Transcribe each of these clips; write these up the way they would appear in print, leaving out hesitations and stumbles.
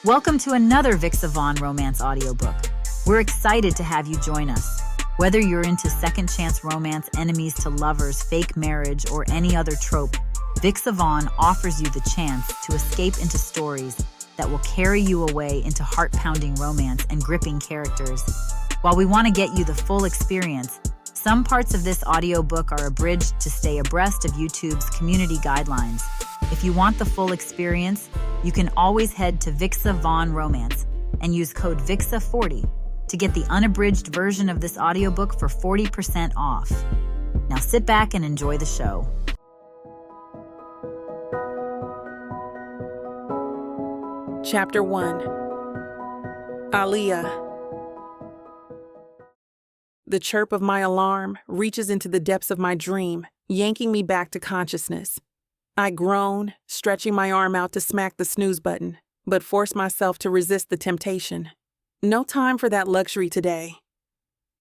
Welcome to another Vixa Vaughn romance audiobook. We're excited to have you join us. Whether you're into second chance romance, enemies to lovers, fake marriage, or any other trope, Vixa Vaughn offers you the chance to escape into stories that will carry you away into heart-pounding romance and gripping characters. While we want to get you the full experience, some parts of this audiobook are abridged to stay abreast of YouTube's community guidelines. If you want the full experience, you can always head to Vixa Vaughn Romance and use code VIXA40 to get the unabridged version of this audiobook for 40% off. Now sit back and enjoy the show. Chapter 1. Aliyah. The chirp of my alarm reaches into the depths of my dream, yanking me back to consciousness. I groan, stretching my arm out to smack the snooze button, but force myself to resist the temptation. No time for that luxury today.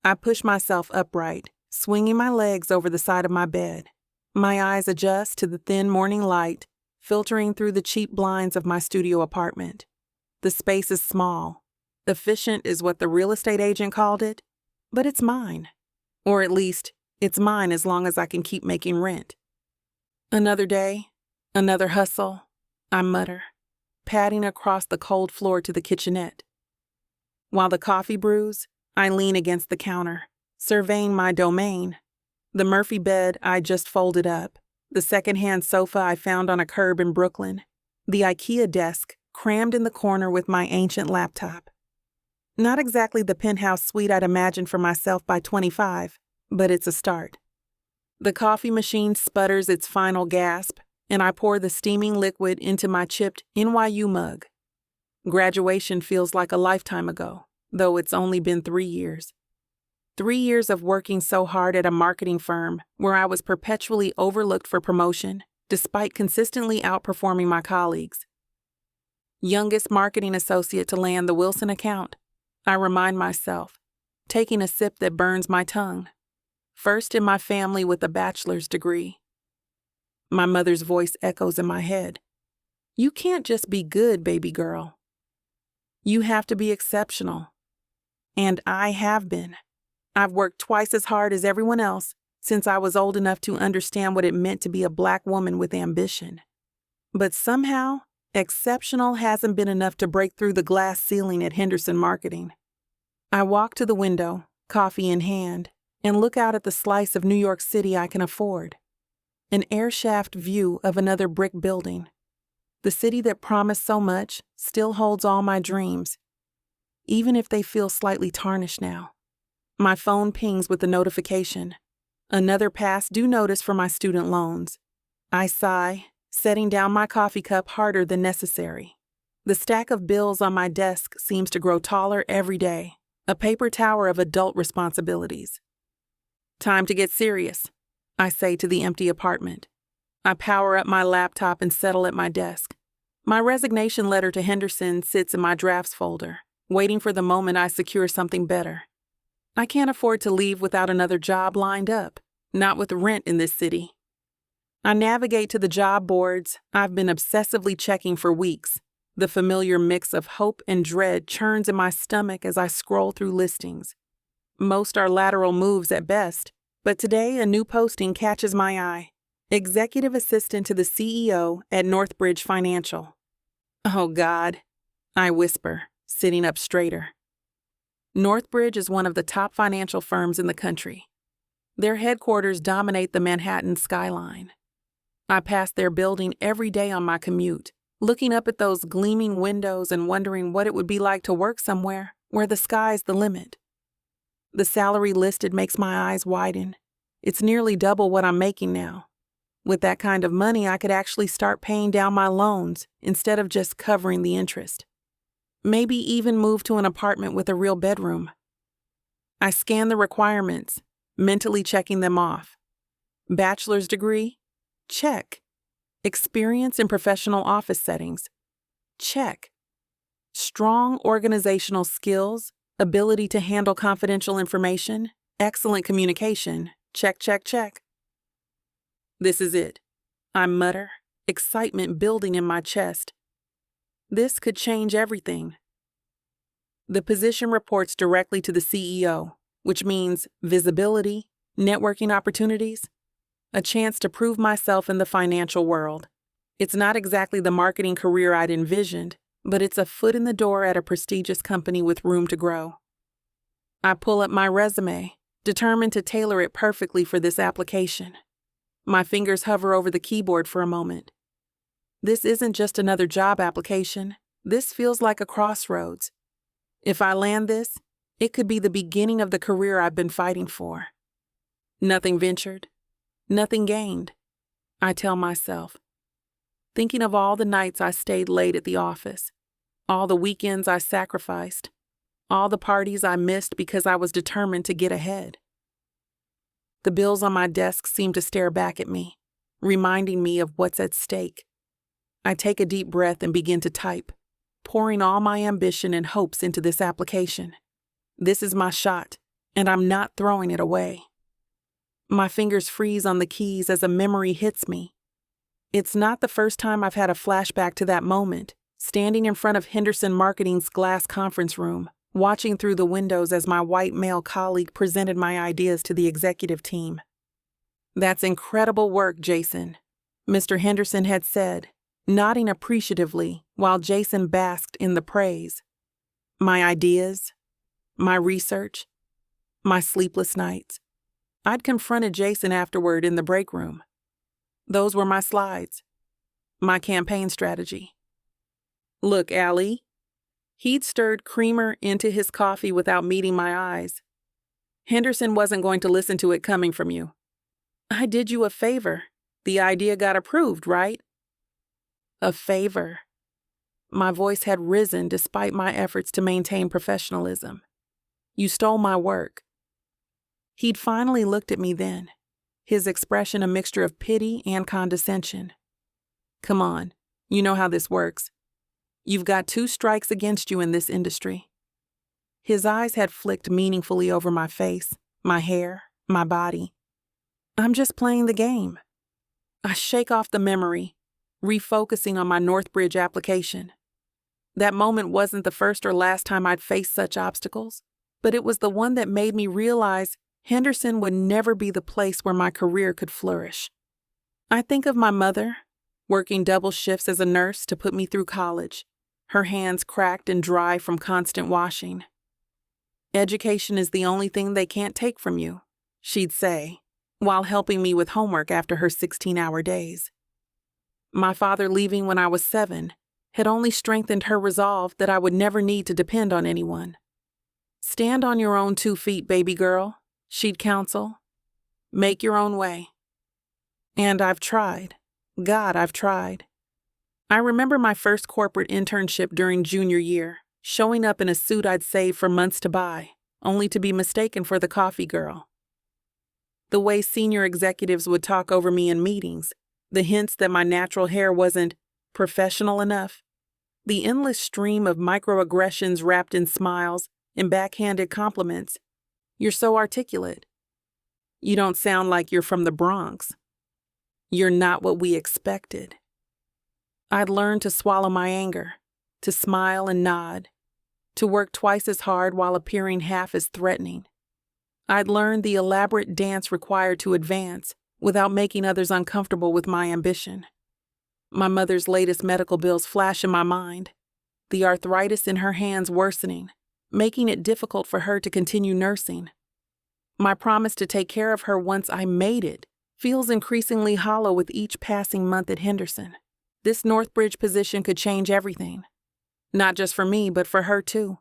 I push myself upright, swinging my legs over the side of my bed. My eyes adjust to the thin morning light, filtering through the cheap blinds of my studio apartment. The space is small. Efficient is what the real estate agent called it, but it's mine. Or at least, it's mine as long as I can keep making rent. Another day, another hustle, I mutter, padding across the cold floor to the kitchenette. While the coffee brews, I lean against the counter, surveying my domain. The Murphy bed I just folded up, the secondhand sofa I found on a curb in Brooklyn, the IKEA desk crammed in the corner with my ancient laptop. Not exactly the penthouse suite I'd imagined for myself by 25, but it's a start. The coffee machine sputters its final gasp, and I pour the steaming liquid into my chipped NYU mug. Graduation feels like a lifetime ago, though it's only been 3 years. 3 years of working so hard at a marketing firm where I was perpetually overlooked for promotion, despite consistently outperforming my colleagues. Youngest marketing associate to land the Wilson account, I remind myself, taking a sip that burns my tongue. First in my family with a bachelor's degree. My mother's voice echoes in my head. You can't just be good, baby girl. You have to be exceptional. And I have been. I've worked twice as hard as everyone else since I was old enough to understand what it meant to be a Black woman with ambition. But somehow, exceptional hasn't been enough to break through the glass ceiling at Henderson Marketing. I walk to the window, coffee in hand, and look out at the slice of New York City I can afford. An air-shaft view of another brick building. The city that promised so much still holds all my dreams, even if they feel slightly tarnished now. My phone pings with a notification. Another past due notice for my student loans. I sigh, setting down my coffee cup harder than necessary. The stack of bills on my desk seems to grow taller every day, a paper tower of adult responsibilities. Time to get serious, I say to the empty apartment. I power up my laptop and settle at my desk. My resignation letter to Henderson sits in my drafts folder, waiting for the moment I secure something better. I can't afford to leave without another job lined up, not with rent in this city. I navigate to the job boards I've been obsessively checking for weeks. The familiar mix of hope and dread churns in my stomach as I scroll through listings. Most are lateral moves at best, but today a new posting catches my eye. Executive assistant to the CEO at Northbridge Financial. Oh God, I whisper, sitting up straighter. Northbridge is one of the top financial firms in the country. Their headquarters dominate the Manhattan skyline. I pass their building every day on my commute, looking up at those gleaming windows and wondering what it would be like to work somewhere where the sky's the limit. The salary listed makes my eyes widen. It's nearly double what I'm making now. With that kind of money, I could actually start paying down my loans instead of just covering the interest. Maybe even move to an apartment with a real bedroom. I scan the requirements, mentally checking them off. Bachelor's degree? Check. Experience in professional office settings? Check. Strong organizational skills? Ability to handle confidential information, excellent communication, check, check, check. This is it, I mutter, excitement building in my chest. This could change everything. The position reports directly to the CEO, which means visibility, networking opportunities, a chance to prove myself in the financial world. It's not exactly the marketing career I'd envisioned, but it's a foot in the door at a prestigious company with room to grow. I pull up my resume, determined to tailor it perfectly for this application. My fingers hover over the keyboard for a moment. This isn't just another job application. This feels like a crossroads. If I land this, it could be the beginning of the career I've been fighting for. Nothing ventured, nothing gained, I tell myself. Thinking of all the nights I stayed late at the office, all the weekends I sacrificed, all the parties I missed because I was determined to get ahead. The bills on my desk seem to stare back at me, reminding me of what's at stake. I take a deep breath and begin to type, pouring all my ambition and hopes into this application. This is my shot, and I'm not throwing it away. My fingers freeze on the keys as a memory hits me. It's not the first time I've had a flashback to that moment, standing in front of Henderson Marketing's glass conference room, watching through the windows as my white male colleague presented my ideas to the executive team. "That's incredible work, Jason," Mr. Henderson had said, nodding appreciatively while Jason basked in the praise. My ideas, my research, my sleepless nights. I'd confronted Jason afterward in the break room. Those were my slides, my campaign strategy. "Look, Allie." He'd stirred creamer into his coffee without meeting my eyes. "Henderson wasn't going to listen to it coming from you. I did you a favor. The idea got approved, right?" A favor. My voice had risen despite my efforts to maintain professionalism. "You stole my work." He'd finally looked at me then, his expression a mixture of pity and condescension. "Come on, you know how this works. You've got 2 strikes against you in this industry." His eyes had flicked meaningfully over my face, my hair, my body. "I'm just playing the game." I shake off the memory, refocusing on my Northbridge application. That moment wasn't the first or last time I'd faced such obstacles, but it was the one that made me realize Henderson would never be the place where my career could flourish. I think of my mother, working double shifts as a nurse to put me through college, her hands cracked and dry from constant washing. "Education is the only thing they can't take from you," she'd say, while helping me with homework after her 16-hour days. My father leaving when I was 7 had only strengthened her resolve that I would never need to depend on anyone. "Stand on your own 2 feet, baby girl," she'd counsel. "Make your own way." And I've tried. God, I've tried. I remember my first corporate internship during junior year, showing up in a suit I'd saved for months to buy, only to be mistaken for the coffee girl. The way senior executives would talk over me in meetings, the hints that my natural hair wasn't professional enough, the endless stream of microaggressions wrapped in smiles and backhanded compliments. "You're so articulate." "You don't sound like you're from the Bronx." "You're not what we expected." I'd learned to swallow my anger, to smile and nod, to work twice as hard while appearing half as threatening. I'd learned the elaborate dance required to advance without making others uncomfortable with my ambition. My mother's latest medical bills flash in my mind, the arthritis in her hands worsening, making it difficult for her to continue nursing. My promise to take care of her once I made it feels increasingly hollow with each passing month at Henderson. This Northbridge position could change everything. Not just for me, but for her too.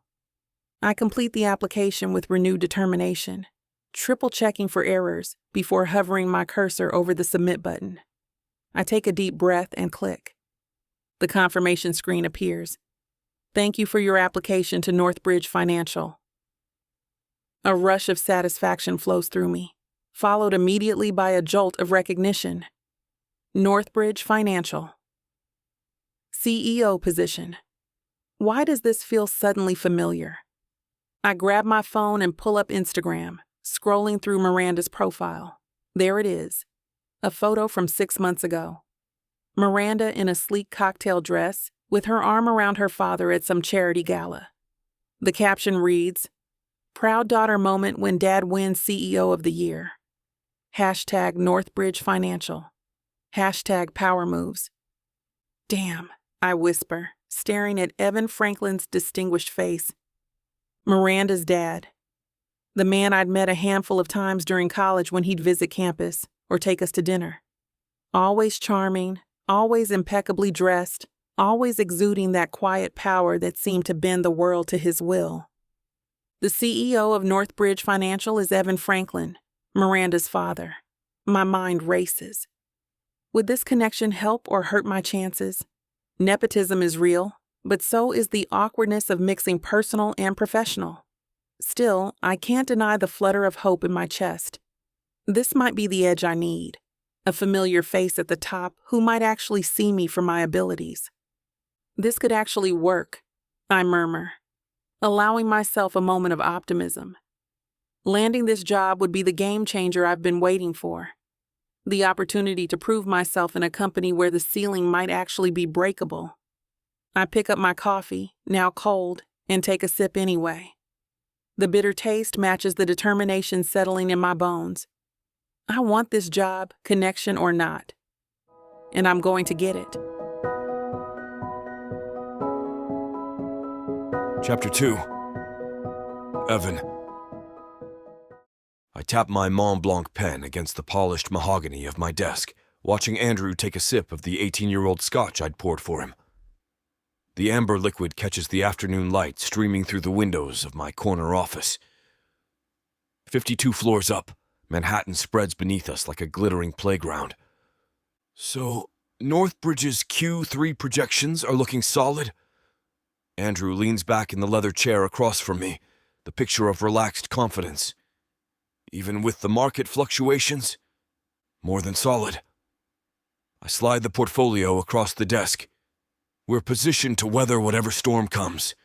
I complete the application with renewed determination, triple-checking for errors before hovering my cursor over the submit button. I take a deep breath and click. The confirmation screen appears. "Thank you for your application to Northbridge Financial." A rush of satisfaction flows through me, followed immediately by a jolt of recognition. Northbridge Financial. CEO position. Why does this feel suddenly familiar? I grab my phone and pull up Instagram, scrolling through Miranda's profile. There it is, a photo from 6 months ago. Miranda in a sleek cocktail dress, with her arm around her father at some charity gala. The caption reads, "Proud daughter moment when dad wins CEO of the year. Hashtag Northbridge Financial. Hashtag Power Moves." Damn, I whisper, staring at Evan Franklin's distinguished face. Miranda's dad. The man I'd met a handful of times during college when he'd visit campus or take us to dinner. Always charming, always impeccably dressed, always exuding that quiet power that seemed to bend the world to his will. The CEO of Northbridge Financial is Evan Franklin, Miranda's father. My mind races. Would this connection help or hurt my chances? Nepotism is real, but so is the awkwardness of mixing personal and professional. Still, I can't deny the flutter of hope in my chest. This might be the edge I need. A familiar face at the top who might actually see me for my abilities. This could actually work, I murmur, allowing myself a moment of optimism. Landing this job would be the game changer I've been waiting for. The opportunity to prove myself in a company where the ceiling might actually be breakable. I pick up my coffee, now cold, and take a sip anyway. The bitter taste matches the determination settling in my bones. I want this job, connection or not. And I'm going to get it. Chapter 2. Evan. I tap my Mont Blanc pen against the polished mahogany of my desk, watching Andrew take a sip of the 18-year-old scotch I'd poured for him. The amber liquid catches the afternoon light streaming through the windows of my corner office. 52 floors up, Manhattan spreads beneath us like a glittering playground. So, Northbridge's Q3 projections are looking solid? Andrew leans back in the leather chair across from me, the picture of relaxed confidence. Even with the market fluctuations? More than solid. I slide the portfolio across the desk. We're positioned to weather whatever storm comes.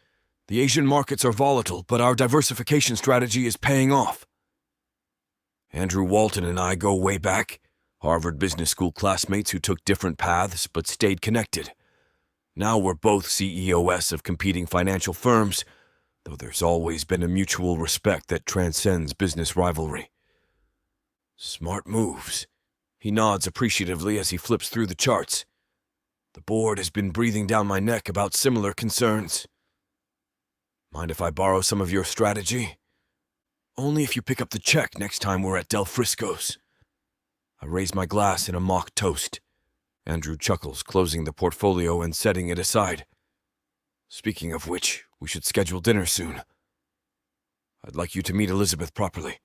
The Asian markets are volatile, but our diversification strategy is paying off. Andrew Walton and I go way back, Harvard Business School classmates who took different paths but stayed connected. Now we're both CEOs of competing financial firms, though there's always been a mutual respect that transcends business rivalry. Smart moves. He nods appreciatively as he flips through the charts. The board has been breathing down my neck about similar concerns. Mind if I borrow some of your strategy? Only if you pick up the check next time we're at Del Frisco's. I raise my glass in a mock toast. Andrew chuckles, closing the portfolio and setting it aside. Speaking of which, we should schedule dinner soon. I'd like you to meet Elizabeth properly.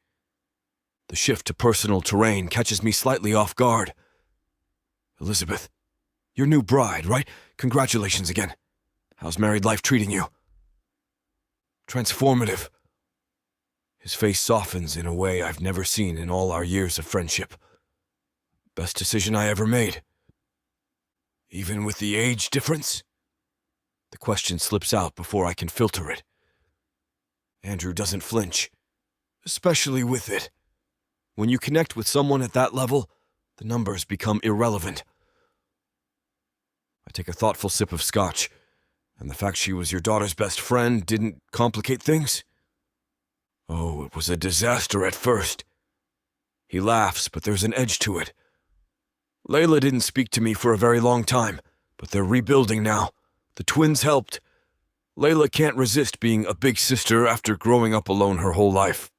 The shift to personal terrain catches me slightly off guard. Elizabeth, your new bride, right? Congratulations again. How's married life treating you? Transformative. His face softens in a way I've never seen in all our years of friendship. Best decision I ever made. Even with the age difference? The question slips out before I can filter it. Andrew doesn't flinch, especially with it. When you connect with someone at that level, the numbers become irrelevant. I take a thoughtful sip of scotch, and the fact she was your daughter's best friend didn't complicate things? Oh, it was a disaster at first. He laughs, but there's an edge to it. Layla didn't speak to me for a very long time, but they're rebuilding now. The twins helped. Layla can't resist being a big sister after growing up alone her whole life.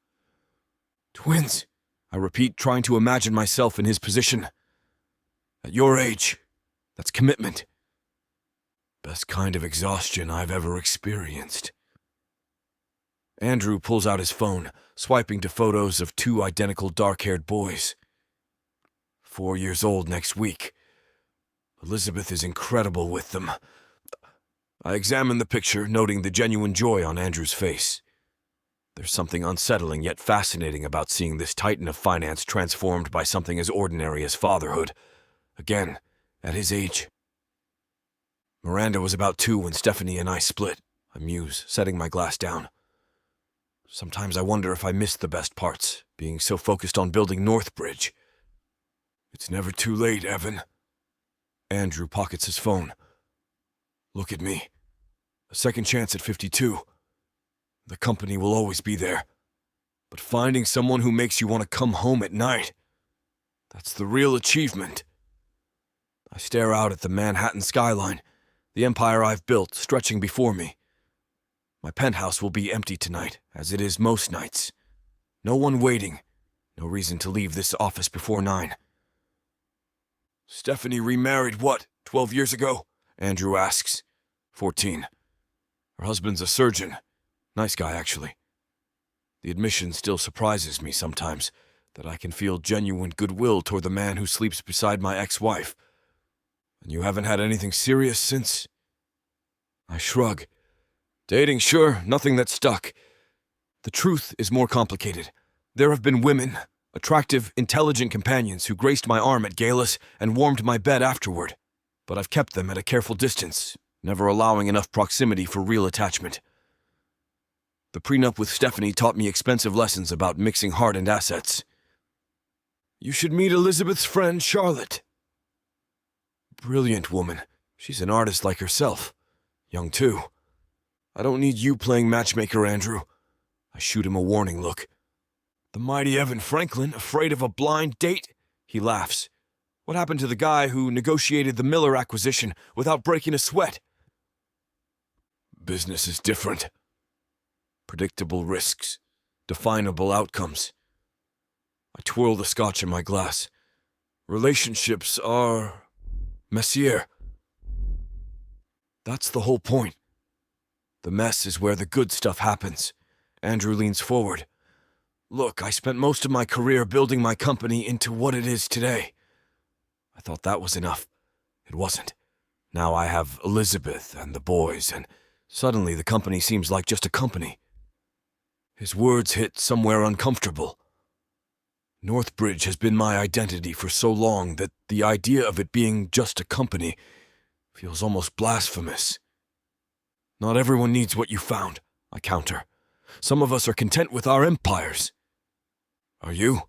Twins, I repeat, trying to imagine myself in his position. At your age, that's commitment. Best kind of exhaustion I've ever experienced. Andrew pulls out his phone, swiping to photos of two identical dark-haired boys. 4 years old next week. Elizabeth is incredible with them. I examine the picture, noting the genuine joy on Andrew's face. There's something unsettling yet fascinating about seeing this titan of finance transformed by something as ordinary as fatherhood. Again, at his age. Miranda was about 2 when Stephanie and I split, I muse, setting my glass down. Sometimes I wonder if I missed the best parts, being so focused on building Northbridge. It's never too late, Evan. Andrew pockets his phone. Look at me. A second chance at 52. The company will always be there. But finding someone who makes you want to come home at night, that's the real achievement. I stare out at the Manhattan skyline, the empire I've built stretching before me. My penthouse will be empty tonight, as it is most nights. No one waiting. No reason to leave this office before 9. Stephanie remarried, 12 years ago? Andrew asks. 14. Her husband's a surgeon. Nice guy, actually. The admission still surprises me sometimes, that I can feel genuine goodwill toward the man who sleeps beside my ex-wife. And you haven't had anything serious since? I shrug. Dating, sure, nothing that stuck. The truth is more complicated. There have been women, attractive, intelligent companions who graced my arm at galas and warmed my bed afterward. But I've kept them at a careful distance, never allowing enough proximity for real attachment. The prenup with Stephanie taught me expensive lessons about mixing heart and assets. You should meet Elizabeth's friend, Charlotte. Brilliant woman. She's an artist like herself. Young, too. I don't need you playing matchmaker, Andrew. I shoot him a warning look. The mighty Evan Franklin, afraid of a blind date? He laughs. What happened to the guy who negotiated the Miller acquisition without breaking a sweat? Business is different. Predictable risks. Definable outcomes. I twirl the scotch in my glass. Relationships are messier. That's the whole point. The mess is where the good stuff happens. Andrew leans forward. Look, I spent most of my career building my company into what it is today. I thought that was enough. It wasn't. Now I have Elizabeth and the boys, and suddenly the company seems like just a company. His words hit somewhere uncomfortable. Northbridge has been my identity for so long that the idea of it being just a company feels almost blasphemous. Not everyone needs what you found, I counter. Some of us are content with our empires. Are you?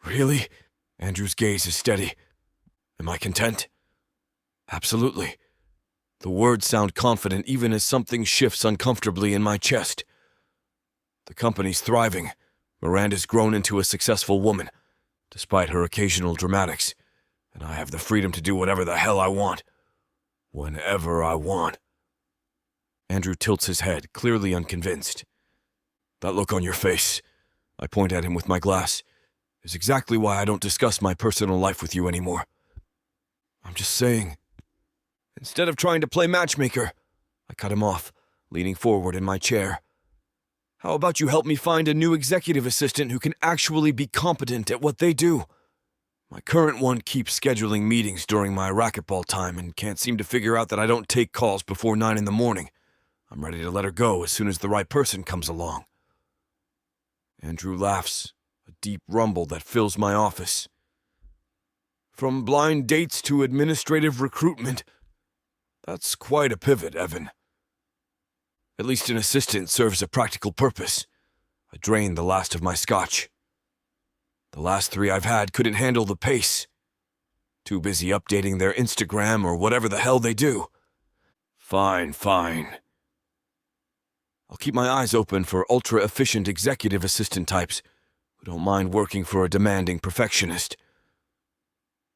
Really? Andrew's gaze is steady. Am I content? Absolutely. The words sound confident even as something shifts uncomfortably in my chest. The company's thriving. Miranda's grown into a successful woman, despite her occasional dramatics, and I have the freedom to do whatever the hell I want. Whenever I want. Andrew tilts his head, clearly unconvinced. That look on your face, I point at him with my glass, is exactly why I don't discuss my personal life with you anymore. I'm just saying. Instead of trying to play matchmaker, I cut him off, leaning forward in my chair. How about you help me find a new executive assistant who can actually be competent at what they do? My current one keeps scheduling meetings during my racquetball time and can't seem to figure out that I don't take calls before 9 in the morning. I'm ready to let her go as soon as the right person comes along. Andrew laughs, a deep rumble that fills my office. From blind dates to administrative recruitment, that's quite a pivot, Evan. At least an assistant serves a practical purpose. I drained the last of my scotch. The last 3 I've had couldn't handle the pace. Too busy updating their Instagram or whatever the hell they do. Fine. I'll keep my eyes open for ultra-efficient executive assistant types who don't mind working for a demanding perfectionist.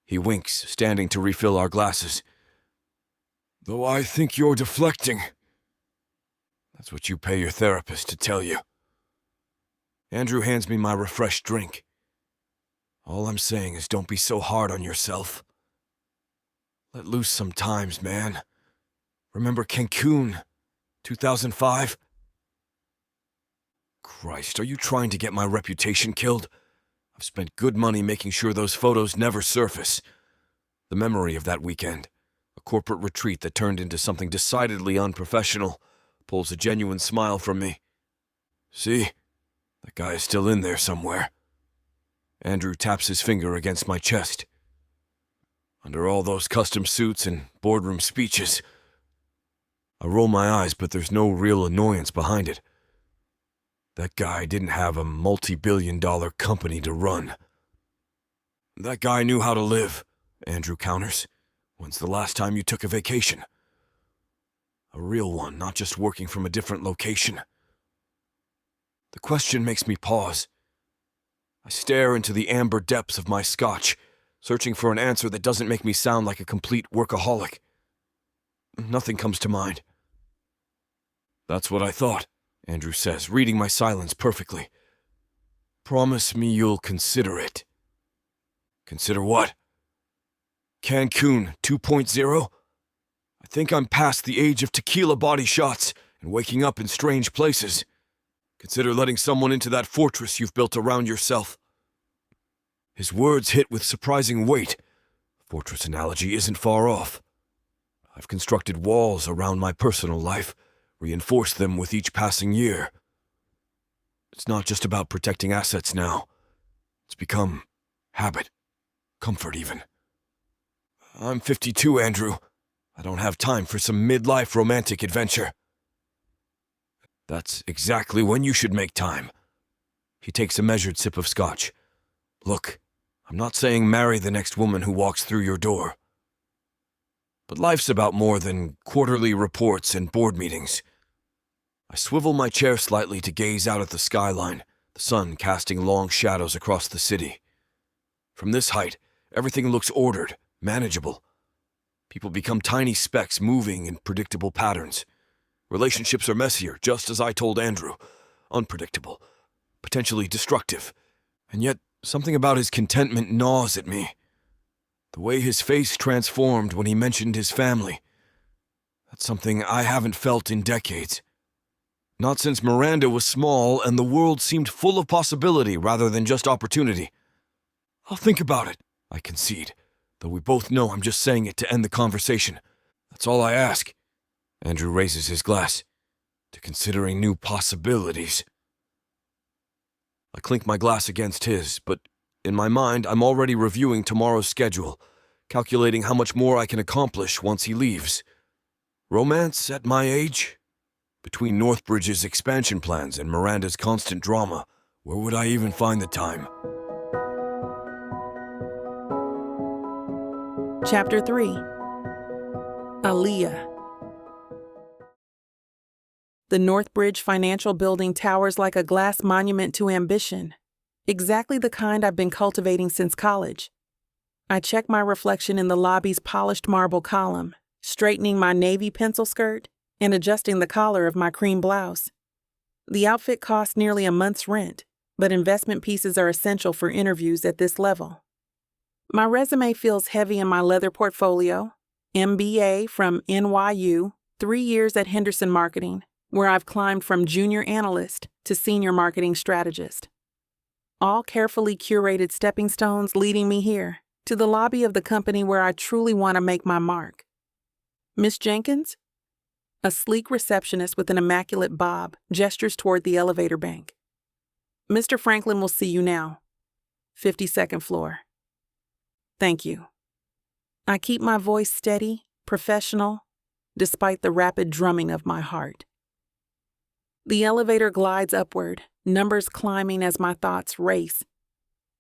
He winks, standing to refill our glasses. Though I think you're deflecting. That's what you pay your therapist to tell you. Andrew hands me my refreshed drink. All I'm saying is don't be so hard on yourself. Let loose sometimes, man. Remember Cancun, 2005? Christ, are you trying to get my reputation killed? I've spent good money making sure those photos never surface. The memory of that weekend, a corporate retreat that turned into something decidedly unprofessional, pulls a genuine smile from me. See? That guy is still in there somewhere. Andrew taps his finger against my chest. Under all those custom suits and boardroom speeches, I roll my eyes, but there's no real annoyance behind it. That guy didn't have a multi-billion-dollar company to run. That guy knew how to live, Andrew counters. When's the last time you took a vacation? A real one, not just working from a different location. The question makes me pause. I stare into the amber depths of my scotch, searching for an answer that doesn't make me sound like a complete workaholic. Nothing comes to mind. "That's what I thought," Andrew says, reading my silence perfectly. "Promise me you'll consider it." Consider what? Cancun 2.0? I think I'm past the age of tequila body shots and waking up in strange places. Consider letting someone into that fortress you've built around yourself. His words hit with surprising weight. Fortress analogy isn't far off. I've constructed walls around my personal life, reinforced them with each passing year. It's not just about protecting assets now. It's become habit, comfort even. I'm 52, Andrew. I don't have time for some midlife romantic adventure. That's exactly when you should make time. He takes a measured sip of scotch. Look, I'm not saying marry the next woman who walks through your door. But life's about more than quarterly reports and board meetings. I swivel my chair slightly to gaze out at the skyline, the sun casting long shadows across the city. From this height, everything looks ordered, manageable. People become tiny specks moving in predictable patterns. Relationships are messier, just as I told Andrew. Unpredictable, potentially destructive. And yet, something about his contentment gnaws at me. The way his face transformed when he mentioned his family. That's something I haven't felt in decades. Not since Miranda was small and the world seemed full of possibility rather than just opportunity. I'll think about it, I concede, though we both know I'm just saying it to end the conversation. That's all I ask. Andrew raises his glass. To considering new possibilities. I clink my glass against his, but in my mind I'm already reviewing tomorrow's schedule, calculating how much more I can accomplish once he leaves. Romance at my age? Between Northbridge's expansion plans and Miranda's constant drama, where would I even find the time? Chapter 3. Aliyah. The Northbridge Financial Building towers like a glass monument to ambition, exactly the kind I've been cultivating since college. I check my reflection in the lobby's polished marble column, straightening my navy pencil skirt and adjusting the collar of my cream blouse. The outfit cost nearly a month's rent, but investment pieces are essential for interviews at this level. My resume feels heavy in my leather portfolio, MBA from NYU, 3 years at Henderson Marketing, where I've climbed from junior analyst to senior marketing strategist. All carefully curated stepping stones leading me here, to the lobby of the company where I truly want to make my mark. Miss Jenkins? A sleek receptionist with an immaculate bob gestures toward the elevator bank. Mr. Franklin will see you now. 52nd floor. Thank you. I keep my voice steady, professional, despite the rapid drumming of my heart. The elevator glides upward, numbers climbing as my thoughts race.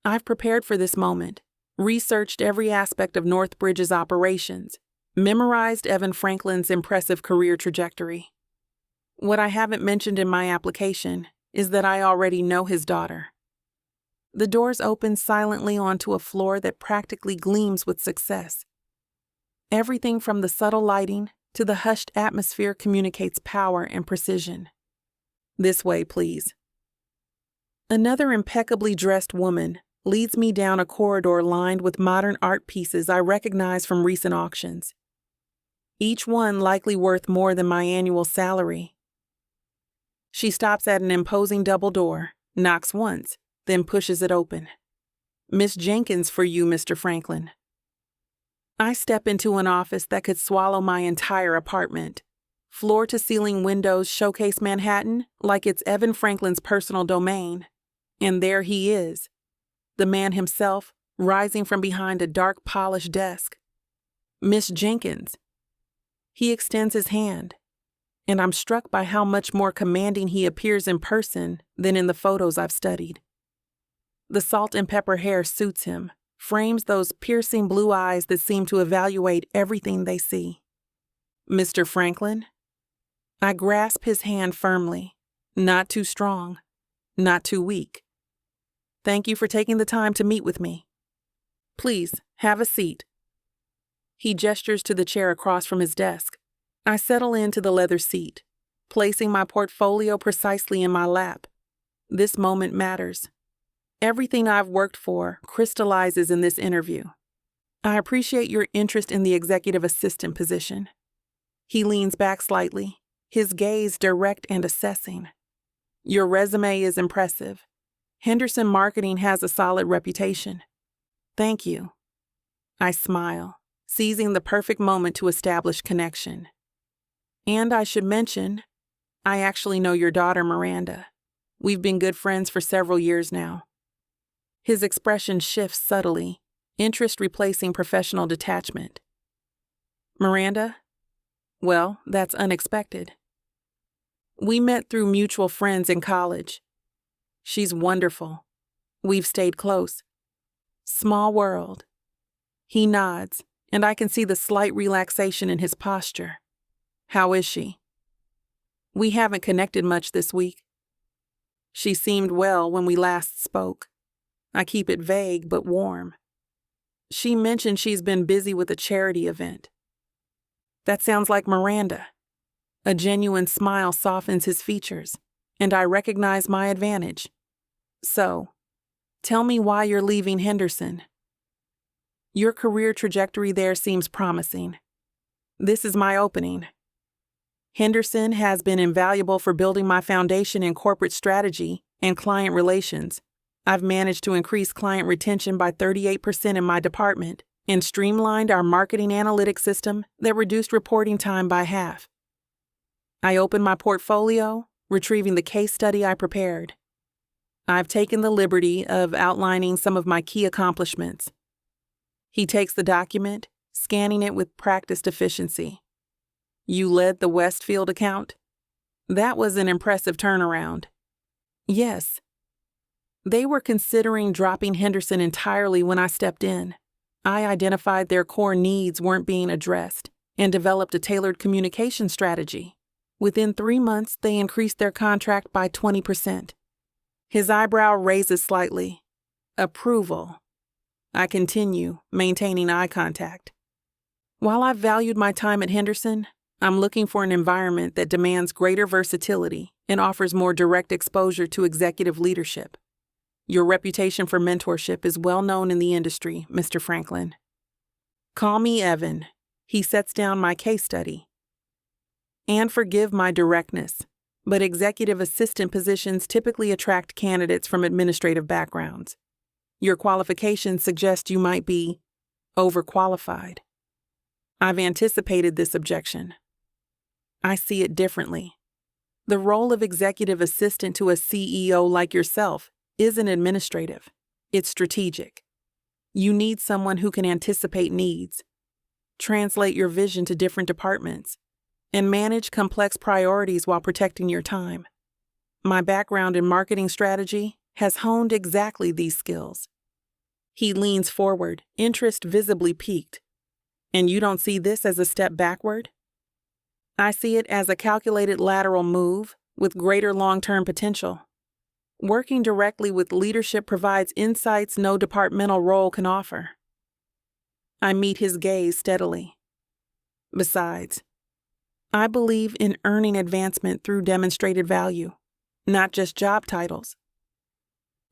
I've prepared for this moment, researched every aspect of Northbridge's operations, memorized Evan Franklin's impressive career trajectory. What I haven't mentioned in my application is that I already know his daughter. The doors open silently onto a floor that practically gleams with success. Everything from the subtle lighting to the hushed atmosphere communicates power and precision. This way, please. Another impeccably dressed woman leads me down a corridor lined with modern art pieces I recognize from recent auctions. Each one likely worth more than my annual salary. She stops at an imposing double door, knocks once, then pushes it open. Miss Jenkins for you, Mr. Franklin. I step into an office that could swallow my entire apartment. Floor-to-ceiling windows showcase Manhattan like it's Evan Franklin's personal domain. And there he is, the man himself, rising from behind a dark, polished desk. Miss Jenkins. He extends his hand, and I'm struck by how much more commanding he appears in person than in the photos I've studied. The salt and pepper hair suits him, frames those piercing blue eyes that seem to evaluate everything they see. Mr. Franklin? I grasp his hand firmly, not too strong, not too weak. Thank you for taking the time to meet with me. Please, have a seat. He gestures to the chair across from his desk. I settle into the leather seat, placing my portfolio precisely in my lap. This moment matters. Everything I've worked for crystallizes in this interview. I appreciate your interest in the executive assistant position. He leans back slightly, his gaze direct and assessing. Your resume is impressive. Henderson Marketing has a solid reputation. Thank you. I smile, seizing the perfect moment to establish connection. And I should mention, I actually know your daughter, Miranda. We've been good friends for several years now. His expression shifts subtly, interest replacing professional detachment. Miranda? Well, that's unexpected. We met through mutual friends in college. She's wonderful. We've stayed close. Small world. He nods, and I can see the slight relaxation in his posture. How is she? We haven't connected much this week. She seemed well when we last spoke. I keep it vague but warm. She mentioned she's been busy with a charity event. That sounds like Miranda. A genuine smile softens his features, and I recognize my advantage. So, tell me why you're leaving Henderson. Your career trajectory there seems promising. This is my opening. Henderson has been invaluable for building my foundation in corporate strategy and client relations. I've managed to increase client retention by 38% in my department and streamlined our marketing analytics system that reduced reporting time by half. I open my portfolio, retrieving the case study I prepared. I've taken the liberty of outlining some of my key accomplishments. He takes the document, scanning it with practiced efficiency. You led the Westfield account? That was an impressive turnaround. Yes. They were considering dropping Henderson entirely when I stepped in. I identified their core needs weren't being addressed and developed a tailored communication strategy. Within 3 months, they increased their contract by 20%. His eyebrow raises slightly. Approval. I continue, maintaining eye contact. While I've valued my time at Henderson, I'm looking for an environment that demands greater versatility and offers more direct exposure to executive leadership. Your reputation for mentorship is well known in the industry, Mr. Franklin. Call me Evan. He sets down my case study. And forgive my directness, but executive assistant positions typically attract candidates from administrative backgrounds. Your qualifications suggest you might be overqualified. I've anticipated this objection. I see it differently. The role of executive assistant to a CEO like yourself isn't administrative. It's strategic. You need someone who can anticipate needs, translate your vision to different departments, and manage complex priorities while protecting your time. My background in marketing strategy has honed exactly these skills. He leans forward, interest visibly piqued. And you don't see this as a step backward? I see it as a calculated lateral move with greater long-term potential. Working directly with leadership provides insights no departmental role can offer. I meet his gaze steadily. Besides, I believe in earning advancement through demonstrated value, not just job titles.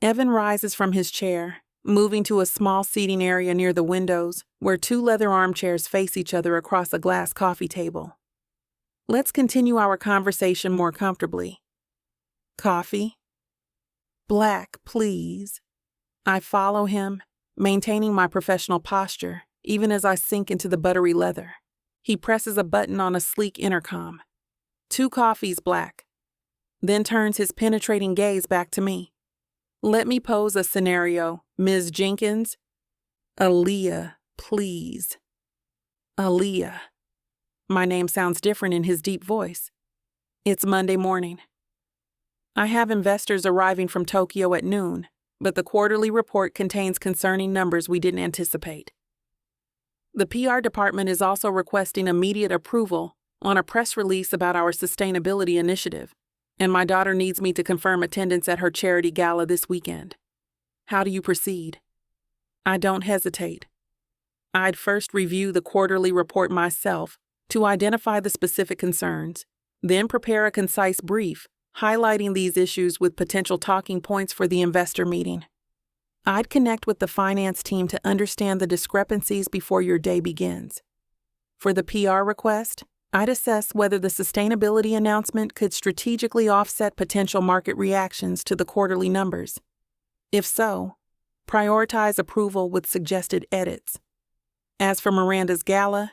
Evan rises from his chair, moving to a small seating area near the windows where 2 leather armchairs face each other across a glass coffee table. Let's continue our conversation more comfortably. Coffee? Black, please. I follow him, maintaining my professional posture, even as I sink into the buttery leather. He presses a button on a sleek intercom. 2 coffees, black. Then turns his penetrating gaze back to me. Let me pose a scenario, Ms. Jenkins. Aliyah, please. Aliyah. My name sounds different in his deep voice. It's Monday morning. I have investors arriving from Tokyo at noon, but the quarterly report contains concerning numbers we didn't anticipate. The PR department is also requesting immediate approval on a press release about our sustainability initiative, and my daughter needs me to confirm attendance at her charity gala this weekend. How do you proceed? I don't hesitate. I'd first review the quarterly report myself to identify the specific concerns, then prepare a concise brief highlighting these issues with potential talking points for the investor meeting. I'd connect with the finance team to understand the discrepancies before your day begins. For the PR request, I'd assess whether the sustainability announcement could strategically offset potential market reactions to the quarterly numbers. If so, prioritize approval with suggested edits. As for Miranda's gala,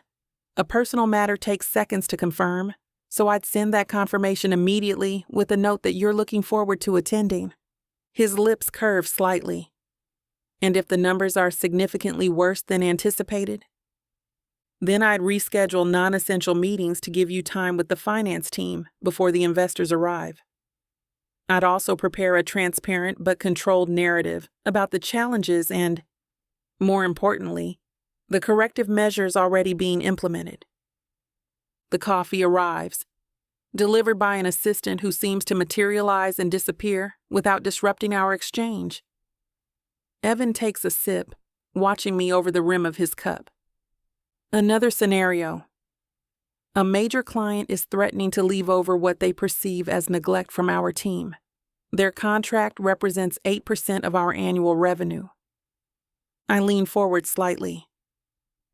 a personal matter takes seconds to confirm, so I'd send that confirmation immediately with a note that you're looking forward to attending. His lips curve slightly. And if the numbers are significantly worse than anticipated, then I'd reschedule non-essential meetings to give you time with the finance team before the investors arrive. I'd also prepare a transparent but controlled narrative about the challenges and, more importantly, the corrective measures already being implemented. The coffee arrives, delivered by an assistant who seems to materialize and disappear without disrupting our exchange. Evan takes a sip, watching me over the rim of his cup. Another scenario. A major client is threatening to leave over what they perceive as neglect from our team. Their contract represents 8% of our annual revenue. I lean forward slightly.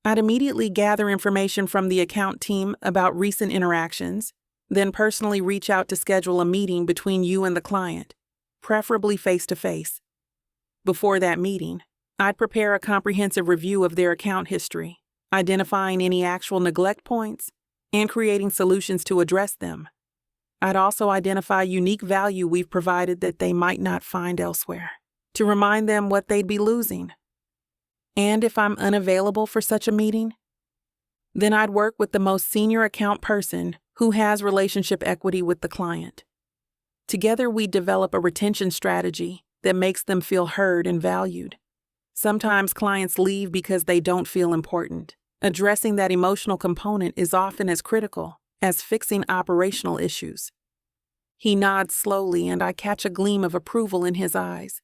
I'd immediately gather information from the account team about recent interactions, then personally reach out to schedule a meeting between you and the client, preferably face-to-face. Before that meeting, I'd prepare a comprehensive review of their account history, identifying any actual neglect points and creating solutions to address them. I'd also identify unique value we've provided that they might not find elsewhere, to remind them what they'd be losing. And if I'm unavailable for such a meeting, then I'd work with the most senior account person who has relationship equity with the client. Together, we develop a retention strategy that makes them feel heard and valued. Sometimes clients leave because they don't feel important. Addressing that emotional component is often as critical as fixing operational issues. He nods slowly, and I catch a gleam of approval in his eyes.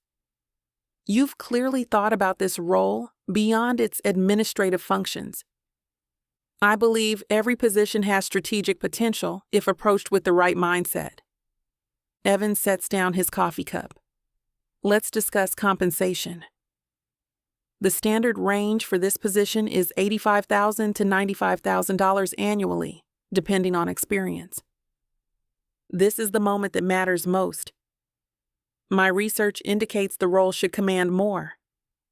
You've clearly thought about this role beyond its administrative functions. I believe every position has strategic potential if approached with the right mindset. Evan sets down his coffee cup. Let's discuss compensation. The standard range for this position is $85,000 to $95,000 annually, depending on experience. This is the moment that matters most. My research indicates the role should command more,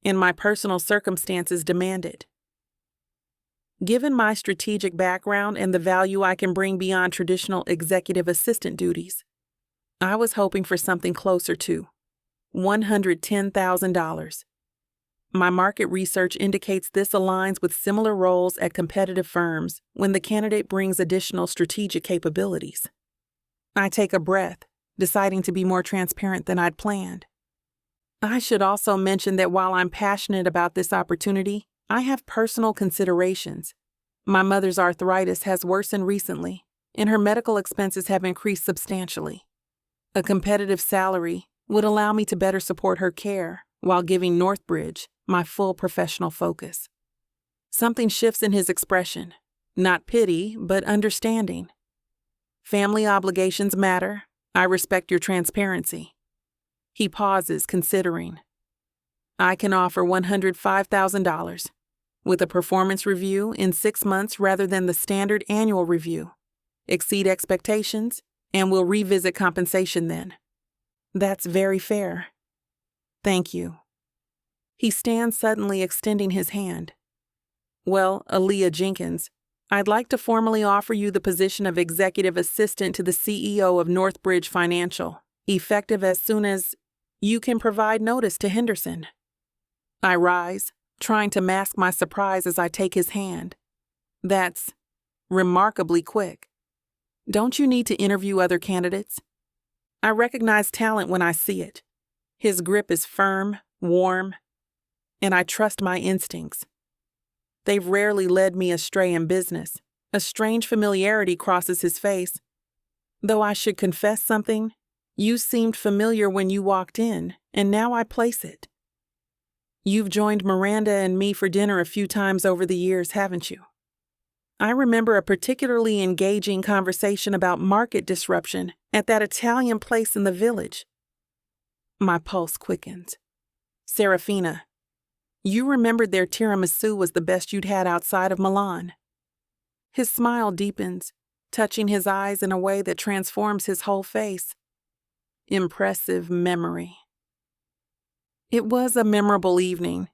and my personal circumstances demand it. Given my strategic background and the value I can bring beyond traditional executive assistant duties, I was hoping for something closer to $110,000. My market research indicates this aligns with similar roles at competitive firms when the candidate brings additional strategic capabilities. I take a breath, deciding to be more transparent than I'd planned. I should also mention that while I'm passionate about this opportunity, I have personal considerations. My mother's arthritis has worsened recently, and her medical expenses have increased substantially. A competitive salary would allow me to better support her care while giving Northbridge my full professional focus. Something shifts in his expression, not pity, but understanding. Family obligations matter. I respect your transparency. He pauses, considering. I can offer $105,000 with a performance review in 6 months rather than the standard annual review. Exceed expectations, and we'll revisit compensation then. That's very fair. Thank you. He stands, suddenly extending his hand. Well, Aliyah Jenkins, I'd like to formally offer you the position of Executive Assistant to the CEO of Northbridge Financial, effective as soon as you can provide notice to Henderson. I rise, trying to mask my surprise as I take his hand. That's remarkably quick. Don't you need to interview other candidates? I recognize talent when I see it. His grip is firm, warm, and I trust my instincts. They've rarely led me astray in business, A strange familiarity crosses his face. Though I should confess something, you seemed familiar when you walked in, and now I place it. You've joined Miranda and me for dinner a few times over the years, haven't you? I remember a particularly engaging conversation about market disruption at that Italian place in the village. My pulse quickens. Serafina, you remembered their tiramisu was the best you'd had outside of Milan. His smile deepens, touching his eyes in a way that transforms his whole face. Impressive memory. It was a memorable evening.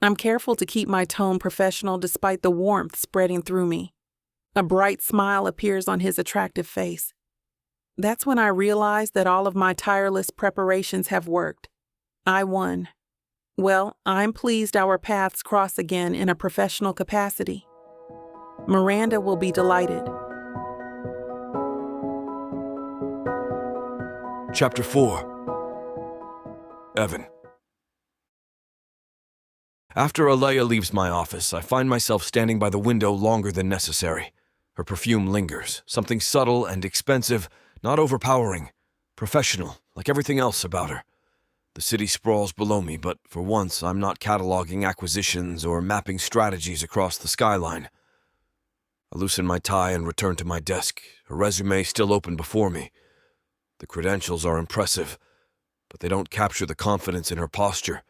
I'm careful to keep my tone professional despite the warmth spreading through me. A bright smile appears on his attractive face. That's when I realize that all of my tireless preparations have worked. I won. Well, I'm pleased our paths cross again in a professional capacity. Miranda will be delighted. Chapter 4. Evan. After Aliyah leaves my office, I find myself standing by the window longer than necessary. Her perfume lingers, something subtle and expensive, not overpowering, professional, like everything else about her. The city sprawls below me, but for once I'm not cataloging acquisitions or mapping strategies across the skyline. I loosen my tie and return to my desk, her resume still open before me. The credentials are impressive, but they don't capture the confidence in her posture,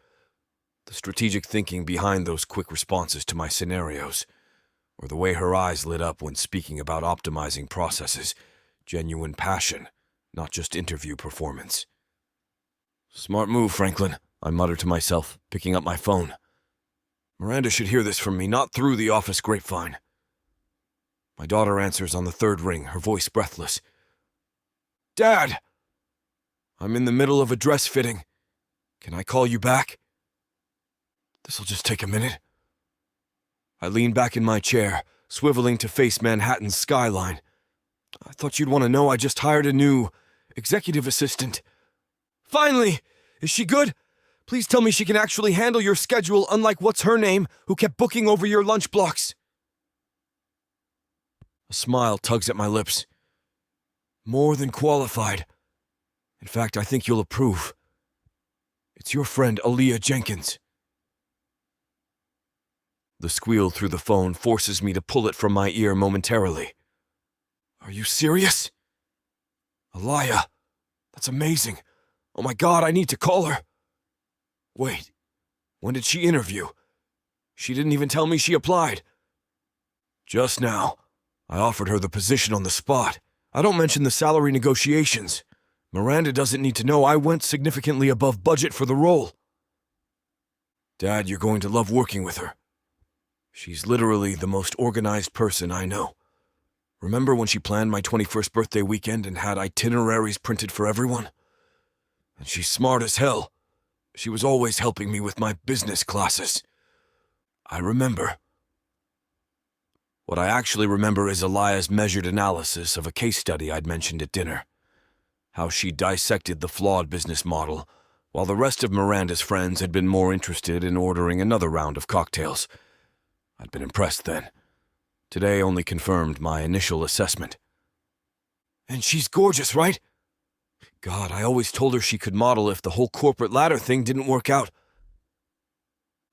the strategic thinking behind those quick responses to my scenarios, or the way her eyes lit up when speaking about optimizing processes, genuine passion, not just interview performance. Smart move, Franklin, I mutter to myself, picking up my phone. Miranda should hear this from me, not through the office grapevine. My daughter answers on the third ring, her voice breathless. Dad! I'm in the middle of a dress fitting. Can I call you back? This'll just take a minute. I lean back in my chair, swiveling to face Manhattan's skyline. I thought you'd want to know I just hired a new executive assistant. Finally! Is she good? Please tell me she can actually handle your schedule, unlike what's-her-name, who kept booking over your lunch blocks. A smile tugs at my lips. More than qualified. In fact, I think you'll approve. It's your friend, Aliyah Jenkins. The squeal through the phone forces me to pull it from my ear momentarily. Are you serious? Aliyah, that's amazing. Oh my God, I need to call her. Wait, when did she interview? She didn't even tell me she applied. Just now. I offered her the position on the spot. I don't mention the salary negotiations. Miranda doesn't need to know I went significantly above budget for the role. Dad, you're going to love working with her. She's literally the most organized person I know. Remember when she planned my 21st birthday weekend and had itineraries printed for everyone? And she's smart as hell. She was always helping me with my business classes. I remember. What I actually remember is Aliyah's measured analysis of a case study I'd mentioned at dinner. How she dissected the flawed business model, while the rest of Miranda's friends had been more interested in ordering another round of cocktails. I'd been impressed then. Today only confirmed my initial assessment. And she's gorgeous, right? God, I always told her she could model if the whole corporate ladder thing didn't work out.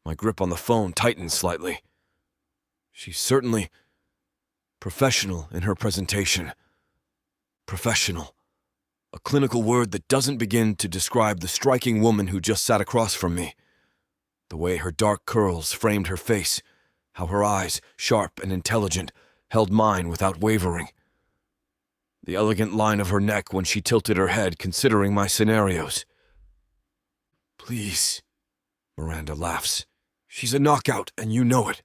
My grip on the phone tightened slightly. She's certainly professional in her presentation. Professional. A clinical word that doesn't begin to describe the striking woman who just sat across from me. The way her dark curls framed her face, how her eyes, sharp and intelligent, held mine without wavering. The elegant line of her neck when she tilted her head, considering my scenarios. Please, Miranda laughs. She's a knockout, and you know it.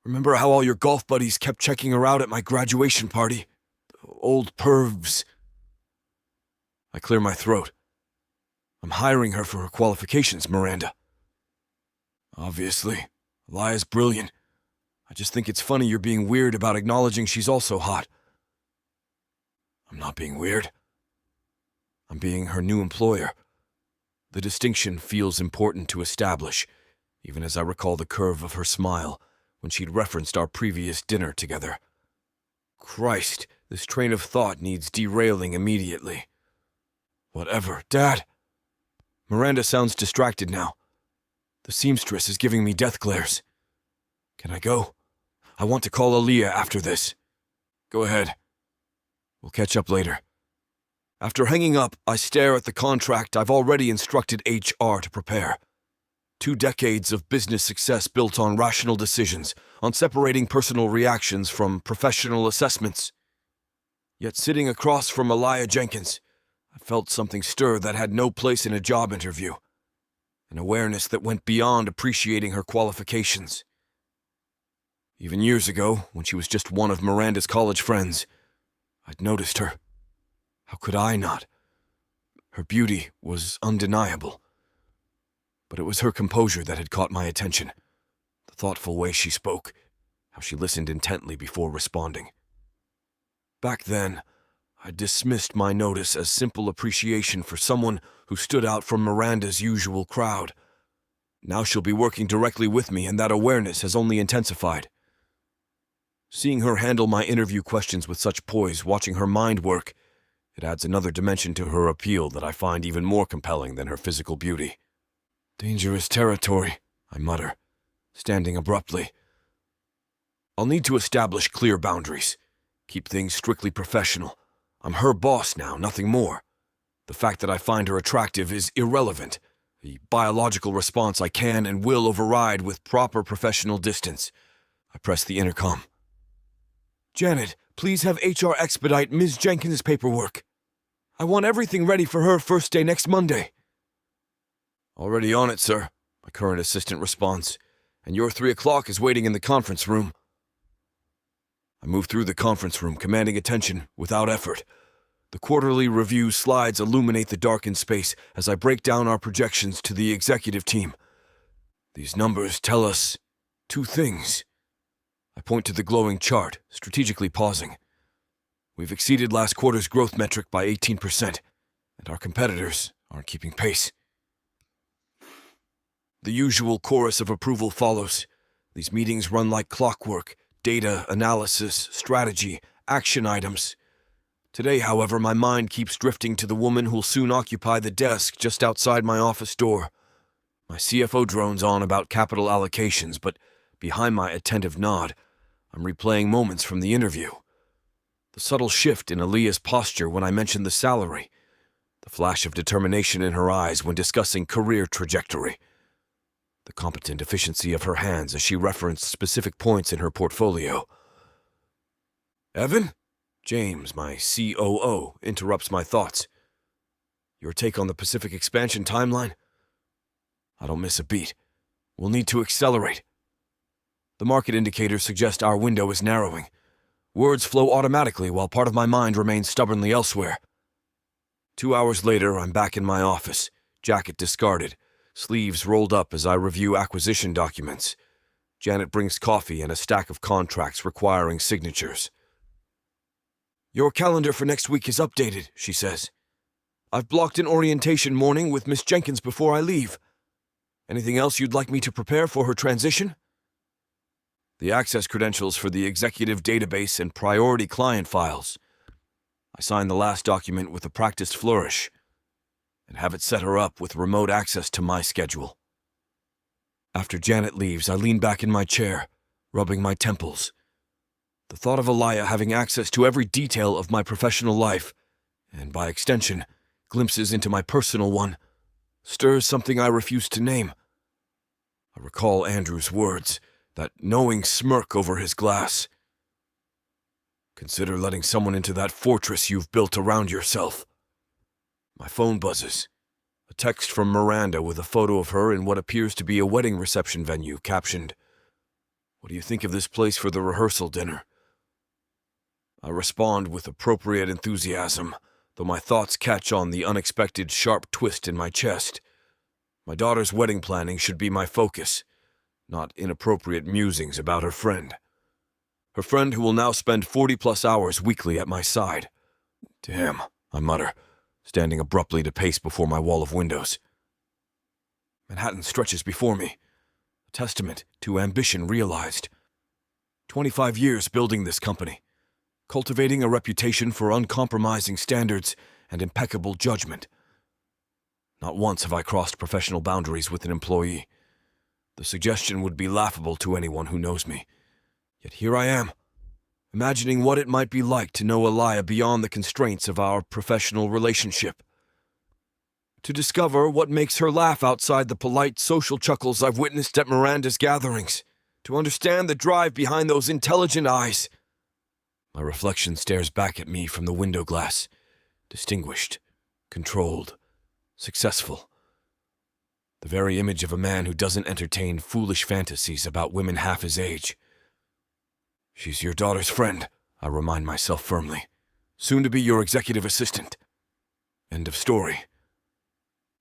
Remember how all your golf buddies kept checking her out at my graduation party? Old pervs. I clear my throat. I'm hiring her for her qualifications, Miranda. Obviously, Aliyah's brilliant. I just think it's funny you're being weird about acknowledging she's also hot. I'm not being weird. I'm being her new employer. The distinction feels important to establish, even as I recall the curve of her smile when she'd referenced our previous dinner together. Christ, this train of thought needs derailing immediately. Whatever. Dad! Miranda sounds distracted now. The seamstress is giving me death glares. Can I go? I want to call Aliyah after this. Go ahead. We'll catch up later. After hanging up, I stare at the contract I've already instructed HR to prepare. 2 decades of business success built on rational decisions, on separating personal reactions from professional assessments. Yet sitting across from Aliyah Jenkins, I felt something stir that had no place in a job interview. An awareness that went beyond appreciating her qualifications. Even years ago, when she was just one of Miranda's college friends, I'd noticed her. How could I not? Her beauty was undeniable. But it was her composure that had caught my attention. The thoughtful way she spoke, how she listened intently before responding. Back then, I dismissed my notice as simple appreciation for someone who stood out from Miranda's usual crowd. Now she'll be working directly with me, and that awareness has only intensified. Seeing her handle my interview questions with such poise, watching her mind work, it adds another dimension to her appeal that I find even more compelling than her physical beauty. Dangerous territory, I mutter, standing abruptly. I'll need to establish clear boundaries, keep things strictly professional. I'm her boss now, nothing more. The fact that I find her attractive is irrelevant. The biological response I can and will override with proper professional distance. I press the intercom. Janet, please have HR expedite Ms. Jenkins' paperwork. I want everything ready for her first day next Monday. Already on it, sir, my current assistant responds, and your 3 o'clock is waiting in the conference room. I move through the conference room, commanding attention without effort. The quarterly review slides illuminate the darkened space as I break down our projections to the executive team. These numbers tell us 2 things. I point to the glowing chart, strategically pausing. We've exceeded last quarter's growth metric by 18%, and our competitors aren't keeping pace. The usual chorus of approval follows. These meetings run like clockwork, data, analysis, strategy, action items. Today, however, my mind keeps drifting to the woman who'll soon occupy the desk just outside my office door. My CFO drones on about capital allocations, but behind my attentive nod, I'm replaying moments from the interview. The subtle shift in Aliyah's posture when I mentioned the salary. The flash of determination in her eyes when discussing career trajectory. The competent efficiency of her hands as she referenced specific points in her portfolio. Evan? James, my COO, interrupts my thoughts. Your take on the Pacific expansion timeline? I don't miss a beat. We'll need to accelerate. The market indicators suggest our window is narrowing. Words flow automatically while part of my mind remains stubbornly elsewhere. 2 hours later, I'm back in my office, jacket discarded, sleeves rolled up as I review acquisition documents. Janet brings coffee and a stack of contracts requiring signatures. Your calendar for next week is updated, she says. I've blocked an orientation morning with Miss Jenkins before I leave. Anything else you'd like me to prepare for her transition? The access credentials for the executive database and priority client files. I sign the last document with a practiced flourish and have it set her up with remote access to my schedule. After Janet leaves, I lean back in my chair, rubbing my temples. The thought of Aliyah having access to every detail of my professional life, and by extension, glimpses into my personal one, stirs something I refuse to name. I recall Andrew's words, that knowing smirk over his glass. Consider letting someone into that fortress you've built around yourself. My phone buzzes. A text from Miranda with a photo of her in what appears to be a wedding reception venue, captioned, "What do you think of this place for the rehearsal dinner?" I respond with appropriate enthusiasm, though my thoughts catch on the unexpected sharp twist in my chest. My daughter's wedding planning should be my focus, not inappropriate musings about her friend. Her friend who will now spend 40-plus hours weekly at my side. Damn, I mutter, standing abruptly to pace before my wall of windows. Manhattan stretches before me, a testament to ambition realized. 25 years building this company, cultivating a reputation for uncompromising standards and impeccable judgment. Not once have I crossed professional boundaries with an employee. The suggestion would be laughable to anyone who knows me. Yet here I am, imagining what it might be like to know Aliyah beyond the constraints of our professional relationship. To discover what makes her laugh outside the polite social chuckles I've witnessed at Miranda's gatherings. To understand the drive behind those intelligent eyes. My reflection stares back at me from the window glass. Distinguished, controlled, successful. The very image of a man who doesn't entertain foolish fantasies about women half his age. She's your daughter's friend, I remind myself firmly. Soon to be your executive assistant. End of story.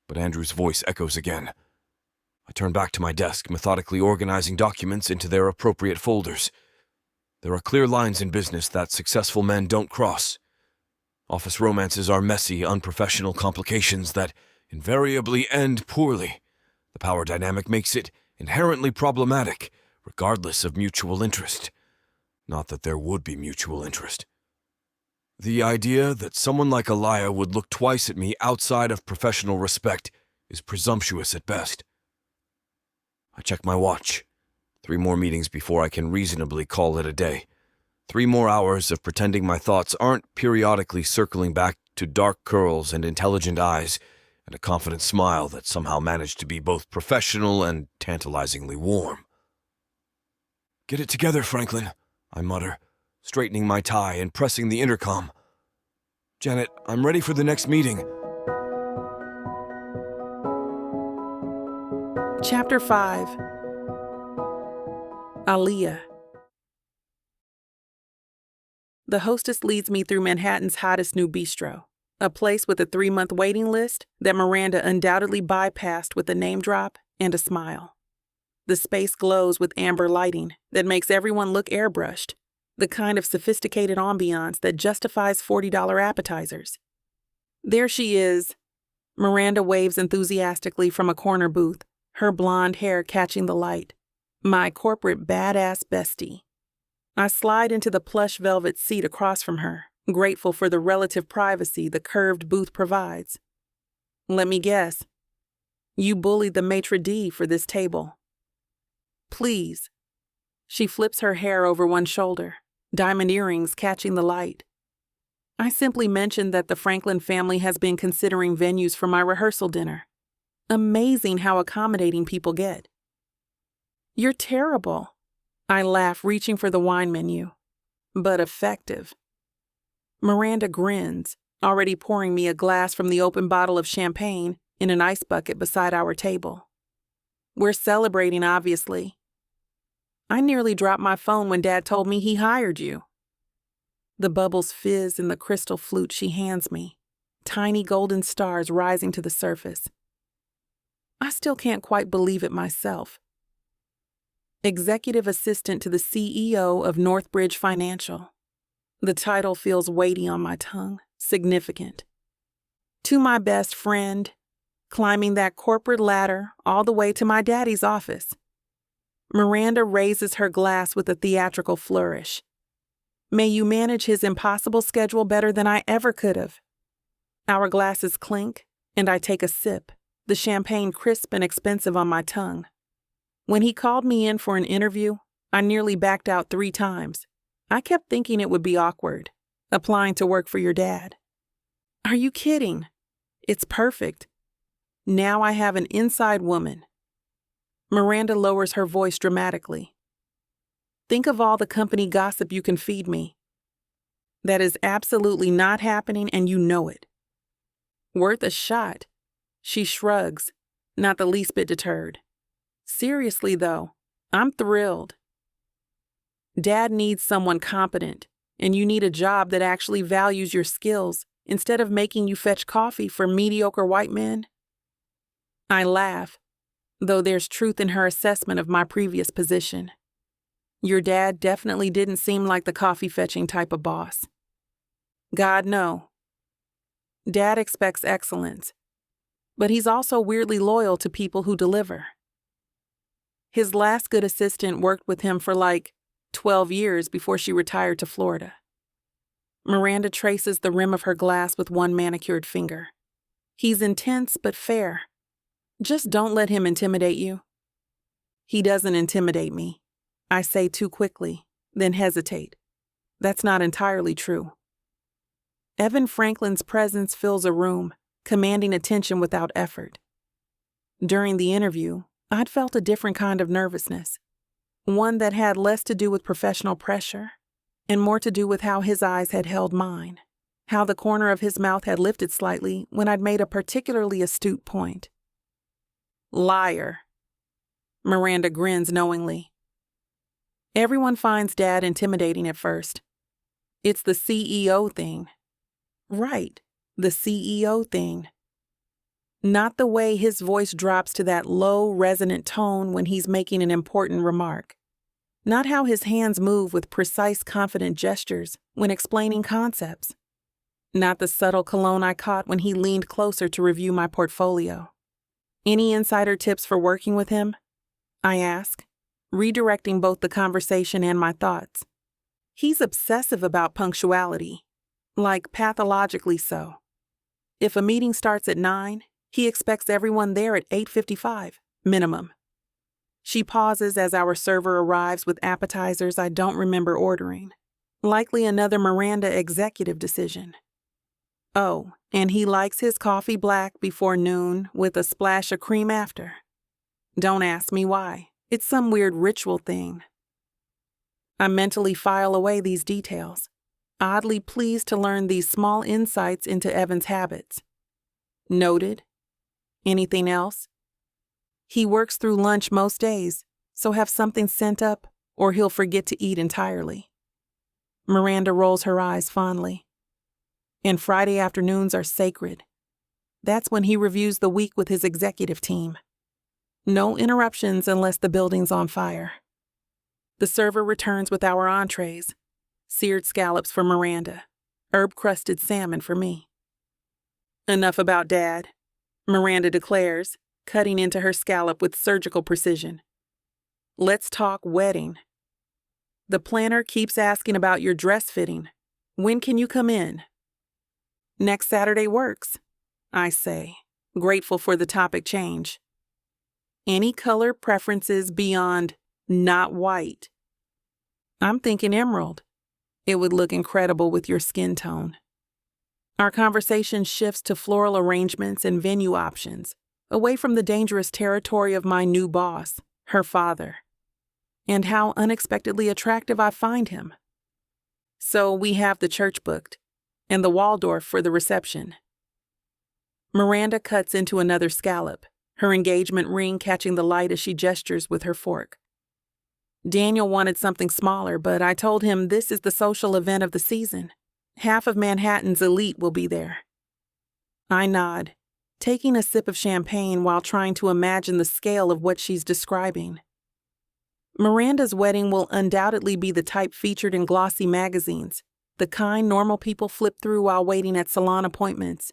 But Andrew's voice echoes again. I turn back to my desk, methodically organizing documents into their appropriate folders. There are clear lines in business that successful men don't cross. Office romances are messy, unprofessional complications that invariably end poorly. The power dynamic makes it inherently problematic, regardless of mutual interest. Not that there would be mutual interest. The idea that someone like Aliyah would look twice at me outside of professional respect is presumptuous at best. I check my watch. 3 more meetings before I can reasonably call it a day. 3 more hours of pretending my thoughts aren't periodically circling back to dark curls and intelligent eyes and a confident smile that somehow managed to be both professional and tantalizingly warm. Get it together, Franklin, I mutter, straightening my tie and pressing the intercom. Janet, I'm ready for the next meeting. Chapter 5. Aliyah. The hostess leads me through Manhattan's hottest new bistro, a place with a 3-month waiting list that Miranda undoubtedly bypassed with a name drop and a smile. The space glows with amber lighting that makes everyone look airbrushed, the kind of sophisticated ambiance that justifies $40 appetizers. There she is. Miranda waves enthusiastically from a corner booth, her blonde hair catching the light. My corporate badass bestie. I slide into the plush velvet seat across from her, grateful for the relative privacy the curved booth provides. Let me guess. You bullied the maitre d' for this table. Please. She flips her hair over one shoulder, diamond earrings catching the light. I simply mentioned that the Franklin family has been considering venues for my rehearsal dinner. Amazing how accommodating people get. You're terrible. I laugh, reaching for the wine menu. But effective. Miranda grins, already pouring me a glass from the open bottle of champagne in an ice bucket beside our table. We're celebrating, obviously. I nearly dropped my phone when Dad told me he hired you. The bubbles fizz in the crystal flute she hands me, tiny golden stars rising to the surface. I still can't quite believe it myself. Executive Assistant to the CEO of Northbridge Financial. The title feels weighty on my tongue, significant. To my best friend, climbing that corporate ladder all the way to my daddy's office. Miranda raises her glass with a theatrical flourish. May you manage his impossible schedule better than I ever could have. Our glasses clink, and I take a sip, the champagne crisp and expensive on my tongue. When he called me in for an interview, I nearly backed out 3 times. I kept thinking it would be awkward, applying to work for your dad. Are you kidding? It's perfect. Now I have an inside woman. Miranda lowers her voice dramatically. Think of all the company gossip you can feed me. That is absolutely not happening, and you know it. Worth a shot. She shrugs, not the least bit deterred. Seriously, though, I'm thrilled. Dad needs someone competent, and you need a job that actually values your skills instead of making you fetch coffee for mediocre white men. I laugh, though there's truth in her assessment of my previous position. Your dad definitely didn't seem like the coffee-fetching type of boss. God, no. Dad expects excellence, but he's also weirdly loyal to people who deliver. His last good assistant worked with him for 12 years before she retired to Florida. Miranda traces the rim of her glass with one manicured finger. He's intense but fair. Just don't let him intimidate you. He doesn't intimidate me. I say too quickly, then hesitate. That's not entirely true. Evan Franklin's presence fills a room, commanding attention without effort. During the interview, I'd felt a different kind of nervousness, one that had less to do with professional pressure and more to do with how his eyes had held mine, how the corner of his mouth had lifted slightly when I'd made a particularly astute point. Liar. Miranda grins knowingly. Everyone finds Dad intimidating at first. It's the CEO thing. Right, the CEO thing. Not the way his voice drops to that low, resonant tone when he's making an important remark. Not how his hands move with precise, confident gestures when explaining concepts. Not the subtle cologne I caught when he leaned closer to review my portfolio. Any insider tips for working with him? I ask, redirecting both the conversation and my thoughts. He's obsessive about punctuality, like pathologically so. If a meeting starts at 9, he expects everyone there at 8:55, minimum. She pauses as our server arrives with appetizers I don't remember ordering, likely another Miranda executive decision. Oh, and he likes his coffee black before noon with a splash of cream after. Don't ask me why. It's some weird ritual thing. I mentally file away these details, oddly pleased to learn these small insights into Evan's habits. Noted. Anything else? He works through lunch most days, so have something sent up or he'll forget to eat entirely. Miranda rolls her eyes fondly. And Friday afternoons are sacred. That's when he reviews the week with his executive team. No interruptions unless the building's on fire. The server returns with our entrees, seared scallops for Miranda, herb-crusted salmon for me. Enough about Dad, Miranda declares, cutting into her scallop with surgical precision. Let's talk wedding. The planner keeps asking about your dress fitting. When can you come in? Next Saturday works, I say, grateful for the topic change. Any color preferences beyond not white? I'm thinking emerald. It would look incredible with your skin tone. Our conversation shifts to floral arrangements and venue options, away from the dangerous territory of my new boss, her father, and how unexpectedly attractive I find him. So we have the church booked, and the Waldorf for the reception. Miranda cuts into another scallop, her engagement ring catching the light as she gestures with her fork. Daniel wanted something smaller, but I told him this is the social event of the season. Half of Manhattan's elite will be there. I nod, taking a sip of champagne while trying to imagine the scale of what she's describing. Miranda's wedding will undoubtedly be the type featured in glossy magazines, the kind normal people flip through while waiting at salon appointments.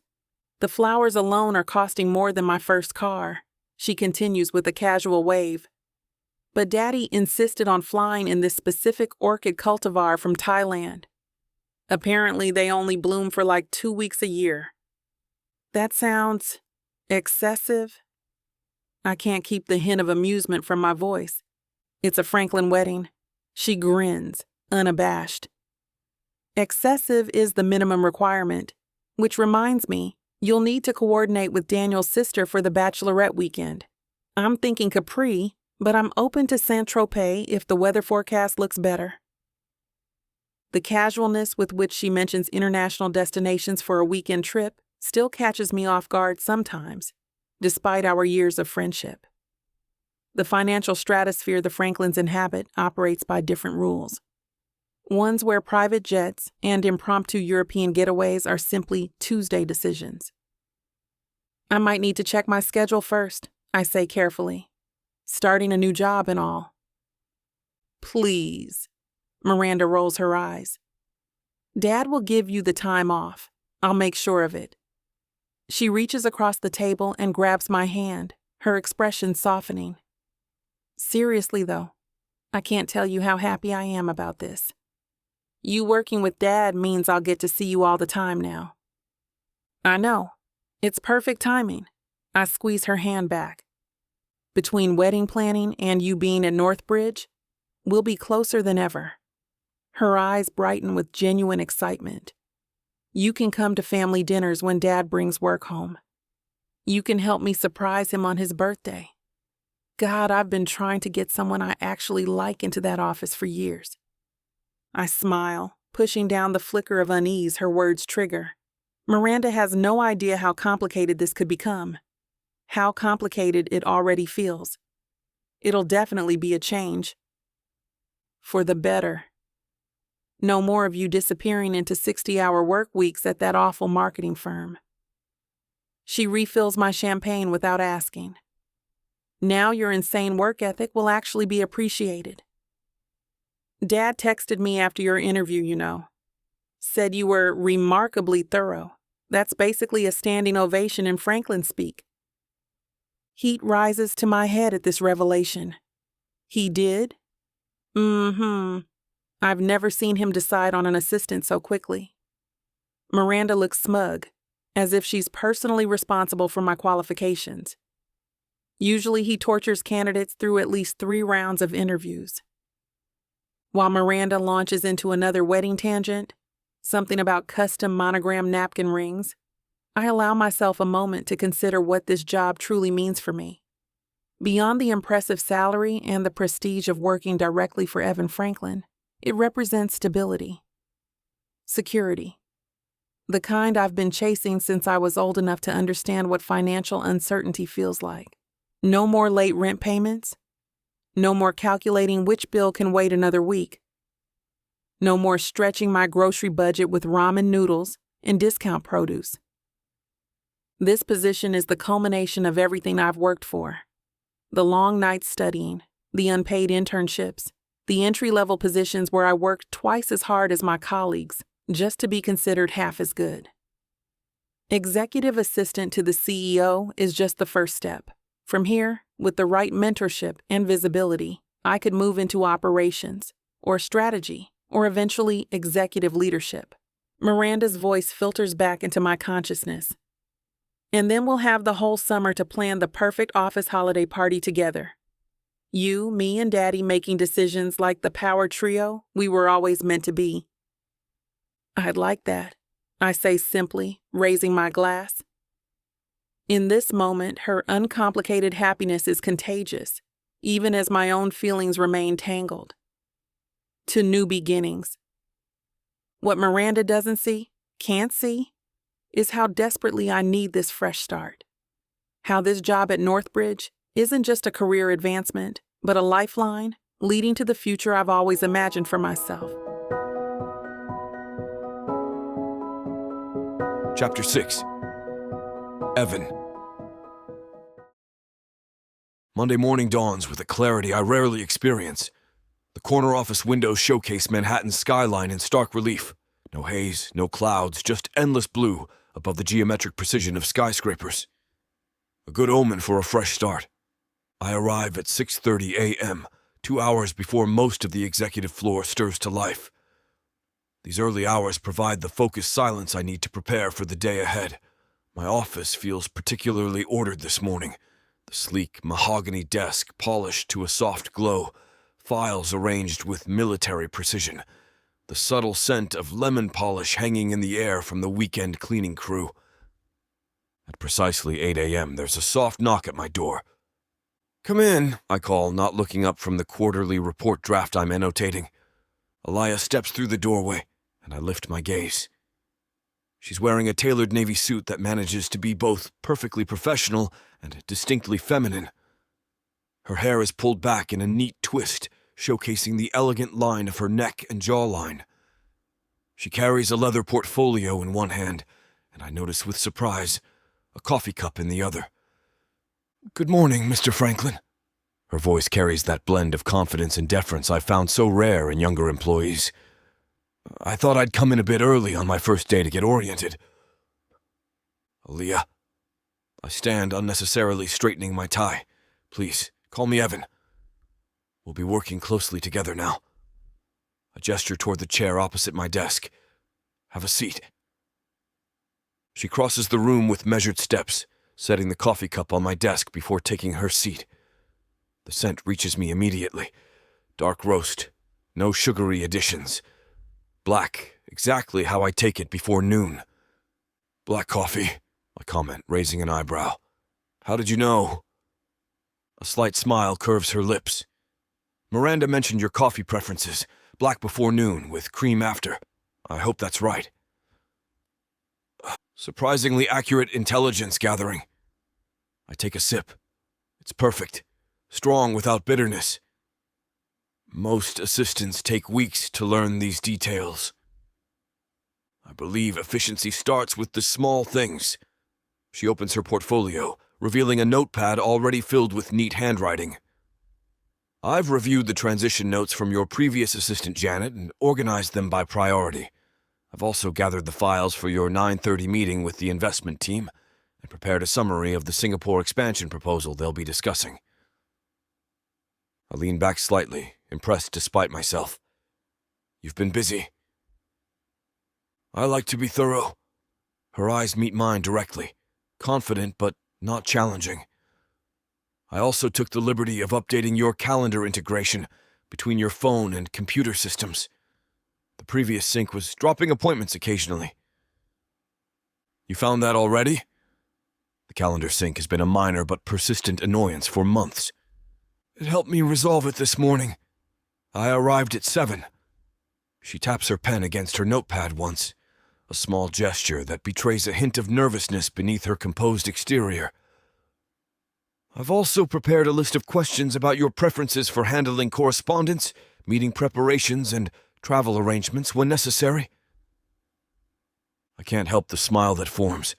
The flowers alone are costing more than my first car, she continues with a casual wave. But Daddy insisted on flying in this specific orchid cultivar from Thailand. Apparently, they only bloom for like 2 weeks a year. That sounds excessive. I can't keep the hint of amusement from my voice. It's a Franklin wedding. She grins, unabashed. Excessive is the minimum requirement, which reminds me, you'll need to coordinate with Daniel's sister for the bachelorette weekend. I'm thinking Capri, but I'm open to Saint-Tropez if the weather forecast looks better. The casualness with which she mentions international destinations for a weekend trip still catches me off guard sometimes, despite our years of friendship. The financial stratosphere the Franklins inhabit operates by different rules. Ones where private jets and impromptu European getaways are simply Tuesday decisions. I might need to check my schedule first, I say carefully. Starting a new job and all. Please. Miranda rolls her eyes. Dad will give you the time off. I'll make sure of it. She reaches across the table and grabs my hand, her expression softening. Seriously, though, I can't tell you how happy I am about this. You working with Dad means I'll get to see you all the time now. I know. It's perfect timing. I squeeze her hand back. Between wedding planning and you being at Northbridge, we'll be closer than ever. Her eyes brighten with genuine excitement. You can come to family dinners when Dad brings work home. You can help me surprise him on his birthday. God, I've been trying to get someone I actually like into that office for years. I smile, pushing down the flicker of unease her words trigger. Miranda has no idea how complicated this could become. How complicated it already feels. It'll definitely be a change. For the better. No more of you disappearing into 60-hour work weeks at that awful marketing firm. She refills my champagne without asking. Now your insane work ethic will actually be appreciated. Dad texted me after your interview, you know. Said you were remarkably thorough. That's basically a standing ovation in Franklin speak. Heat rises to my head at this revelation. He did? I've never seen him decide on an assistant so quickly. Miranda looks smug, as if she's personally responsible for my qualifications. Usually he tortures candidates through at least 3 rounds of interviews. While Miranda launches into another wedding tangent, something about custom monogram napkin rings, I allow myself a moment to consider what this job truly means for me. Beyond the impressive salary and the prestige of working directly for Evan Franklin, it represents stability, security, the kind I've been chasing since I was old enough to understand what financial uncertainty feels like. No more late rent payments. No more calculating which bill can wait another week. No more stretching my grocery budget with ramen noodles and discount produce. This position is the culmination of everything I've worked for. The long nights studying, the unpaid internships, the entry-level positions where I worked twice as hard as my colleagues just to be considered half as good. Executive assistant to the CEO is just the first step. From here, with the right mentorship and visibility, I could move into operations, or strategy, or eventually executive leadership. Miranda's voice filters back into my consciousness. And then we'll have the whole summer to plan the perfect office holiday party together. You, me, and Daddy making decisions like the power trio we were always meant to be. I'd like that, I say simply, raising my glass. In this moment, her uncomplicated happiness is contagious, even as my own feelings remain tangled. To new beginnings. What Miranda doesn't see, can't see, is how desperately I need this fresh start. How this job at Northbridge isn't just a career advancement, but a lifeline leading to the future I've always imagined for myself. Chapter 6. Evan. Monday morning dawns with a clarity I rarely experience. The corner office windows showcase Manhattan's skyline in stark relief. No haze, no clouds, just endless blue above the geometric precision of skyscrapers. A good omen for a fresh start. I arrive at 6:30 a.m., 2 hours before most of the executive floor stirs to life. These early hours provide the focused silence I need to prepare for the day ahead. My office feels particularly ordered this morning. The sleek mahogany desk polished to a soft glow, files arranged with military precision, the subtle scent of lemon polish hanging in the air from the weekend cleaning crew. At precisely 8 a.m., there's a soft knock at my door. "Come in," I call, not looking up from the quarterly report draft I'm annotating. Aliyah steps through the doorway, and I lift my gaze. She's wearing a tailored navy suit that manages to be both perfectly professional and distinctly feminine. Her hair is pulled back in a neat twist, showcasing the elegant line of her neck and jawline. She carries a leather portfolio in one hand, and I notice with surprise a coffee cup in the other. "Good morning, Mr. Franklin." Her voice carries that blend of confidence and deference I found so rare in younger employees. "I thought I'd come in a bit early on my first day to get oriented." "Aliyah." I stand, unnecessarily straightening my tie. "Please, call me Evan. We'll be working closely together now." I gesture toward the chair opposite my desk. Have a seat. She crosses the room with measured steps, setting the coffee cup on my desk before taking her seat. The scent reaches me immediately. Dark roast, no sugary additions. Black, exactly how I take it before noon. Black coffee, I comment, raising an eyebrow. How did you know? A slight smile curves her lips. Miranda mentioned your coffee preferences. Black before noon, with cream after. I hope that's right. Surprisingly accurate intelligence gathering. I take a sip. It's perfect. Strong without bitterness. Most assistants take weeks to learn these details. I believe efficiency starts with the small things. She opens her portfolio, revealing a notepad already filled with neat handwriting. I've reviewed the transition notes from your previous assistant, Janet, and organized them by priority. I've also gathered the files for your 9:30 meeting with the investment team and prepared a summary of the Singapore expansion proposal they'll be discussing. I lean back slightly, impressed despite myself. You've been busy. I like to be thorough. Her eyes meet mine directly, confident but not challenging. I also took the liberty of updating your calendar integration between your phone and computer systems. The previous sync was dropping appointments occasionally. You found that already? The calendar sync has been a minor but persistent annoyance for months. It helped me resolve it this morning. I arrived at 7. She taps her pen against her notepad once, a small gesture that betrays a hint of nervousness beneath her composed exterior. I've also prepared a list of questions about your preferences for handling correspondence, meeting preparations, and travel arrangements when necessary. I can't help the smile that forms.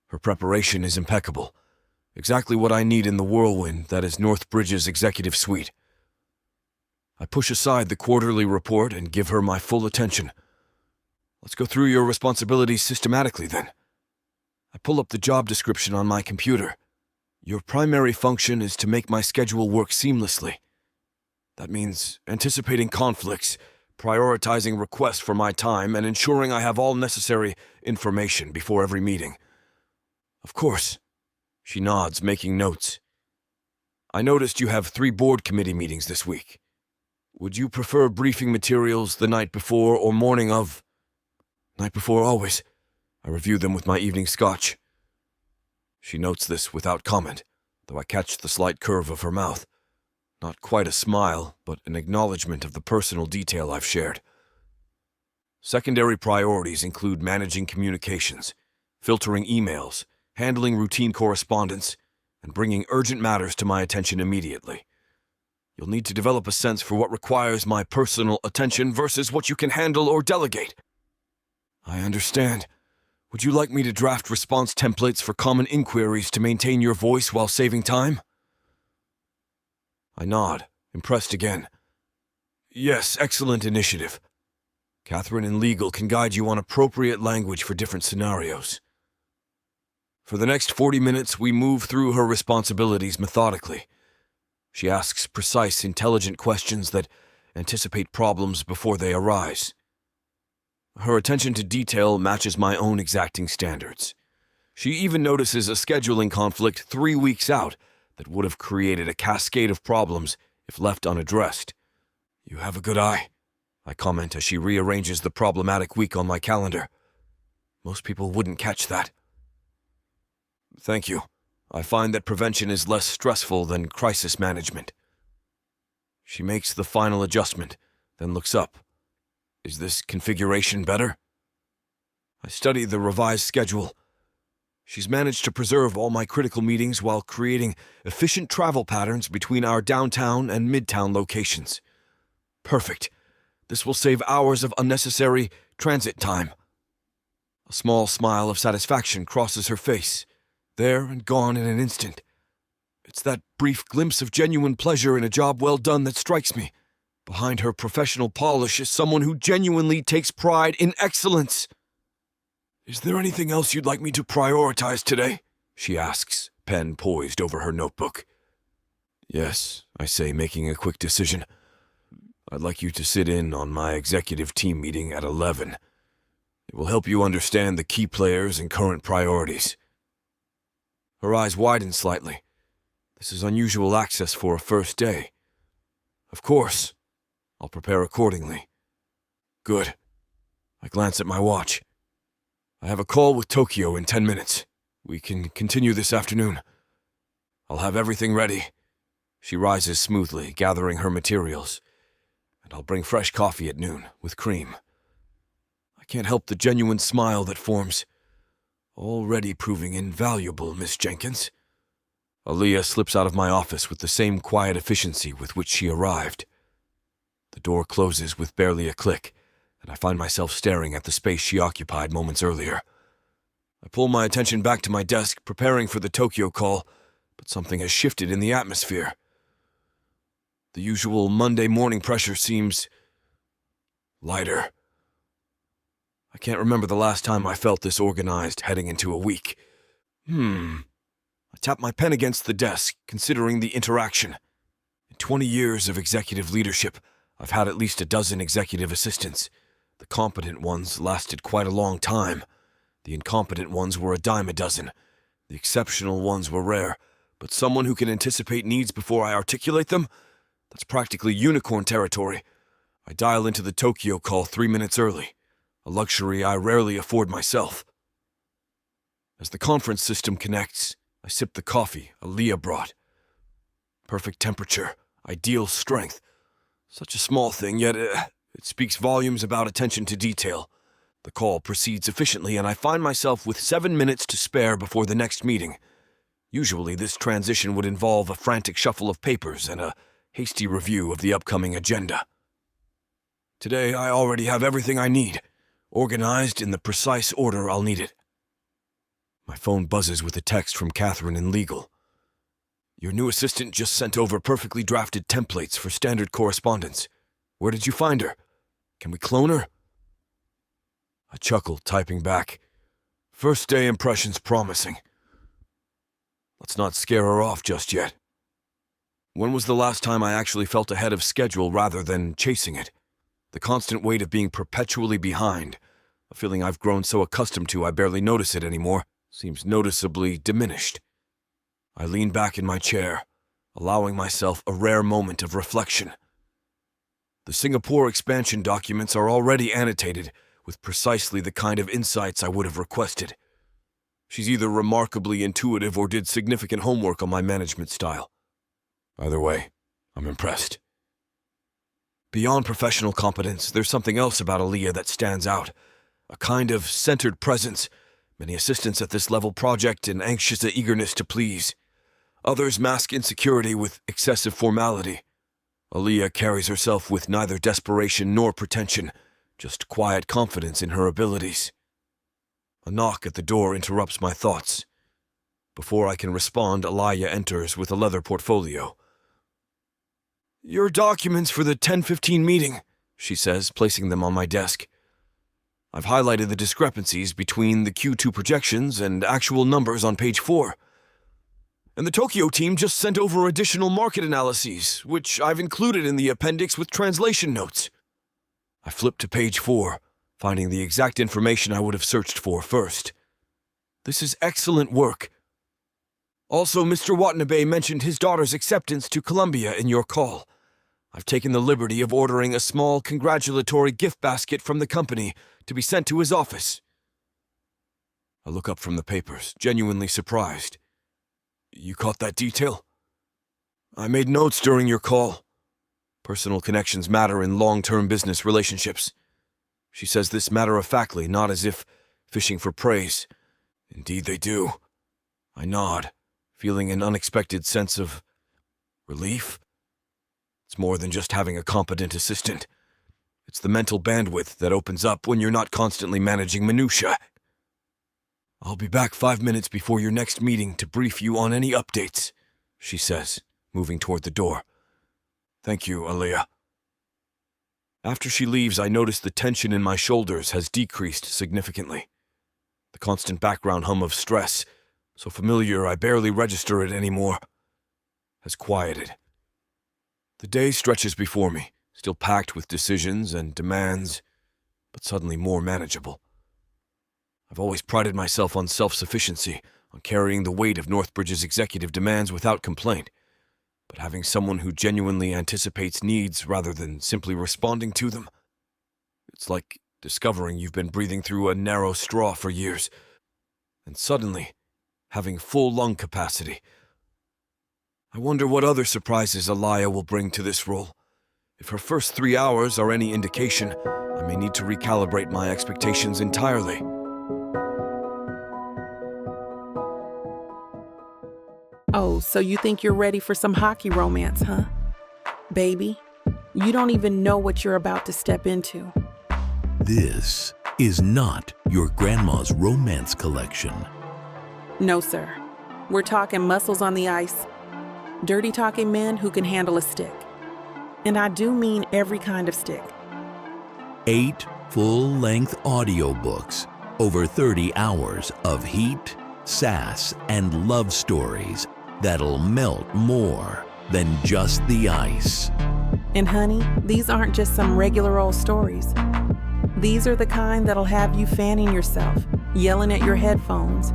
Her preparation is impeccable. Exactly what I need in the whirlwind that is Northbridge's executive suite. I push aside the quarterly report and give her my full attention. Let's go through your responsibilities systematically, then. I pull up the job description on my computer. Your primary function is to make my schedule work seamlessly. That means anticipating conflicts, prioritizing requests for my time, and ensuring I have all necessary information before every meeting. Of course. She nods, making notes. I noticed you have 3 board committee meetings this week. Would you prefer briefing materials the night before or morning of? Night before, always. I review them with my evening scotch. She notes this without comment, though I catch the slight curve of her mouth. Not quite a smile, but an acknowledgement of the personal detail I've shared. Secondary priorities include managing communications, filtering emails, handling routine correspondence, and bringing urgent matters to my attention immediately. You'll need to develop a sense for what requires my personal attention versus what you can handle or delegate. I understand. Would you like me to draft response templates for common inquiries to maintain your voice while saving time? I nod, impressed again. Yes, excellent initiative. Catherine in legal can guide you on appropriate language for different scenarios. For the next 40 minutes, we move through her responsibilities methodically. She asks precise, intelligent questions that anticipate problems before they arise. Her attention to detail matches my own exacting standards. She even notices a scheduling conflict 3 weeks out that would have created a cascade of problems if left unaddressed. You have a good eye, I comment as she rearranges the problematic week on my calendar. Most people wouldn't catch that. Thank you. I find that prevention is less stressful than crisis management. She makes the final adjustment, then looks up. Is this configuration better? I study the revised schedule. She's managed to preserve all my critical meetings while creating efficient travel patterns between our downtown and midtown locations. Perfect. This will save hours of unnecessary transit time. A small smile of satisfaction crosses her face, there and gone in an instant. It's that brief glimpse of genuine pleasure in a job well done that strikes me. Behind her professional polish is someone who genuinely takes pride in excellence. Is there anything else you'd like me to prioritize today? She asks, pen poised over her notebook. Yes, I say, making a quick decision. I'd like you to sit in on my executive team meeting at 11. It will help you understand the key players and current priorities. Her eyes widen slightly. This is unusual access for a first day. Of course. I'll prepare accordingly. Good. I glance at my watch. I have a call with Tokyo in 10 minutes. We can continue this afternoon. I'll have everything ready. She rises smoothly, gathering her materials. And I'll bring fresh coffee at noon, with cream. I can't help the genuine smile that forms. Already proving invaluable, Miss Jenkins. Aliyah slips out of my office with the same quiet efficiency with which she arrived. The door closes with barely a click, and I find myself staring at the space she occupied moments earlier. I pull my attention back to my desk, preparing for the Tokyo call, but something has shifted in the atmosphere. The usual Monday morning pressure seems lighter. I can't remember the last time I felt this organized heading into a week. I tap my pen against the desk, considering the interaction. In 20 years of executive leadership, I've had at least a dozen executive assistants. The competent ones lasted quite a long time. The incompetent ones were a dime a dozen. The exceptional ones were rare, but someone who can anticipate needs before I articulate them? That's practically unicorn territory. I dial into the Tokyo call 3 minutes early, a luxury I rarely afford myself. As the conference system connects, I sip the coffee Aliyah brought. Perfect temperature, ideal strength. Such a small thing, yet it speaks volumes about attention to detail. The call proceeds efficiently, and I find myself with 7 minutes to spare before the next meeting. Usually, this transition would involve a frantic shuffle of papers and a hasty review of the upcoming agenda. Today, I already have everything I need, organized in the precise order I'll need it. My phone buzzes with a text from Catherine in legal. Your new assistant just sent over perfectly drafted templates for standard correspondence. Where did you find her? Can we clone her? I chuckle, typing back. First day impressions promising. Let's not scare her off just yet. When was the last time I actually felt ahead of schedule rather than chasing it? The constant weight of being perpetually behind, a feeling I've grown so accustomed to I barely notice it anymore, seems noticeably diminished. I lean back in my chair, allowing myself a rare moment of reflection. The Singapore expansion documents are already annotated with precisely the kind of insights I would have requested. She's either remarkably intuitive or did significant homework on my management style. Either way, I'm impressed. Beyond professional competence, there's something else about Aliyah that stands out. A kind of centered presence. Many assistants at this level project an anxious eagerness to please. Others mask insecurity with excessive formality. Aliyah carries herself with neither desperation nor pretension, just quiet confidence in her abilities. A knock at the door interrupts my thoughts. Before I can respond, Aliyah enters with a leather portfolio. Your documents for the 10:15 meeting, she says, placing them on my desk. I've highlighted the discrepancies between the Q2 projections and actual numbers on page 4. And the Tokyo team just sent over additional market analyses, which I've included in the appendix with translation notes. I flip to page 4, finding the exact information I would have searched for first. This is excellent work. Also, Mr. Watanabe mentioned his daughter's acceptance to Columbia in your call. I've taken the liberty of ordering a small congratulatory gift basket from the company to be sent to his office. I look up from the papers, genuinely surprised. You caught that detail? I made notes during your call. Personal connections matter in long-term business relationships. She says this matter-of-factly, not as if fishing for praise. Indeed they do. I nod, feeling an unexpected sense of relief. It's more than just having a competent assistant. It's the mental bandwidth that opens up when you're not constantly managing minutiae. I'll be back 5 minutes before your next meeting to brief you on any updates, she says, moving toward the door. Thank you, Aliyah. After she leaves, I notice the tension in my shoulders has decreased significantly. The constant background hum of stress, so familiar I barely register it anymore, has quieted. The day stretches before me, still packed with decisions and demands, but suddenly more manageable. I've always prided myself on self-sufficiency, on carrying the weight of Northbridge's executive demands without complaint. But having someone who genuinely anticipates needs rather than simply responding to them, it's like discovering you've been breathing through a narrow straw for years, and suddenly having full lung capacity. I wonder what other surprises Aliyah will bring to this role. If her first 3 hours are any indication, I may need to recalibrate my expectations entirely. Oh, so you think you're ready for some hockey romance, huh? Baby, you don't even know what you're about to step into. This is not your grandma's romance collection. No, sir. We're talking muscles on the ice, dirty talking men who can handle a stick. And I do mean every kind of stick. 8 full-length audiobooks, over 30 hours of heat, sass, and love stories that'll melt more than just the ice. And honey, these aren't just some regular old stories. These are the kind that'll have you fanning yourself, yelling at your headphones,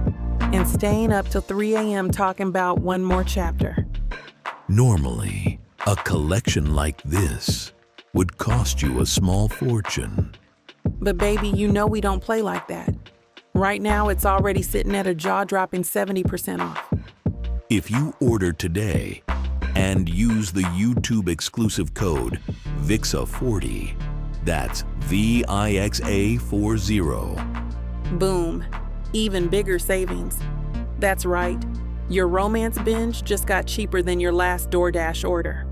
and staying up till 3 a.m. talking about one more chapter. Normally, a collection like this would cost you a small fortune. But baby, you know we don't play like that. Right now, it's already sitting at a jaw-dropping 70% off. If you order today and use the YouTube exclusive code VIXA40, that's VIXA40. Boom. Even bigger savings. That's right. Your romance binge just got cheaper than your last DoorDash order.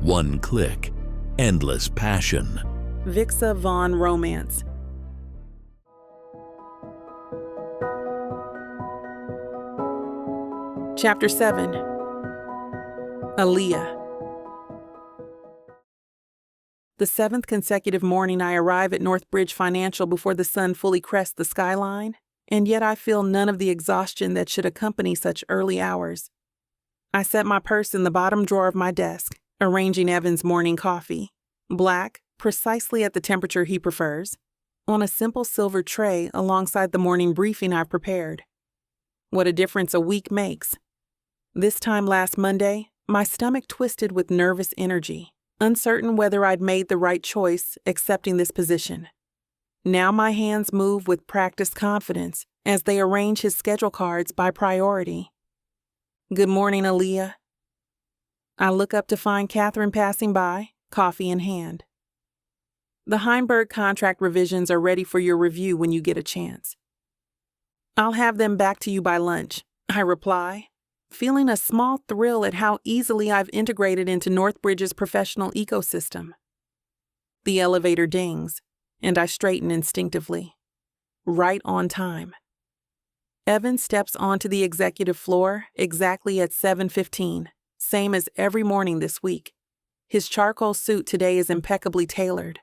One click, endless passion. Vixa Vaughn Romance. Chapter 7. Aliyah. The 7th consecutive morning I arrive at Northbridge Financial before the sun fully crests the skyline, and yet I feel none of the exhaustion that should accompany such early hours. I set my purse in the bottom drawer of my desk, arranging Evan's morning coffee, black, precisely at the temperature he prefers, on a simple silver tray alongside the morning briefing I've prepared. What a difference a week makes. This time last Monday, my stomach twisted with nervous energy, uncertain whether I'd made the right choice accepting this position. Now my hands move with practiced confidence as they arrange his schedule cards by priority. Good morning, Aliyah. I look up to find Catherine passing by, coffee in hand. The Heinberg contract revisions are ready for your review when you get a chance. I'll have them back to you by lunch, I reply, feeling a small thrill at how easily I've integrated into Northbridge's professional ecosystem. The elevator dings, and I straighten instinctively. Right on time. Evan steps onto the executive floor exactly at 7:15, same as every morning this week. His charcoal suit today is impeccably tailored,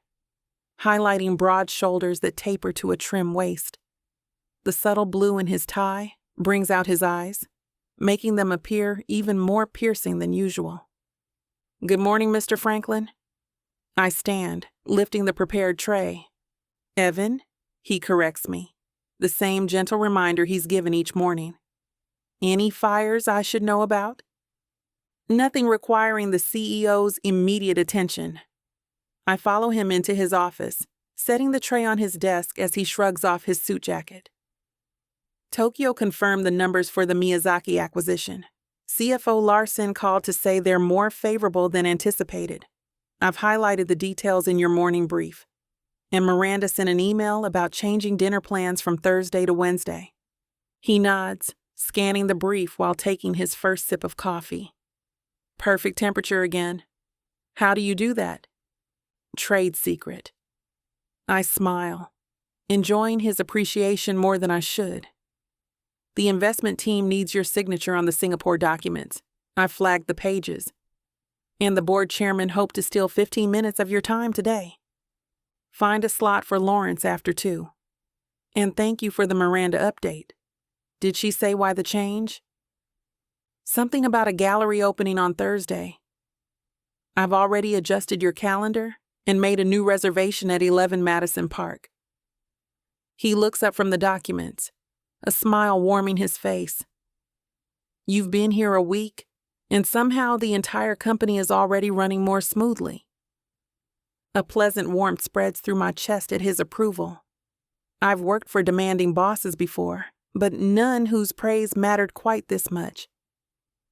highlighting broad shoulders that taper to a trim waist. The subtle blue in his tie brings out his eyes, making them appear even more piercing than usual. Good morning, Mr. Franklin. I stand, lifting the prepared tray. Evan, he corrects me, the same gentle reminder he's given each morning. Any fires I should know about? Nothing requiring the CEO's immediate attention. I follow him into his office, setting the tray on his desk as he shrugs off his suit jacket. Tokyo confirmed the numbers for the Miyazaki acquisition. CFO Larson called to say they're more favorable than anticipated. I've highlighted the details in your morning brief. And Miranda sent an email about changing dinner plans from Thursday to Wednesday. He nods, scanning the brief while taking his first sip of coffee. Perfect temperature again. How do you do that? Trade secret. I smile, enjoying his appreciation more than I should. The investment team needs your signature on the Singapore documents. I flagged the pages. And the board chairman hoped to steal 15 minutes of your time today. Find a slot for Lawrence after 2. And thank you for the Miranda update. Did she say why the change? Something about a gallery opening on Thursday. I've already adjusted your calendar, and made a new reservation at 11 Madison Park. He looks up from the documents, a smile warming his face. You've been here a week, and somehow the entire company is already running more smoothly. A pleasant warmth spreads through my chest at his approval. I've worked for demanding bosses before, but none whose praise mattered quite this much.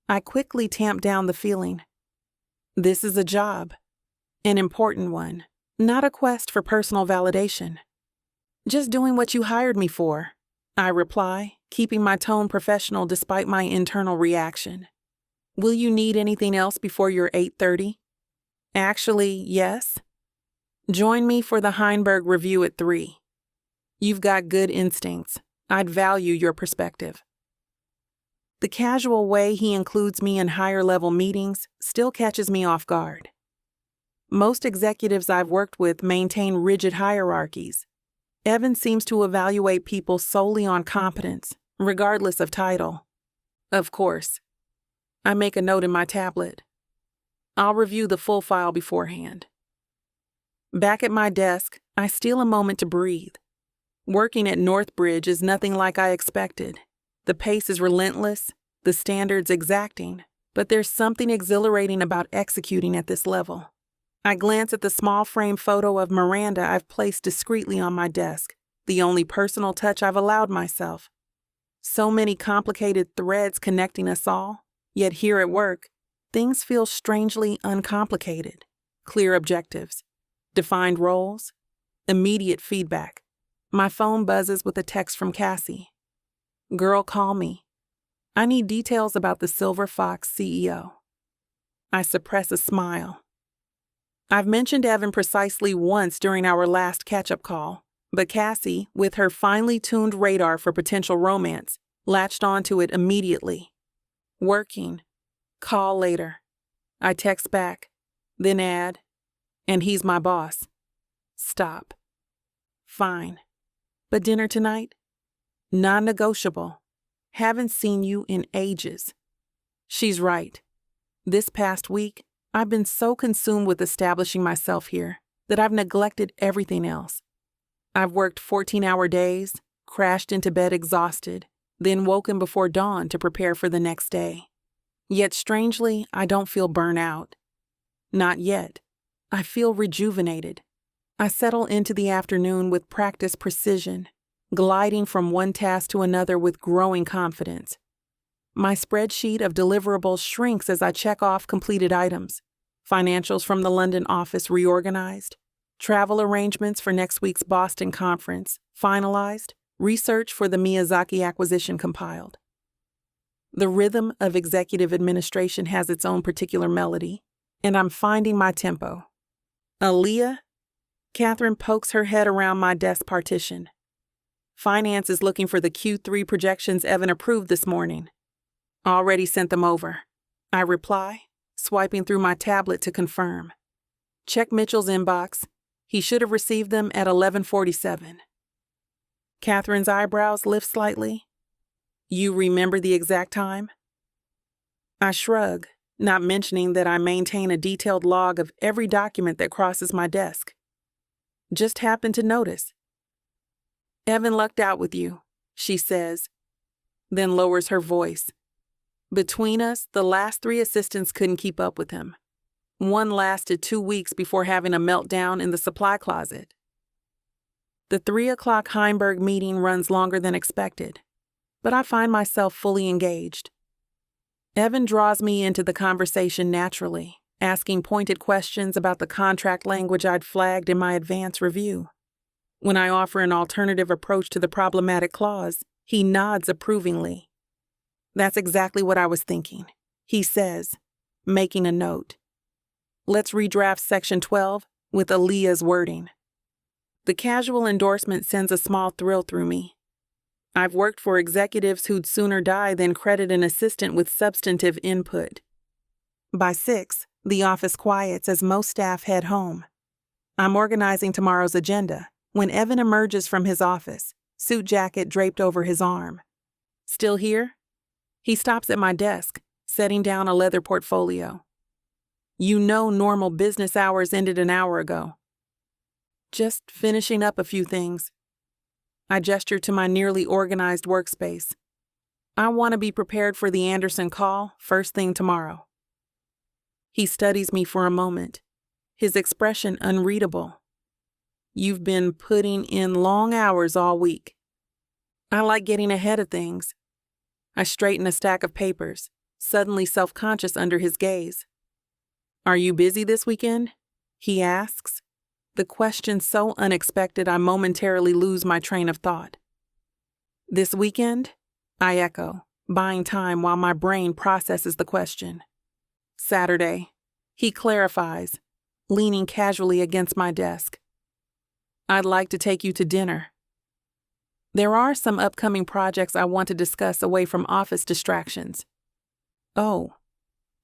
I quickly tamped down the feeling. This is a job, an important one, not a quest for personal validation. Just doing what you hired me for, I reply, keeping my tone professional despite my internal reaction. Will you need anything else before your 8:30? Actually, yes. Join me for the Heinberg review at 3. You've got good instincts. I'd value your perspective. The casual way he includes me in higher-level meetings still catches me off guard. Most executives I've worked with maintain rigid hierarchies. Evan seems to evaluate people solely on competence, regardless of title. Of course. I make a note in my tablet. I'll review the full file beforehand. Back at my desk, I steal a moment to breathe. Working at Northbridge is nothing like I expected. The pace is relentless, the standards exacting, but there's something exhilarating about executing at this level. I glance at the small frame photo of Miranda I've placed discreetly on my desk, the only personal touch I've allowed myself. So many complicated threads connecting us all, yet here at work, things feel strangely uncomplicated. Clear objectives, defined roles, immediate feedback. My phone buzzes with a text from Cassie. Girl, call me. I need details about the Silverfox CEO. I suppress a smile. I've mentioned Evan precisely once during our last catch-up call, but Cassie, with her finely tuned radar for potential romance, latched onto it immediately. Working. Call later. I text back, then add, and he's my boss. Stop. Fine. But dinner tonight? Non-negotiable. Haven't seen you in ages. She's right. This past week, I've been so consumed with establishing myself here that I've neglected everything else. I've worked 14-hour days, crashed into bed exhausted, then woken before dawn to prepare for the next day. Yet strangely, I don't feel burnt out. Not yet. I feel rejuvenated. I settle into the afternoon with practiced precision, gliding from one task to another with growing confidence. My spreadsheet of deliverables shrinks as I check off completed items. Financials from the London office reorganized. Travel arrangements for next week's Boston conference finalized. Research for the Miyazaki acquisition compiled. The rhythm of executive administration has its own particular melody, and I'm finding my tempo. Aliyah? Catherine pokes her head around my desk partition. Finance is looking for the Q3 projections Evan approved this morning. Already sent them over. I reply, swiping through my tablet to confirm. Check Mitchell's inbox. He should have received them at 11:47. Catherine's eyebrows lift slightly. You remember the exact time? I shrug, not mentioning that I maintain a detailed log of every document that crosses my desk. Just happened to notice. Evan lucked out with you, she says, then lowers her voice. Between us, the last 3 assistants couldn't keep up with him. One lasted 2 weeks before having a meltdown in the supply closet. The 3 o'clock Heinberg meeting runs longer than expected, but I find myself fully engaged. Evan draws me into the conversation naturally, asking pointed questions about the contract language I'd flagged in my advance review. When I offer an alternative approach to the problematic clause, he nods approvingly. That's exactly what I was thinking, he says, making a note. Let's redraft Section 12 with Aliyah's wording. The casual endorsement sends a small thrill through me. I've worked for executives who'd sooner die than credit an assistant with substantive input. By 6, the office quiets as most staff head home. I'm organizing tomorrow's agenda when Evan emerges from his office, suit jacket draped over his arm. Still here? He stops at my desk, setting down a leather portfolio. You know normal business hours ended an hour ago, Just finishing up a few things. I gesture to my nearly organized workspace. I want to be prepared for the Anderson call first thing tomorrow. He studies me for a moment, his expression unreadable. You've been putting in long hours all week. I like getting ahead of things. I straighten a stack of papers, suddenly self-conscious under his gaze. Are you busy this weekend? He asks. The question so unexpected I momentarily lose my train of thought. This weekend? I echo, buying time while my brain processes the question. Saturday. He clarifies, leaning casually against my desk. I'd like to take you to dinner. There are some upcoming projects I want to discuss away from office distractions. Oh.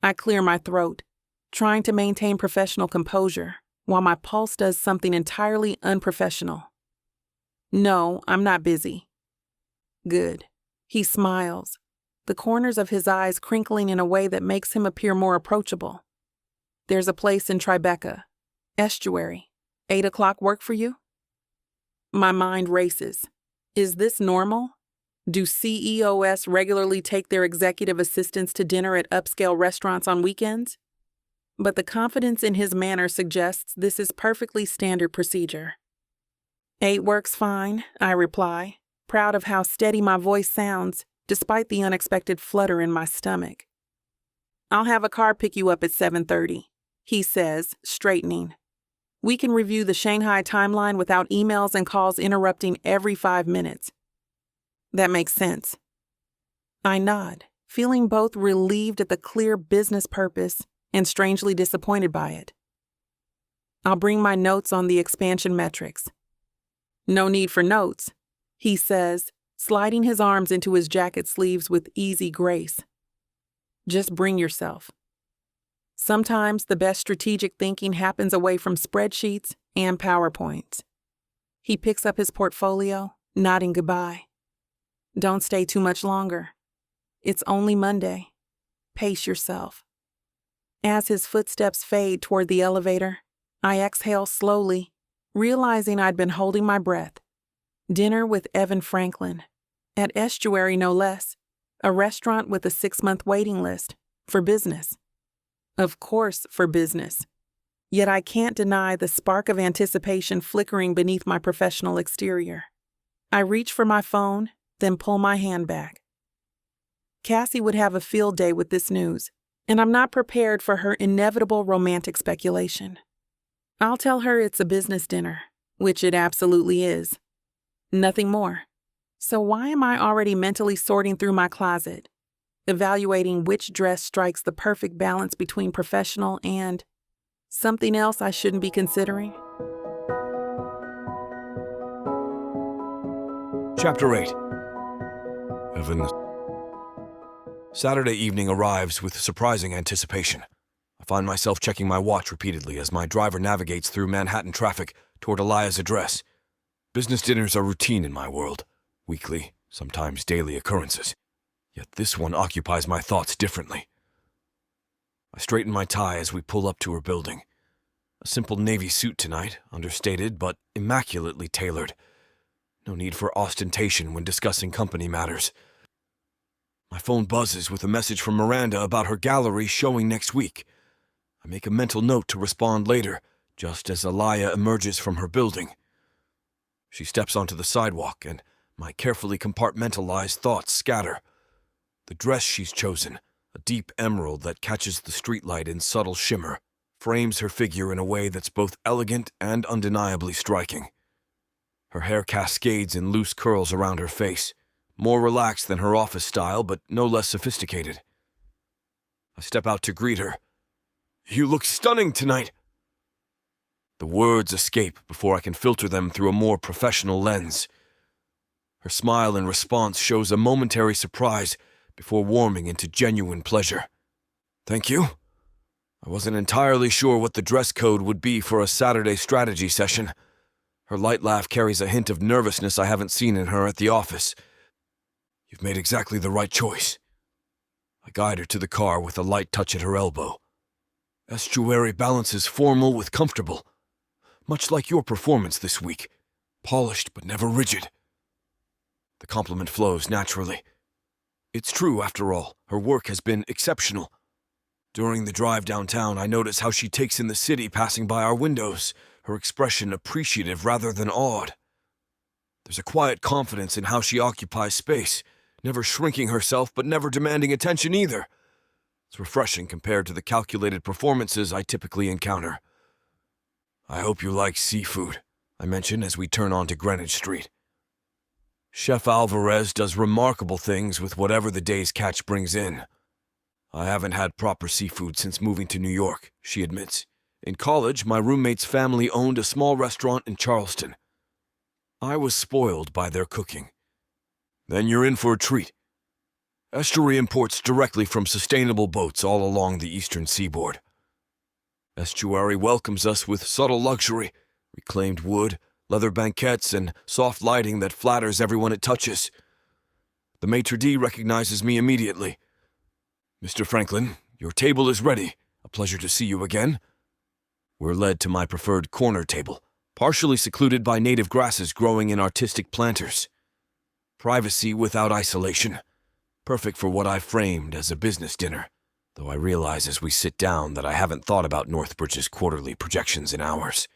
I clear my throat, trying to maintain professional composure, while my pulse does something entirely unprofessional. No, I'm not busy. Good. He smiles, the corners of his eyes crinkling in a way that makes him appear more approachable. There's a place in Tribeca, Estuary. 8 o'clock work for you? My mind races. Is this normal? Do CEOs regularly take their executive assistants to dinner at upscale restaurants on weekends? But the confidence in his manner suggests this is perfectly standard procedure. 8 works fine, I reply, proud of how steady my voice sounds, despite the unexpected flutter in my stomach. I'll have a car pick you up at 7:30, he says, straightening. We can review the Shanghai timeline without emails and calls interrupting every 5 minutes. That makes sense. I nod, feeling both relieved at the clear business purpose and strangely disappointed by it. I'll bring my notes on the expansion metrics. No need for notes, he says, sliding his arms into his jacket sleeves with easy grace. Just bring yourself. Sometimes the best strategic thinking happens away from spreadsheets and PowerPoints. He picks up his portfolio, nodding goodbye. Don't stay too much longer. It's only Monday. Pace yourself. As his footsteps fade toward the elevator, I exhale slowly, realizing I'd been holding my breath. Dinner with Evan Franklin. At Estuary, no less. A restaurant with a 6-month waiting list. For business. Of course, for business. Yet I can't deny the spark of anticipation flickering beneath my professional exterior. I reach for my phone, then pull my hand back. Cassie would have a field day with this news, and I'm not prepared for her inevitable romantic speculation. I'll tell her it's a business dinner, which it absolutely is. Nothing more. So why am I already mentally sorting through my closet, evaluating which dress strikes the perfect balance between professional and something else I shouldn't be considering? Chapter 8. Evan. Saturday evening arrives with surprising anticipation. I find myself checking my watch repeatedly as my driver navigates through Manhattan traffic toward Aliyah's address. Business dinners are routine in my world, weekly, sometimes daily occurrences. Yet this one occupies my thoughts differently. I straighten my tie as we pull up to her building. A simple navy suit tonight, understated but immaculately tailored. No need for ostentation when discussing company matters. My phone buzzes with a message from Miranda about her gallery showing next week. I make a mental note to respond later, just as Aliyah emerges from her building. She steps onto the sidewalk, and my carefully compartmentalized thoughts scatter. The dress she's chosen, a deep emerald that catches the streetlight in subtle shimmer, frames her figure in a way that's both elegant and undeniably striking. Her hair cascades in loose curls around her face, more relaxed than her office style, but no less sophisticated. I step out to greet her. "You look stunning tonight!" The words escape before I can filter them through a more professional lens. Her smile in response shows a momentary surprise before warming into genuine pleasure. "Thank you. I wasn't entirely sure what the dress code would be for a Saturday strategy session." Her light laugh carries a hint of nervousness I haven't seen in her at the office. "You've made exactly the right choice." I guide her to the car with a light touch at her elbow. Estuary balances formal with comfortable. much like your performance this week. Polished but never rigid. The compliment flows naturally. It's true, after all. Her work has been exceptional. During the drive downtown, I notice how she takes in the city passing by our windows, her expression appreciative rather than awed. There's a quiet confidence in how she occupies space, never shrinking herself but never demanding attention either. It's refreshing compared to the calculated performances I typically encounter. I hope you like seafood, I mention as we turn onto Greenwich Street. Chef Alvarez does remarkable things with whatever the day's catch brings in. I haven't had proper seafood since moving to New York, she admits. In college, my roommate's family owned a small restaurant in Charleston. I was spoiled by their cooking. Then you're in for a treat. Estuary imports directly from sustainable boats all along the eastern seaboard. Estuary welcomes us with subtle luxury, reclaimed wood, leather banquettes, and soft lighting that flatters everyone it touches. The maitre d' recognizes me immediately. Mr. Franklin, your table is ready. A pleasure to see you again. We're led to my preferred corner table, partially secluded by native grasses growing in artistic planters. Privacy without isolation. Perfect for what I've framed as a business dinner, though I realize as we sit down that I haven't thought about Northbridge's quarterly projections in hours.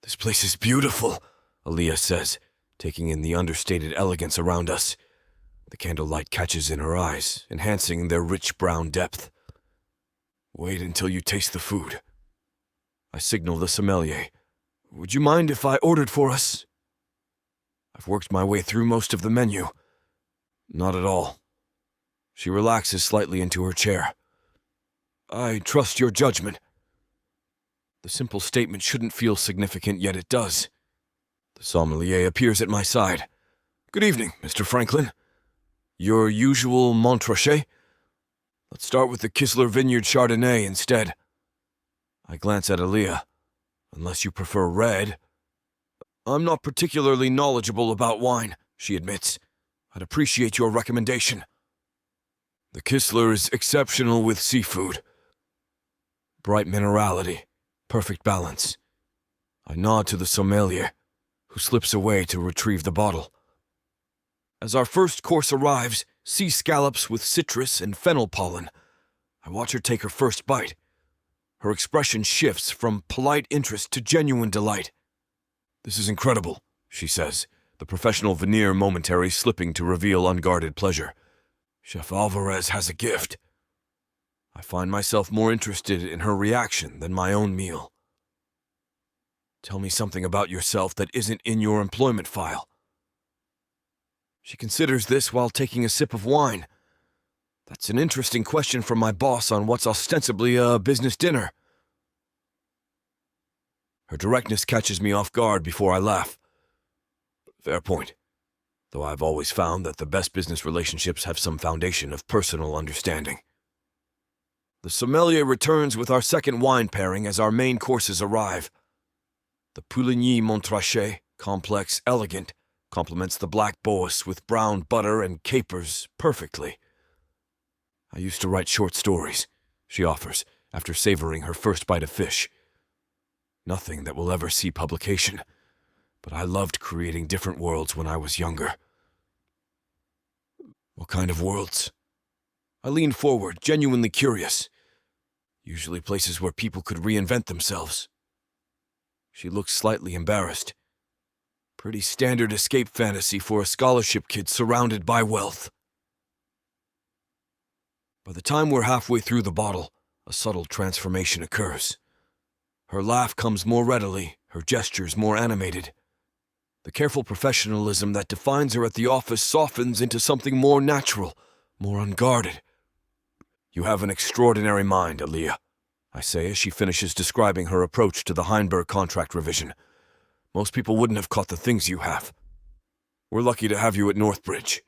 This place is beautiful, Aliyah says, taking in the understated elegance around us. The candlelight catches in her eyes, enhancing their rich brown depth. Wait until you taste the food. I signal the sommelier. Would you mind if I ordered for us? I've worked my way through most of the menu. Not at all. She relaxes slightly into her chair. I trust your judgment. The simple statement shouldn't feel significant, yet it does. The sommelier appears at my side. Good evening, Mr. Franklin. Your usual Montrachet? Let's start with the Kistler Vineyard Chardonnay instead. I glance at Aliyah. Unless you prefer red. I'm not particularly knowledgeable about wine, she admits. I'd appreciate your recommendation. The Kistler is exceptional with seafood. Bright minerality, perfect balance. I nod to the sommelier, who slips away to retrieve the bottle. As our first course arrives, sea scallops with citrus and fennel pollen, I watch her take her first bite. Her expression shifts from polite interest to genuine delight. This is incredible, she says, the professional veneer momentary slipping to reveal unguarded pleasure. Chef Alvarez has a gift. I find myself more interested in her reaction than my own meal. Tell me something about yourself that isn't in your employment file. She considers this while taking a sip of wine. That's an interesting question from my boss on what's ostensibly a business dinner. Her directness catches me off guard before I laugh. Fair point, though I've always found that the best business relationships have some foundation of personal understanding. The sommelier returns with our second wine pairing as our main courses arrive. The Pouligny Montrachet, complex, elegant, complements the black Beauce with brown butter and capers perfectly. I used to write short stories, she offers, after savoring her first bite of fish. Nothing that will ever see publication, but I loved creating different worlds when I was younger. What kind of worlds? I lean forward, genuinely curious. Usually places where people could reinvent themselves. She looks slightly embarrassed. Pretty standard escape fantasy for a scholarship kid surrounded by wealth. By the time we're halfway through the bottle, a subtle transformation occurs. Her laugh comes more readily, her gestures more animated. The careful professionalism that defines her at the office softens into something more natural, more unguarded. You have an extraordinary mind, Aliyah, I say as she finishes describing her approach to the Heinberg contract revision. Most people wouldn't have caught the things you have. We're lucky to have you at Northbridge.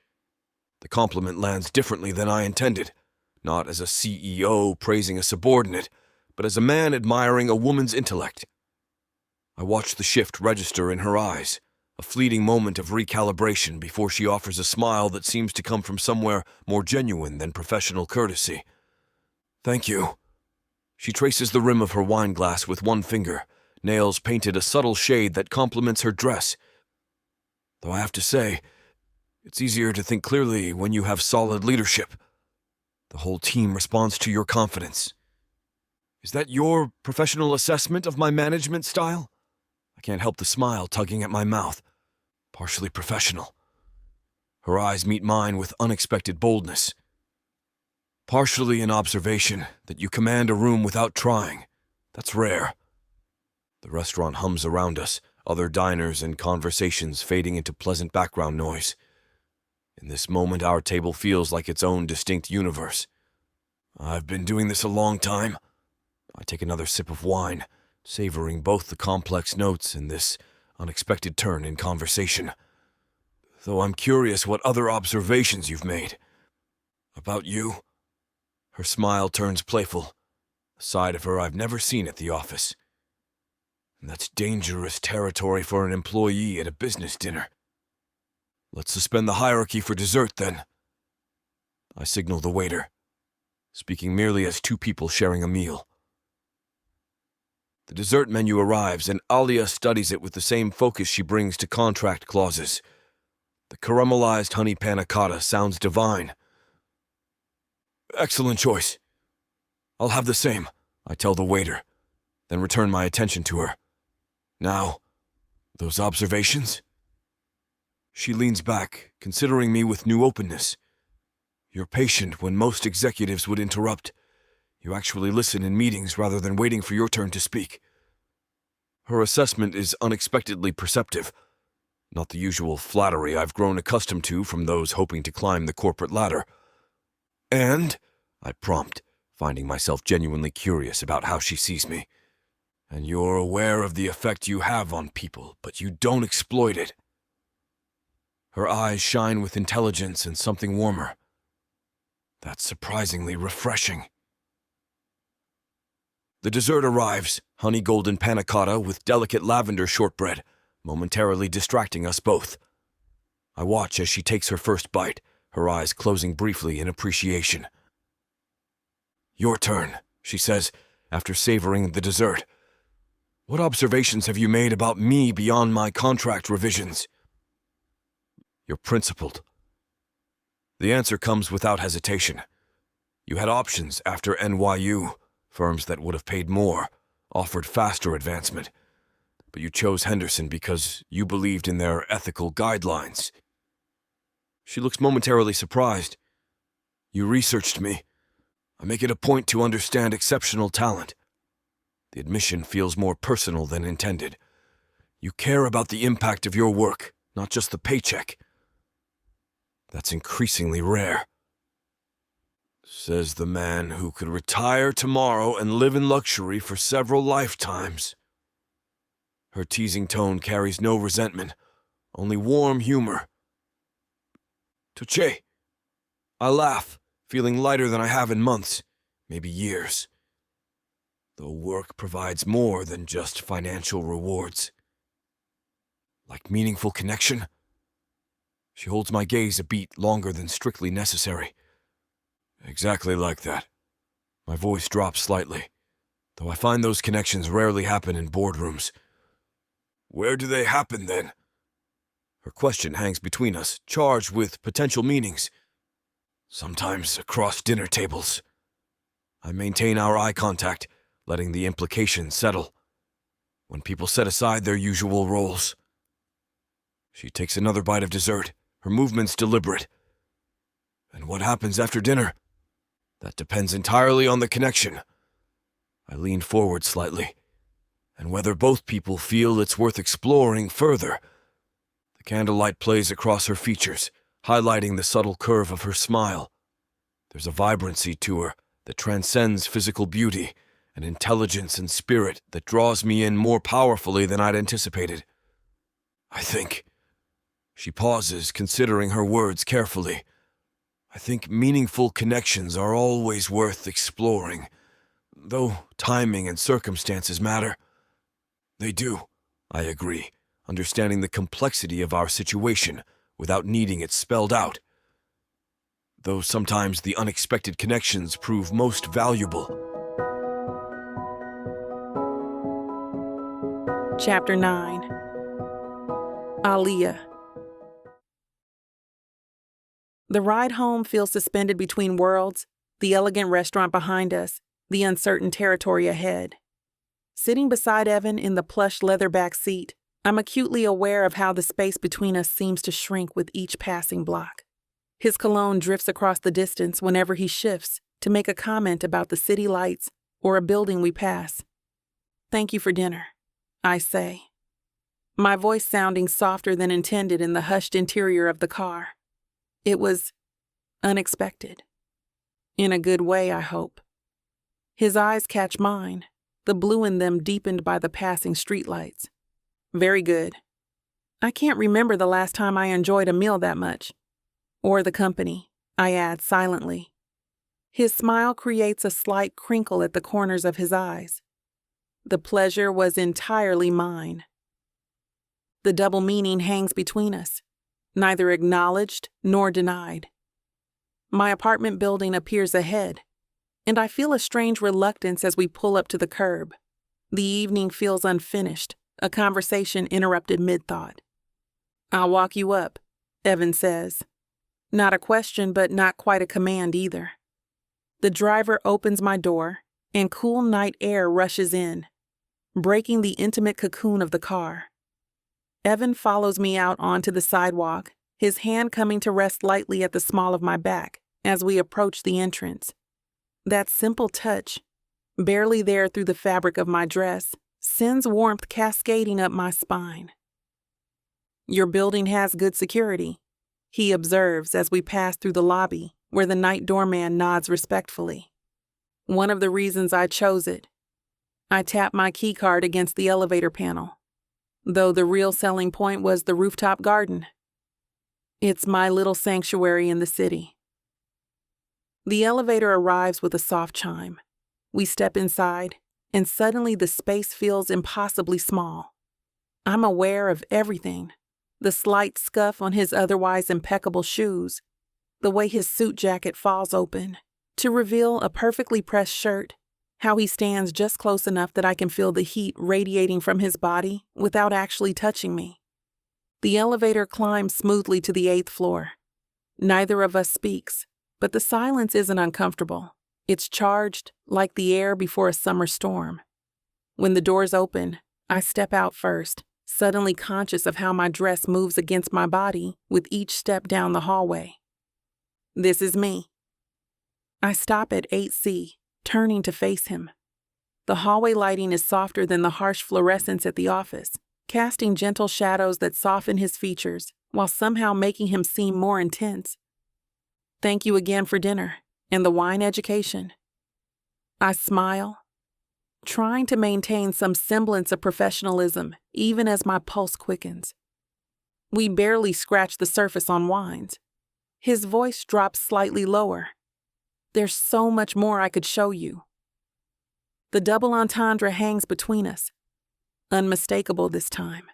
The compliment lands differently than I intended, not as a CEO praising a subordinate, but as a man admiring a woman's intellect. I watch the shift register in her eyes, a fleeting moment of recalibration before she offers a smile that seems to come from somewhere more genuine than professional courtesy. Thank you. She traces the rim of her wine glass with one finger, nails painted a subtle shade that complements her dress. Though I have to say, it's easier to think clearly when you have solid leadership. The whole team responds to your confidence. Is that your professional assessment of my management style? I can't help the smile tugging at my mouth. Partially professional. Her eyes meet mine with unexpected boldness. Partially an observation that you command a room without trying. That's rare. The restaurant hums around us, other diners and conversations fading into pleasant background noise. In this moment, our table feels like its own distinct universe. I've been doing this a long time. I take another sip of wine, savoring both the complex notes and this unexpected turn in conversation. Though I'm curious what other observations you've made. About you? Her smile turns playful, a side of her I've never seen at the office. And that's dangerous territory for an employee at a business dinner. Let's suspend the hierarchy for dessert, then. I signal the waiter, speaking merely as two people sharing a meal. The dessert menu arrives, and Aliyah studies it with the same focus she brings to contract clauses. The caramelized honey panna cotta sounds divine. Excellent choice. I'll have the same, I tell the waiter, then return my attention to her. Now, those observations? She leans back, considering me with new openness. You're patient when most executives would interrupt. You actually listen in meetings rather than waiting for your turn to speak. Her assessment is unexpectedly perceptive. Not the usual flattery I've grown accustomed to from those hoping to climb the corporate ladder. And, I prompt, finding myself genuinely curious about how she sees me. And you're aware of the effect you have on people, but you don't exploit it. Her eyes shine with intelligence and something warmer. That's surprisingly refreshing. The dessert arrives, honey golden panna cotta with delicate lavender shortbread, momentarily distracting us both. I watch as she takes her first bite, her eyes closing briefly in appreciation. Your turn, she says, after savoring the dessert. What observations have you made about me beyond my contract revisions? You're principled. The answer comes without hesitation. You had options after NYU, firms that would have paid more, offered faster advancement. But you chose Henderson because you believed in their ethical guidelines. She looks momentarily surprised. You researched me. I make it a point to understand exceptional talent. The admission feels more personal than intended. You care about the impact of your work, not just the paycheck. That's increasingly rare. Says the man who could retire tomorrow and live in luxury for several lifetimes. Her teasing tone carries no resentment, only warm humor. Touché. I laugh, feeling lighter than I have in months, maybe years. Though work provides more than just financial rewards. Like meaningful connection? She holds my gaze a beat longer than strictly necessary. Exactly like that. My voice drops slightly, though I find those connections rarely happen in boardrooms. Where do they happen, then? Her question hangs between us, charged with potential meanings. Sometimes across dinner tables. I maintain our eye contact, letting the implication settle. When people set aside their usual roles. She takes another bite of dessert, her movements deliberate. And what happens after dinner? That depends entirely on the connection. I lean forward slightly, and whether both people feel it's worth exploring further. The candlelight plays across her features, highlighting the subtle curve of her smile. There's a vibrancy to her that transcends physical beauty, an intelligence and spirit that draws me in more powerfully than I'd anticipated. I think. She pauses, considering her words carefully. I think meaningful connections are always worth exploring, though timing and circumstances matter. They do, I agree, understanding the complexity of our situation without needing it spelled out. Though sometimes the unexpected connections prove most valuable. Chapter 9. Aliyah. The ride home feels suspended between worlds, the elegant restaurant behind us, the uncertain territory ahead. Sitting beside Evan in the plush leather-back seat, I'm acutely aware of how the space between us seems to shrink with each passing block. His cologne drifts across the distance whenever he shifts to make a comment about the city lights or a building we pass. "Thank you for dinner," I say, my voice sounding softer than intended in the hushed interior of the car. It was unexpected. In a good way, I hope. His eyes catch mine, the blue in them deepened by the passing streetlights. Very good. I can't remember the last time I enjoyed a meal that much. Or the company, I add silently. His smile creates a slight crinkle at the corners of his eyes. The pleasure was entirely mine. The double meaning hangs between us, neither acknowledged nor denied. My apartment building appears ahead, and I feel a strange reluctance as we pull up to the curb. The evening feels unfinished, a conversation interrupted mid-thought. "I'll walk you up," Evan says. Not a question, but not quite a command either. The driver opens my door, and cool night air rushes in, breaking the intimate cocoon of the car. Evan follows me out onto the sidewalk, his hand coming to rest lightly at the small of my back as we approach the entrance. That simple touch, barely there through the fabric of my dress, sends warmth cascading up my spine. "Your building has good security," he observes as we pass through the lobby, where the night doorman nods respectfully. "One of the reasons I chose it." I tap my keycard against the elevator panel, though the real selling point was the rooftop garden. It's my little sanctuary in the city. The elevator arrives with a soft chime. We step inside, and suddenly the space feels impossibly small. I'm aware of everything. The slight scuff on his otherwise impeccable shoes, the way his suit jacket falls open to reveal a perfectly pressed shirt, how he stands just close enough that I can feel the heat radiating from his body without actually touching me. The elevator climbs smoothly to the 8th floor. Neither of us speaks, but the silence isn't uncomfortable. It's charged like the air before a summer storm. When the doors open, I step out first, suddenly conscious of how my dress moves against my body with each step down the hallway. This is me. I stop at 8C, turning to face him. The hallway lighting is softer than the harsh fluorescence at the office, casting gentle shadows that soften his features while somehow making him seem more intense. "Thank you again for dinner and the wine education." I smile, trying to maintain some semblance of professionalism even as my pulse quickens. We barely scratch the surface on wines. His voice drops slightly lower. "There's so much more I could show you." The double entendre hangs between us, unmistakable this time.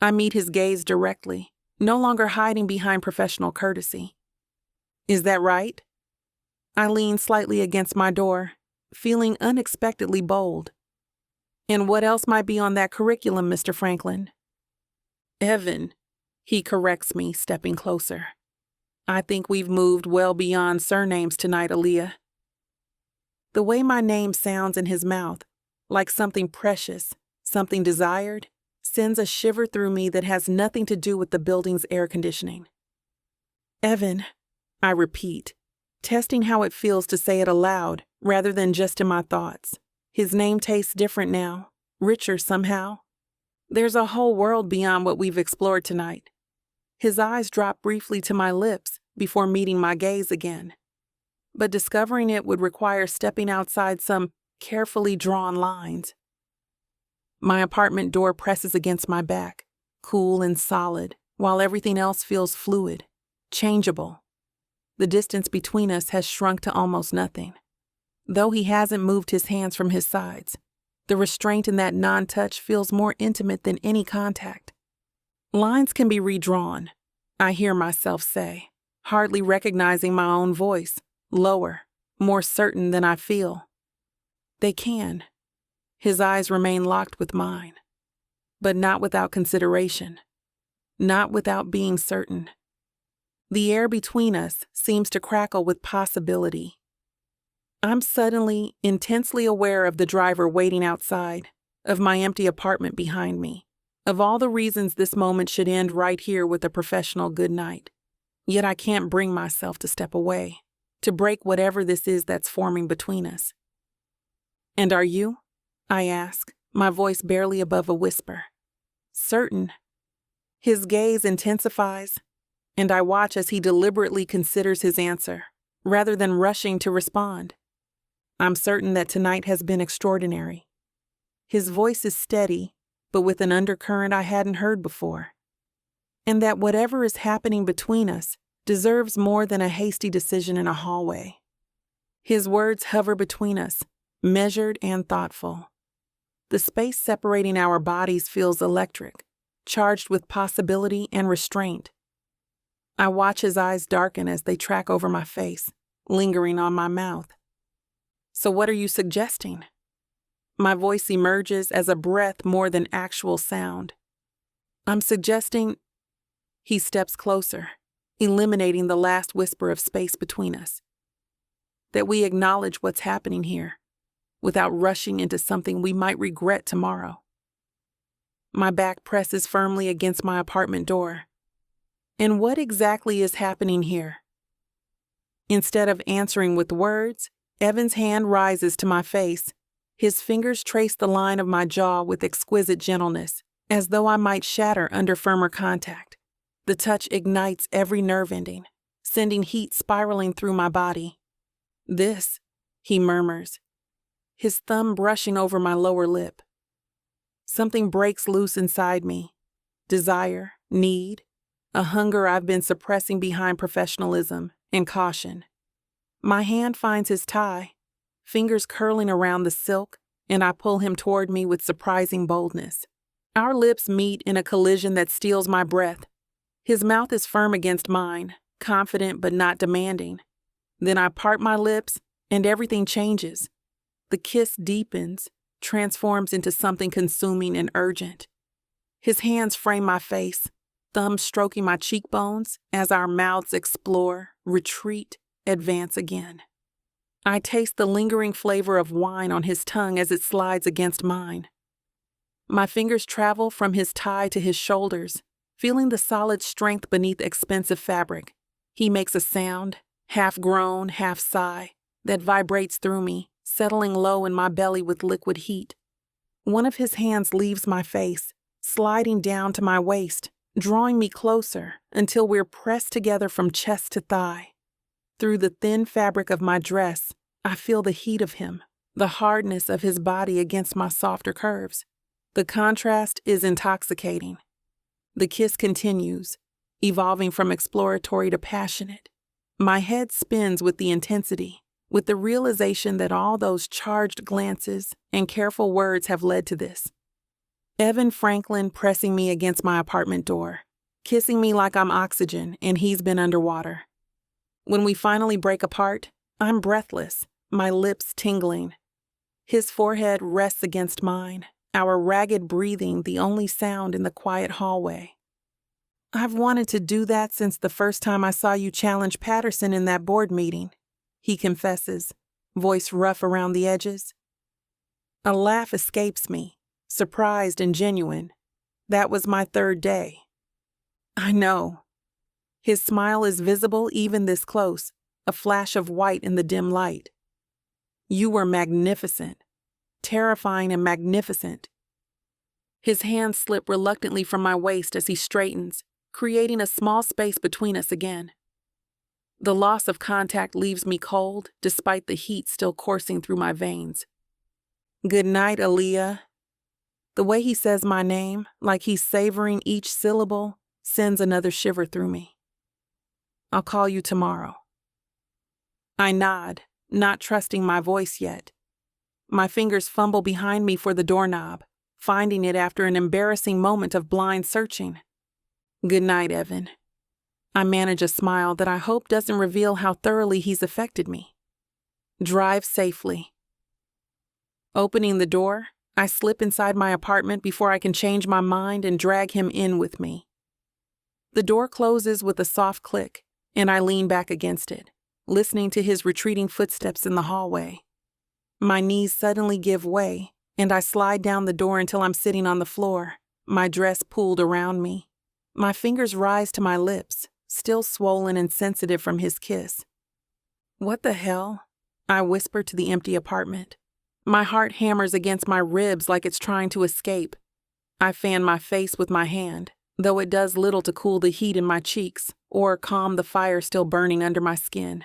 I meet his gaze directly, no longer hiding behind professional courtesy. "Is that right?" I lean slightly against my door, feeling unexpectedly bold. "And what else might be on that curriculum, Mr. Franklin?" "Evan," he corrects me, stepping closer. "I think we've moved well beyond surnames tonight, Aliyah." The way my name sounds in his mouth, like something precious, something desired, sends a shiver through me that has nothing to do with the building's air conditioning. "Evan," I repeat, testing how it feels to say it aloud rather than just in my thoughts. His name tastes different now, richer somehow. There's a whole world beyond what we've explored tonight. His eyes drop briefly to my lips before meeting my gaze again. But discovering it would require stepping outside some carefully drawn lines. My apartment door presses against my back, cool and solid, while everything else feels fluid, changeable. The distance between us has shrunk to almost nothing. Though he hasn't moved his hands from his sides, the restraint in that non-touch feels more intimate than any contact. "Lines can be redrawn," I hear myself say, hardly recognizing my own voice, lower, more certain than I feel. "They can." His eyes remain locked with mine. but not without consideration, not without being certain. The air between us seems to crackle with possibility. I'm suddenly intensely aware of the driver waiting outside, of my empty apartment behind me, of all the reasons this moment should end right here with a professional good night. Yet I can't bring myself to step away, to break whatever this is that's forming between us. "And are you?" I ask, my voice barely above a whisper. "Certain." His gaze intensifies, and I watch as he deliberately considers his answer, rather than rushing to respond. "I'm certain that tonight has been extraordinary." His voice is steady, but with an undercurrent I hadn't heard before. "And that whatever is happening between us deserves more than a hasty decision in a hallway." His words hover between us, measured and thoughtful. The space separating our bodies feels electric, charged with possibility and restraint. I watch his eyes darken as they track over my face, lingering on my mouth. "So what are you suggesting?" My voice emerges as a breath more than actual sound. "I'm suggesting..." He steps closer, eliminating the last whisper of space between us. "That we acknowledge what's happening here, without rushing into something we might regret tomorrow." My back presses firmly against my apartment door. And what exactly is happening here? Instead of answering with words, Evan's hand rises to my face. His fingers trace the line of my jaw with exquisite gentleness, as though I might shatter under firmer contact. The touch ignites every nerve ending, sending heat spiraling through my body. "This," he murmurs, his thumb brushing over my lower lip. Something breaks loose inside me. Desire, need, a hunger I've been suppressing behind professionalism and caution. My hand finds his tie, fingers curling around the silk, and I pull him toward me with surprising boldness. Our lips meet in a collision that steals my breath. His mouth is firm against mine, confident but not demanding. Then I part my lips, and everything changes. The kiss deepens, transforms into something consuming and urgent. His hands frame my face, thumbs stroking my cheekbones as our mouths explore, retreat, advance again. I taste the lingering flavor of wine on his tongue as it slides against mine. My fingers travel from his tie to his shoulders, feeling the solid strength beneath expensive fabric. He makes a sound, half groan, half sigh, that vibrates through me, settling low in my belly with liquid heat. One of his hands leaves my face, sliding down to my waist, drawing me closer until we're pressed together from chest to thigh. Through the thin fabric of my dress, I feel the heat of him, the hardness of his body against my softer curves. The contrast is intoxicating. The kiss continues, evolving from exploratory to passionate. My head spins with the intensity, with the realization that all those charged glances and careful words have led to this. Evan Franklin pressing me against my apartment door, kissing me like I'm oxygen and he's been underwater. When we finally break apart, I'm breathless, my lips tingling. His forehead rests against mine, our ragged breathing the only sound in the quiet hallway. "I've wanted to do that since the first time I saw you challenge Patterson in that board meeting," he confesses, voice rough around the edges. A laugh escapes me, surprised and genuine. That was my third day. "I know." His smile is visible even this close, a flash of white in the dim light. "You were magnificent. Terrifying and magnificent." His hands slip reluctantly from my waist as he straightens, creating a small space between us again. The loss of contact leaves me cold, despite the heat still coursing through my veins. "Good night, Aliyah." The way he says my name, like he's savoring each syllable, sends another shiver through me. "I'll call you tomorrow." I nod, not trusting my voice yet. My fingers fumble behind me for the doorknob, finding it after an embarrassing moment of blind searching. "Good night, Evan." I manage a smile that I hope doesn't reveal how thoroughly he's affected me. Drive safely. Opening the door, I slip inside my apartment before I can change my mind and drag him in with me. The door closes with a soft click, and I lean back against it, listening to his retreating footsteps in the hallway. My knees suddenly give way, and I slide down the door until I'm sitting on the floor, my dress pulled around me. My fingers rise to my lips, still swollen and sensitive from his kiss. "What the hell?" I whisper to the empty apartment. My heart hammers against my ribs like it's trying to escape. I fan my face with my hand, though it does little to cool the heat in my cheeks or calm the fire still burning under my skin.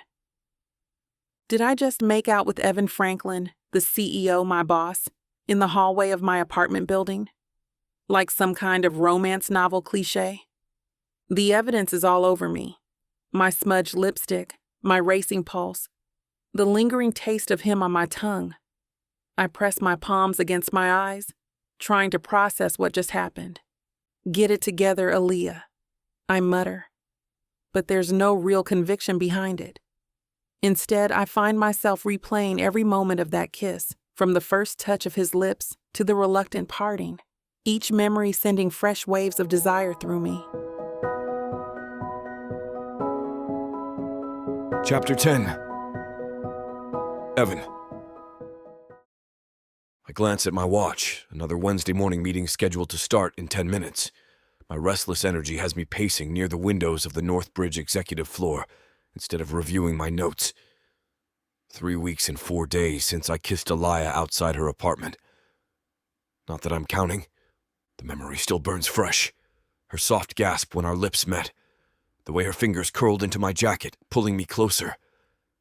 Did I just make out with Evan Franklin, the CEO, my boss, in the hallway of my apartment building? Like some kind of romance novel cliché? The evidence is all over me. My smudged lipstick, my racing pulse, the lingering taste of him on my tongue. I press my palms against my eyes, trying to process what just happened. "Get it together, Aliyah," I mutter. But there's no real conviction behind it. Instead, I find myself replaying every moment of that kiss, from the first touch of his lips to the reluctant parting, each memory sending fresh waves of desire through me. Chapter 10. Evan. I glance at my watch, another Wednesday morning meeting scheduled to start in 10 minutes. My restless energy has me pacing near the windows of the North Bridge executive floor instead of reviewing my notes. 3 weeks and 4 days since I kissed Aliyah outside her apartment. Not that I'm counting. The memory still burns fresh. Her soft gasp when our lips met. The way her fingers curled into my jacket, pulling me closer.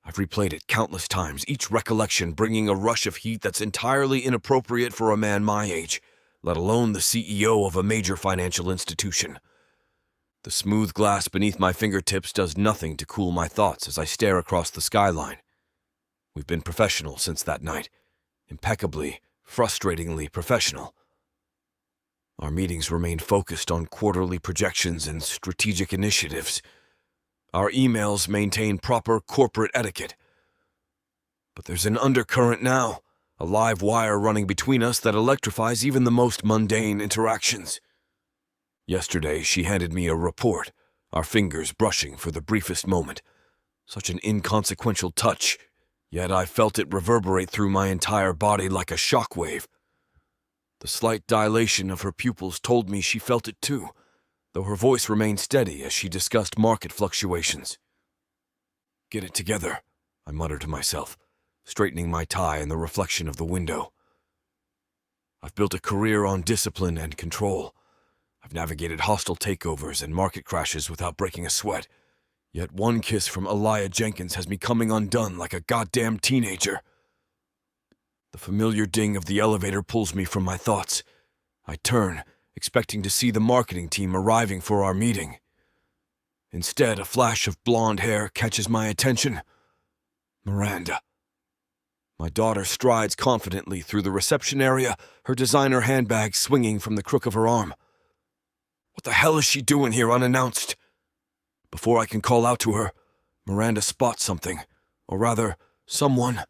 I've replayed it countless times, each recollection bringing a rush of heat that's entirely inappropriate for a man my age, let alone the CEO of a major financial institution. The smooth glass beneath my fingertips does nothing to cool my thoughts as I stare across the skyline. We've been professional since that night. Impeccably, frustratingly professional. Our meetings remained focused on quarterly projections and strategic initiatives. Our emails maintain proper corporate etiquette. But there's an undercurrent now, a live wire running between us that electrifies even the most mundane interactions. Yesterday, she handed me a report, our fingers brushing for the briefest moment. Such an inconsequential touch, yet I felt it reverberate through my entire body like a shockwave. The slight dilation of her pupils told me she felt it too, though her voice remained steady as she discussed market fluctuations. "Get it together," I muttered to myself, straightening my tie in the reflection of the window. I've built a career on discipline and control. I've navigated hostile takeovers and market crashes without breaking a sweat. Yet one kiss from Aliyah Jenkins has me coming undone like a goddamn teenager. The familiar ding of the elevator pulls me from my thoughts. I turn, expecting to see the marketing team arriving for our meeting. Instead, a flash of blonde hair catches my attention. Miranda. My daughter strides confidently through the reception area, her designer handbag swinging from the crook of her arm. What the hell is she doing here unannounced? Before I can call out to her, Miranda spots something, or rather, someone,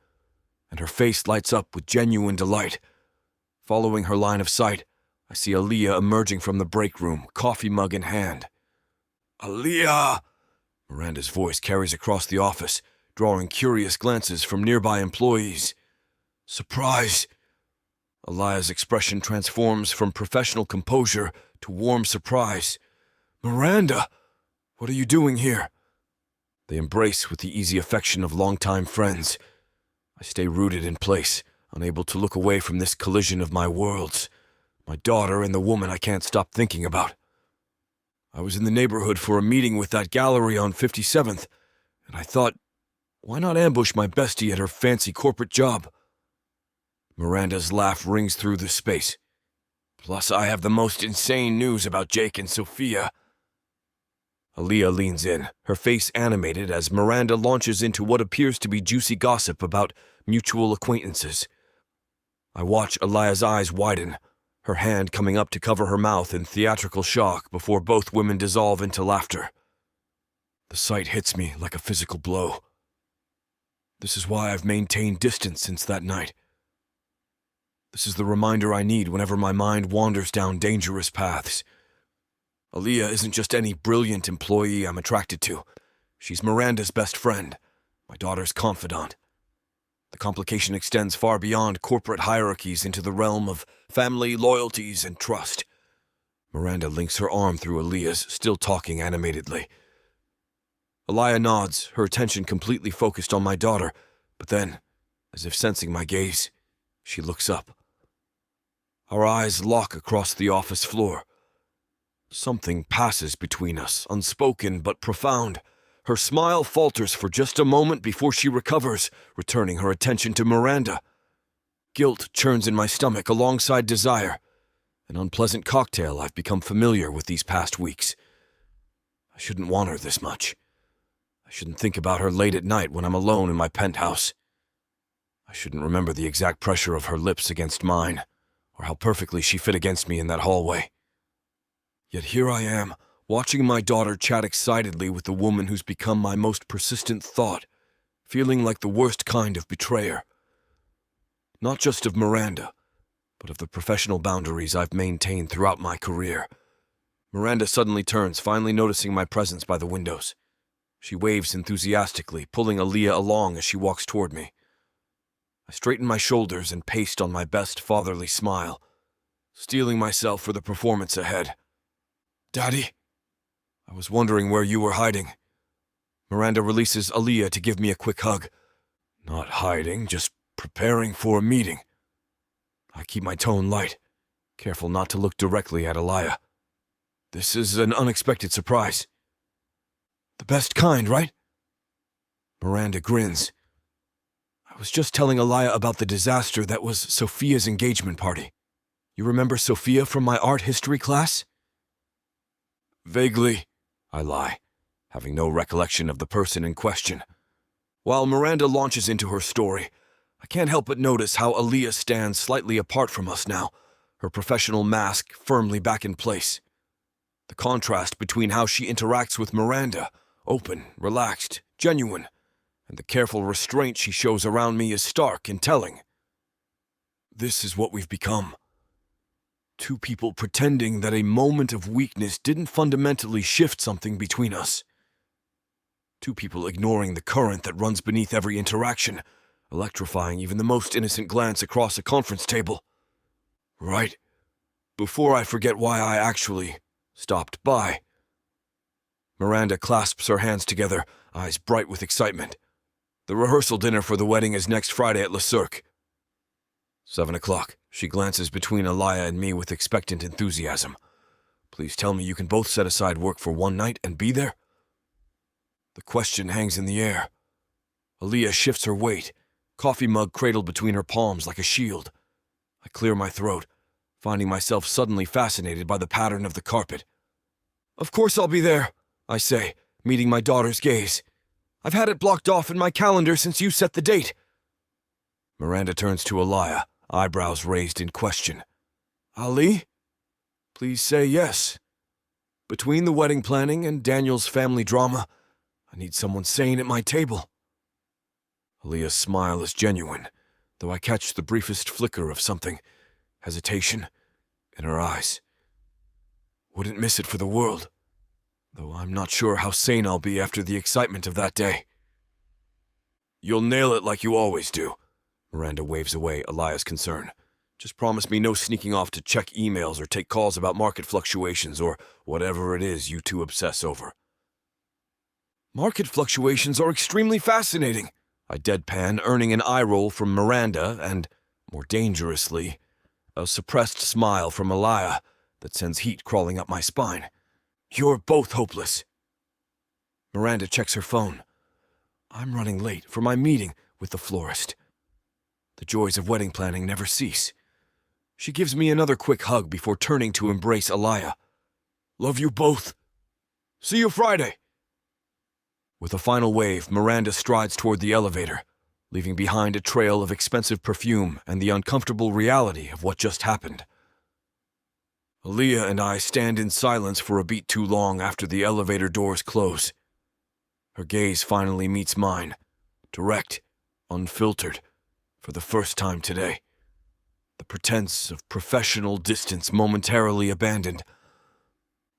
and her face lights up with genuine delight. Following her line of sight, I see Aliyah emerging from the break room, coffee mug in hand. "Aliyah!" Miranda's voice carries across the office, drawing curious glances from nearby employees. "Surprise!" Aliyah's expression transforms from professional composure to warm surprise. "Miranda! What are you doing here?" They embrace with the easy affection of longtime friends. I stay rooted in place, unable to look away from this collision of my worlds. My daughter and the woman I can't stop thinking about. I was in the neighborhood for a meeting with that gallery on 57th, and I thought, why not ambush my bestie at her fancy corporate job? Miranda's laugh rings through the space. Plus, I have the most insane news about Jake and Sophia. Aliyah leans in, her face animated as Miranda launches into what appears to be juicy gossip about mutual acquaintances. I watch Aliyah's eyes widen, her hand coming up to cover her mouth in theatrical shock before both women dissolve into laughter. The sight hits me like a physical blow. This is why I've maintained distance since that night. This is the reminder I need whenever my mind wanders down dangerous paths. Aliyah isn't just any brilliant employee I'm attracted to. She's Miranda's best friend, my daughter's confidant. The complication extends far beyond corporate hierarchies into the realm of family, loyalties, and trust. Miranda links her arm through Aliyah's, still talking animatedly. Aliyah nods, her attention completely focused on my daughter, but then, as if sensing my gaze, she looks up. Our eyes lock across the office floor. Something passes between us, unspoken but profound. Her smile falters for just a moment before she recovers, returning her attention to Miranda. Guilt churns in my stomach alongside desire, an unpleasant cocktail I've become familiar with these past weeks. I shouldn't want her this much. I shouldn't think about her late at night when I'm alone in my penthouse. I shouldn't remember the exact pressure of her lips against mine, or how perfectly she fit against me in that hallway. Yet here I am, watching my daughter chat excitedly with the woman who's become my most persistent thought, feeling like the worst kind of betrayer. Not just of Miranda, but of the professional boundaries I've maintained throughout my career. Miranda suddenly turns, finally noticing my presence by the windows. She waves enthusiastically, pulling Aliyah along as she walks toward me. I straighten my shoulders and paste on my best fatherly smile, steeling myself for the performance ahead. Daddy, I was wondering where you were hiding. Miranda releases Aliyah to give me a quick hug. Not hiding, just preparing for a meeting. I keep my tone light, careful not to look directly at Aliyah. This is an unexpected surprise. The best kind, right? Miranda grins. I was just telling Aliyah about the disaster that was Sophia's engagement party. You remember Sophia from my art history class? Vaguely, I lie, having no recollection of the person in question. While Miranda launches into her story, I can't help but notice how Aliyah stands slightly apart from us now, her professional mask firmly back in place. The contrast between how she interacts with Miranda, open, relaxed, genuine, and the careful restraint she shows around me is stark and telling. This is what we've become. Two people pretending that a moment of weakness didn't fundamentally shift something between us. Two people ignoring the current that runs beneath every interaction, electrifying even the most innocent glance across a conference table. Right. Before I forget why I actually stopped by. Miranda clasps her hands together, eyes bright with excitement. The rehearsal dinner for the wedding is next Friday at Le Cirque. 7 o'clock. She glances between Aliyah and me with expectant enthusiasm. Please tell me you can both set aside work for one night and be there? The question hangs in the air. Aliyah shifts her weight, coffee mug cradled between her palms like a shield. I clear my throat, finding myself suddenly fascinated by the pattern of the carpet. Of course I'll be there, I say, meeting my daughter's gaze. I've had it blocked off in my calendar since you set the date. Miranda turns to Aliyah, eyebrows raised in question. Ali? Please say yes. Between the wedding planning and Daniel's family drama, I need someone sane at my table. Aliyah's smile is genuine, though I catch the briefest flicker of something, hesitation, in her eyes. Wouldn't miss it for the world, though I'm not sure how sane I'll be after the excitement of that day. You'll nail it like you always do. Miranda waves away Aliyah's concern. Just promise me no sneaking off to check emails or take calls about market fluctuations or whatever it is you two obsess over. Market fluctuations are extremely fascinating, I deadpan, earning an eye roll from Miranda and, more dangerously, a suppressed smile from Aliyah that sends heat crawling up my spine. You're both hopeless. Miranda checks her phone. I'm running late for my meeting with the florist. The joys of wedding planning never cease. She gives me another quick hug before turning to embrace Aliyah. Love you both. See you Friday. With a final wave, Miranda strides toward the elevator, leaving behind a trail of expensive perfume and the uncomfortable reality of what just happened. Aliyah and I stand in silence for a beat too long after the elevator doors close. Her gaze finally meets mine, direct, unfiltered, for the first time today. The pretense of professional distance momentarily abandoned.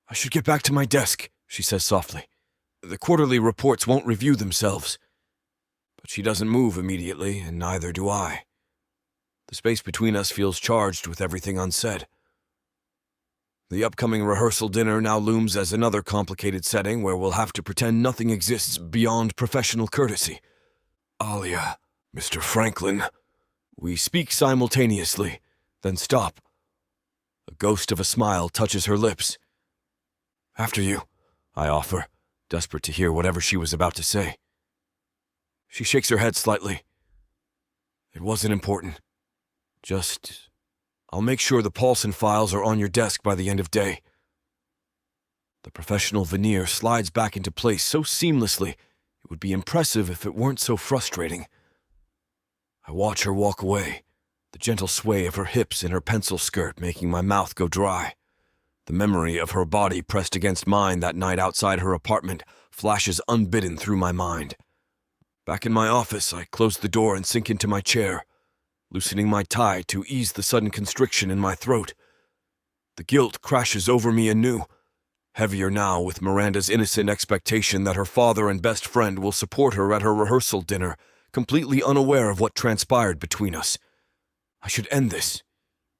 "I should get back to my desk," she says softly. "The quarterly reports won't review themselves." But she doesn't move immediately, and neither do I. The space between us feels charged with everything unsaid. The upcoming rehearsal dinner now looms as another complicated setting where we'll have to pretend nothing exists beyond professional courtesy. "Aliyah, Mr. Franklin." We speak simultaneously, then stop. A ghost of a smile touches her lips. "After you," I offer, desperate to hear whatever she was about to say. She shakes her head slightly. "It wasn't important. Just, I'll make sure the Paulson files are on your desk by the end of day." The professional veneer slides back into place so seamlessly, it would be impressive if it weren't so frustrating. I watch her walk away, the gentle sway of her hips in her pencil skirt making my mouth go dry. The memory of her body pressed against mine that night outside her apartment flashes unbidden through my mind. Back in my office, I close the door and sink into my chair, loosening my tie to ease the sudden constriction in my throat. The guilt crashes over me anew, heavier now with Miranda's innocent expectation that her father and best friend will support her at her rehearsal dinner, completely unaware of what transpired between us. I should end this,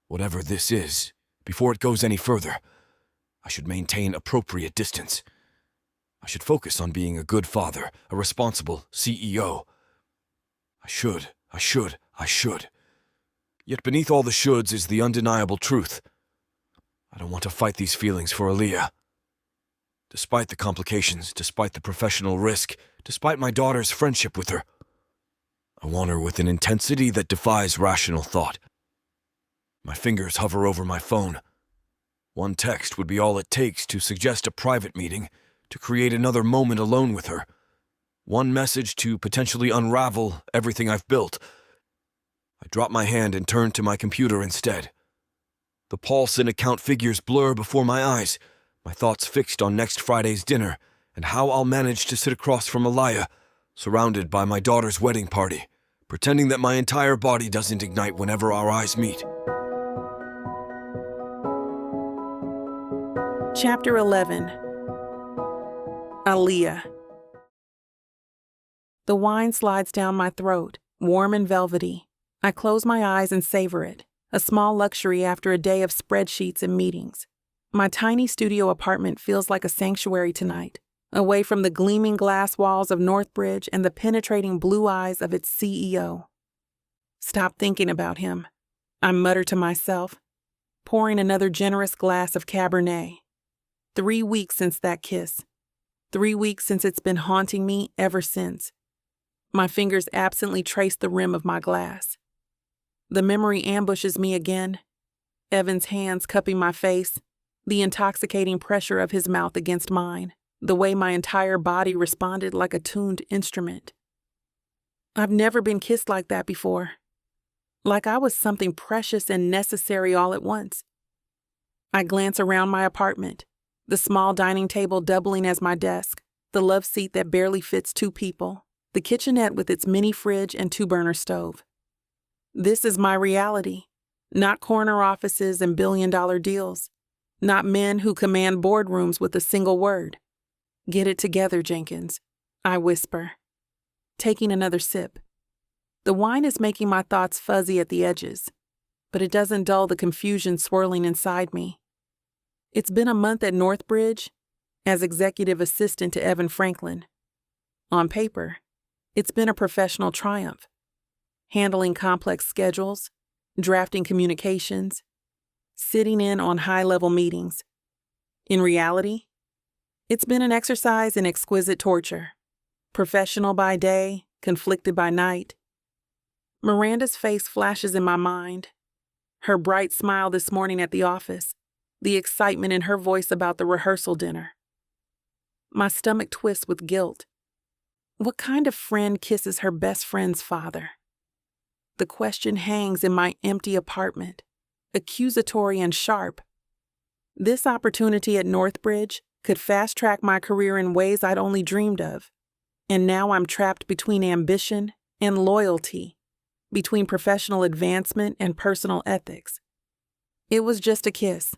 whatever this is, before it goes any further. I should maintain appropriate distance. I should focus on being a good father, a responsible CEO. I should. Yet beneath all the shoulds is the undeniable truth. I don't want to fight these feelings for Aliyah. Despite the complications, despite the professional risk, despite my daughter's friendship with her, I want her with an intensity that defies rational thought. My fingers hover over my phone. One text would be all it takes to suggest a private meeting, to create another moment alone with her. One message to potentially unravel everything I've built. I drop my hand and turn to my computer instead. The Paulson account figures blur before my eyes, my thoughts fixed on next Friday's dinner and how I'll manage to sit across from Aliyah, surrounded by my daughter's wedding party, pretending that my entire body doesn't ignite whenever our eyes meet. Chapter 11. Aliyah. The wine slides down my throat, warm and velvety. I close my eyes and savor it, a small luxury after a day of spreadsheets and meetings. My tiny studio apartment feels like a sanctuary tonight, away from the gleaming glass walls of Northbridge and the penetrating blue eyes of its CEO. Stop thinking about him, I mutter to myself, pouring another generous glass of Cabernet. 3 weeks since that kiss. 3 weeks since it's been haunting me ever since. My fingers absently trace the rim of my glass. The memory ambushes me again. Evan's hands cupping my face, the intoxicating pressure of his mouth against mine, the way my entire body responded like a tuned instrument. I've never been kissed like that before. Like I was something precious and necessary all at once. I glance around my apartment, the small dining table doubling as my desk, the love seat that barely fits 2 people, the kitchenette with its mini fridge and 2-burner stove. This is my reality, not corner offices and billion-dollar deals, not men who command boardrooms with a single word. Get it together, Jenkins, I whisper, taking another sip. The wine is making my thoughts fuzzy at the edges, but it doesn't dull the confusion swirling inside me. It's been a month at Northbridge as executive assistant to Evan Franklin. On paper, it's been a professional triumph, handling complex schedules, drafting communications, sitting in on high-level meetings. In reality, it's been an exercise in exquisite torture, professional by day, conflicted by night. Miranda's face flashes in my mind, her bright smile this morning at the office, the excitement in her voice about the rehearsal dinner. My stomach twists with guilt. What kind of friend kisses her best friend's father? The question hangs in my empty apartment, accusatory and sharp. This opportunity at Northbridge could fast-track my career in ways I'd only dreamed of, and now I'm trapped between ambition and loyalty, between professional advancement and personal ethics. It was just a kiss.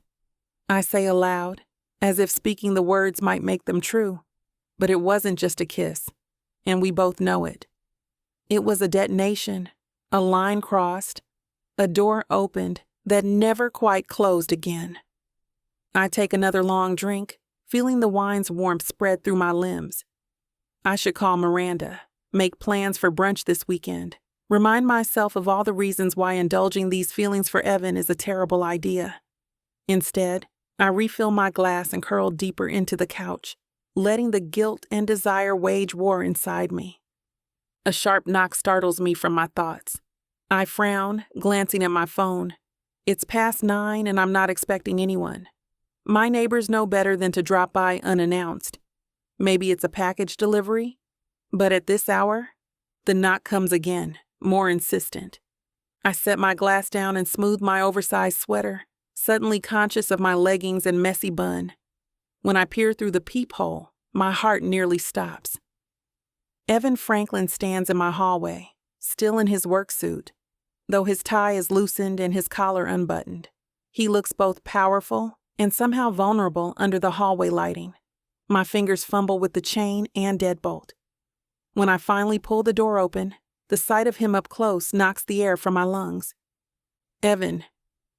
I say aloud, as if speaking the words might make them true. But it wasn't just a kiss, and we both know it. It was a detonation, a line crossed, a door opened that never quite closed again. I take another long drink, feeling the wine's warmth spread through my limbs. I should call Miranda, make plans for brunch this weekend, remind myself of all the reasons why indulging these feelings for Evan is a terrible idea. Instead, I refill my glass and curl deeper into the couch, letting the guilt and desire wage war inside me. A sharp knock startles me from my thoughts. I frown, glancing at my phone. It's past 9 and I'm not expecting anyone. My neighbors know better than to drop by unannounced. Maybe it's a package delivery? But at this hour, the knock comes again, more insistent. I set my glass down and smooth my oversized sweater, suddenly conscious of my leggings and messy bun. When I peer through the peephole, my heart nearly stops. Evan Franklin stands in my hallway, still in his work suit, though his tie is loosened and his collar unbuttoned. He looks both powerful and somehow vulnerable under the hallway lighting. My fingers fumble with the chain and deadbolt. When I finally pull the door open, the sight of him up close knocks the air from my lungs. Evan.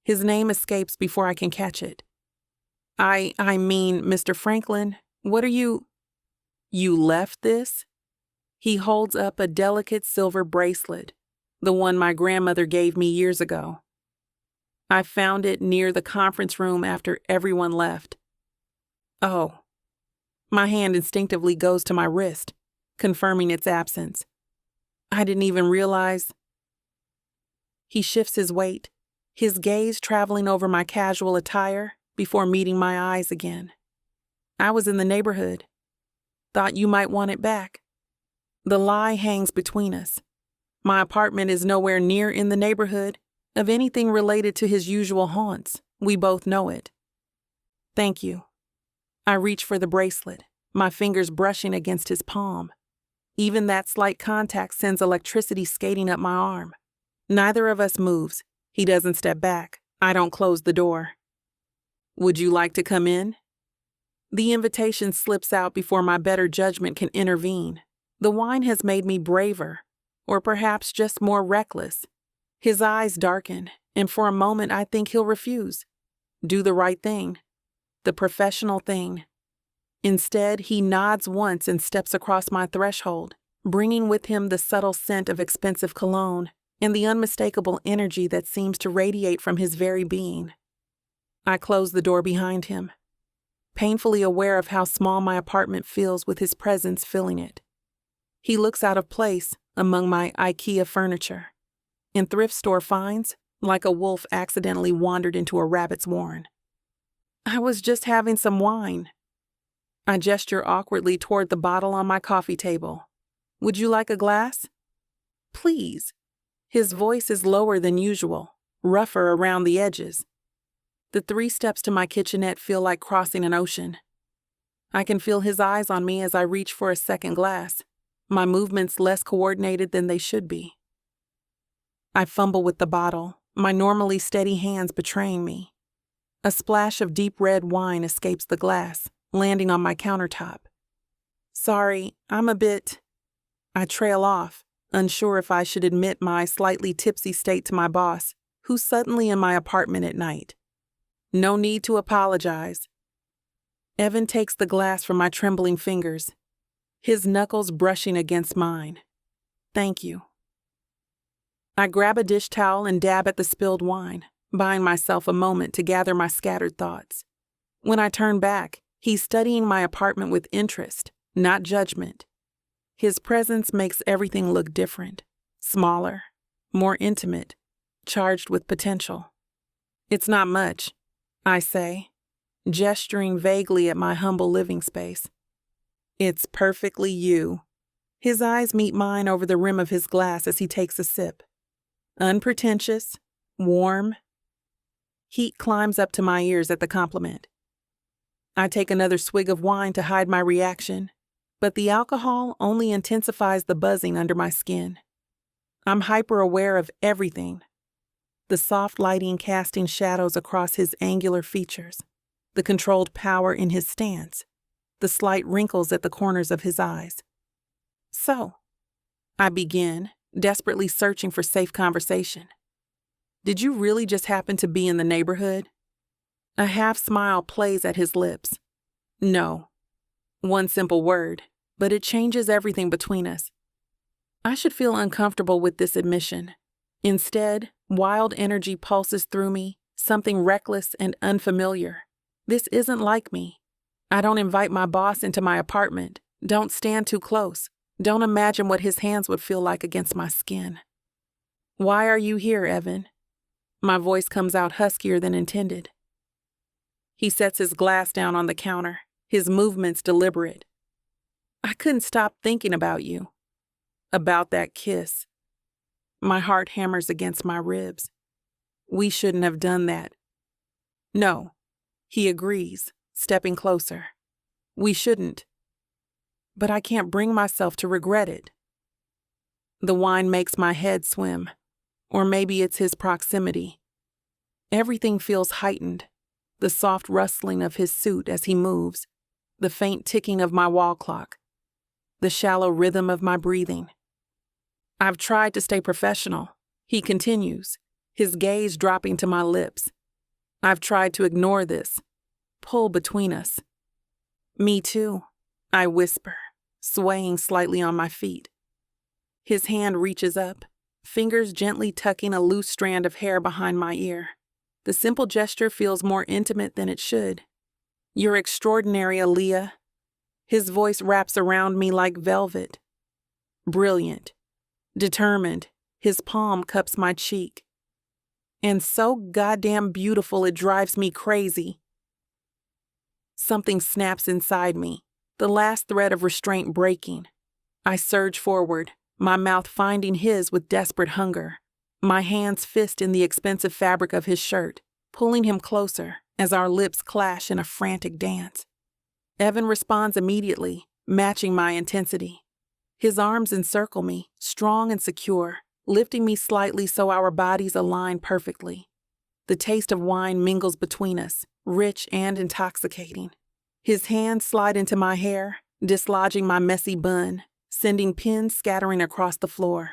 His name escapes before I can catch it. I mean, Mr. Franklin, what are you... You left this? He holds up a delicate silver bracelet, the one my grandmother gave me years ago. I found it near the conference room after everyone left. Oh. My hand instinctively goes to my wrist, confirming its absence. I didn't even realize. He shifts his weight, his gaze traveling over my casual attire before meeting my eyes again. I was in the neighborhood. Thought you might want it back. The lie hangs between us. My apartment is nowhere near in the neighborhood of anything related to his usual haunts. We both know it. Thank you. I reach for the bracelet, my fingers brushing against his palm. Even that slight contact sends electricity skating up my arm. Neither of us moves. He doesn't step back. I don't close the door. Would you like to come in? The invitation slips out before my better judgment can intervene. The wine has made me braver, or perhaps just more reckless. His eyes darken, and for a moment I think he'll refuse. Do the right thing. The professional thing. Instead, he nods once and steps across my threshold, bringing with him the subtle scent of expensive cologne and the unmistakable energy that seems to radiate from his very being. I close the door behind him, painfully aware of how small my apartment feels with his presence filling it. He looks out of place among my IKEA furniture, and thrift store finds like a wolf accidentally wandered into a rabbit's warren. I was just having some wine. I gesture awkwardly toward the bottle on my coffee table. Would you like a glass? Please. His voice is lower than usual, rougher around the edges. The 3 steps to my kitchenette feel like crossing an ocean. I can feel his eyes on me as I reach for a second glass, my movements less coordinated than they should be. I fumble with the bottle, my normally steady hands betraying me. A splash of deep red wine escapes the glass, landing on my countertop. Sorry, I'm a bit... I trail off, unsure if I should admit my slightly tipsy state to my boss, who's suddenly in my apartment at night. No need to apologize. Evan takes the glass from my trembling fingers, his knuckles brushing against mine. Thank you. I grab a dish towel and dab at the spilled wine, buying myself a moment to gather my scattered thoughts. When I turn back, he's studying my apartment with interest, not judgment. His presence makes everything look different, smaller, more intimate, charged with potential. It's not much, I say, gesturing vaguely at my humble living space. It's perfectly you. His eyes meet mine over the rim of his glass as he takes a sip. Unpretentious, warm. Heat climbs up to my ears at the compliment. I take another swig of wine to hide my reaction, but the alcohol only intensifies the buzzing under my skin. I'm hyper aware of everything. The soft lighting casting shadows across his angular features, the controlled power in his stance, the slight wrinkles at the corners of his eyes. So, I begin, desperately searching for safe conversation. Did you really just happen to be in the neighborhood? A half smile plays at his lips. No. One simple word, but it changes everything between us. I should feel uncomfortable with this admission. Instead, wild energy pulses through me, something reckless and unfamiliar. This isn't like me. I don't invite my boss into my apartment. Don't stand too close. Don't imagine what his hands would feel like against my skin. Why are you here, Evan? My voice comes out huskier than intended. He sets his glass down on the counter, his movements deliberate. I couldn't stop thinking about you. About that kiss. My heart hammers against my ribs. We shouldn't have done that. No, he agrees, stepping closer. We shouldn't. But I can't bring myself to regret it. The wine makes my head swim, or maybe it's his proximity. Everything feels heightened, the soft rustling of his suit as he moves, the faint ticking of my wall clock, the shallow rhythm of my breathing. I've tried to stay professional, he continues, his gaze dropping to my lips. I've tried to ignore this, pull between us. Me too, I whisper, swaying slightly on my feet. His hand reaches up, fingers gently tucking a loose strand of hair behind my ear. The simple gesture feels more intimate than it should. You're extraordinary, Aliyah. His voice wraps around me like velvet. Brilliant. Determined, his palm cups my cheek. And so goddamn beautiful it drives me crazy. Something snaps inside me, the last thread of restraint breaking. I surge forward, my mouth finding his with desperate hunger. My hands fist in the expensive fabric of his shirt, pulling him closer as our lips clash in a frantic dance. Evan responds immediately, matching my intensity. His arms encircle me, strong and secure, lifting me slightly so our bodies align perfectly. The taste of wine mingles between us, rich and intoxicating. His hands slide into my hair, dislodging my messy bun, sending pins scattering across the floor.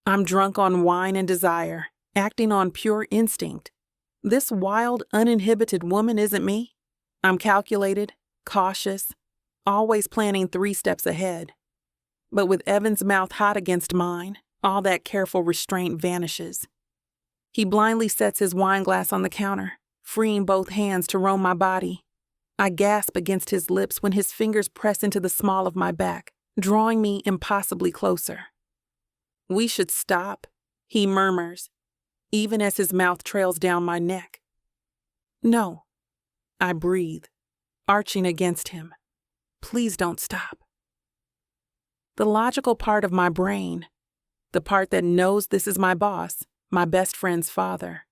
I'm drunk on wine and desire, acting on pure instinct. This wild, uninhibited woman isn't me. I'm calculated, cautious, always planning 3 steps ahead. But with Evan's mouth hot against mine, all that careful restraint vanishes. He blindly sets his wine glass on the counter, freeing both hands to roam my body. I gasp against his lips when his fingers press into the small of my back, drawing me impossibly closer. We should stop, he murmurs, even as his mouth trails down my neck. No, I breathe, arching against him. Please don't stop. The logical part of my brain, the part that knows this is my boss, my best friend's father,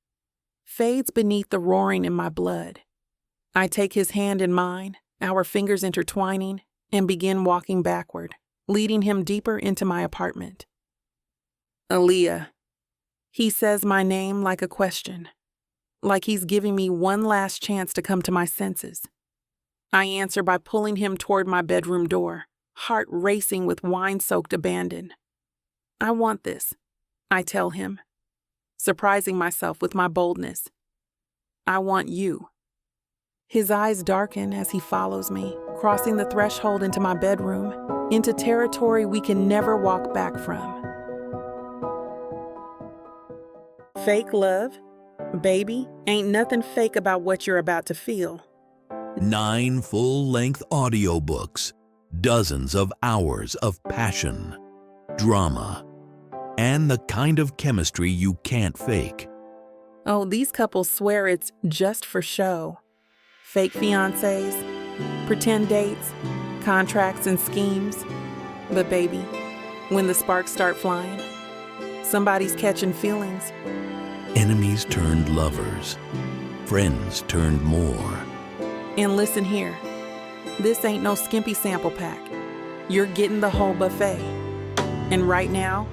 fades beneath the roaring in my blood. I take his hand in mine, our fingers intertwining, and begin walking backward, leading him deeper into my apartment. Aliyah. He says my name like a question, like he's giving me one last chance to come to my senses. I answer by pulling him toward my bedroom door, heart racing with wine-soaked abandon. I want this, I tell him, surprising myself with my boldness. I want you. His eyes darken as he follows me, crossing the threshold into my bedroom, into territory we can never walk back from. Fake love? Baby, ain't nothing fake about what you're about to feel. 9 full-length audiobooks, dozens of hours of passion, drama, and the kind of chemistry you can't fake. Oh, these couples swear it's just for show. Fake fiancés, pretend dates, contracts and schemes. But baby, when the sparks start flying, somebody's catching feelings. Enemies turned lovers, friends turned more. And listen here, this ain't no skimpy sample pack. You're getting the whole buffet. And right now,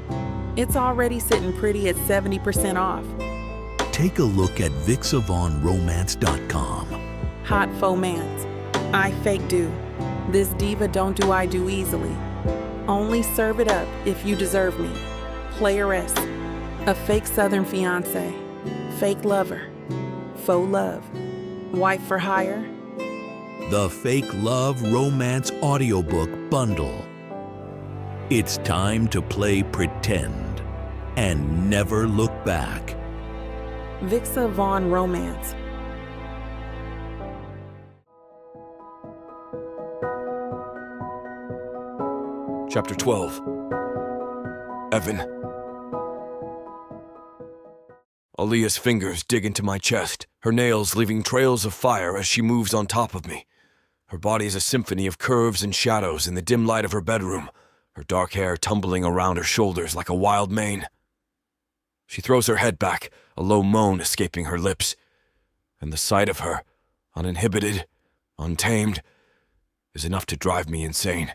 It's already sitting pretty at 70% off. Take a look at VixAvaughnRomance.com. Hot fomance. I fake do. This diva don't do I do easily. Only serve it up if you deserve me. Playeress. A fake southern fiance. Fake lover. Faux love. Wife for hire. The Fake Love Romance Audiobook Bundle. It's time to play pretend and never look back. Vixa Vaughn Romance. Chapter 12. Evan. Aliyah's fingers dig into my chest, her nails leaving trails of fire as she moves on top of me. Her body is a symphony of curves and shadows in the dim light of her bedroom, her dark hair tumbling around her shoulders like a wild mane. She throws her head back, a low moan escaping her lips, and the sight of her, uninhibited, untamed, is enough to drive me insane.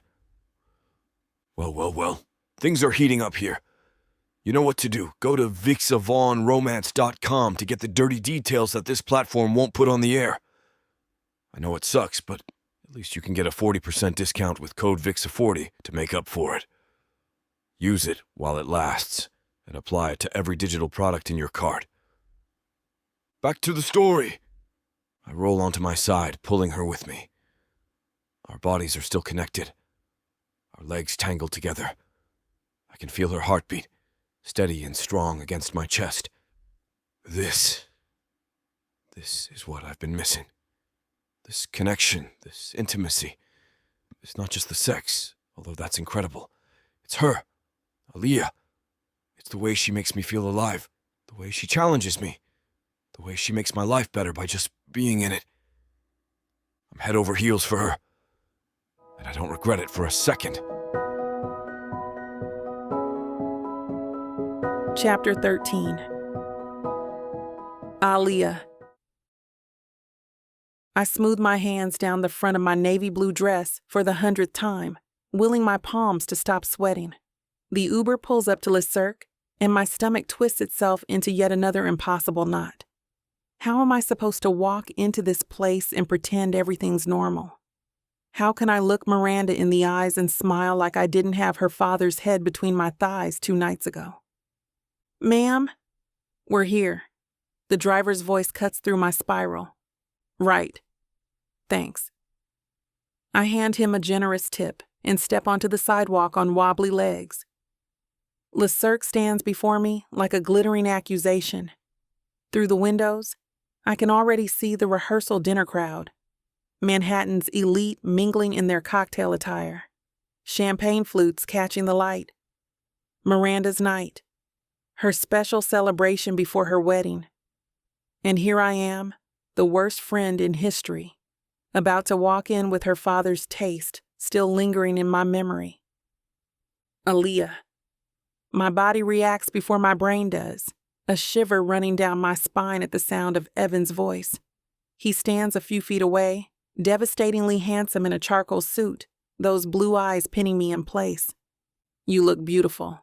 Well. Things are heating up here. You know what to do. Go to VixAvaughnRomance.com to get the dirty details that this platform won't put on the air. I know it sucks, but at least you can get a 40% discount with code VIXA40 to make up for it. Use it while it lasts, and apply it to every digital product in your cart. Back to the story. I roll onto my side, pulling her with me. Our bodies are still connected. Our legs tangled together. I can feel her heartbeat, steady and strong against my chest. This is what I've been missing. This connection, this intimacy. It's not just the sex, although that's incredible. It's her, Aliyah. It's the way she makes me feel alive, the way she challenges me, the way she makes my life better by just being in it. I'm head over heels for her, and I don't regret it for a second. Chapter 13. Aliyah. I smooth my hands down the front of my navy blue dress for the 100th time, willing my palms to stop sweating. The Uber pulls up to Le Cirque, and my stomach twists itself into yet another impossible knot. How am I supposed to walk into this place and pretend everything's normal? How can I look Miranda in the eyes and smile like I didn't have her father's head between my thighs 2 nights ago? Ma'am, we're here. The driver's voice cuts through my spiral. Right. Thanks. I hand him a generous tip and step onto the sidewalk on wobbly legs. Le Cirque stands before me like a glittering accusation. Through the windows, I can already see the rehearsal dinner crowd. Manhattan's elite mingling in their cocktail attire. Champagne flutes catching the light. Miranda's night. Her special celebration before her wedding. And here I am, the worst friend in history, about to walk in with her father's taste still lingering in my memory. Aliyah. My body reacts before my brain does, a shiver running down my spine at the sound of Evan's voice. He stands a few feet away, devastatingly handsome in a charcoal suit, those blue eyes pinning me in place. You look beautiful.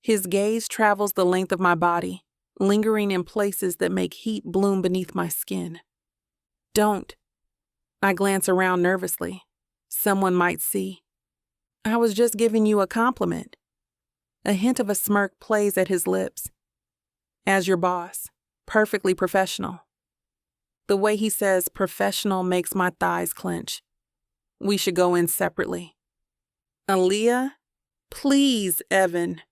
His gaze travels the length of my body, lingering in places that make heat bloom beneath my skin. Don't. I glance around nervously. Someone might see. I was just giving you a compliment. A hint of a smirk plays at his lips. As your boss, perfectly professional. The way he says professional makes my thighs clench. We should go in separately. Aliyah? Please, Evan.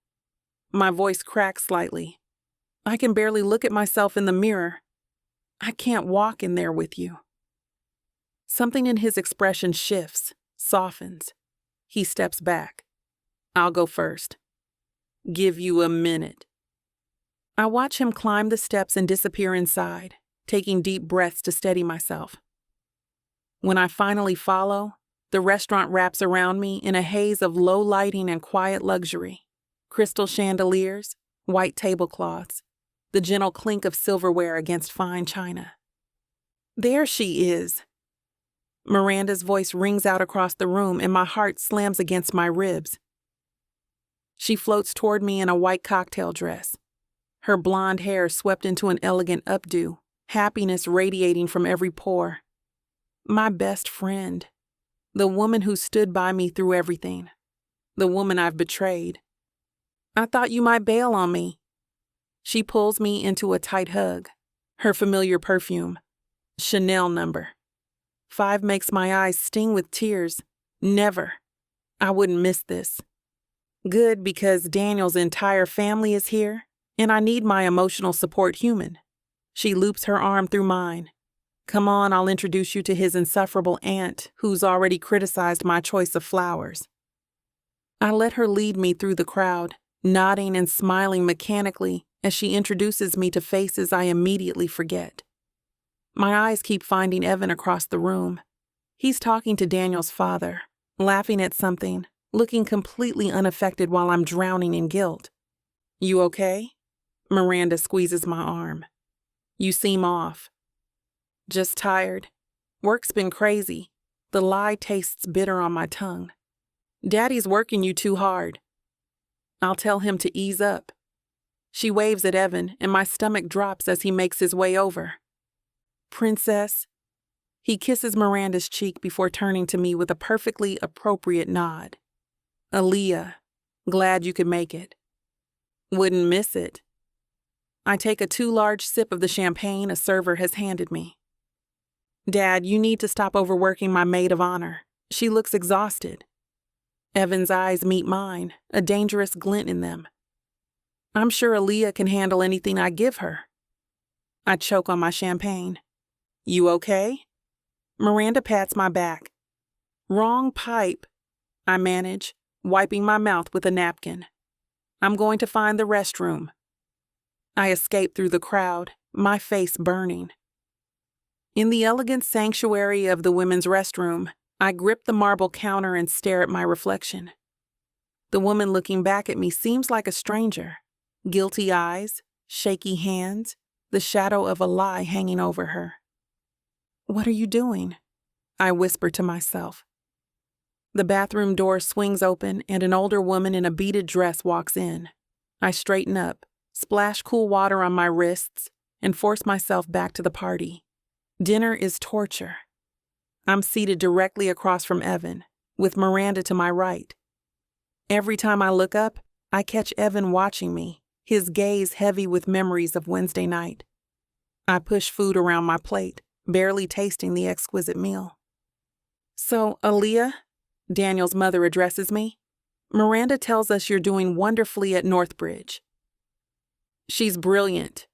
My voice cracks slightly. I can barely look at myself in the mirror. I can't walk in there with you. Something in his expression shifts, softens. He steps back. I'll go first. Give you a minute. I watch him climb the steps and disappear inside, taking deep breaths to steady myself. When I finally follow, the restaurant wraps around me in a haze of low lighting and quiet luxury. Crystal chandeliers, white tablecloths, the gentle clink of silverware against fine china. There she is. Miranda's voice rings out across the room and my heart slams against my ribs. She floats toward me in a white cocktail dress. Her blonde hair swept into an elegant updo, happiness radiating from every pore. My best friend. The woman who stood by me through everything. The woman I've betrayed. I thought you might bail on me. She pulls me into a tight hug. Her familiar perfume. Chanel number. 5 makes my eyes sting with tears. Never. I wouldn't miss this. Good, because Daniel's entire family is here, and I need my emotional support human. She loops her arm through mine. Come on, I'll introduce you to his insufferable aunt, who's already criticized my choice of flowers. I let her lead me through the crowd, nodding and smiling mechanically as she introduces me to faces I immediately forget. My eyes keep finding Evan across the room. He's talking to Daniel's father, laughing at something, looking completely unaffected while I'm drowning in guilt. You okay? Miranda squeezes my arm. You seem off. Just tired. Work's been crazy. The lie tastes bitter on my tongue. Daddy's working you too hard. I'll tell him to ease up. She waves at Evan, and my stomach drops as he makes his way over. Princess. He kisses Miranda's cheek before turning to me with a perfectly appropriate nod. Aliyah, glad you could make it. Wouldn't miss it. I take a too large sip of the champagne a server has handed me. Dad, you need to stop overworking my maid of honor. She looks exhausted. Evan's eyes meet mine, a dangerous glint in them. I'm sure Aliyah can handle anything I give her. I choke on my champagne. You okay? Miranda pats my back. Wrong pipe, I manage, wiping my mouth with a napkin. I'm going to find the restroom. I escape through the crowd, my face burning. In the elegant sanctuary of the women's restroom, I grip the marble counter and stare at my reflection. The woman looking back at me seems like a stranger. Guilty eyes, shaky hands, the shadow of a lie hanging over her. What are you doing? I whisper to myself. The bathroom door swings open and an older woman in a beaded dress walks in. I straighten up, splash cool water on my wrists, and force myself back to the party. Dinner is torture. I'm seated directly across from Evan, with Miranda to my right. Every time I look up, I catch Evan watching me, his gaze heavy with memories of Wednesday night. I push food around my plate, barely tasting the exquisite meal. So, Aliyah, Daniel's mother addresses me. Miranda tells us you're doing wonderfully at Northbridge. She's brilliant.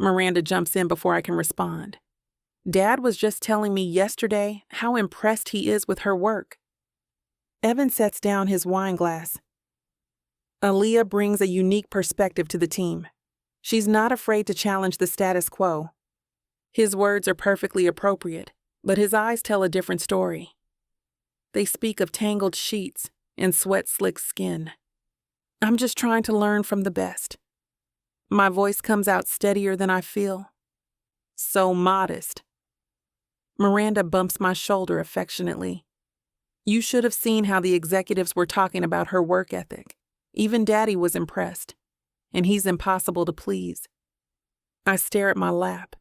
Miranda jumps in before I can respond. Dad was just telling me yesterday how impressed he is with her work. Evan sets down his wine glass. Aliyah brings a unique perspective to the team. She's not afraid to challenge the status quo. His words are perfectly appropriate, but his eyes tell a different story. They speak of tangled sheets and sweat-slicked skin. I'm just trying to learn from the best. My voice comes out steadier than I feel. So modest. Miranda bumps my shoulder affectionately. You should have seen how the executives were talking about her work ethic. Even Daddy was impressed, and he's impossible to please. I stare at my lap.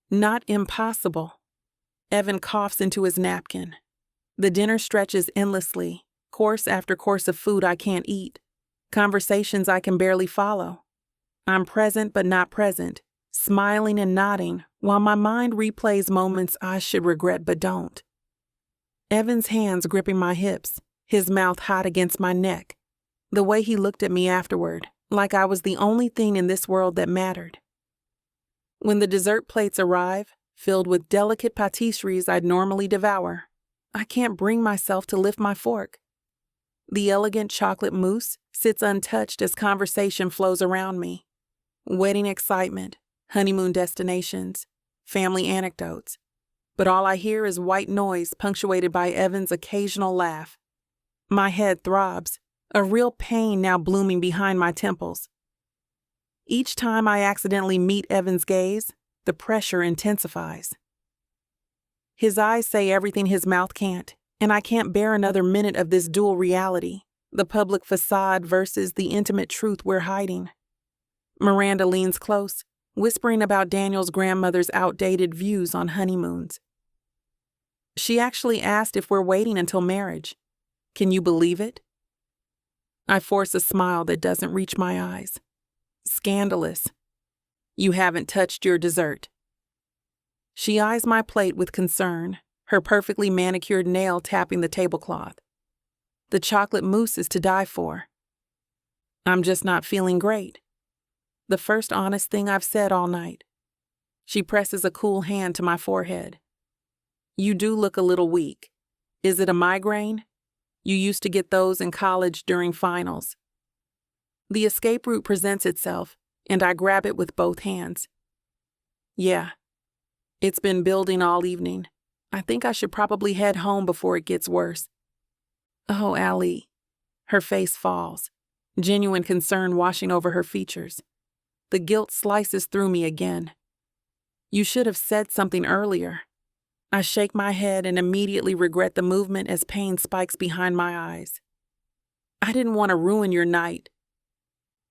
Not impossible. Evan coughs into his napkin. The dinner stretches endlessly, course after course of food I can't eat, conversations I can barely follow. I'm present but not present, smiling and nodding while my mind replays moments I should regret but don't. Evan's hands gripping my hips, his mouth hot against my neck. The way he looked at me afterward, like I was the only thing in this world that mattered. When the dessert plates arrive, filled with delicate patisseries I'd normally devour, I can't bring myself to lift my fork. The elegant chocolate mousse sits untouched as conversation flows around me. Wedding excitement, honeymoon destinations, family anecdotes. But all I hear is white noise punctuated by Evan's occasional laugh. My head throbs, a real pain now blooming behind my temples. Each time I accidentally meet Evan's gaze, the pressure intensifies. His eyes say everything his mouth can't, and I can't bear another minute of this dual reality, The public facade versus the intimate truth we're hiding. Miranda leans close, whispering about Daniel's grandmother's outdated views on honeymoons. She actually asked if we're waiting until marriage. Can you believe it? I force a smile that doesn't reach my eyes. Scandalous. You haven't touched your dessert. She eyes my plate with concern, her perfectly manicured nail tapping the tablecloth. The chocolate mousse is to die for. I'm just not feeling great. The first honest thing I've said all night. She presses a cool hand to my forehead. You do look a little weak. Is it a migraine? You used to get those in college during finals. The escape route presents itself, and I grab it with both hands. Yeah. It's been building all evening. I think I should probably head home before it gets worse. Oh, Allie. Her face falls, genuine concern washing over her features. The guilt slices through me again. You should have said something earlier. I shake my head and immediately regret the movement as pain spikes behind my eyes. I didn't want to ruin your night.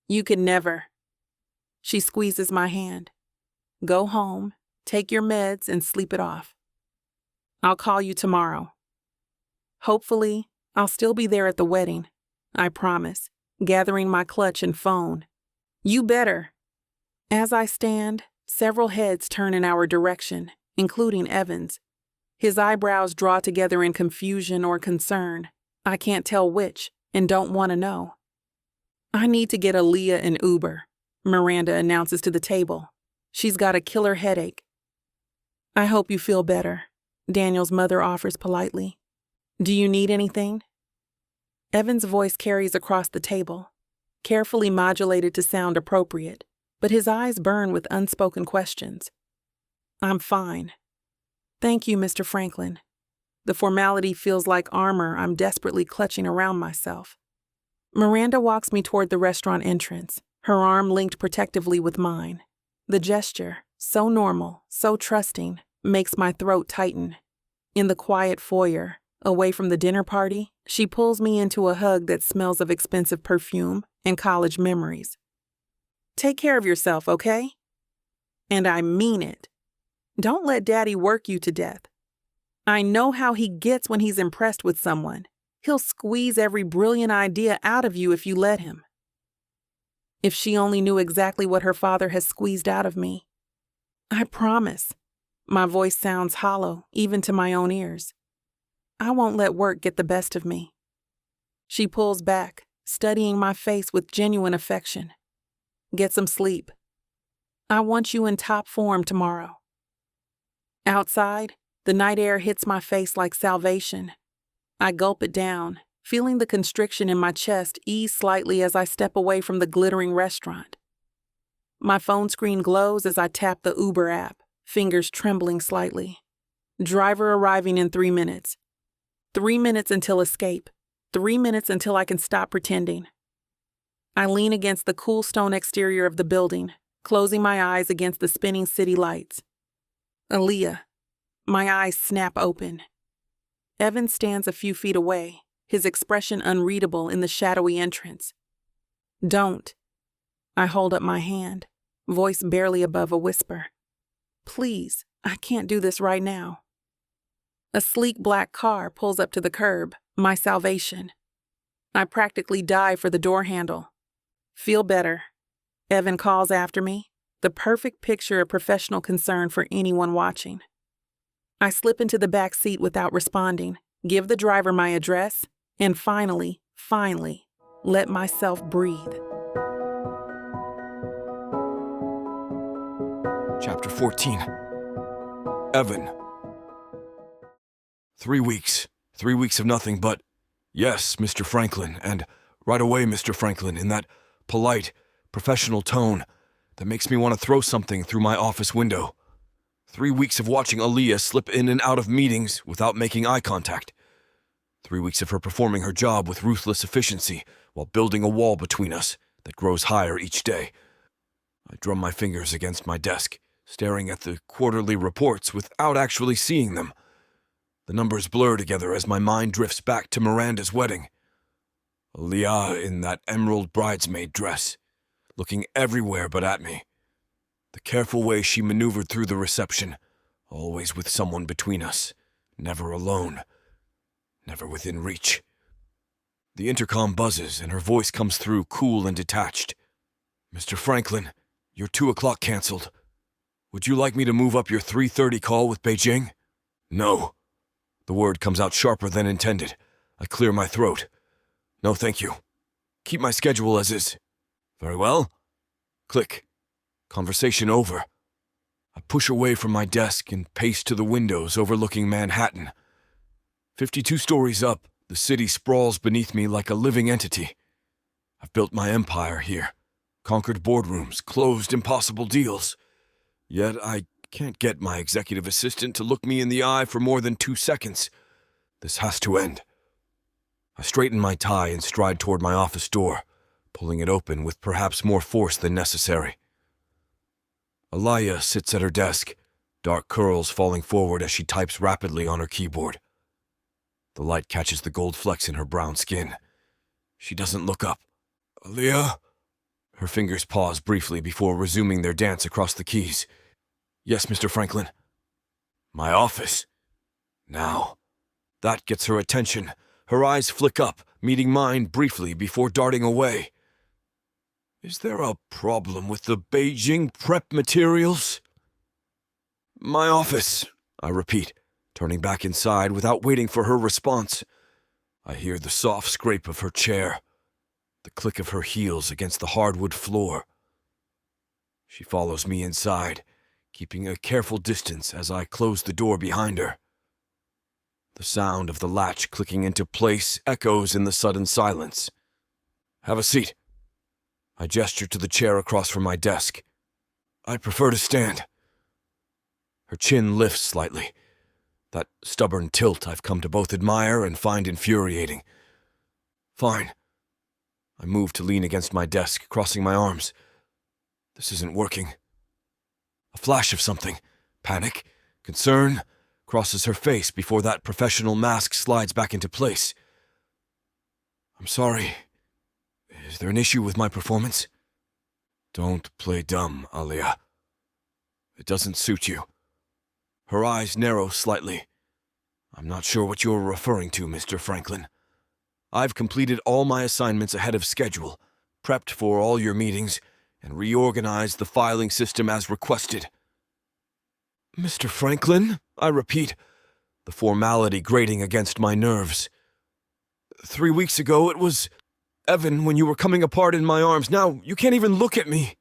You could never. She squeezes my hand. Go home, take your meds, and sleep it off. I'll call you tomorrow. Hopefully, I'll still be there at the wedding. I promise, gathering my clutch and phone. You better. As I stand, several heads turn in our direction, including Evan's. His eyebrows draw together in confusion or concern. I can't tell which, and don't want to know. I need to get Aliyah an Uber, Miranda announces to the table. She's got a killer headache. I hope you feel better, Daniel's mother offers politely. Do you need anything? Evan's voice carries across the table, carefully modulated to sound appropriate, but his eyes burn with unspoken questions. I'm fine. Thank you, Mr. Franklin. The formality feels like armor I'm desperately clutching around myself. Miranda walks me toward the restaurant entrance, her arm linked protectively with mine. The gesture, so normal, so trusting, makes my throat tighten. In the quiet foyer, away from the dinner party, she pulls me into a hug that smells of expensive perfume and college memories. Take care of yourself, okay? And I mean it. Don't let Daddy work you to death. I know how he gets when he's impressed with someone. He'll squeeze every brilliant idea out of you if you let him. If she only knew exactly what her father has squeezed out of me. I promise. My voice sounds hollow, even to my own ears. I won't let work get the best of me. She pulls back, studying my face with genuine affection. Get some sleep. I want you in top form tomorrow. Outside, the night air hits my face like salvation. I gulp it down, feeling the constriction in my chest ease slightly as I step away from the glittering restaurant. My phone screen glows as I tap the Uber app, fingers trembling slightly. Driver arriving in 3 minutes. 3 minutes until escape. 3 minutes until I can stop pretending. I lean against the cool stone exterior of the building, closing my eyes against the spinning city lights. Aliyah. My eyes snap open. Evan stands a few feet away, his expression unreadable in the shadowy entrance. Don't. I hold up my hand, voice barely above a whisper. Please, I can't do this right now. A sleek black car pulls up to the curb, my salvation. I practically dive for the door handle. Feel better. Evan calls after me, the perfect picture of professional concern for anyone watching. I slip into the back seat without responding, give the driver my address, and finally, let myself breathe. Chapter 14. Evan. 3 weeks. 3 weeks of nothing but, yes, Mr. Franklin, and right away, Mr. Franklin, in that polite, professional tone that makes me want to throw something through my office window. 3 weeks of watching Aliyah slip in and out of meetings without making eye contact. 3 weeks of her performing her job with ruthless efficiency while building a wall between us that grows higher each day. I drum my fingers against my desk, staring at the quarterly reports without actually seeing them. The numbers blur together as my mind drifts back to Miranda's wedding. Aliyah in that emerald bridesmaid dress, looking everywhere but at me. The careful way she maneuvered through the reception, always with someone between us, never alone, never within reach. The intercom buzzes and her voice comes through cool and detached. "Mr. Franklin, your 2 o'clock canceled. Would you like me to move up your 3:30 call with Beijing?" "No." The word comes out sharper than intended. I clear my throat. "No, thank you. Keep my schedule as is." "Very well." Click. Conversation over. I push away from my desk and pace to the windows overlooking Manhattan. 52 stories up, the city sprawls beneath me like a living entity. I've built my empire here, conquered boardrooms, closed impossible deals. Yet I can't get my executive assistant to look me in the eye for more than 2 seconds. This has to end. I straighten my tie and stride toward my office door, pulling it open with perhaps more force than necessary. Aliyah sits at her desk, dark curls falling forward as she types rapidly on her keyboard. The light catches the gold flecks in her brown skin. She doesn't look up. "Aliyah?" Her fingers pause briefly before resuming their dance across the keys. "Yes, Mr. Franklin." "My office." Now. That gets her attention. Her eyes flick up, meeting mine briefly before darting away. "Is there a problem with the Beijing prep materials?" "My office," I repeat, turning back inside without waiting for her response. I hear the soft scrape of her chair, the click of her heels against the hardwood floor. She follows me inside, keeping a careful distance as I close the door behind her. The sound of the latch clicking into place echoes in the sudden silence. "Have a seat." I gesture to the chair across from my desk. "I'd prefer to stand." Her chin lifts slightly, that stubborn tilt I've come to both admire and find infuriating. "Fine." I move to lean against my desk, crossing my arms. This isn't working. A flash of something, panic, concern, crosses her face before that professional mask slides back into place. "I'm sorry. Is there an issue with my performance?" "Don't play dumb, Aliyah. It doesn't suit you." Her eyes narrow slightly. "I'm not sure what you're referring to, Mr. Franklin. I've completed all my assignments ahead of schedule, prepped for all your meetings, and reorganized the filing system as requested." "Mr. Franklin?" I repeat, the formality grating against my nerves. 3 weeks ago it was Evan when you were coming apart in my arms. Now you can't even look at me."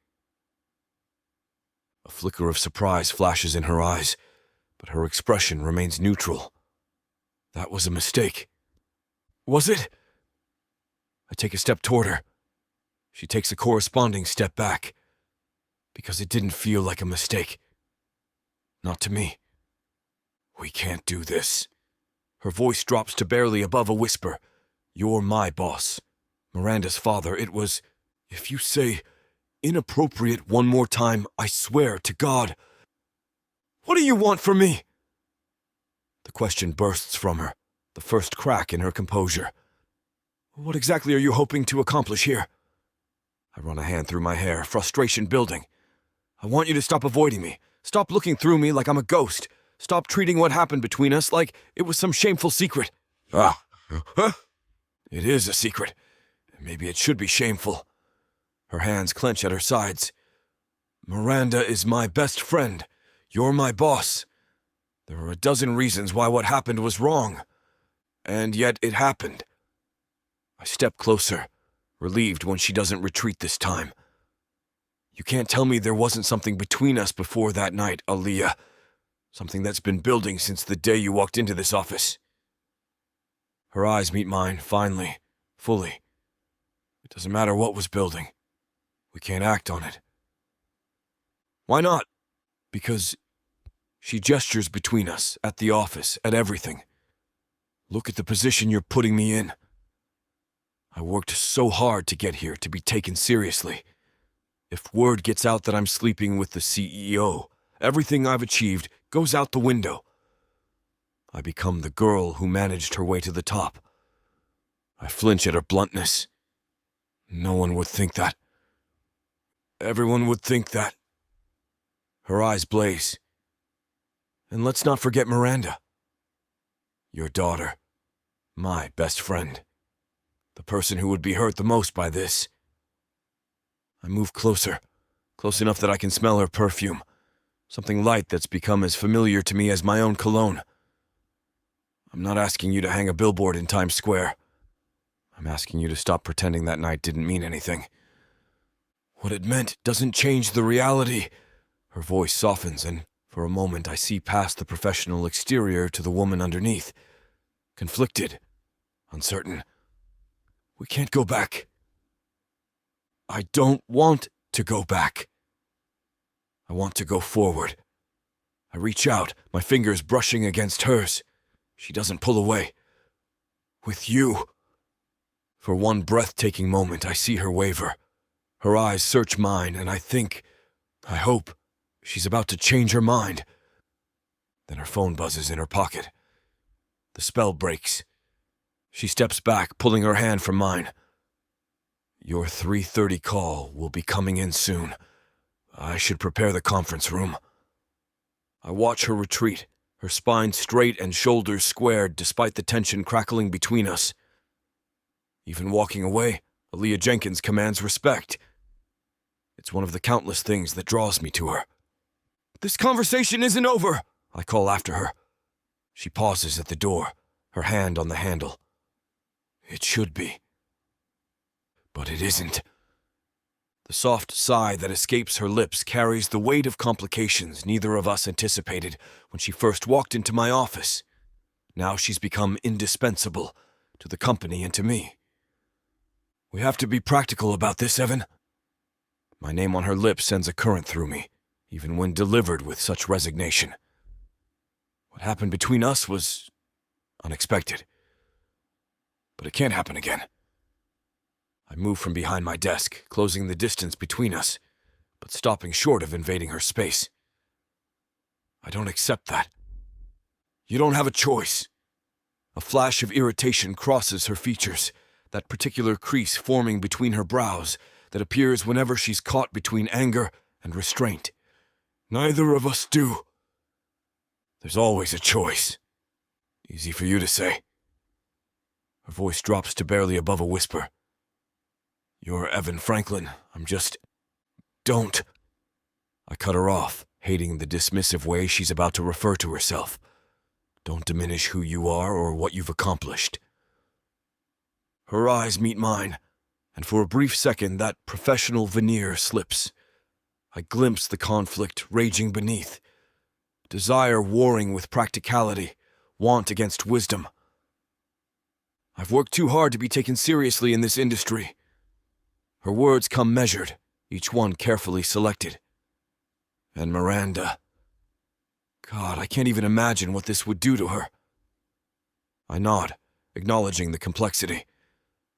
A flicker of surprise flashes in her eyes, but her expression remains neutral. That was a mistake. Was it? I take a step toward her. She takes a corresponding step back, because it didn't feel like a mistake. Not to me. "We can't do this." Her voice drops to barely above a whisper. "You're my boss. Miranda's father. It was, if you say inappropriate one more time, I swear to God." "What do you want from me?" The question bursts from her, the first crack in her composure. "What exactly are you hoping to accomplish here?" I run a hand through my hair, frustration building. "I want you to stop avoiding me. Stop looking through me like I'm a ghost. Stop treating what happened between us like it was some shameful secret." "Ah, huh? It is a secret. Maybe it should be shameful." Her hands clench at her sides. "Miranda is my best friend. You're my boss. There are a dozen reasons why what happened was wrong. And yet it happened." I step closer, relieved when she doesn't retreat this time. "You can't tell me there wasn't something between us before that night, Aliyah. Something that's been building since the day you walked into this office." Her eyes meet mine, finally, fully. "It doesn't matter what was building. We can't act on it." "Why not?" "Because..." She gestures between us, at the office, at everything. "Look at the position you're putting me in. I worked so hard to get here, to be taken seriously. If word gets out that I'm sleeping with the CEO, everything I've achieved goes out the window. I become the girl who managed her way to the top. I flinch at her bluntness. No one would think that. Everyone would think that. Her eyes blaze. And let's not forget Miranda. Your daughter. My best friend. The person who would be hurt the most by this. I move closer, close enough that I can smell her perfume. Something light that's become as familiar to me as my own cologne. I'm not asking you to hang a billboard in Times Square. I'm asking you to stop pretending that night didn't mean anything. What it meant doesn't change the reality. Her voice softens, and for a moment I see past the professional exterior to the woman underneath. Conflicted, uncertain. We can't go back. I don't want to go back. I want to go forward. I reach out, my fingers brushing against hers. She doesn't pull away. With you. For one breathtaking moment, I see her waver. Her eyes search mine, and I hope, she's about to change her mind. Then her phone buzzes in her pocket. The spell breaks. She steps back, pulling her hand from mine. Your 3:30 call will be coming in soon. I should prepare the conference room. I watch her retreat, her spine straight and shoulders squared despite the tension crackling between us. Even walking away, Aliyah Jenkins commands respect. It's one of the countless things that draws me to her. This conversation isn't over, I call after her. She pauses at the door, her hand on the handle. It should be. But it isn't. The soft sigh that escapes her lips carries the weight of complications neither of us anticipated when she first walked into my office. Now she's become indispensable to the company and to me. We have to be practical about this, Evan. My name on her lips sends a current through me, even when delivered with such resignation. What happened between us was unexpected. But it can't happen again. I move from behind my desk, closing the distance between us, but stopping short of invading her space. I don't accept that. You don't have a choice. A flash of irritation crosses her features, that particular crease forming between her brows that appears whenever she's caught between anger and restraint. Neither of us do. There's always a choice. Easy for you to say. Her voice drops to barely above a whisper. You're Evan Franklin. Don't. I cut her off, hating the dismissive way she's about to refer to herself. Don't diminish who you are or what you've accomplished. Her eyes meet mine, and for a brief second that professional veneer slips. I glimpse the conflict raging beneath. Desire warring with practicality, want against wisdom. I've worked too hard to be taken seriously in this industry. Her words come measured, each one carefully selected. And Miranda. God, I can't even imagine what this would do to her. I nod, acknowledging the complexity.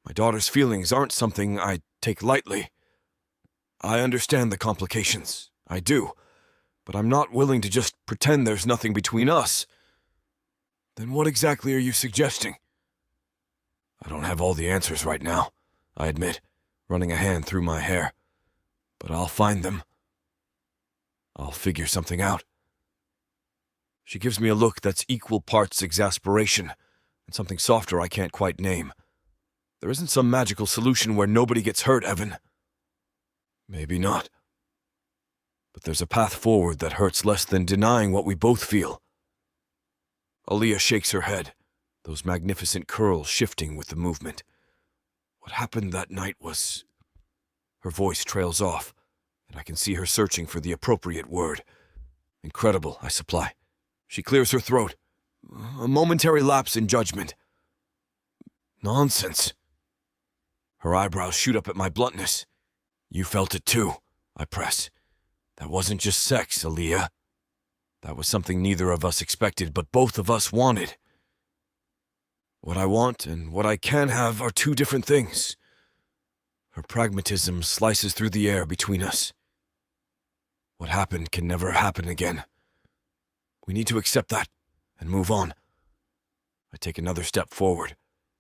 My daughter's feelings aren't something I take lightly. I understand the complications, I do, but I'm not willing to just pretend there's nothing between us. Then what exactly are you suggesting? I don't have all the answers right now, I admit, running a hand through my hair. But I'll find them. I'll figure something out. She gives me a look that's equal parts exasperation and something softer I can't quite name. There isn't some magical solution where nobody gets hurt, Evan. Maybe not. But there's a path forward that hurts less than denying what we both feel. Aliyah shakes her head, those magnificent curls shifting with the movement. What happened that night was... Her voice trails off, and I can see her searching for the appropriate word. Incredible, I supply. She clears her throat. A momentary lapse in judgment. Nonsense. Her eyebrows shoot up at my bluntness. You felt it too, I press. That wasn't just sex, Aliyah. That was something neither of us expected, but both of us wanted. What I want and what I can have are two different things. Her pragmatism slices through the air between us. What happened can never happen again. We need to accept that and move on. I take another step forward,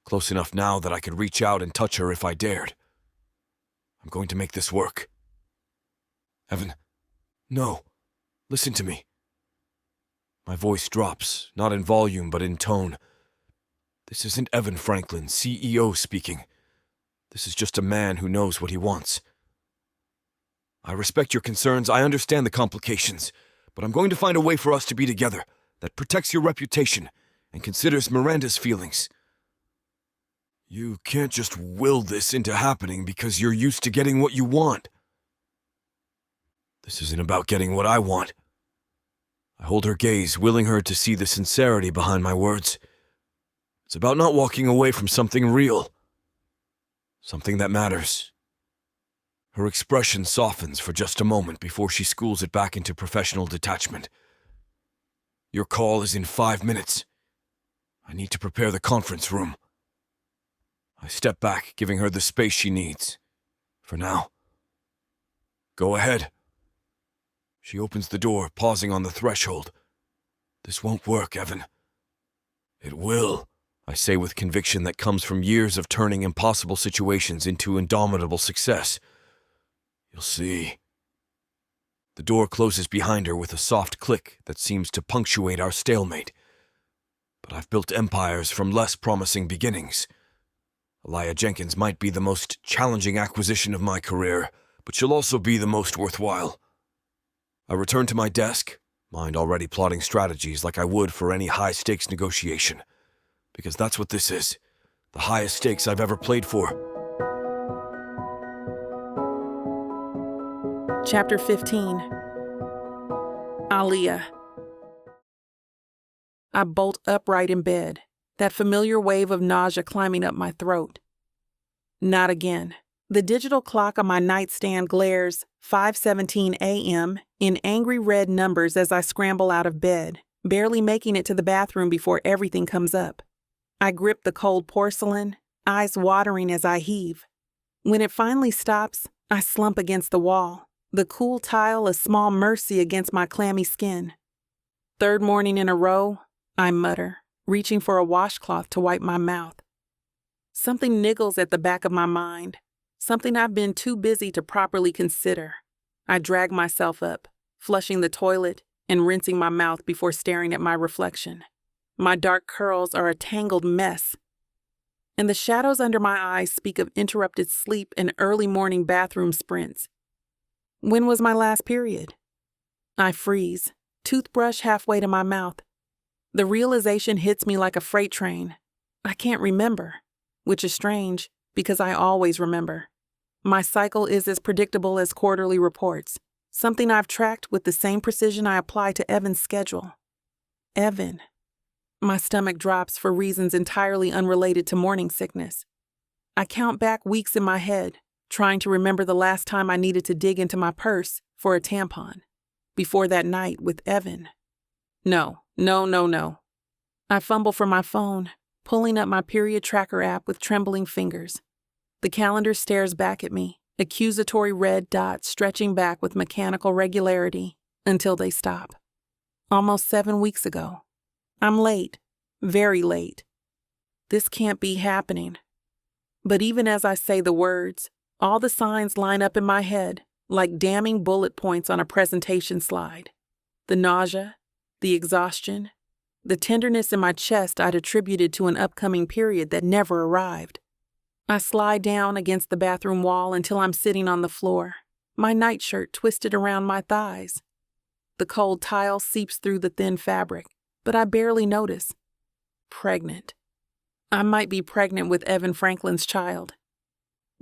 Close enough now that I could reach out and touch her if I dared. I'm going to make this work. Evan, no. Listen to me. My voice drops, not in volume but in tone. This isn't Evan Franklin, CEO, speaking. This is just a man who knows what he wants. I respect your concerns, I understand the complications, but I'm going to find a way for us to be together that protects your reputation and considers Miranda's feelings. You can't just will this into happening because you're used to getting what you want. This isn't about getting what I want. I hold her gaze, willing her to see the sincerity behind my words. It's about not walking away from something real. Something that matters. Her expression softens for just a moment before she schools it back into professional detachment. Your call is in 5 minutes. I need to prepare the conference room. I step back, giving her the space she needs. For now. Go ahead. She opens the door, pausing on the threshold. This won't work, Evan. It will, I say with conviction that comes from years of turning impossible situations into indomitable success. You'll see. The door closes behind her with a soft click that seems to punctuate our stalemate. But I've built empires from less promising beginnings. Aliyah Jenkins might be the most challenging acquisition of my career, but she'll also be the most worthwhile. I return to my desk, mind already plotting strategies like I would for any high-stakes negotiation. Because that's what this is, the highest stakes I've ever played for. Chapter 15. Aliyah. I bolt upright in bed, that familiar wave of nausea climbing up my throat. Not again. The digital clock on my nightstand glares 5:17 a.m. in angry red numbers as I scramble out of bed, barely making it to the bathroom before everything comes up. I grip the cold porcelain, eyes watering as I heave. When it finally stops, I slump against the wall, the cool tile a small mercy against my clammy skin. Third morning in a row, I mutter, reaching for a washcloth to wipe my mouth. Something niggles at the back of my mind. Something I've been too busy to properly consider. I drag myself up, flushing the toilet and rinsing my mouth before staring at my reflection. My dark curls are a tangled mess, and the shadows under my eyes speak of interrupted sleep and early morning bathroom sprints. When was my last period? I freeze, toothbrush halfway to my mouth. The realization hits me like a freight train. I can't remember, which is strange because I always remember. My cycle is as predictable as quarterly reports, something I've tracked with the same precision I apply to Evan's schedule. Evan. My stomach drops for reasons entirely unrelated to morning sickness. I count back weeks in my head, trying to remember the last time I needed to dig into my purse for a tampon. Before that night with Evan. No. I fumble for my phone, pulling up my period tracker app with trembling fingers. The calendar stares back at me, accusatory red dots stretching back with mechanical regularity until they stop. Almost 7 weeks ago. I'm late, very late. This can't be happening. But even as I say the words, all the signs line up in my head like damning bullet points on a presentation slide. The nausea, the exhaustion, the tenderness in my chest I'd attributed to an upcoming period that never arrived. I slide down against the bathroom wall until I'm sitting on the floor, my nightshirt twisted around my thighs. The cold tile seeps through the thin fabric, but I barely notice. Pregnant. I might be pregnant with Evan Franklin's child.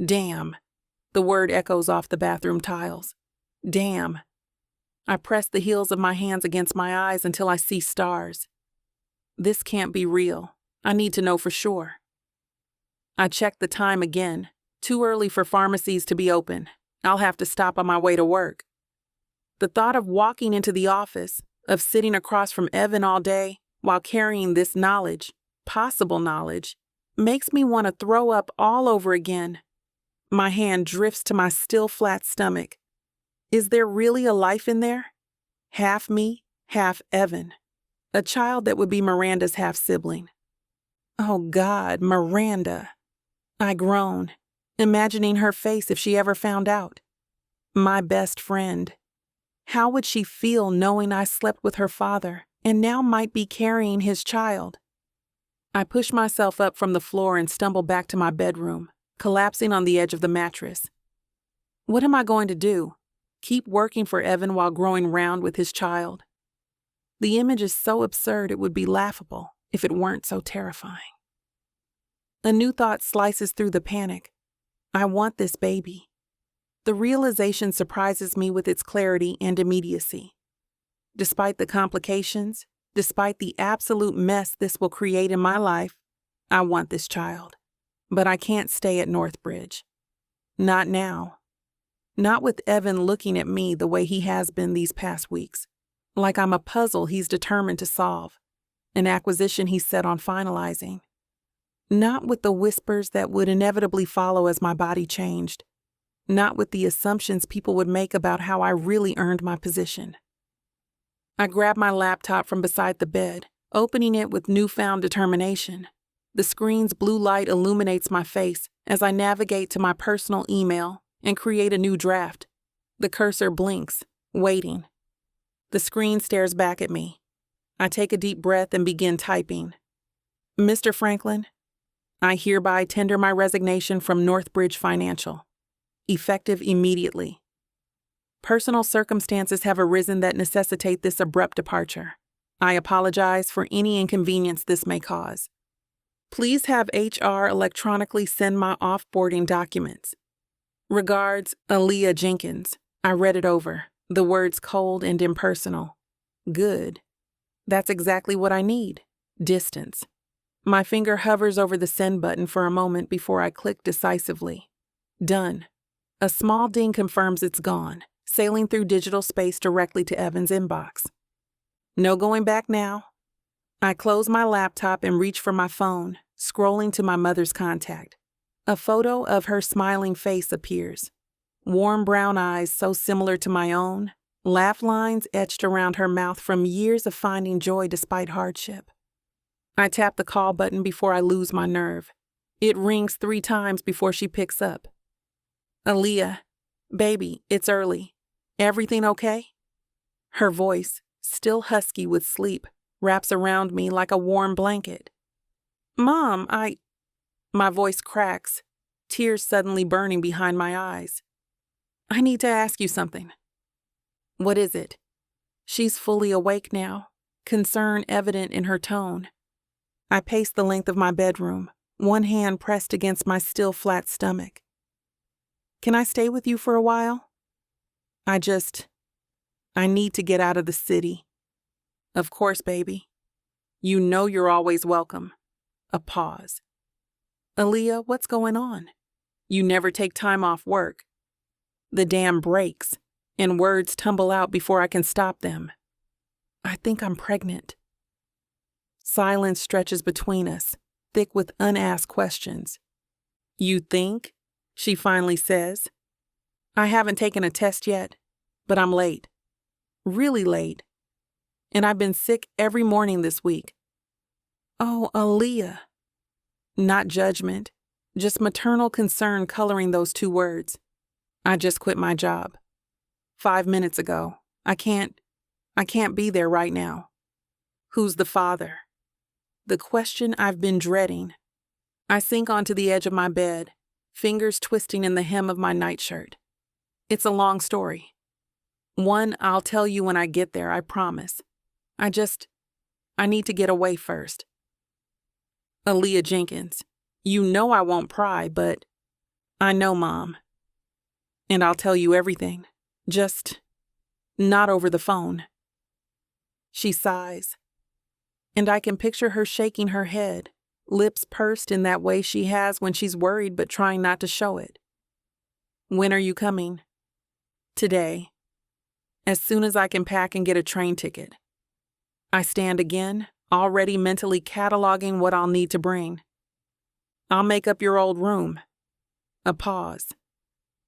Damn. The word echoes off the bathroom tiles. Damn. I press the heels of my hands against my eyes until I see stars. This can't be real. I need to know for sure. I check the time again. Too early for pharmacies to be open. I'll have to stop on my way to work. The thought of walking into the office, of sitting across from Evan all day while carrying this knowledge, possible knowledge, makes me want to throw up all over again. My hand drifts to my still flat stomach. Is there really a life in there? Half me, half Evan. A child that would be Miranda's half-sibling. Oh God, Miranda. I groan, imagining her face if she ever found out. My best friend. How would she feel knowing I slept with her father and now might be carrying his child? I push myself up from the floor and stumble back to my bedroom, collapsing on the edge of the mattress. What am I going to do? Keep working for Evan while growing round with his child? The image is so absurd it would be laughable if it weren't so terrifying. A new thought slices through the panic. I want this baby. The realization surprises me with its clarity and immediacy. Despite the complications, despite the absolute mess this will create in my life, I want this child. But I can't stay at Northbridge. Not now. Not with Evan looking at me the way he has been these past weeks, like I'm a puzzle he's determined to solve, an acquisition he's set on finalizing. Not with the whispers that would inevitably follow as my body changed. Not with the assumptions people would make about how I really earned my position. I grab my laptop from beside the bed, opening it with newfound determination. The screen's blue light illuminates my face as I navigate to my personal email and create a new draft. The cursor blinks, waiting. The screen stares back at me. I take a deep breath and begin typing. Mr. Franklin, I hereby tender my resignation from Northbridge Financial. Effective immediately. Personal circumstances have arisen that necessitate this abrupt departure. I apologize for any inconvenience this may cause. Please have HR electronically send my off-boarding documents. Regards, Aliyah Jenkins. I read it over, the words cold and impersonal. Good. That's exactly what I need. Distance. My finger hovers over the send button for a moment before I click decisively. Done. A small ding confirms it's gone, sailing through digital space directly to Evan's inbox. No going back now. I close my laptop and reach for my phone, scrolling to my mother's contact. A photo of her smiling face appears. Warm brown eyes so similar to my own, laugh lines etched around her mouth from years of finding joy despite hardship. I tap the call button before I lose my nerve. It rings 3 times before she picks up. Aliyah, baby, it's early. Everything okay? Her voice, still husky with sleep, wraps around me like a warm blanket. Mom, My voice cracks, tears suddenly burning behind my eyes. I need to ask you something. What is it? She's fully awake now, concern evident in her tone. I pace the length of my bedroom, one hand pressed against my still flat stomach. Can I stay with you for a while? I need to get out of the city. Of course, baby. You know you're always welcome. A pause. Aliyah, what's going on? You never take time off work. The dam breaks, and words tumble out before I can stop them. I think I'm pregnant. Silence stretches between us, thick with unasked questions. You think? She finally says. I haven't taken a test yet, but I'm late. Really late. And I've been sick every morning this week. Oh, Aliyah. Not judgment, just maternal concern coloring those 2 words. I just quit my job. 5 minutes ago. I can't be there right now. Who's the father? The question I've been dreading. I sink onto the edge of my bed, fingers twisting in the hem of my nightshirt. It's a long story. One I'll tell you when I get there, I promise. I need to get away first. Aliyah Jenkins, you know I won't pry, but I know, Mom. And I'll tell you everything. Just not over the phone. She sighs, and I can picture her shaking her head, lips pursed in that way she has when she's worried but trying not to show it. When are you coming? Today. As soon as I can pack and get a train ticket. I stand again, already mentally cataloging what I'll need to bring. I'll make up your old room. A pause.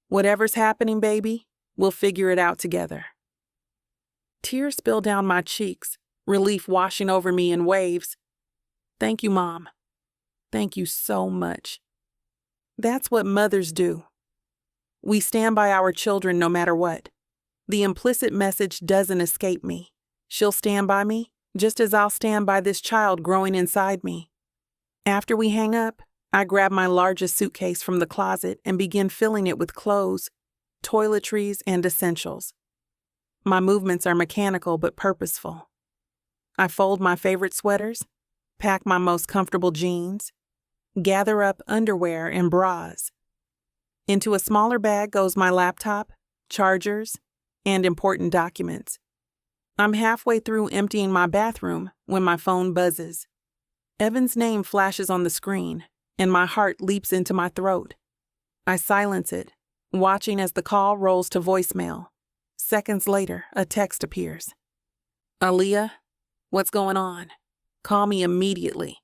Whatever's happening, baby, we'll figure it out together. Tears spill down my cheeks, relief washing over me in waves. Thank you, Mom. Thank you so much. That's what mothers do. We stand by our children no matter what. The implicit message doesn't escape me. She'll stand by me, just as I'll stand by this child growing inside me. After we hang up, I grab my largest suitcase from the closet and begin filling it with clothes, toiletries, and essentials. My movements are mechanical but purposeful. I fold my favorite sweaters, pack my most comfortable jeans, gather up underwear and bras. Into a smaller bag goes my laptop, chargers, and important documents. I'm halfway through emptying my bathroom when my phone buzzes. Evan's name flashes on the screen, and my heart leaps into my throat. I silence it, watching as the call rolls to voicemail. Seconds later, a text appears. Aliyah, what's going on? Call me immediately.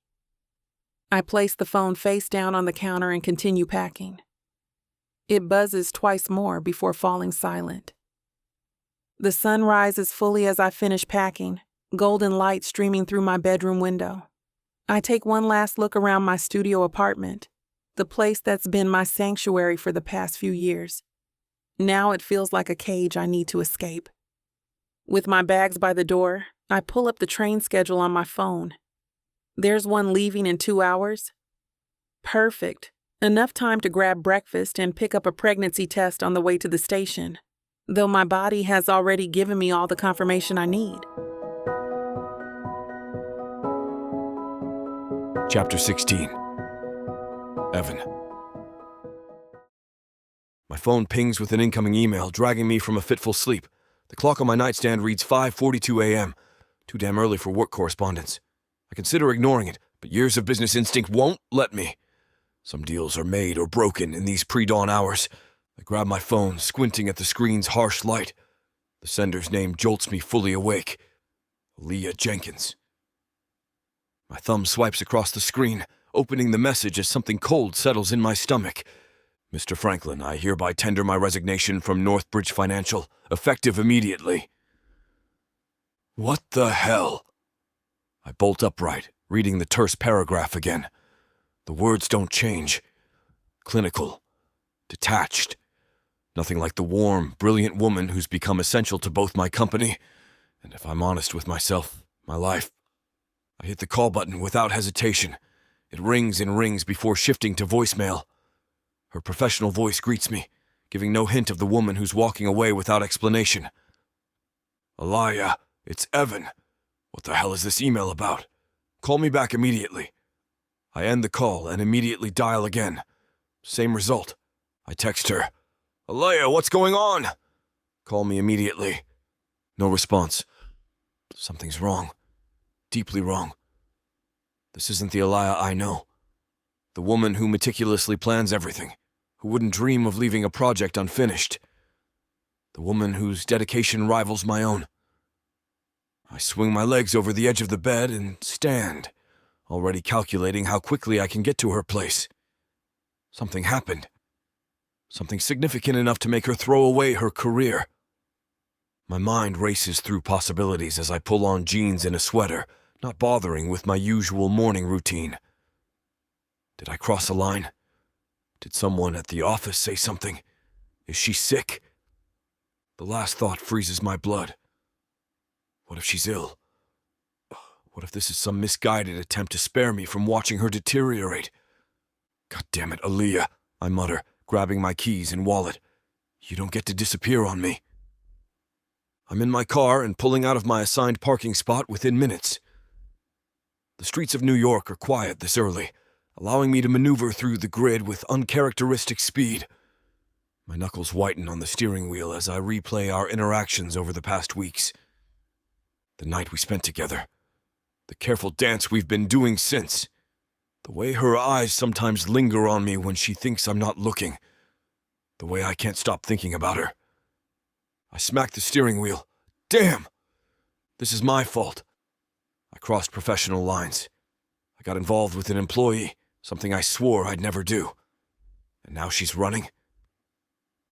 I place the phone face down on the counter and continue packing. It buzzes twice more before falling silent. The sun rises fully as I finish packing, golden light streaming through my bedroom window. I take one last look around my studio apartment, the place that's been my sanctuary for the past few years. Now it feels like a cage I need to escape. With my bags by the door, I pull up the train schedule on my phone. There's one leaving in 2 hours. Perfect. Enough time to grab breakfast and pick up a pregnancy test on the way to the station, though my body has already given me all the confirmation I need. Chapter 16. Evan. My phone pings with an incoming email, dragging me from a fitful sleep. The clock on my nightstand reads 5:42 a.m. Too damn early for work correspondence. I consider ignoring it, but years of business instinct won't let me. Some deals are made or broken in these pre-dawn hours. I grab my phone, squinting at the screen's harsh light. The sender's name jolts me fully awake. Aliyah Jenkins. My thumb swipes across the screen, opening the message as something cold settles in my stomach. Mr. Franklin, I hereby tender my resignation from Northbridge Financial, effective immediately. What the hell? I bolt upright, reading the terse paragraph again. The words don't change. Clinical. Detached. Nothing like the warm, brilliant woman who's become essential to both my company, and if I'm honest with myself, my life. I hit the call button without hesitation. It rings and rings before shifting to voicemail. Her professional voice greets me, giving no hint of the woman who's walking away without explanation. Aliyah, it's Evan. What the hell is this email about? Call me back immediately. I end the call and immediately dial again. Same result. I text her. Aliyah, what's going on? Call me immediately. No response. Something's wrong. Deeply wrong. This isn't the Aliyah I know. The woman who meticulously plans everything, who wouldn't dream of leaving a project unfinished. The woman whose dedication rivals my own. I swing my legs over the edge of the bed and stand, already calculating how quickly I can get to her place. Something happened. Something significant enough to make her throw away her career. My mind races through possibilities as I pull on jeans and a sweater, not bothering with my usual morning routine. Did I cross a line? Did someone at the office say something? Is she sick? The last thought freezes my blood. What if she's ill? What if this is some misguided attempt to spare me from watching her deteriorate? God damn it, Aliyah, I mutter, grabbing my keys and wallet. You don't get to disappear on me. I'm in my car and pulling out of my assigned parking spot within minutes. The streets of New York are quiet this early, allowing me to maneuver through the grid with uncharacteristic speed. My knuckles whiten on the steering wheel as I replay our interactions over the past weeks. The night we spent together. The careful dance we've been doing since. The way her eyes sometimes linger on me when she thinks I'm not looking. The way I can't stop thinking about her. I smack the steering wheel. Damn! This is my fault. I crossed professional lines. I got involved with an employee, something I swore I'd never do. And now she's running.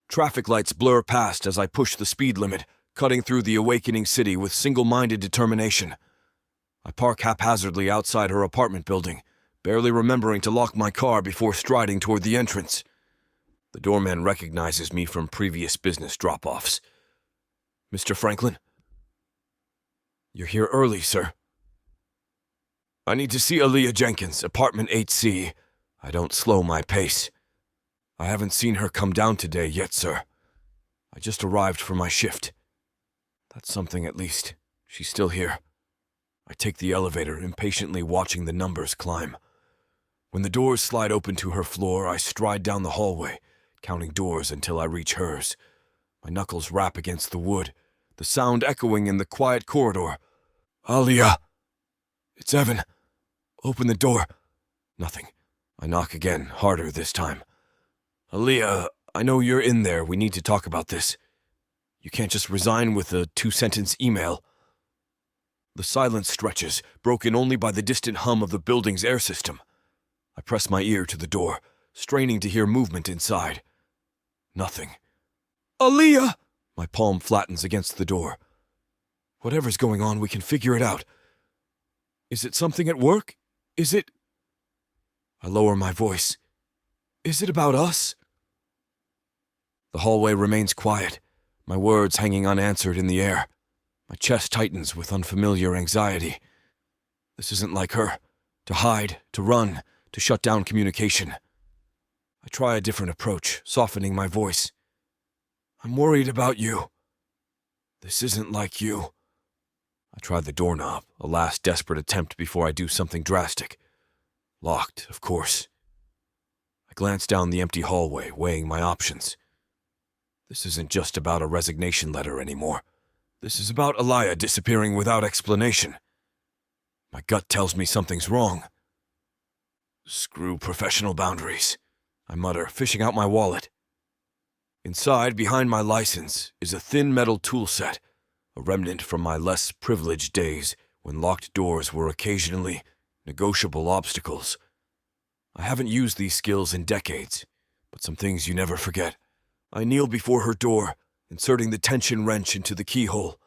Traffic lights blur past as I push the speed limit, cutting through the awakening city with single-minded determination. I park haphazardly outside her apartment building, barely remembering to lock my car before striding toward the entrance. The doorman recognizes me from previous business drop-offs. "Mr. Franklin?" "You're here early, sir." "I need to see Aliyah Jenkins, apartment 8C. I don't slow my pace. I haven't seen her come down today yet, sir. I just arrived for my shift." "That's something at least. She's still here." I take the elevator, impatiently watching the numbers climb. When the doors slide open to her floor, I stride down the hallway, counting doors until I reach hers. My knuckles rap against the wood, the sound echoing in the quiet corridor. "Aliyah! It's Evan. Open the door." Nothing. I knock again, harder this time. "Aliyah, I know you're in there. We need to talk about this. You can't just resign with a 2-sentence email." The silence stretches, broken only by the distant hum of the building's air system. I press my ear to the door, straining to hear movement inside. Nothing. "Aliyah!" My palm flattens against the door. "Whatever's going on, we can figure it out. Is it something at work? Is it—" I lower my voice. "Is it about us?" The hallway remains quiet, my words hanging unanswered in the air. My chest tightens with unfamiliar anxiety. This isn't like her. To hide, to run, to shut down communication. I try a different approach, softening my voice. "I'm worried about you. This isn't like you." I try the doorknob, a last desperate attempt before I do something drastic. Locked, of course. I glance down the empty hallway, weighing my options. This isn't just about a resignation letter anymore. This is about Aliyah disappearing without explanation. My gut tells me something's wrong. Screw professional boundaries, I mutter, fishing out my wallet. Inside, behind my license, is a thin metal tool set, a remnant from my less privileged days when locked doors were occasionally negotiable obstacles. I haven't used these skills in decades, but some things you never forget. I kneel before her door, inserting the tension wrench into the keyhole.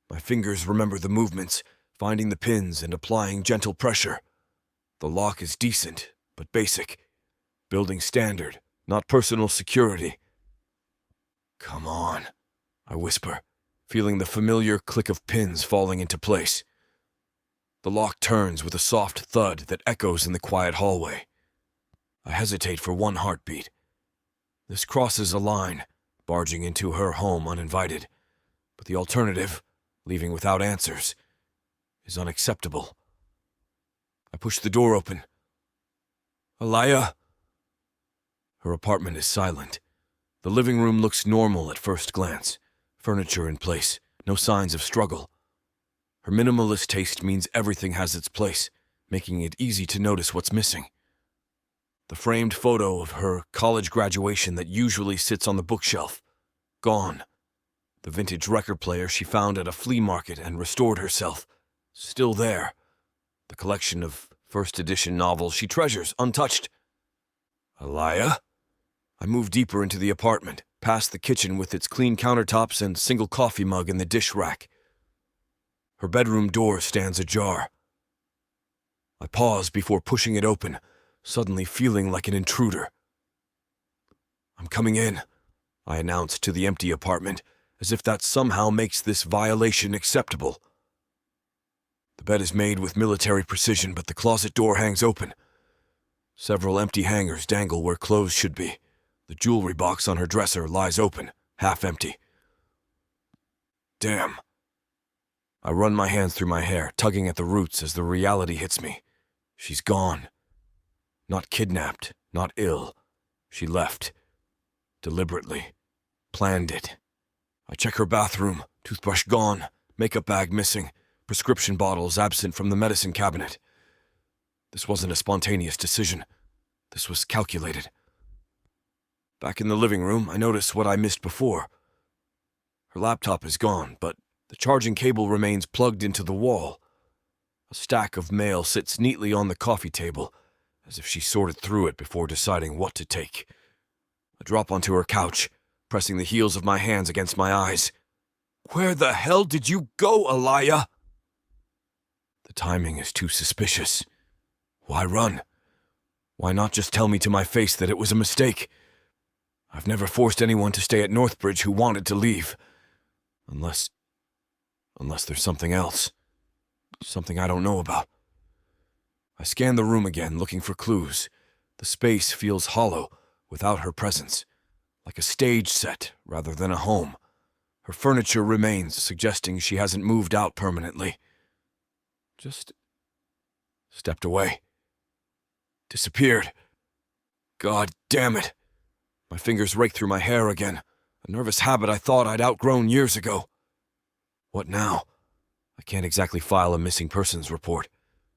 My fingers remember the movements, finding the pins and applying gentle pressure. The lock is decent, but basic. Building standard, not personal security. "Come on," I whisper, feeling the familiar click of pins falling into place. The lock turns with a soft thud that echoes in the quiet hallway. I hesitate for one heartbeat. This crosses a line, barging into her home uninvited. But the alternative, leaving without answers, is unacceptable. I push the door open. "Aliyah!" Her apartment is silent. The living room looks normal at first glance, furniture in place, no signs of struggle. Her minimalist taste means everything has its place, making it easy to notice what's missing. The framed photo of her college graduation that usually sits on the bookshelf. Gone. The vintage record player she found at a flea market and restored herself. Still there. The collection of first edition novels she treasures, untouched. "Aliyah?" I move deeper into the apartment, past the kitchen with its clean countertops and single coffee mug in the dish rack. Her bedroom door stands ajar. I pause before pushing it open, suddenly feeling like an intruder. "I'm coming in," I announce to the empty apartment, as if that somehow makes this violation acceptable. The bed is made with military precision, but the closet door hangs open. Several empty hangers dangle where clothes should be. The jewelry box on her dresser lies open, half empty. Damn. I run my hands through my hair, tugging at the roots as the reality hits me. She's gone. Not kidnapped, not ill. She left. Deliberately. Planned it. I check her bathroom, toothbrush gone, makeup bag missing, prescription bottles absent from the medicine cabinet. This wasn't a spontaneous decision. This was calculated. Back in the living room, I notice what I missed before. Her laptop is gone, but the charging cable remains plugged into the wall. A stack of mail sits neatly on the coffee table, as if she sorted through it before deciding what to take. I drop onto her couch, pressing the heels of my hands against my eyes. "Where the hell did you go, Aliyah?" The timing is too suspicious. Why run? Why not just tell me to my face that it was a mistake? I've never forced anyone to stay at Northbridge who wanted to leave. Unless there's something else. Something I don't know about. I scan the room again, looking for clues. The space feels hollow without her presence, like a stage set rather than a home. Her furniture remains, suggesting she hasn't moved out permanently. Just stepped away. Disappeared. God damn it. My fingers rake through my hair again, a nervous habit I thought I'd outgrown years ago. What now? I can't exactly file a missing persons report.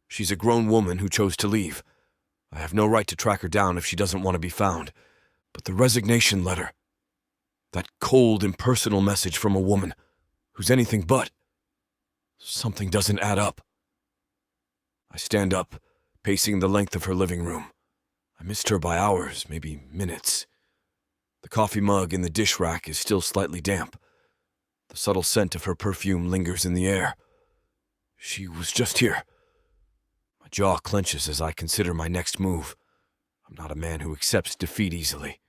She's a grown woman who chose to leave. I have no right to track her down if she doesn't want to be found. But the resignation letter, that cold, impersonal message from a woman who's anything but. Something doesn't add up. I stand up, pacing the length of her living room. I missed her by hours, maybe minutes. The coffee mug in the dish rack is still slightly damp. The subtle scent of her perfume lingers in the air. She was just here. My jaw clenches as I consider my next move. I'm not a man who accepts defeat easily.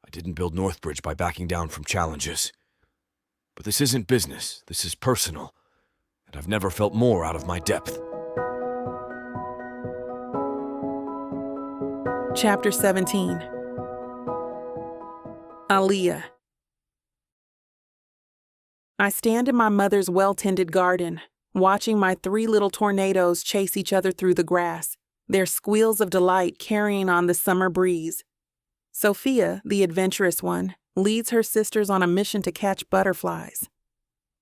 I didn't build Northbridge by backing down from challenges. But this isn't business, this is personal, and I've never felt more out of my depth. Chapter 17. Aliyah. I stand in my mother's well-tended garden, watching my 3 little tornadoes chase each other through the grass, their squeals of delight carrying on the summer breeze. Sophia, the adventurous one, leads her sisters on a mission to catch butterflies.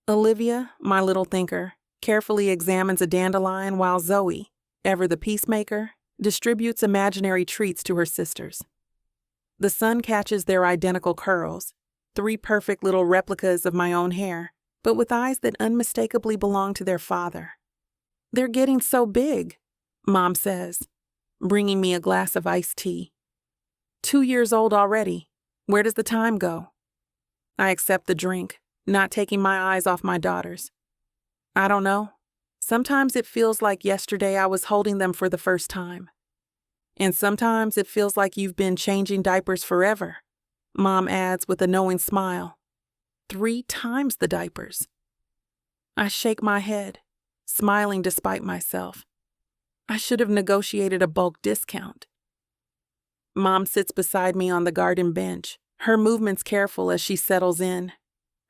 Olivia, my little thinker, carefully examines a dandelion while Zoe, ever the peacemaker, distributes imaginary treats to her sisters. The sun catches their identical curls, 3 perfect little replicas of my own hair, but with eyes that unmistakably belong to their father. They're getting so big, Mom says, bringing me a glass of iced tea. 2 years old already. Where does the time go? I accept the drink, not taking my eyes off my daughters. I don't know. Sometimes it feels like yesterday I was holding them for the first time. And sometimes it feels like you've been changing diapers forever, Mom adds with a knowing smile. 3 times the diapers. I shake my head, smiling despite myself. I should have negotiated a bulk discount. Mom sits beside me on the garden bench, her movements careful as she settles in.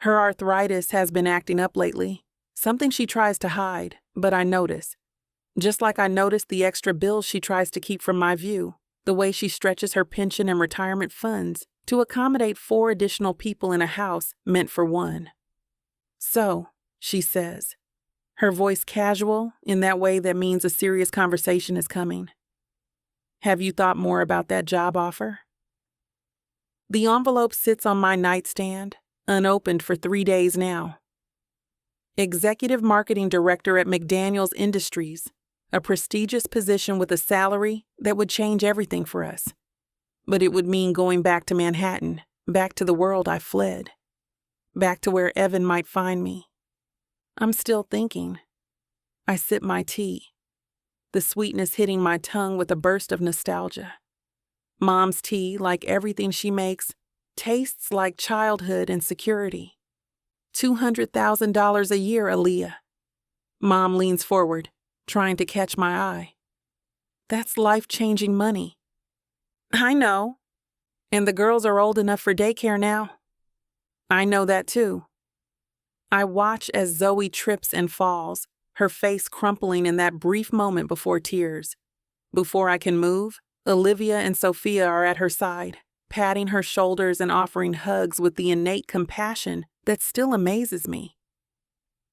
Her arthritis has been acting up lately, something she tries to hide, but I notice. Just like I notice the extra bills she tries to keep from my view, the way she stretches her pension and retirement funds to accommodate 4 additional people in a house meant for 1. So, she says, her voice casual in that way that means a serious conversation is coming. Have you thought more about that job offer? The envelope sits on my nightstand, unopened for 3 days now. Executive Marketing Director at McDaniels Industries, a prestigious position with a salary that would change everything for us. But it would mean going back to Manhattan, back to the world I fled, back to where Evan might find me. I'm still thinking. I sip my tea, the sweetness hitting my tongue with a burst of nostalgia. Mom's tea, like everything she makes, tastes like childhood and security. $200,000 a year, Aliyah. Mom leans forward, trying to catch my eye. That's life-changing money. I know. And the girls are old enough for daycare now. I know that too. I watch as Zoe trips and falls, her face crumpling in that brief moment before tears. Before I can move, Olivia and Sophia are at her side, patting her shoulders and offering hugs with the innate compassion that still amazes me.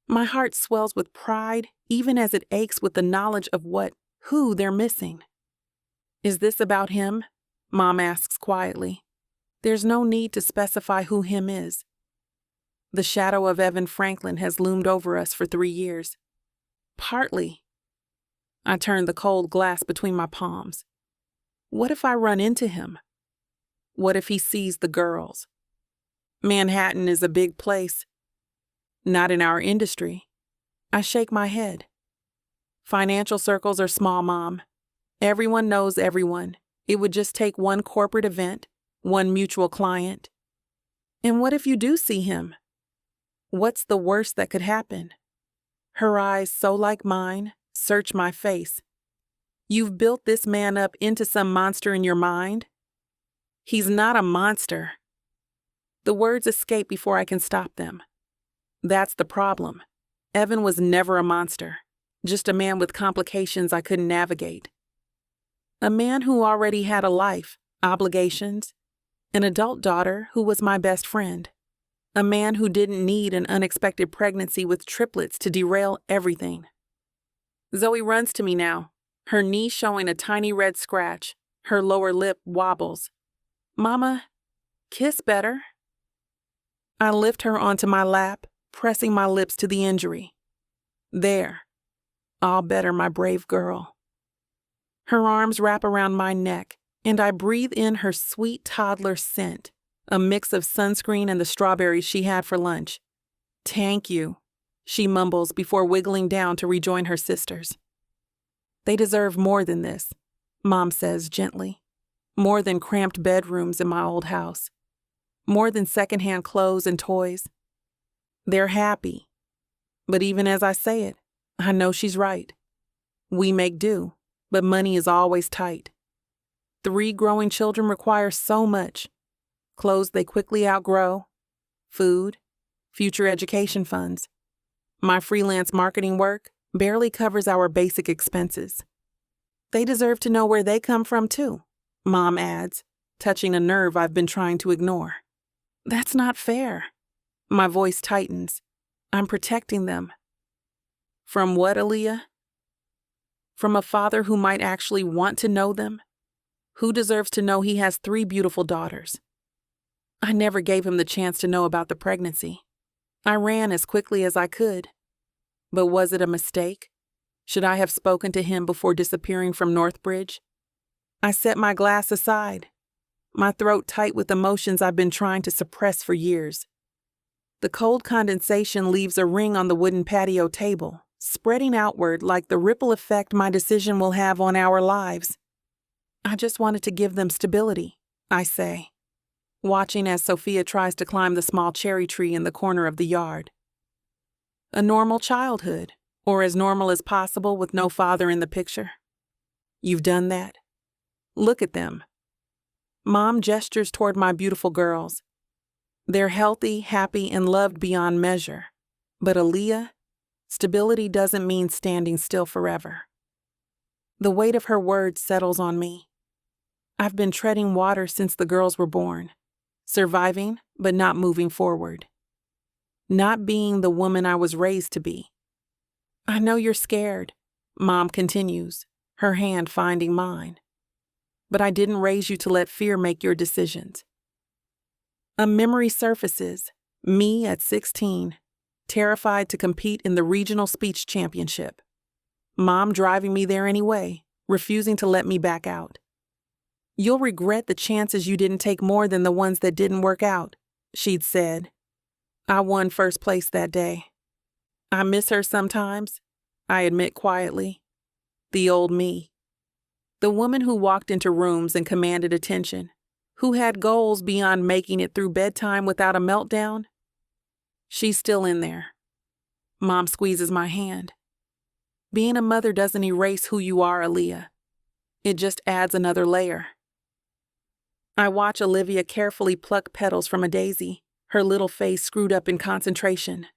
My heart swells with pride, even as it aches with the knowledge of who they're missing. Is this about him? Mom asks quietly. There's no need to specify who him is. The shadow of Evan Franklin has loomed over us for 3 years. Partly. I turn the cold glass between my palms. What if I run into him? What if he sees the girls? Manhattan is a big place. Not in our industry. I shake my head. Financial circles are small, Mom. Everyone knows everyone. It would just take one corporate event, one mutual client. And what if you do see him? What's the worst that could happen? Her eyes, so like mine, search my face. You've built this man up into some monster in your mind? He's not a monster. The words escape before I can stop them. That's the problem. Evan was never a monster, just a man with complications I couldn't navigate. A man who already had a life, obligations, an adult daughter who was my best friend. A man who didn't need an unexpected pregnancy with triplets to derail everything. Zoe runs to me now, her knee showing a tiny red scratch, her lower lip wobbles. Mama, kiss better. I lift her onto my lap, pressing my lips to the injury. There. All better, my brave girl. Her arms wrap around my neck, and I breathe in her sweet toddler scent, a mix of sunscreen and the strawberries she had for lunch. Thank you, she mumbles before wiggling down to rejoin her sisters. They deserve more than this, Mom says gently. More than cramped bedrooms in my old house. More than secondhand clothes and toys. They're happy. But even as I say it, I know she's right. We make do, but money is always tight. 3 growing children require so much. Clothes they quickly outgrow, food, future education funds. My freelance marketing work barely covers our basic expenses. They deserve to know where they come from too, Mom adds, touching a nerve I've been trying to ignore. That's not fair. My voice tightens. I'm protecting them. From what, Aliyah? From a father who might actually want to know them? Who deserves to know he has 3 beautiful daughters? I never gave him the chance to know about the pregnancy. I ran as quickly as I could. But was it a mistake? Should I have spoken to him before disappearing from Northbridge? I set my glass aside, my throat tight with emotions I've been trying to suppress for years. The cold condensation leaves a ring on the wooden patio table, spreading outward like the ripple effect my decision will have on our lives. I just wanted to give them stability, I say, watching as Sophia tries to climb the small cherry tree in the corner of the yard. A normal childhood, or as normal as possible with no father in the picture. You've done that. Look at them. Mom gestures toward my beautiful girls. They're healthy, happy, and loved beyond measure. But Aliyah, stability doesn't mean standing still forever. The weight of her words settles on me. I've been treading water since the girls were born, surviving but not moving forward. Not being the woman I was raised to be. I know you're scared, Mom continues, her hand finding mine. But I didn't raise you to let fear make your decisions. A memory surfaces, me at 16, terrified to compete in the regional speech championship. Mom driving me there anyway, refusing to let me back out. You'll regret the chances you didn't take more than the ones that didn't work out, she'd said. I won first place that day. I miss her sometimes, I admit quietly. The old me. The woman who walked into rooms and commanded attention, who had goals beyond making it through bedtime without a meltdown. She's still in there. Mom squeezes my hand. Being a mother doesn't erase who you are, Aliyah. It just adds another layer. I watch Olivia carefully pluck petals from a daisy, her little face screwed up in concentration.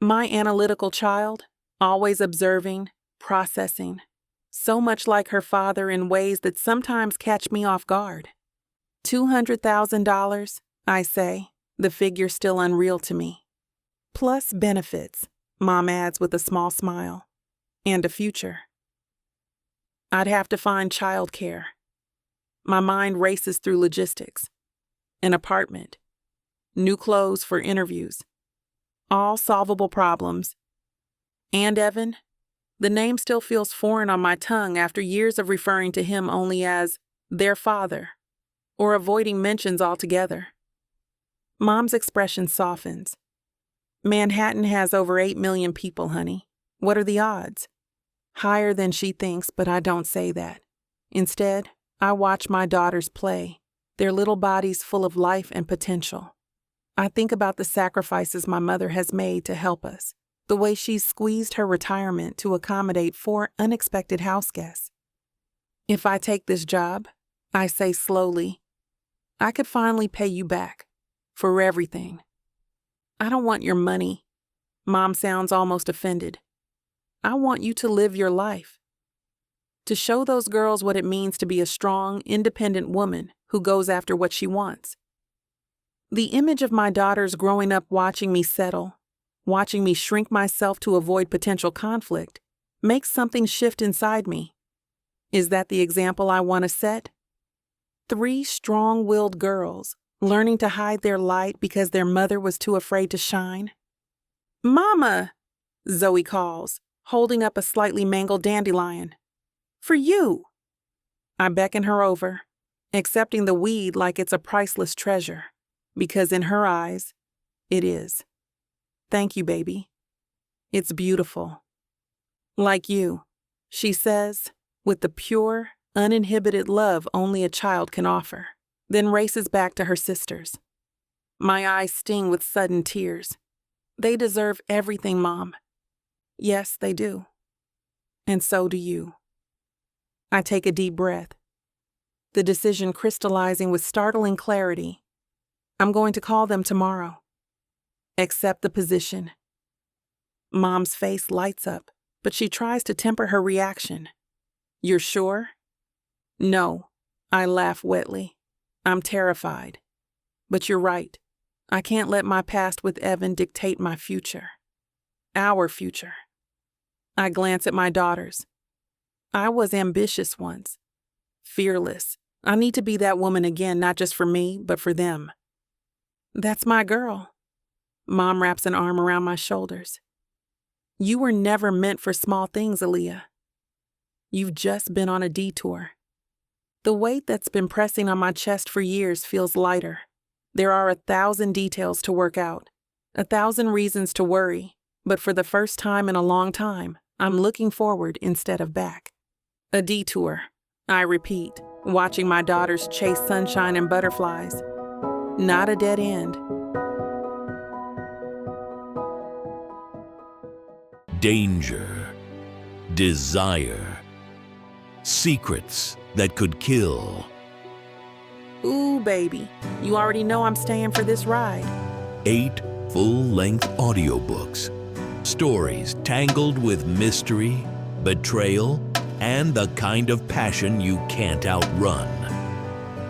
My analytical child, always observing, processing, so much like her father in ways that sometimes catch me off guard. $200,000, I say, the figure still unreal to me. Plus benefits, Mom adds with a small smile. And a future. I'd have to find childcare. My mind races through logistics. An apartment. New clothes for interviews. All solvable problems. And Evan, the name still feels foreign on my tongue after years of referring to him only as their father, or avoiding mentions altogether. Mom's expression softens. Manhattan has over 8 million people, honey. What are the odds? Higher than she thinks, but I don't say that. Instead, I watch my daughters play, their little bodies full of life and potential. I think about the sacrifices my mother has made to help us, the way she's squeezed her retirement to accommodate 4 unexpected house guests. If I take this job, I say slowly, I could finally pay you back for everything. I don't want your money. Mom sounds almost offended. I want you to live your life. To show those girls what it means to be a strong, independent woman who goes after what she wants. The image of my daughters growing up watching me settle, watching me shrink myself to avoid potential conflict, makes something shift inside me. Is that the example I want to set? 3 strong-willed girls learning to hide their light because their mother was too afraid to shine. "Mama," Zoe calls, holding up a slightly mangled dandelion. "For you." I beckon her over, accepting the weed like it's a priceless treasure, because in her eyes, it is. "Thank you, baby. It's beautiful." "Like you," she says, with the pure, uninhibited love only a child can offer, then races back to her sisters. My eyes sting with sudden tears. They deserve everything, Mom. Yes, they do. And so do you. I take a deep breath, the decision crystallizing with startling clarity. I'm going to call them tomorrow. Accept the position. Mom's face lights up, but she tries to temper her reaction. "You're sure?" "No," I laugh wetly. "I'm terrified. But you're right. I can't let my past with Evan dictate my future. Our future." I glance at my daughters. I was ambitious once. Fearless. I need to be that woman again, not just for me, but for them. "That's my girl." Mom wraps an arm around my shoulders. "You were never meant for small things, Aliyah. You've just been on a detour." The weight that's been pressing on my chest for years feels lighter. There are 1,000 details to work out, 1,000 reasons to worry, but for the first time in a long time, I'm looking forward instead of back. A detour, I repeat, watching my daughters chase sunshine and butterflies. Not a dead end. Danger, desire, secrets that could kill. Ooh, baby, you already know I'm staying for this ride. 8 full-length audiobooks. Stories tangled with mystery, betrayal, and the kind of passion you can't outrun.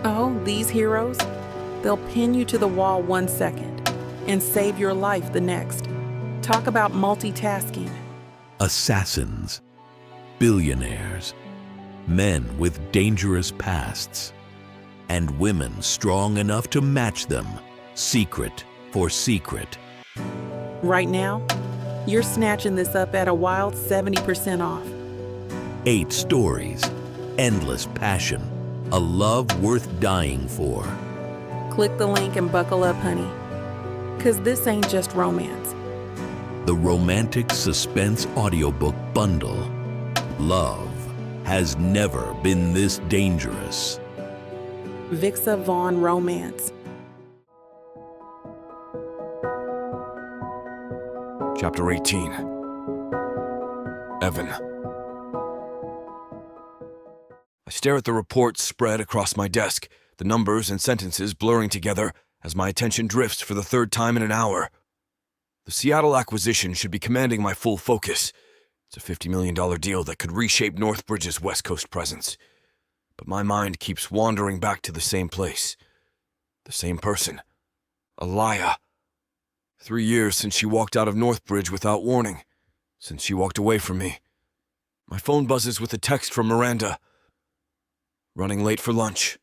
Oh, these heroes? They'll pin you to the wall 1 second and save your life the next. Talk about multitasking. Assassins, billionaires, men with dangerous pasts, and women strong enough to match them, secret for secret. Right now, you're snatching this up at a wild 70% off. 8 stories, endless passion, a love worth dying for. Click the link and buckle up, honey. 'Cause this ain't just romance. The romantic suspense audiobook bundle. Love has never been this dangerous. Vixa Vaughn Romance. Chapter 18. Evan. I stare at the reports spread across my desk, the numbers and sentences blurring together as my attention drifts for the 3rd time in an hour. The Seattle acquisition should be commanding my full focus. It's a $50 million deal that could reshape Northbridge's West Coast presence. But my mind keeps wandering back to the same place. The same person. Aliyah. 3 years since she walked out of Northbridge without warning. Since she walked away from me. My phone buzzes with a text from Miranda. Running late for lunch.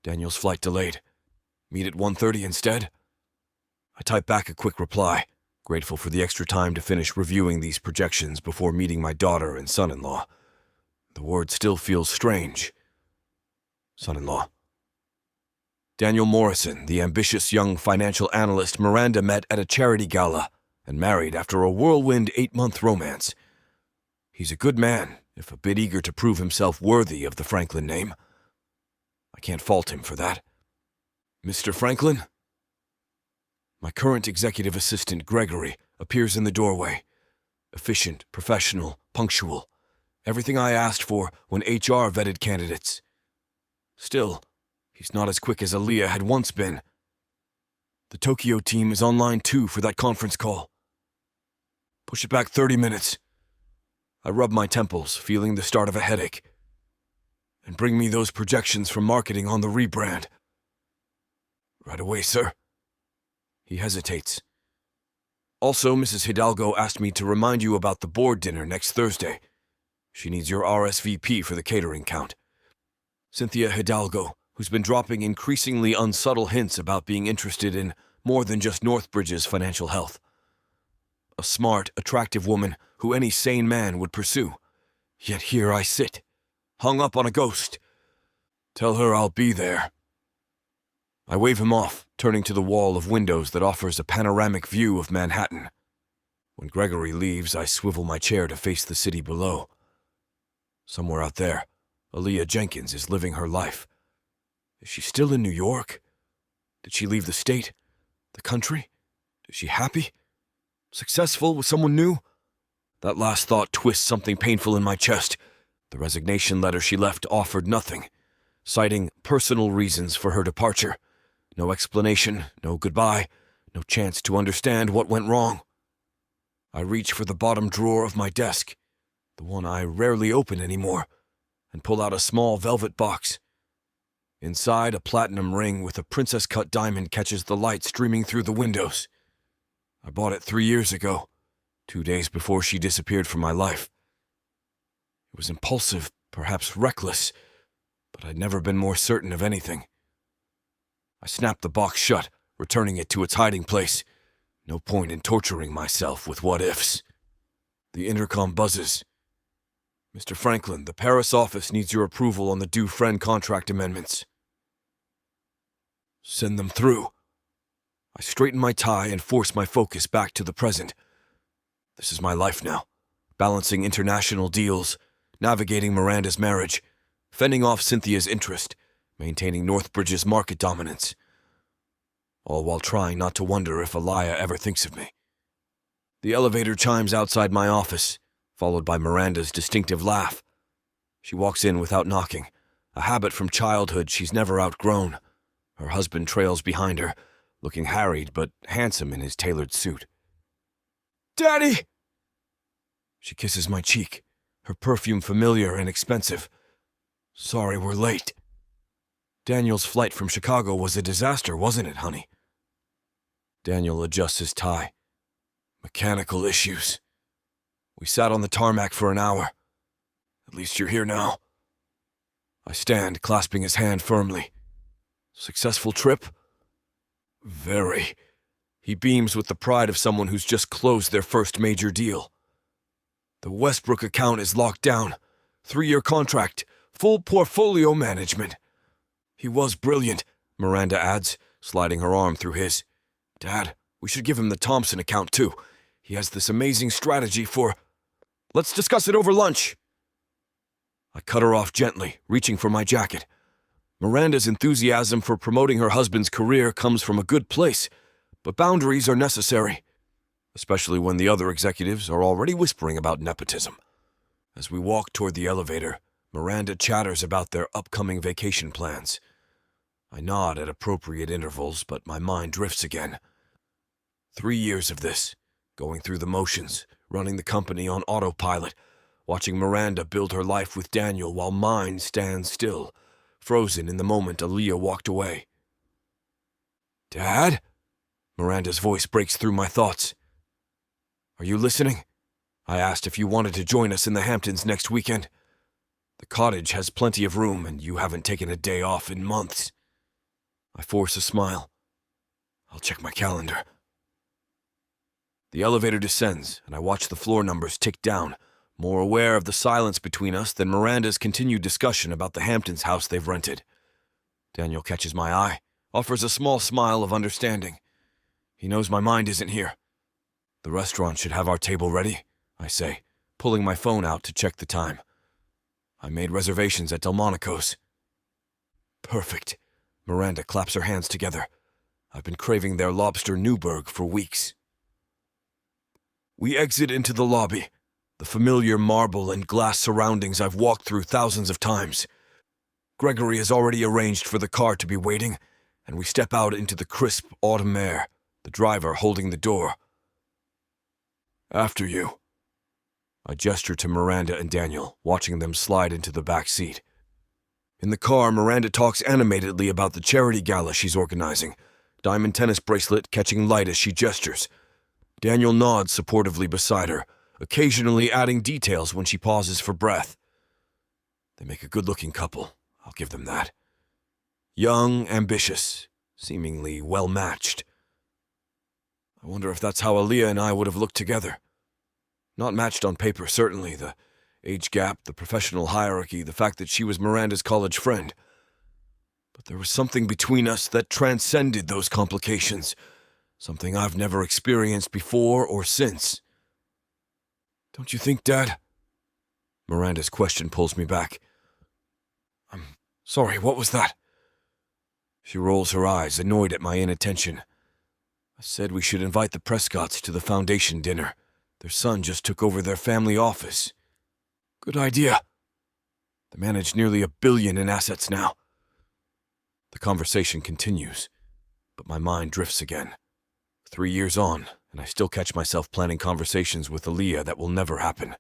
Daniel's flight delayed. Meet at 1:30 instead? I type back a quick reply, grateful for the extra time to finish reviewing these projections before meeting my daughter and son-in-law. The word still feels strange. Son-in-law. Daniel Morrison, the ambitious young financial analyst Miranda met at a charity gala and married after a whirlwind 8-month romance. He's a good man, if a bit eager to prove himself worthy of the Franklin name. I can't fault him for that. Mr. Franklin? My current executive assistant, Gregory, appears in the doorway. Efficient, professional, punctual. Everything I asked for when HR vetted candidates. Still, he's not as quick as Aliyah had once been. The Tokyo team is online too for that conference call. Push it back 30 minutes. I rub my temples, feeling the start of a headache. And bring me those projections from marketing on the rebrand. Right away, sir. He hesitates. Also, Mrs. Hidalgo asked me to remind you about the board dinner next Thursday. She needs your RSVP for the catering count. Cynthia Hidalgo, who's been dropping increasingly unsubtle hints about being interested in more than just Northbridge's financial health. A smart, attractive woman who any sane man would pursue. Yet here I sit, hung up on a ghost. Tell her I'll be there. I wave him off, turning to the wall of windows that offers a panoramic view of Manhattan. When Gregory leaves, I swivel my chair to face the city below. Somewhere out there, Aliyah Jenkins is living her life. Is she still in New York? Did she leave the state? The country? Is she happy? Successful with someone new? That last thought twists something painful in my chest. The resignation letter she left offered nothing, citing personal reasons for her departure. No explanation, no goodbye, no chance to understand what went wrong. I reach for the bottom drawer of my desk, the one I rarely open anymore, and pull out a small velvet box. Inside, a platinum ring with a princess-cut diamond catches the light streaming through the windows. I bought it 3 years ago, 2 days before she disappeared from my life. It was impulsive, perhaps reckless, but I'd never been more certain of anything. I snapped the box shut, returning it to its hiding place. No point in torturing myself with what-ifs. The intercom buzzes. Mr. Franklin, the Paris office needs your approval on the due friend contract amendments. Send them through. I straighten my tie and force my focus back to the present. This is my life now, balancing international deals, navigating Miranda's marriage, fending off Cynthia's interest, maintaining Northbridge's market dominance. All while trying not to wonder if Aliyah ever thinks of me. The elevator chimes outside my office, followed by Miranda's distinctive laugh. She walks in without knocking, a habit from childhood she's never outgrown. Her husband trails behind her, looking harried but handsome in his tailored suit. Daddy! She kisses my cheek, her perfume familiar and expensive. Sorry we're late. Daniel's flight from Chicago was a disaster, wasn't it, honey? Daniel adjusts his tie. Mechanical issues. We sat on the tarmac for an hour. At least you're here now. I stand, clasping his hand firmly. Successful trip? Very. He beams with the pride of someone who's just closed their first major deal. The Westbrook account is locked down. 3-year contract. Full portfolio management. He was brilliant, Miranda adds, sliding her arm through his. Dad, we should give him the Thompson account too. He has this amazing strategy for... Let's discuss it over lunch. I cut her off gently, reaching for my jacket. Miranda's enthusiasm for promoting her husband's career comes from a good place, but boundaries are necessary, especially when the other executives are already whispering about nepotism. As we walk toward the elevator, Miranda chatters about their upcoming vacation plans. I nod at appropriate intervals, but my mind drifts again. 3 years of this, going through the motions, running the company on autopilot, watching Miranda build her life with Daniel while mine stands still, frozen in the moment Aliyah walked away. Dad? Miranda's voice breaks through my thoughts. Are you listening? I asked if you wanted to join us in the Hamptons next weekend. The cottage has plenty of room, and you haven't taken a day off in months. I force a smile. I'll check my calendar. The elevator descends, and I watch the floor numbers tick down, more aware of the silence between us than Miranda's continued discussion about the Hamptons house they've rented. Daniel catches my eye, offers a small smile of understanding. He knows my mind isn't here. The restaurant should have our table ready, I say, pulling my phone out to check the time. I made reservations at Delmonico's. Perfect. Miranda claps her hands together. I've been craving their lobster Newburg for weeks. We exit into the lobby, the familiar marble and glass surroundings I've walked through thousands of times. Gregory has already arranged for the car to be waiting, and we step out into the crisp autumn air, the driver holding the door. After you. I gesture to Miranda and Daniel, watching them slide into the back seat. In the car, Miranda talks animatedly about the charity gala she's organizing, diamond tennis bracelet catching light as she gestures. Daniel nods supportively beside her, occasionally adding details when she pauses for breath. They make a good-looking couple, I'll give them that. Young, ambitious, seemingly well-matched. I wonder if that's how Aliyah and I would have looked together. Not matched on paper, certainly. The age gap, the professional hierarchy, the fact that she was Miranda's college friend. But there was something between us that transcended those complications. Something I've never experienced before or since. Don't you think, Dad? Miranda's question pulls me back. I'm sorry, what was that? She rolls her eyes, annoyed at my inattention. I said we should invite the Prescotts to the foundation dinner. Their son just took over their family office. Good idea. They manage nearly $1 billion in assets now. The conversation continues, but my mind drifts again. 3 years on, and I still catch myself planning conversations with Aliyah that will never happen.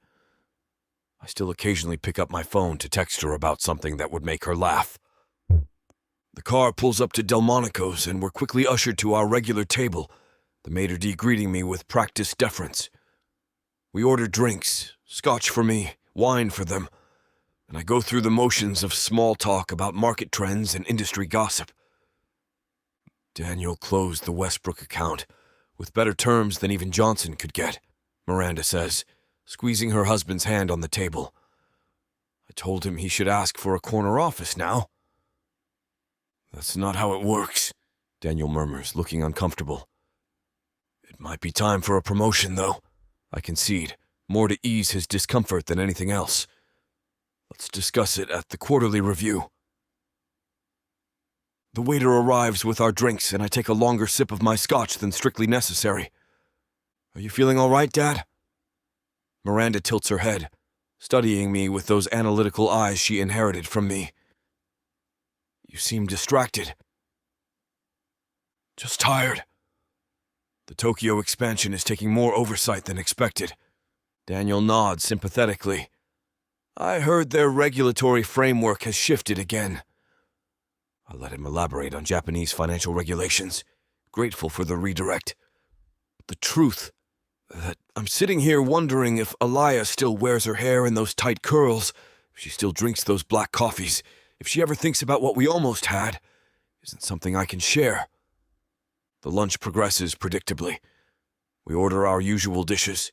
I still occasionally pick up my phone to text her about something that would make her laugh. The car pulls up to Delmonico's, and we're quickly ushered to our regular table, the maitre d' greeting me with practiced deference. We order drinks, scotch for me, wine for them, and I go through the motions of small talk about market trends and industry gossip. Daniel closed the Westbrook account, with better terms than even Johnson could get, Miranda says, squeezing her husband's hand on the table. I told him he should ask for a corner office now. That's not how it works, Daniel murmurs, looking uncomfortable. It might be time for a promotion, though. I concede, more to ease his discomfort than anything else. Let's discuss it at the quarterly review. The waiter arrives with our drinks, and I take a longer sip of my scotch than strictly necessary. Are you feeling all right, Dad? Miranda tilts her head, studying me with those analytical eyes she inherited from me. You seem distracted. Just tired. The Tokyo expansion is taking more oversight than expected. Daniel nods sympathetically. I heard their regulatory framework has shifted again. I let him elaborate on Japanese financial regulations, grateful for the redirect. The truth, that I'm sitting here wondering if Aliyah still wears her hair in those tight curls, if she still drinks those black coffees, if she ever thinks about what we almost had, isn't something I can share. The lunch progresses predictably. We order our usual dishes.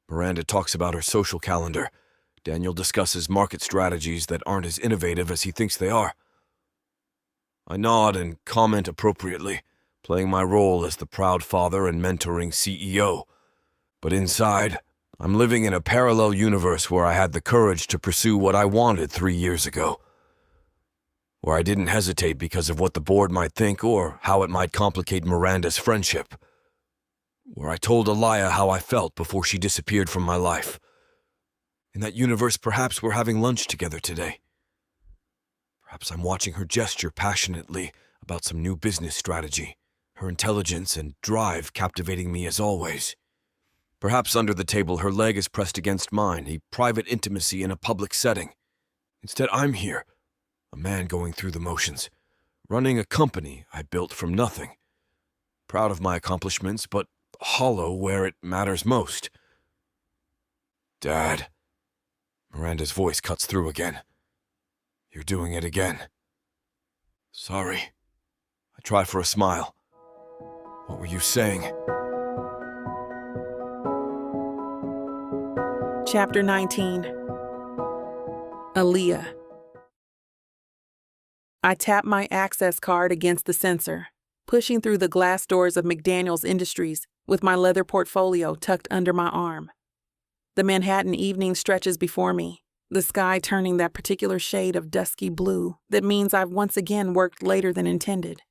Miranda talks about her social calendar. Daniel discusses market strategies that aren't as innovative as he thinks they are. I nod and comment appropriately, playing my role as the proud father and mentoring CEO. But inside, I'm living in a parallel universe where I had the courage to pursue what I wanted 3 years ago. Where I didn't hesitate because of what the board might think or how it might complicate Miranda's friendship. Where I told Aliyah how I felt before she disappeared from my life. In that universe, perhaps we're having lunch together today. Perhaps I'm watching her gesture passionately about some new business strategy, her intelligence and drive captivating me as always. Perhaps under the table her leg is pressed against mine, a private intimacy in a public setting. Instead, I'm here, a man going through the motions, running a company I built from nothing. Proud of my accomplishments, but hollow where it matters most. Dad. Miranda's voice cuts through again. You're doing it again. Sorry. I try for a smile. What were you saying? Chapter 19. Aliyah. I tap my access card against the sensor, pushing through the glass doors of McDaniels Industries with my leather portfolio tucked under my arm. The Manhattan evening stretches before me, the sky turning that particular shade of dusky blue that means I've once again worked later than intended.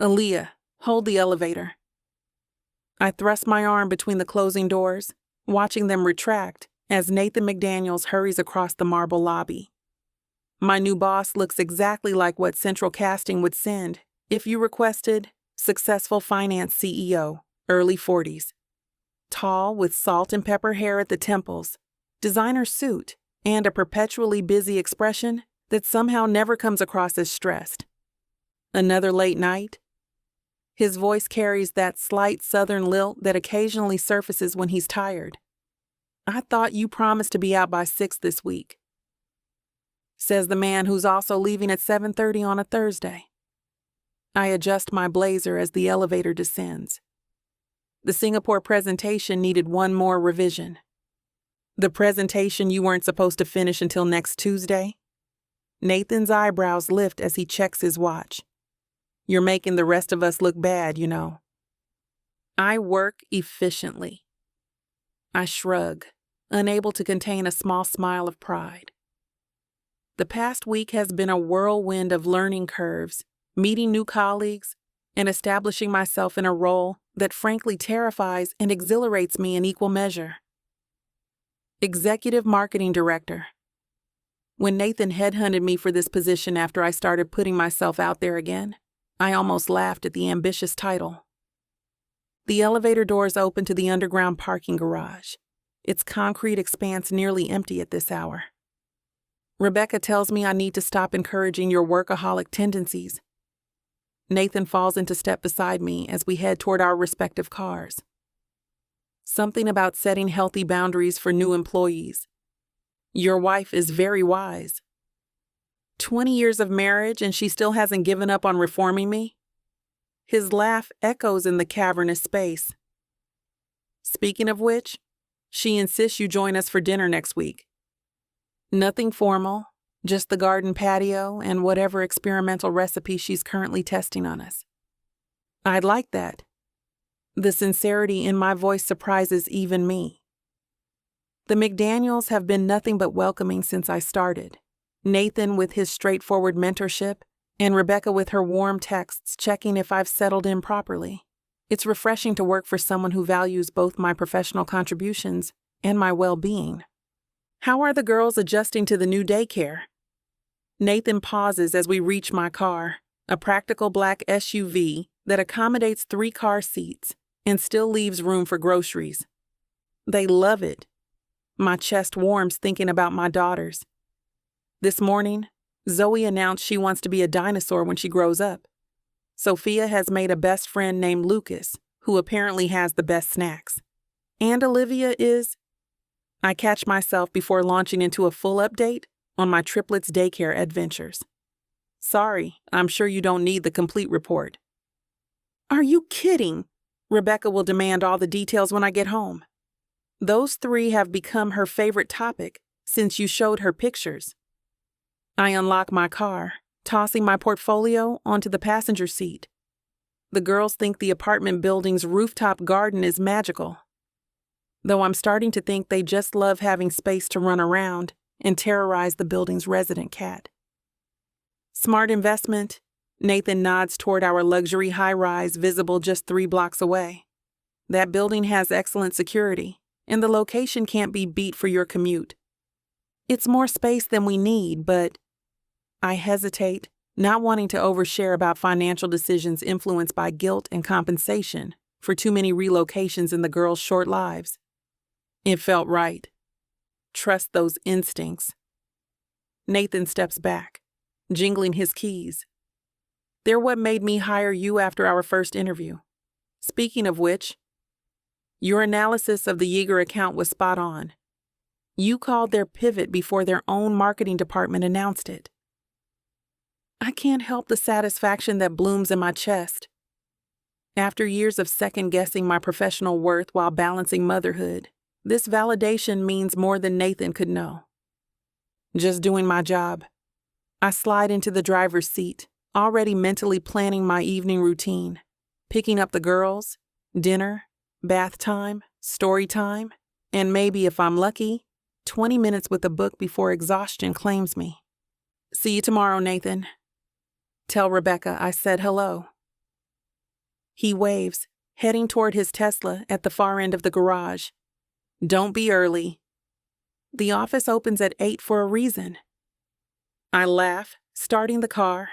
Aliyah, hold the elevator. I thrust my arm between the closing doors, watching them retract as Nathan McDaniels hurries across the marble lobby. My new boss looks exactly like what Central Casting would send if you requested successful finance CEO, early 40s. Tall, with salt and pepper hair at the temples, designer suit, and a perpetually busy expression that somehow never comes across as stressed. Another late night? His voice carries that slight southern lilt that occasionally surfaces when he's tired. I thought you promised to be out by 6 this week, says the man who's also leaving at 7:30 on a Thursday. I adjust my blazer as the elevator descends. The Singapore presentation needed one more revision. The presentation you weren't supposed to finish until next Tuesday? Nathan's eyebrows lift as he checks his watch. You're making the rest of us look bad, you know. I work efficiently. I shrug, unable to contain a small smile of pride. The past week has been a whirlwind of learning curves, meeting new colleagues, and establishing myself in a role that frankly terrifies and exhilarates me in equal measure. Executive Marketing Director. When Nathan headhunted me for this position after I started putting myself out there again, I almost laughed at the ambitious title. The elevator doors open to the underground parking garage, its concrete expanse nearly empty at this hour. Rebecca tells me I need to stop encouraging your workaholic tendencies. Nathan falls into step beside me as we head toward our respective cars. Something about setting healthy boundaries for new employees. Your wife is very wise. 20 years of marriage and she still hasn't given up on reforming me? His laugh echoes in the cavernous space. Speaking of which, she insists you join us for dinner next week. Nothing formal, just the garden patio and whatever experimental recipe she's currently testing on us. I'd like that. The sincerity in my voice surprises even me. The McDaniels have been nothing but welcoming since I started. Nathan with his straightforward mentorship, and Rebecca with her warm texts checking if I've settled in properly. It's refreshing to work for someone who values both my professional contributions and my well-being. How are the girls adjusting to the new daycare? Nathan pauses as we reach my car, a practical black SUV that accommodates 3 car seats and still leaves room for groceries. They love it. My chest warms thinking about my daughters. This morning, Zoe announced she wants to be a dinosaur when she grows up. Sophia has made a best friend named Lucas, who apparently has the best snacks. And Olivia is... I catch myself before launching into a full update on my Triplets daycare adventures. Sorry, I'm sure you don't need the complete report. Are you kidding? Rebecca will demand all the details when I get home. Those 3 have become her favorite topic since you showed her pictures. I unlock my car, tossing my portfolio onto the passenger seat. The girls think the apartment building's rooftop garden is magical, though I'm starting to think they just love having space to run around and terrorize the building's resident cat. Smart investment, Nathan nods toward our luxury high-rise visible just 3 blocks away. That building has excellent security, and the location can't be beat for your commute. It's more space than we need, but I hesitate, not wanting to overshare about financial decisions influenced by guilt and compensation for too many relocations in the girls' short lives. It felt right. Trust those instincts. Nathan steps back, jingling his keys. They're what made me hire you after our first interview. Speaking of which, your analysis of the Yeager account was spot on. You called their pivot before their own marketing department announced it. I can't help the satisfaction that blooms in my chest. After years of second-guessing my professional worth while balancing motherhood, this validation means more than Nathan could know. Just doing my job. I slide into the driver's seat, already mentally planning my evening routine, picking up the girls, dinner, bath time, story time, And maybe, if I'm lucky, 20 minutes with a book before exhaustion claims me. See you tomorrow, Nathan. Tell Rebecca I said hello. He waves, heading toward his Tesla at the far end of the garage. Don't be early. The office opens at 8 for a reason. I laugh, starting the car.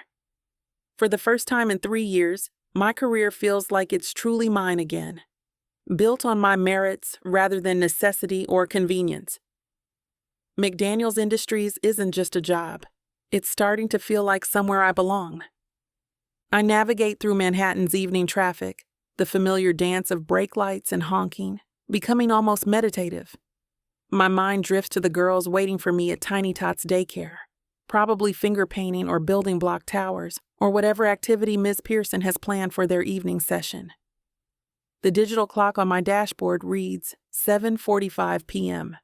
For the first time in 3 years, my career feels like it's truly mine again, built on my merits rather than necessity or convenience. McDaniels Industries isn't just a job. It's starting to feel like somewhere I belong. I navigate through Manhattan's evening traffic, the familiar dance of brake lights and honking, becoming almost meditative. My mind drifts to the girls waiting for me at Tiny Tot's daycare, probably finger painting or building block towers, or whatever activity Ms. Pearson has planned for their evening session. The digital clock on my dashboard reads 7:45 p.m.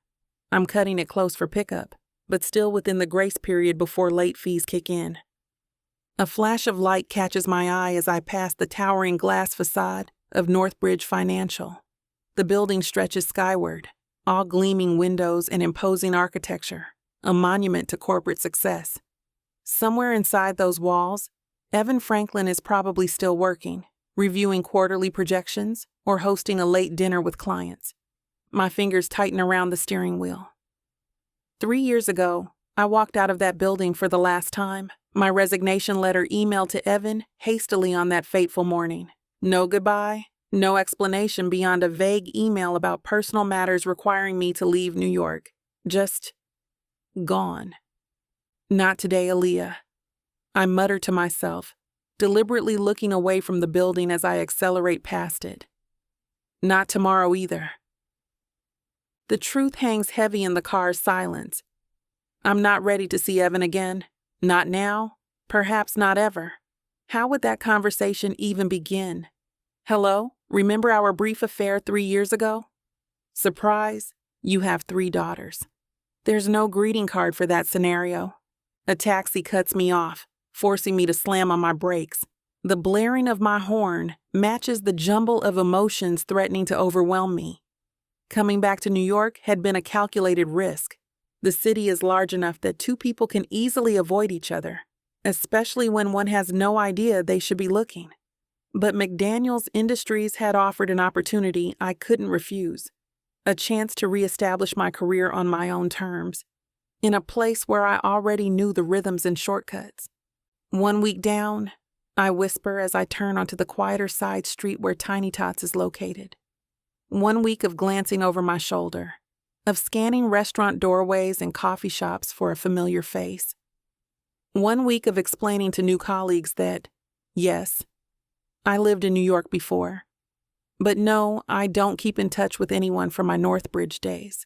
I'm cutting it close for pickup, but still within the grace period before late fees kick in. A flash of light catches my eye as I pass the towering glass facade of Northbridge Financial. The building stretches skyward, all gleaming windows and imposing architecture, a monument to corporate success. Somewhere inside those walls, Evan Franklin is probably still working, reviewing quarterly projections or hosting a late dinner with clients. My fingers tighten around the steering wheel. 3 years ago, I walked out of that building for the last time, my resignation letter emailed to Evan hastily on that fateful morning. No goodbye, no explanation beyond a vague email about personal matters requiring me to leave New York. Just gone. Not today, Aliyah. I mutter to myself, deliberately looking away from the building as I accelerate past it. Not tomorrow either. The truth hangs heavy in the car's silence. I'm not ready to see Evan again. Not now, perhaps not ever. How would that conversation even begin? Hello, remember our brief affair 3 years ago? Surprise, you have 3 daughters. There's no greeting card for that scenario. A taxi cuts me off, forcing me to slam on my brakes. The blaring of my horn matches the jumble of emotions threatening to overwhelm me. Coming back to New York had been a calculated risk. The city is large enough that 2 people can easily avoid each other, especially when one has no idea they should be looking. But McDaniels Industries had offered an opportunity I couldn't refuse, a chance to reestablish my career on my own terms, in a place where I already knew the rhythms and shortcuts. 1 week down, I whisper as I turn onto the quieter side street where Tiny Tots is located. 1 week of glancing over my shoulder, of scanning restaurant doorways and coffee shops for a familiar face. 1 week of explaining to new colleagues that, yes, I lived in New York before, but no, I don't keep in touch with anyone from my Northbridge days.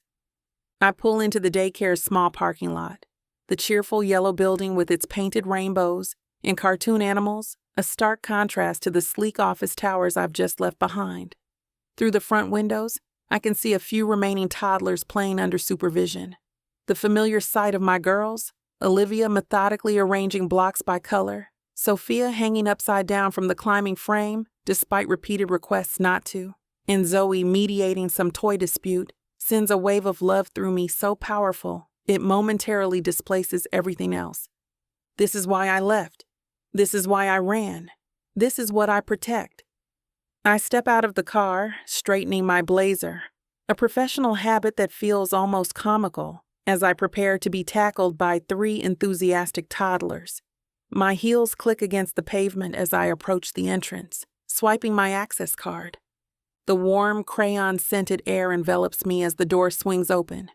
I pull into the daycare's small parking lot, the cheerful yellow building with its painted rainbows and cartoon animals, a stark contrast to the sleek office towers I've just left behind. Through the front windows, I can see a few remaining toddlers playing under supervision. The familiar sight of my girls, Olivia methodically arranging blocks by color, Sophia hanging upside down from the climbing frame despite repeated requests not to, and Zoe mediating some toy dispute, sends a wave of love through me so powerful it momentarily displaces everything else. This is why I left. This is why I ran. This is what I protect. I step out of the car, straightening my blazer, a professional habit that feels almost comical as I prepare to be tackled by 3 enthusiastic toddlers. My heels click against the pavement as I approach the entrance, swiping my access card. The warm, crayon-scented air envelops me as the door swings open.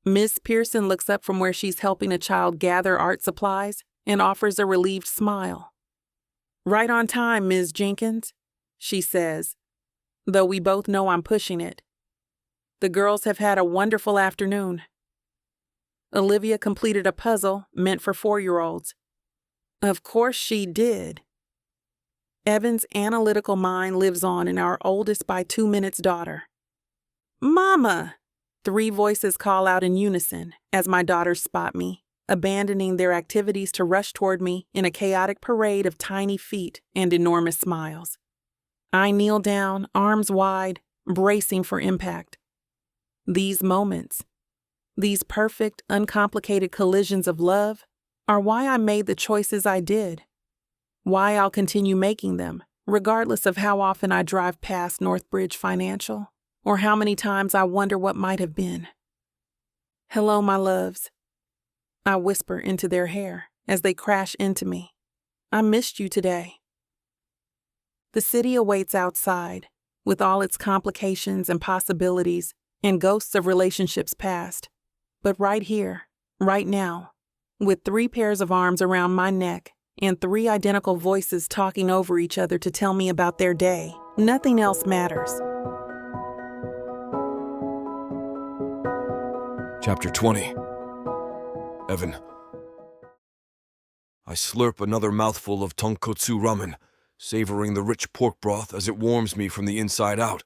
Ms. Pearson looks up from where she's helping a child gather art supplies and offers a relieved smile. "Right on time, Ms. Jenkins," she says, though we both know I'm pushing it. The girls have had a wonderful afternoon. Olivia completed a puzzle meant for 4-year-olds. Of course she did. Evan's analytical mind lives on in our oldest by 2 minutes daughter. "Mama!" 3 voices call out in unison as my daughters spot me, abandoning their activities to rush toward me in a chaotic parade of tiny feet and enormous smiles. I kneel down, arms wide, bracing for impact. These moments, these perfect, uncomplicated collisions of love, are why I made the choices I did. Why I'll continue making them, regardless of how often I drive past Northbridge Financial, or how many times I wonder what might have been. Hello, my loves. I whisper into their hair as they crash into me. I missed you today. The city awaits outside, with all its complications and possibilities and ghosts of relationships past. But right here, right now, with 3 pairs of arms around my neck and 3 identical voices talking over each other to tell me about their day, nothing else matters. Chapter 20. Evan. I slurp another mouthful of tonkotsu ramen, savoring the rich pork broth as it warms me from the inside out.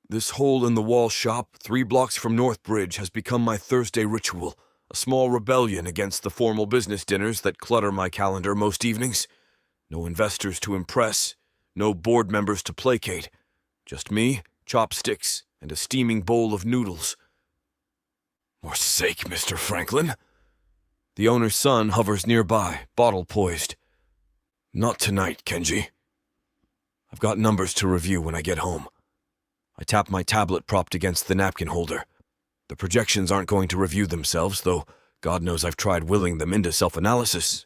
This hole-in-the-wall shop 3 blocks from Northbridge has become my Thursday ritual, a small rebellion against the formal business dinners that clutter my calendar most evenings. No investors to impress, no board members to placate. Just me, chopsticks, and a steaming bowl of noodles. For sake, Mr. Franklin. The owner's son hovers nearby, bottle poised. Not tonight, Kenji. I've got numbers to review when I get home. I tap my tablet propped against the napkin holder. The projections aren't going to review themselves, though God knows I've tried willing them into self-analysis.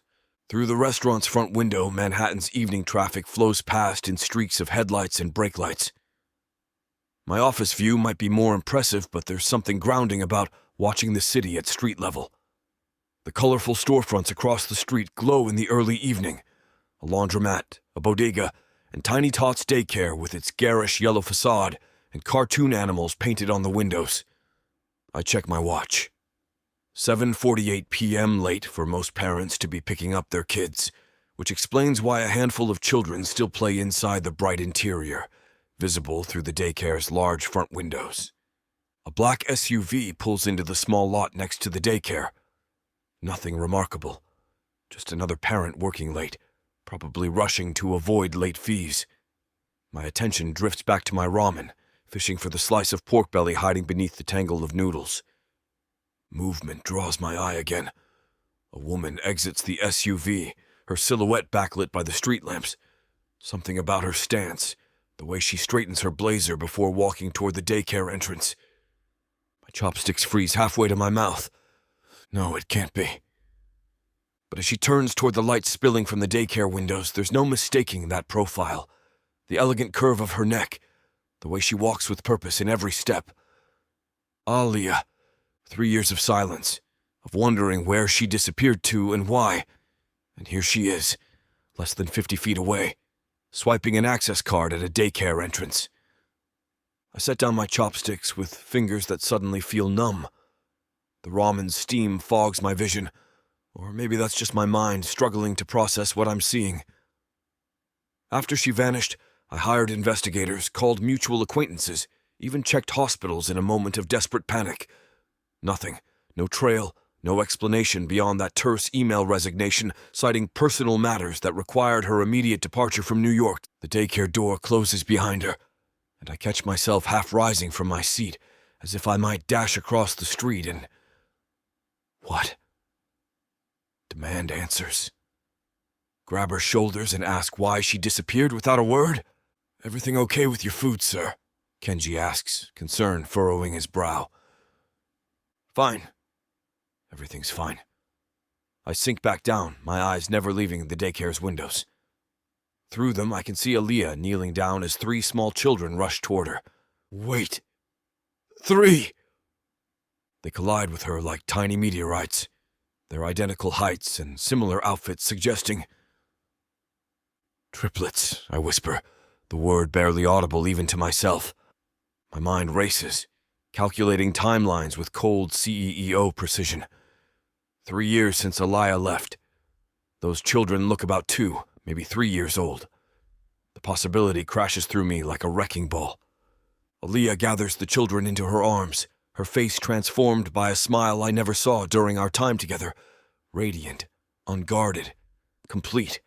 Through the restaurant's front window, Manhattan's evening traffic flows past in streaks of headlights and brake lights. My office view might be more impressive, but there's something grounding about watching the city at street level. The colorful storefronts across the street glow in the early evening. A laundromat, a bodega, and Tiny Tot's daycare with its garish yellow facade and cartoon animals painted on the windows. I check my watch. 7:48 p.m. late for most parents to be picking up their kids, which explains why a handful of children still play inside the bright interior, visible through the daycare's large front windows. A black SUV pulls into the small lot next to the daycare. Nothing remarkable. Just another parent working late, probably rushing to avoid late fees. My attention drifts back to my ramen, fishing for the slice of pork belly hiding beneath the tangle of noodles. Movement draws my eye again. A woman exits the SUV, her silhouette backlit by the street lamps. Something about her stance, the way she straightens her blazer before walking toward the daycare entrance. My chopsticks freeze halfway to my mouth. No, it can't be. But as she turns toward the light spilling from the daycare windows, there's no mistaking that profile. The elegant curve of her neck, the way she walks with purpose in every step. Aliyah. 3 years of silence, of wondering where she disappeared to and why. And here she is, less than 50 feet away, swiping an access card at a daycare entrance. I set down my chopsticks with fingers that suddenly feel numb. The ramen's steam fogs my vision, or maybe that's just my mind struggling to process what I'm seeing. After she vanished, I hired investigators, called mutual acquaintances, even checked hospitals in a moment of desperate panic. Nothing. No trail, no explanation beyond that terse email resignation citing personal matters that required her immediate departure from New York. The daycare door closes behind her, and I catch myself half rising from my seat, as if I might dash across the street and... What? Demand answers. Grab her shoulders and ask why she disappeared without a word? Everything okay with your food, sir? Kenji asks, concern furrowing his brow. Fine. Everything's fine. I sink back down, my eyes never leaving the daycare's windows. Through them, I can see Aliyah kneeling down as 3 small children rush toward her. Wait. 3! They collide with her like tiny meteorites, their identical heights and similar outfits suggesting... Triplets, I whisper, the word barely audible even to myself. My mind races, calculating timelines with cold CEO precision. 3 years since Aliyah left. Those children look about 2, maybe 3 years old. The possibility crashes through me like a wrecking ball. Aliyah gathers the children into her arms, her face transformed by a smile I never saw during our time together. Radiant, unguarded, complete.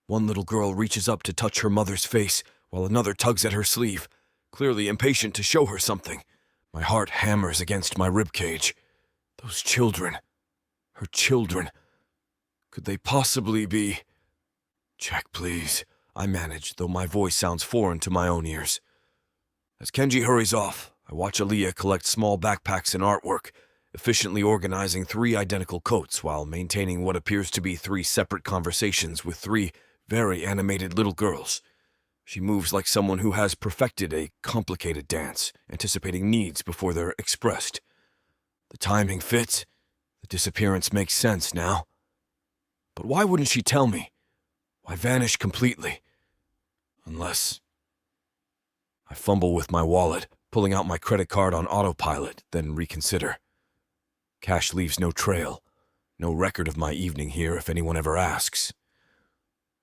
One little girl reaches up to touch her mother's face, while another tugs at her sleeve, clearly impatient to show her something. My heart hammers against my ribcage. Those children. Her children. Could they possibly be... Check, please. I manage, though my voice sounds foreign to my own ears. As Kenji hurries off, I watch Aliyah collect small backpacks and artwork, efficiently organizing 3 identical coats while maintaining what appears to be 3 separate conversations with 3 very animated little girls. She moves like someone who has perfected a complicated dance, anticipating needs before they're expressed. The timing fits. The disappearance makes sense now. But why wouldn't she tell me? Why vanish completely? Unless... I fumble with my wallet, pulling out my credit card on autopilot, then reconsider. Cash leaves no trail, no record of my evening here if anyone ever asks.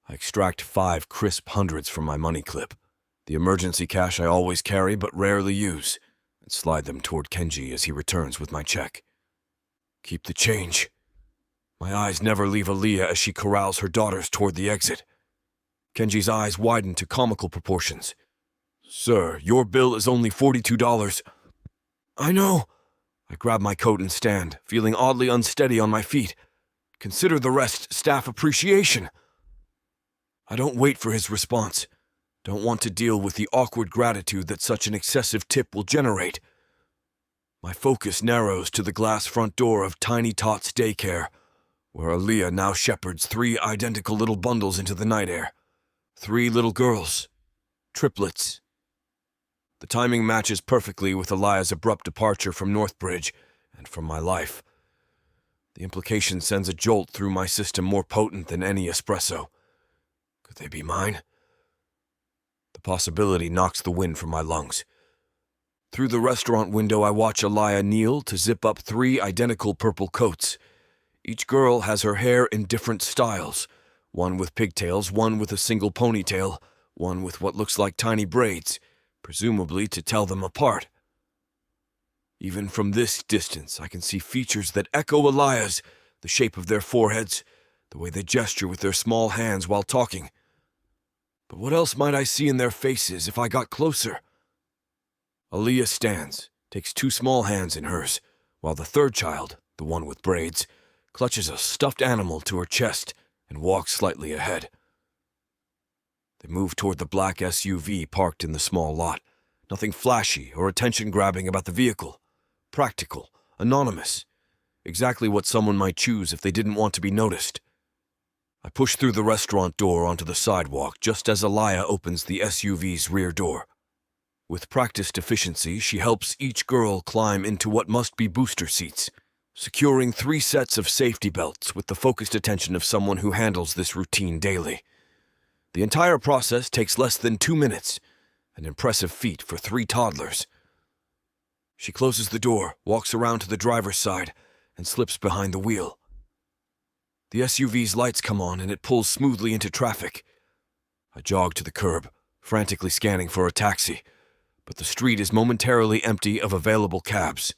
I extract 5 crisp hundreds from my money clip, the emergency cash I always carry but rarely use, and slide them toward Kenji as he returns with my check. Keep the change. My eyes never leave Aliyah as she corrals her daughters toward the exit. Kenji's eyes widen to comical proportions. Sir, your bill is only $42. I know. I grab my coat and stand, feeling oddly unsteady on my feet. Consider the rest staff appreciation. I don't wait for his response. Don't want to deal with the awkward gratitude that such an excessive tip will generate. My focus narrows to the glass front door of Tiny Tots Daycare, where Aliyah now shepherds 3 identical little bundles into the night air. 3 little girls. Triplets. The timing matches perfectly with Aliyah's abrupt departure from Northbridge and from my life. The implication sends a jolt through my system more potent than any espresso. Could they be mine? The possibility knocks the wind from my lungs. Through the restaurant window, I watch Aliyah kneel to zip up 3 identical purple coats. Each girl has her hair in different styles, one with pigtails, one with a single ponytail, one with what looks like tiny braids, presumably to tell them apart. Even from this distance, I can see features that echo Aliyah's, the shape of their foreheads, the way they gesture with their small hands while talking. But what else might I see in their faces if I got closer? Aliyah stands, takes 2 small hands in hers, while the third child, the one with braids, clutches a stuffed animal to her chest and walks slightly ahead. They move toward the black SUV parked in the small lot. Nothing flashy or attention-grabbing about the vehicle. Practical, anonymous. Exactly what someone might choose if they didn't want to be noticed. I push through the restaurant door onto the sidewalk just as Aliyah opens the SUV's rear door. With practiced efficiency, she helps each girl climb into what must be booster seats, securing 3 sets of safety belts with the focused attention of someone who handles this routine daily. The entire process takes less than 2 minutes, an impressive feat for 3 toddlers. She closes the door, walks around to the driver's side, and slips behind the wheel. The SUV's lights come on and it pulls smoothly into traffic. I jog to the curb, frantically scanning for a taxi, but the street is momentarily empty of available cabs.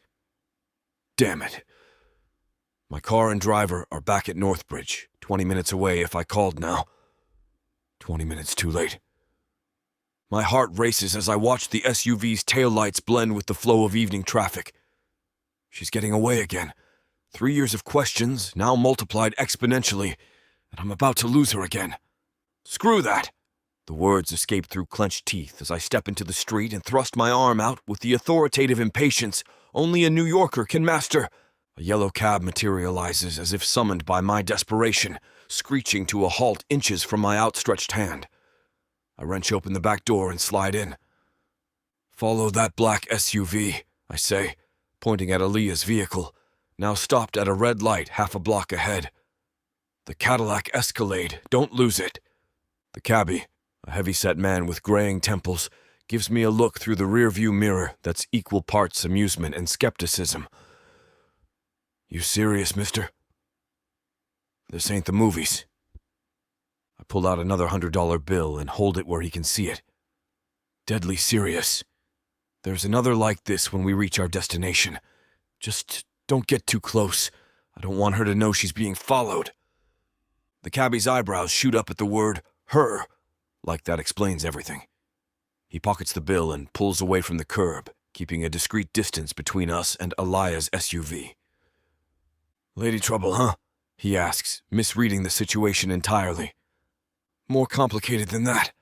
Damn it. My car and driver are back at Northbridge, 20 minutes away if I called now. 20 minutes too late. My heart races as I watch the SUV's taillights blend with the flow of evening traffic. She's getting away again. 3 years of questions, now multiplied exponentially, and I'm about to lose her again. Screw that! The words escape through clenched teeth as I step into the street and thrust my arm out with the authoritative impatience only a New Yorker can master. A yellow cab materializes as if summoned by my desperation, screeching to a halt inches from my outstretched hand. I wrench open the back door and slide in. Follow that black SUV, I say, pointing at Aliyah's vehicle, now stopped at a red light half a block ahead. The Cadillac Escalade, don't lose it. The cabbie, a heavy-set man with graying temples, gives me a look through the rearview mirror that's equal parts amusement and skepticism. You serious, mister? This ain't the movies. I pull out another $100 bill and hold it where he can see it. Deadly serious. There's another like this when we reach our destination. Just don't get too close. I don't want her to know she's being followed. The cabbie's eyebrows shoot up at the word her, like that explains everything. He pockets the bill and pulls away from the curb, keeping a discreet distance between us and Aliyah's SUV. "Lady Trouble, huh?" he asks, misreading the situation entirely. "More complicated than that."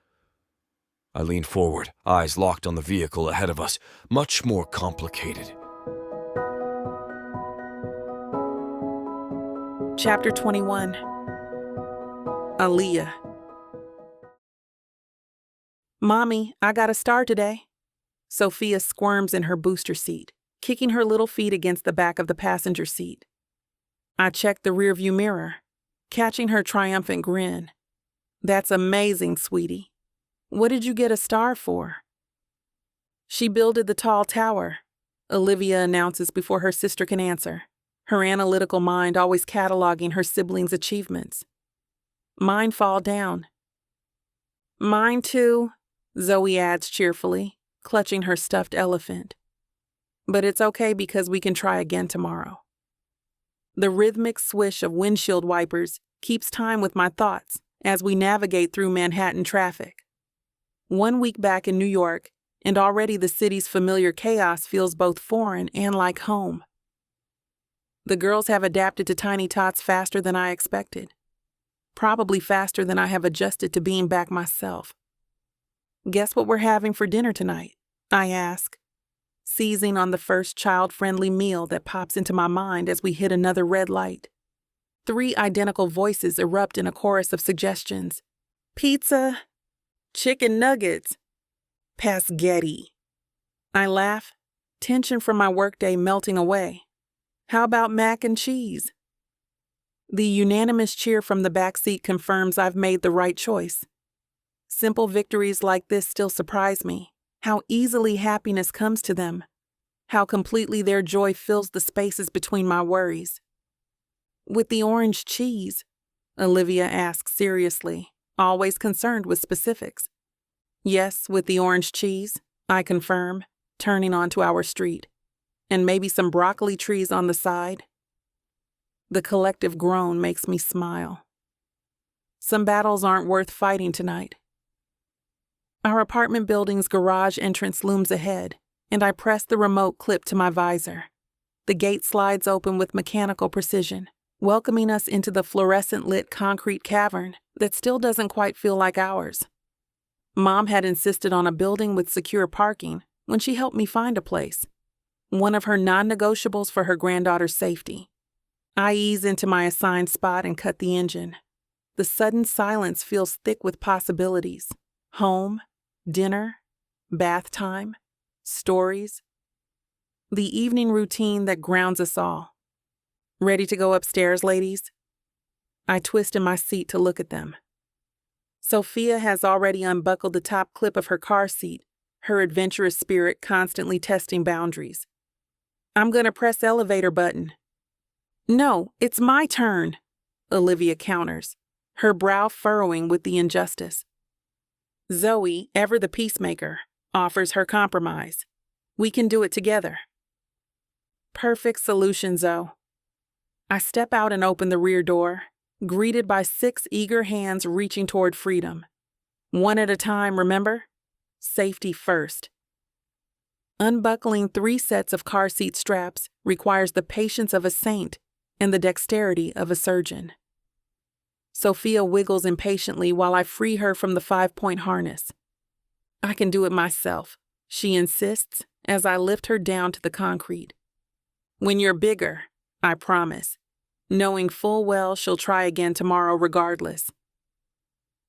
I lean forward, eyes locked on the vehicle ahead of us. Much more complicated. Chapter 21. Aliyah. "Mommy, I got a star today." Sophia squirms in her booster seat, kicking her little feet against the back of the passenger seat. I check the rearview mirror, catching her triumphant grin. "That's amazing, sweetie. What did you get a star for?" "She builded the tall tower," Olivia announces before her sister can answer, her analytical mind always cataloging her siblings' achievements. "Mine fall down." "Mine too," Zoe adds cheerfully, clutching her stuffed elephant. "But it's okay because we can try again tomorrow." The rhythmic swish of windshield wipers keeps time with my thoughts as we navigate through Manhattan traffic. 1 week back in New York, and already the city's familiar chaos feels both foreign and like home. The girls have adapted to tiny tots faster than I expected. Probably faster than I have adjusted to being back myself. "Guess what we're having for dinner tonight?" I ask, seizing on the first child-friendly meal that pops into my mind as we hit another red light. 3 identical voices erupt in a chorus of suggestions. "Pizza, chicken nuggets, Pasghetti." I laugh, tension from my workday melting away. "How about mac and cheese?" The unanimous cheer from the backseat confirms I've made the right choice. Simple victories like this still surprise me. How easily happiness comes to them. How completely their joy fills the spaces between my worries. "With the orange cheese?" Olivia asks seriously, always concerned with specifics. "Yes, with the orange cheese," I confirm, turning onto our street. "And maybe some broccoli trees on the side." The collective groan makes me smile. Some battles aren't worth fighting tonight. Our apartment building's garage entrance looms ahead, and I press the remote clip to my visor. The gate slides open with mechanical precision, welcoming us into the fluorescent-lit concrete cavern that still doesn't quite feel like ours. Mom had insisted on a building with secure parking when she helped me find a place, one of her non-negotiables for her granddaughter's safety. I ease into my assigned spot and cut the engine. The sudden silence feels thick with possibilities. Home, dinner, bath time, stories. The evening routine that grounds us all. "Ready to go upstairs, ladies?" I twist in my seat to look at them. Sophia has already unbuckled the top clip of her car seat, her adventurous spirit constantly testing boundaries. "I'm gonna press elevator button." "No, it's my turn," Olivia counters, her brow furrowing with the injustice. Zoe, ever the peacemaker, offers her compromise. "We can do it together." Perfect solution, Zoe. I step out and open the rear door, greeted by 6 eager hands reaching toward freedom. One at a time, remember? Safety first. Unbuckling 3 sets of car seat straps requires the patience of a saint and the dexterity of a surgeon. Sophia wiggles impatiently while I free her from the 5-point harness. "I can do it myself," she insists as I lift her down to the concrete. "When you're bigger, I promise," knowing full well she'll try again tomorrow regardless.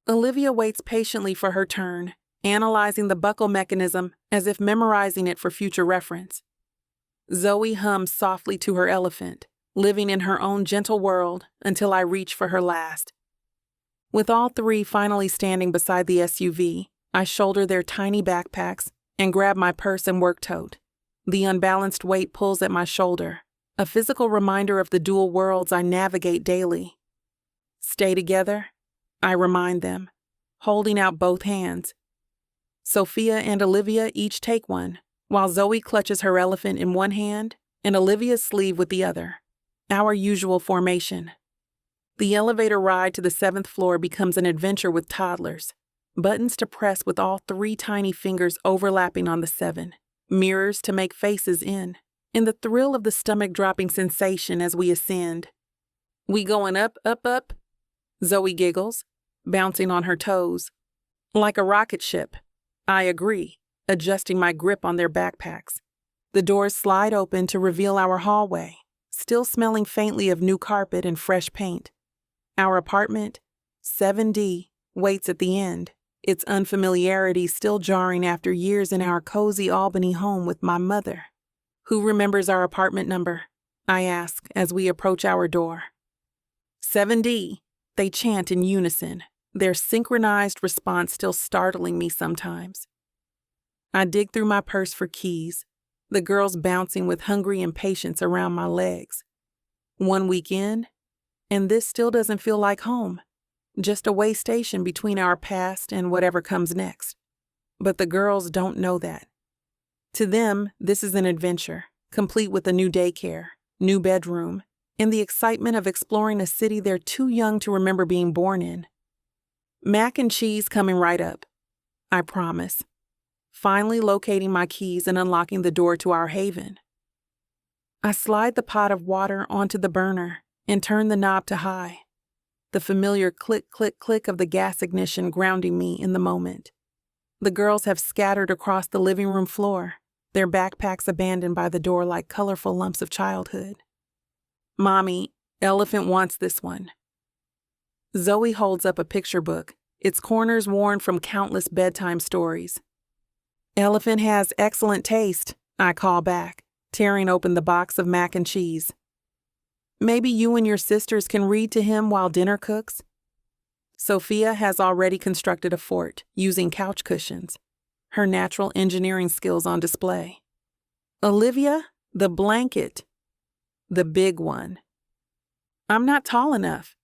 Olivia waits patiently for her turn, analyzing the buckle mechanism as if memorizing it for future reference. Zoe hums softly to her elephant, living in her own gentle world until I reach for her last. With all 3 finally standing beside the SUV, I shoulder their tiny backpacks and grab my purse and work tote. The unbalanced weight pulls at my shoulder, a physical reminder of the dual worlds I navigate daily. "Stay together," I remind them, holding out both hands. Sophia and Olivia each take one, while Zoe clutches her elephant in one hand and Olivia's sleeve with the other. Our usual formation. The elevator ride to the 7th floor becomes an adventure with toddlers, buttons to press with all 3 tiny fingers overlapping on the 7, mirrors to make faces in the thrill of the stomach-dropping sensation as we ascend. We going up, up, up? Zoe giggles, bouncing on her toes. Like a rocket ship. I agree, adjusting my grip on their backpacks. The doors slide open to reveal our hallway, still smelling faintly of new carpet and fresh paint. Our apartment, 7D, waits at the end, its unfamiliarity still jarring after years in our cozy Albany home with my mother. Who remembers our apartment number? I ask as we approach our door. 7D, they chant in unison, their synchronized response still startling me sometimes. I dig through my purse for keys, the girls bouncing with hungry impatience around my legs. 1 week in, and this still doesn't feel like home, just a way station between our past and whatever comes next. But the girls don't know that. To them, this is an adventure, complete with a new daycare, new bedroom, and the excitement of exploring a city they're too young to remember being born in. Mac and cheese coming right up, I promise, finally locating my keys and unlocking the door to our haven. I slide the pot of water onto the burner and turn the knob to high, the familiar click, click, click of the gas ignition grounding me in the moment. The girls have scattered across the living room floor, their backpacks abandoned by the door like colorful lumps of childhood. Mommy, Elephant wants this one. Zoe holds up a picture book, its corners worn from countless bedtime stories. Elephant has excellent taste, I call back, tearing open the box of mac and cheese. Maybe you and your sisters can read to him while dinner cooks? Sophia has already constructed a fort using couch cushions, her natural engineering skills on display. Olivia, the blanket. The big one. I'm not tall enough,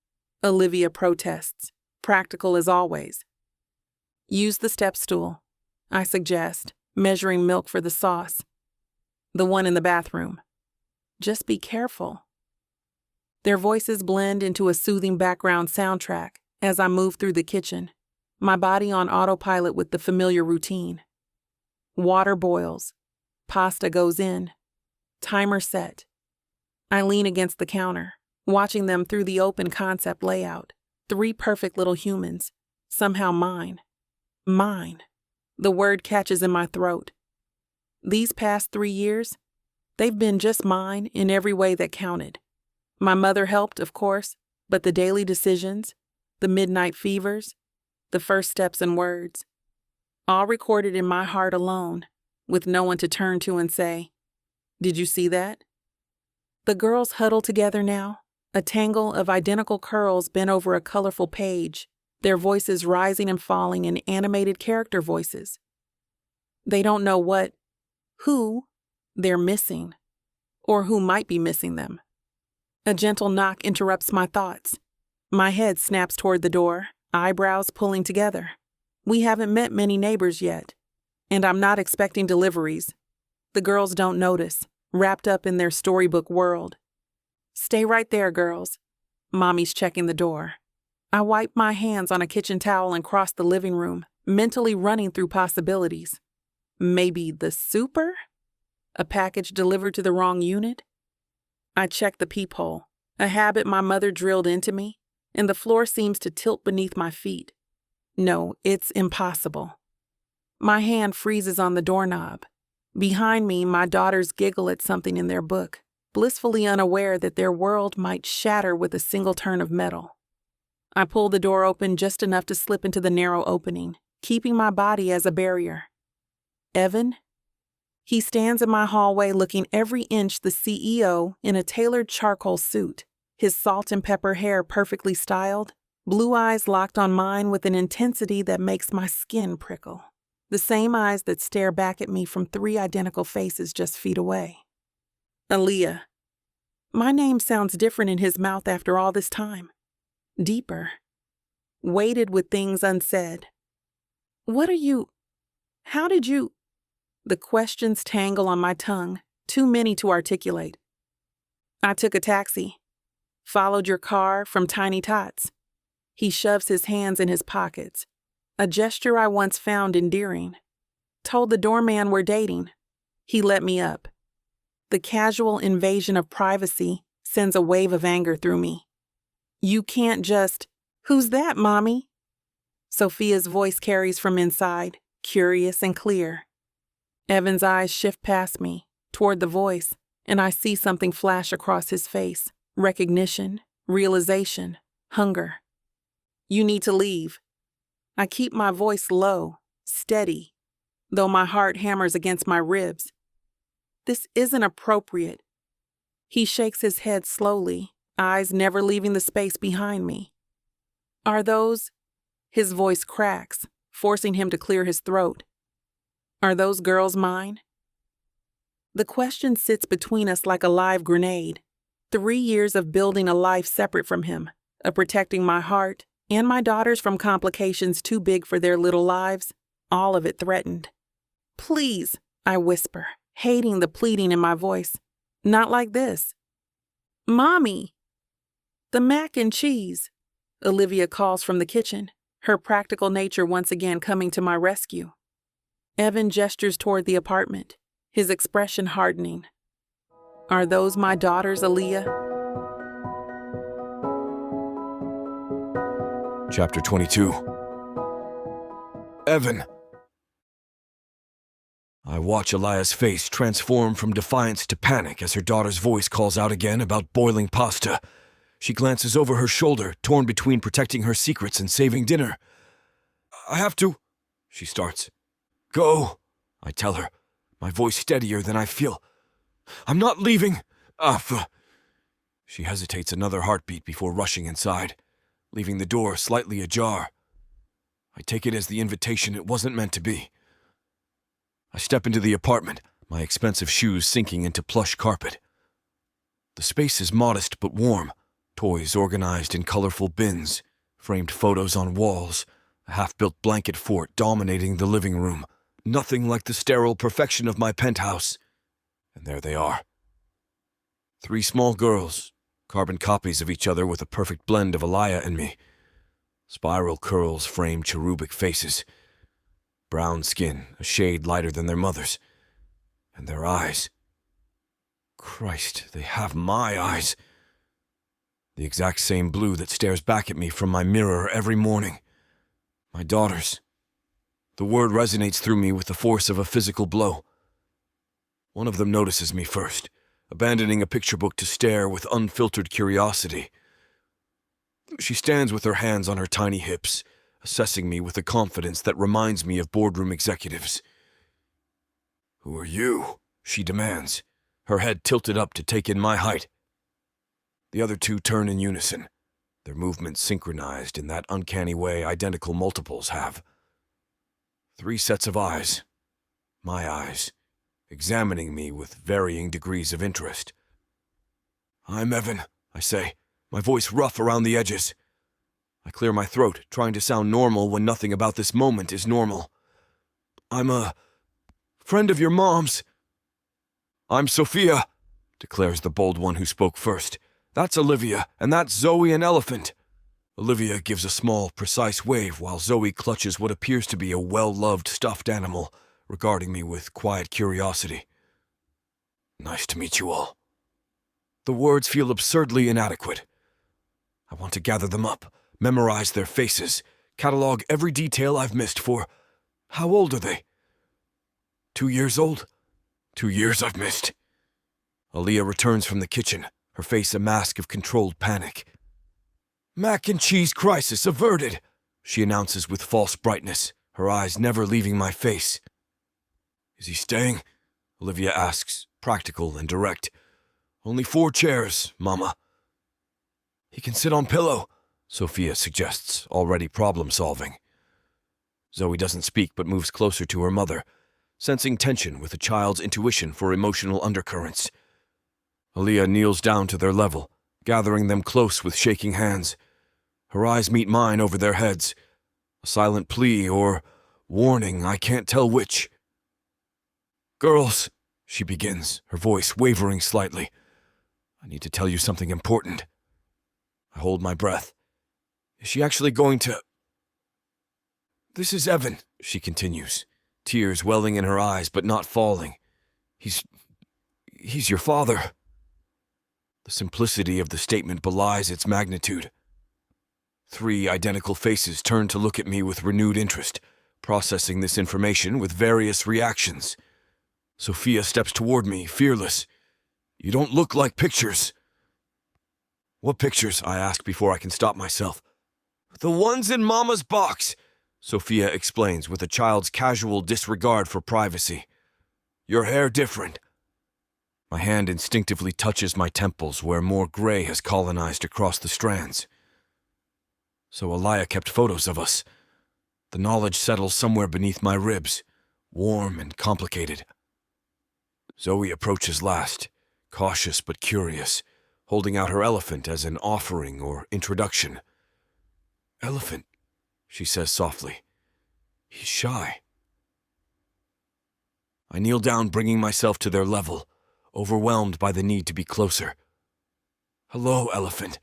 Olivia protests, practical as always. Use the step stool, I suggest, measuring milk for the sauce. The one in the bathroom. Just be careful. Their voices blend into a soothing background soundtrack as I move through the kitchen, my body on autopilot with the familiar routine. Water boils. Pasta goes in. Timer set. I lean against the counter, watching them through the open concept layout. 3 perfect little humans. Somehow mine. Mine. The word catches in my throat. These past 3 years, they've been just mine in every way that counted. My mother helped, of course, but the daily decisions, the midnight fevers, the first steps and words, all recorded in my heart alone, with no one to turn to and say, "Did you see that?" The girls huddle together now, a tangle of identical curls bent over a colorful page, their voices rising and falling in animated character voices. They don't know who they're missing, or who might be missing them. A gentle knock interrupts my thoughts. My head snaps toward the door, eyebrows pulling together. We haven't met many neighbors yet, and I'm not expecting deliveries. The girls don't notice, wrapped up in their storybook world. Stay right there, girls. Mommy's checking the door. I wipe my hands on a kitchen towel and cross the living room, mentally running through possibilities. Maybe the super? A package delivered to the wrong unit? I check the peephole, a habit my mother drilled into me, and the floor seems to tilt beneath my feet. No, it's impossible. My hand freezes on the doorknob. Behind me, my daughters giggle at something in their book, blissfully unaware that their world might shatter with a single turn of metal. I pull the door open just enough to slip into the narrow opening, keeping my body as a barrier. Evan? He stands in my hallway looking every inch the CEO in a tailored charcoal suit, his salt and pepper hair perfectly styled, blue eyes locked on mine with an intensity that makes my skin prickle. The same eyes that stare back at me from 3 identical faces just feet away. Aliyah. My name sounds different in his mouth after all this time. Deeper. Weighted with things unsaid. How did you? The questions tangle on my tongue, too many to articulate. I took a taxi. Followed your car from Tiny Tots. He shoves his hands in his pockets, a gesture I once found endearing. Told the doorman we're dating. He let me up. The casual invasion of privacy sends a wave of anger through me. You can't just, "Who's that, Mommy?" Sophia's voice carries from inside, curious and clear. Evan's eyes shift past me, toward the voice, and I see something flash across his face. Recognition, realization, hunger. "You need to leave." I keep my voice low, steady, though my heart hammers against my ribs. This isn't appropriate. He shakes his head slowly, eyes never leaving the space behind me. Are those... His voice cracks, forcing him to clear his throat. Are those girls mine? The question sits between us like a live grenade. 3 years of building a life separate from him, of protecting my heart and my daughters from complications too big for their little lives, all of it threatened. "Please," I whisper, hating the pleading in my voice. "Not like this." "Mommy!" "The mac and cheese," Olivia calls from the kitchen, her practical nature once again coming to my rescue. Evan gestures toward the apartment, his expression hardening. Are those my daughters, Aliyah? Chapter 22. Evan. I watch Aliyah's face transform from defiance to panic as her daughter's voice calls out again about boiling pasta. She glances over her shoulder, torn between protecting her secrets and saving dinner. "I have to," she starts. "Go," I tell her, my voice steadier than I feel. "I'm not leaving. She hesitates another heartbeat before rushing inside, leaving the door slightly ajar. I take it as the invitation it wasn't meant to be. I step into the apartment, my expensive shoes sinking into plush carpet. The space is modest but warm, toys organized in colorful bins, framed photos on walls, a half-built blanket fort dominating the living room. Nothing like the sterile perfection of my penthouse. And there they are. 3 small girls, carbon copies of each other with a perfect blend of Aliyah and me. Spiral curls frame cherubic faces. Brown skin, a shade lighter than their mother's. And their eyes. Christ, they have my eyes. The exact same blue that stares back at me from my mirror every morning. My daughters. The word resonates through me with the force of a physical blow. One of them notices me first, abandoning a picture book to stare with unfiltered curiosity. She stands with her hands on her tiny hips, assessing me with a confidence that reminds me of boardroom executives. "Who are you?" she demands, her head tilted up to take in my height. The other 2 turn in unison, their movements synchronized in that uncanny way identical multiples have. 3 sets of eyes, my eyes, examining me with varying degrees of interest. "I'm Evan," I say, my voice rough around the edges. I clear my throat, trying to sound normal when nothing about this moment is normal. "I'm a friend of your mom's." "I'm Sophia," declares the bold one who spoke first. "That's Olivia, and that's Zoe an elephant." Olivia gives a small, precise wave while Zoe clutches what appears to be a well-loved stuffed animal, regarding me with quiet curiosity. "Nice to meet you all." The words feel absurdly inadequate. I want to gather them up, memorize their faces, catalog every detail I've missed for... How old are they? 2 years old? 2 years I've missed. Aliyah returns from the kitchen, her face a mask of controlled panic. "Mac and cheese crisis averted," she announces with false brightness, her eyes never leaving my face. "Is he staying?" Olivia asks, practical and direct. "Only 4 chairs, Mama." "He can sit on pillow," Sophia suggests, already problem-solving. Zoe doesn't speak but moves closer to her mother, sensing tension with a child's intuition for emotional undercurrents. Aliyah kneels down to their level, gathering them close with shaking hands. Her eyes meet mine over their heads. A silent plea or warning, I can't tell which. "Girls," she begins, her voice wavering slightly. "I need to tell you something important." I hold my breath. Is she actually going to... "This is Evan," she continues, tears welling in her eyes but not falling. He's your father." The simplicity of the statement belies its magnitude. 3 identical faces turn to look at me with renewed interest, processing this information with various reactions. Sophia steps toward me, fearless. "You don't look like pictures." "What pictures?" I ask before I can stop myself. "The ones in Mama's box," Sophia explains with a child's casual disregard for privacy. "Your hair different." My hand instinctively touches my temples where more gray has colonized across the strands. So Aliyah kept photos of us. The knowledge settles somewhere beneath my ribs, warm and complicated. Zoe approaches last, cautious but curious, holding out her elephant as an offering or introduction. "Elephant," she says softly. "He's shy." I kneel down, bringing myself to their level, overwhelmed by the need to be closer. "Hello, elephant.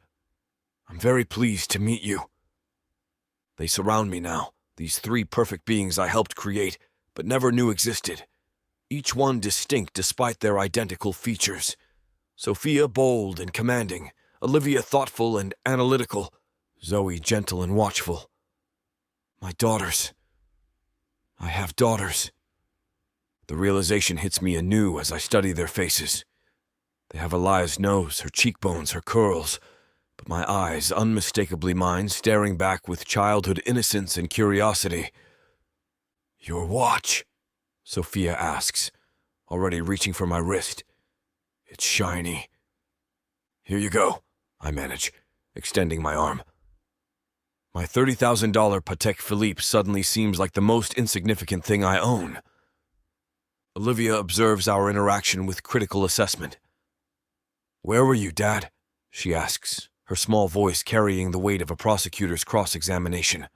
I'm very pleased to meet you." They surround me now, these 3 perfect beings I helped create, but never knew existed. Each one distinct despite their identical features. Sophia bold and commanding, Olivia thoughtful and analytical, Zoe gentle and watchful. My daughters. I have daughters. The realization hits me anew as I study their faces. They have Aliyah's nose, her cheekbones, her curls, but my eyes, unmistakably mine, staring back with childhood innocence and curiosity. "Your watch?" Sophia asks, already reaching for my wrist. "It's shiny." "Here you go," I manage, extending my arm. My $30,000 Patek Philippe suddenly seems like the most insignificant thing I own. Olivia observes our interaction with critical assessment. "Where were you, Dad?" she asks, her small voice carrying the weight of a prosecutor's cross-examination.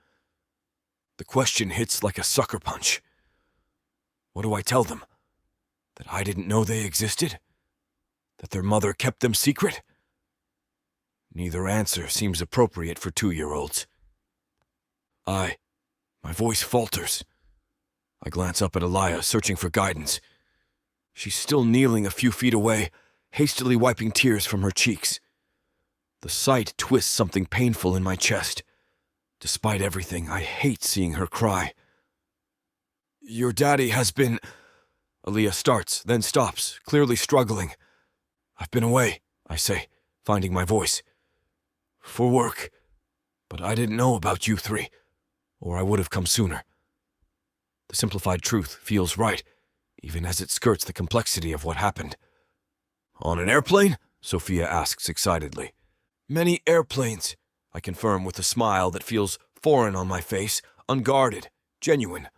The question hits like a sucker punch. What do I tell them? That I didn't know they existed? That their mother kept them secret? Neither answer seems appropriate for 2-year-olds. My voice falters. I glance up at Aliyah, searching for guidance. She's still kneeling a few feet away, hastily wiping tears from her cheeks. The sight twists something painful in my chest. Despite everything, I hate seeing her cry. "Your daddy has been..." Aliyah starts, then stops, clearly struggling. "I've been away," I say, finding my voice. "For work. But I didn't know about you 3, or I would have come sooner." The simplified truth feels right, even as it skirts the complexity of what happened. "On an airplane?" Sophia asks excitedly. "Many airplanes," I confirm with a smile that feels foreign on my face, unguarded, genuine.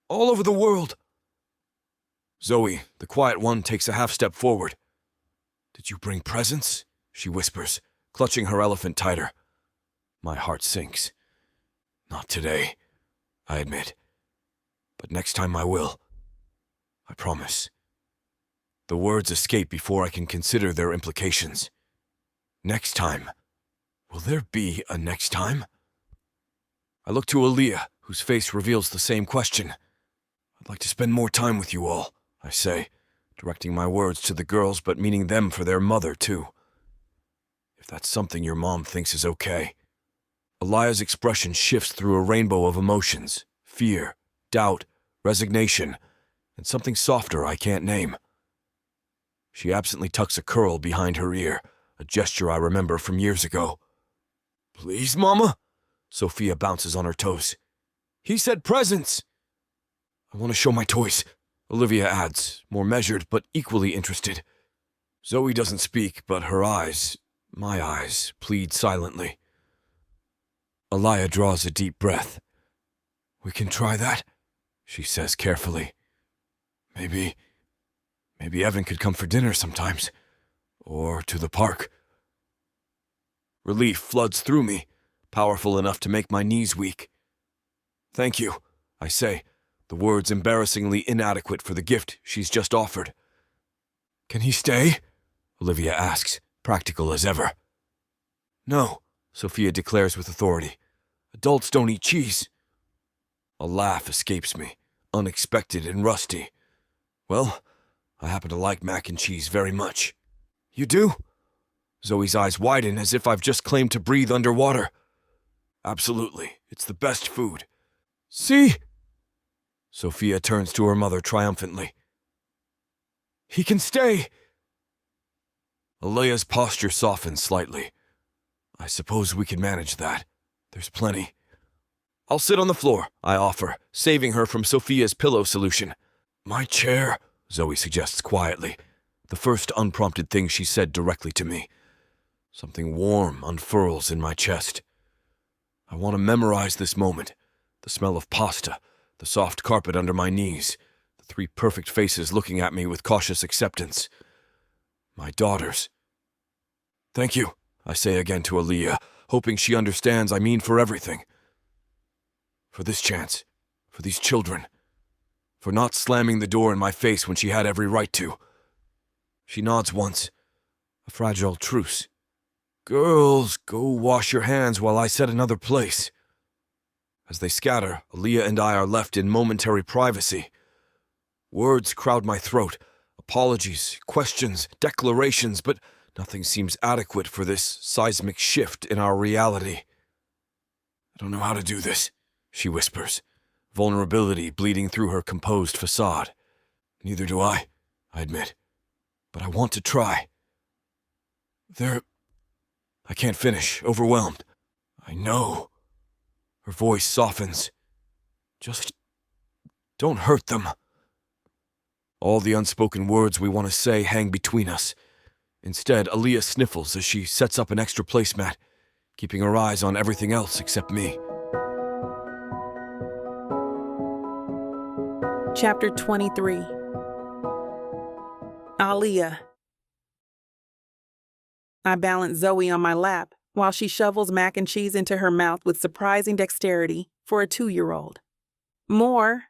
"All over the world." Zoe, the quiet one, takes a half-step forward. "Did you bring presents?" she whispers, clutching her elephant tighter. My heart sinks. "Not today," I admit. "But next time I will. I promise." The words escape before I can consider their implications. Next time. Will there be a next time? I look to Aliyah, whose face reveals the same question. "I'd like to spend more time with you all," I say, directing my words to the girls but meaning them for their mother, too. "If that's something your mom thinks is okay." Aliyah's expression shifts through a rainbow of emotions: fear, doubt, resignation, and something softer I can't name. She absently tucks a curl behind her ear, a gesture I remember from years ago. "Please, Mama?" Sophia bounces on her toes. "He said presents." "I want to show my toys," Olivia adds, more measured but equally interested. Zoe doesn't speak, but her eyes, my eyes, plead silently. Aliyah draws a deep breath. "We can try that," she says carefully. Maybe Evan could come for dinner sometimes. Or to the park." Relief floods through me, powerful enough to make my knees weak. "Thank you," I say, the words embarrassingly inadequate for the gift she's just offered. "Can he stay?" Olivia asks, practical as ever. "No," Sophia declares with authority. "Adults don't eat cheese." A laugh escapes me, unexpected and rusty. Well, I happen to like mac and cheese very much. You do? Zoe's eyes widen as if I've just claimed to breathe underwater. Absolutely. It's the best food. See? Sophia turns to her mother triumphantly. He can stay! Aliyah's posture softens slightly. I suppose we can manage that. There's plenty. I'll sit on the floor, I offer, saving her from Sophia's pillow solution. My chair, Zoe suggests quietly, the first unprompted thing she said directly to me. Something warm unfurls in my chest. I want to memorize this moment. The smell of pasta, the soft carpet under my knees, the three perfect faces looking at me with cautious acceptance. My daughters. Thank you, I say again to Aliyah, hoping she understands I mean for everything. For this chance, for these children, for not slamming the door in my face when she had every right to. She nods once, a fragile truce. Girls, go wash your hands while I set another place. As they scatter, Aliyah and I are left in momentary privacy. Words crowd my throat, apologies, questions, declarations, but nothing seems adequate for this seismic shift in our reality. I don't know how to do this, she whispers, vulnerability bleeding through her composed facade. Neither do I admit, but I want to try. I can't finish, overwhelmed. I know. Her voice softens. Just don't hurt them. All the unspoken words we want to say hang between us. Instead, Aliyah sniffles as she sets up an extra placemat, keeping her eyes on everything else except me. Chapter 23. Aliyah. I balance Zoe on my lap while she shovels mac and cheese into her mouth with surprising dexterity for a 2-year-old. More.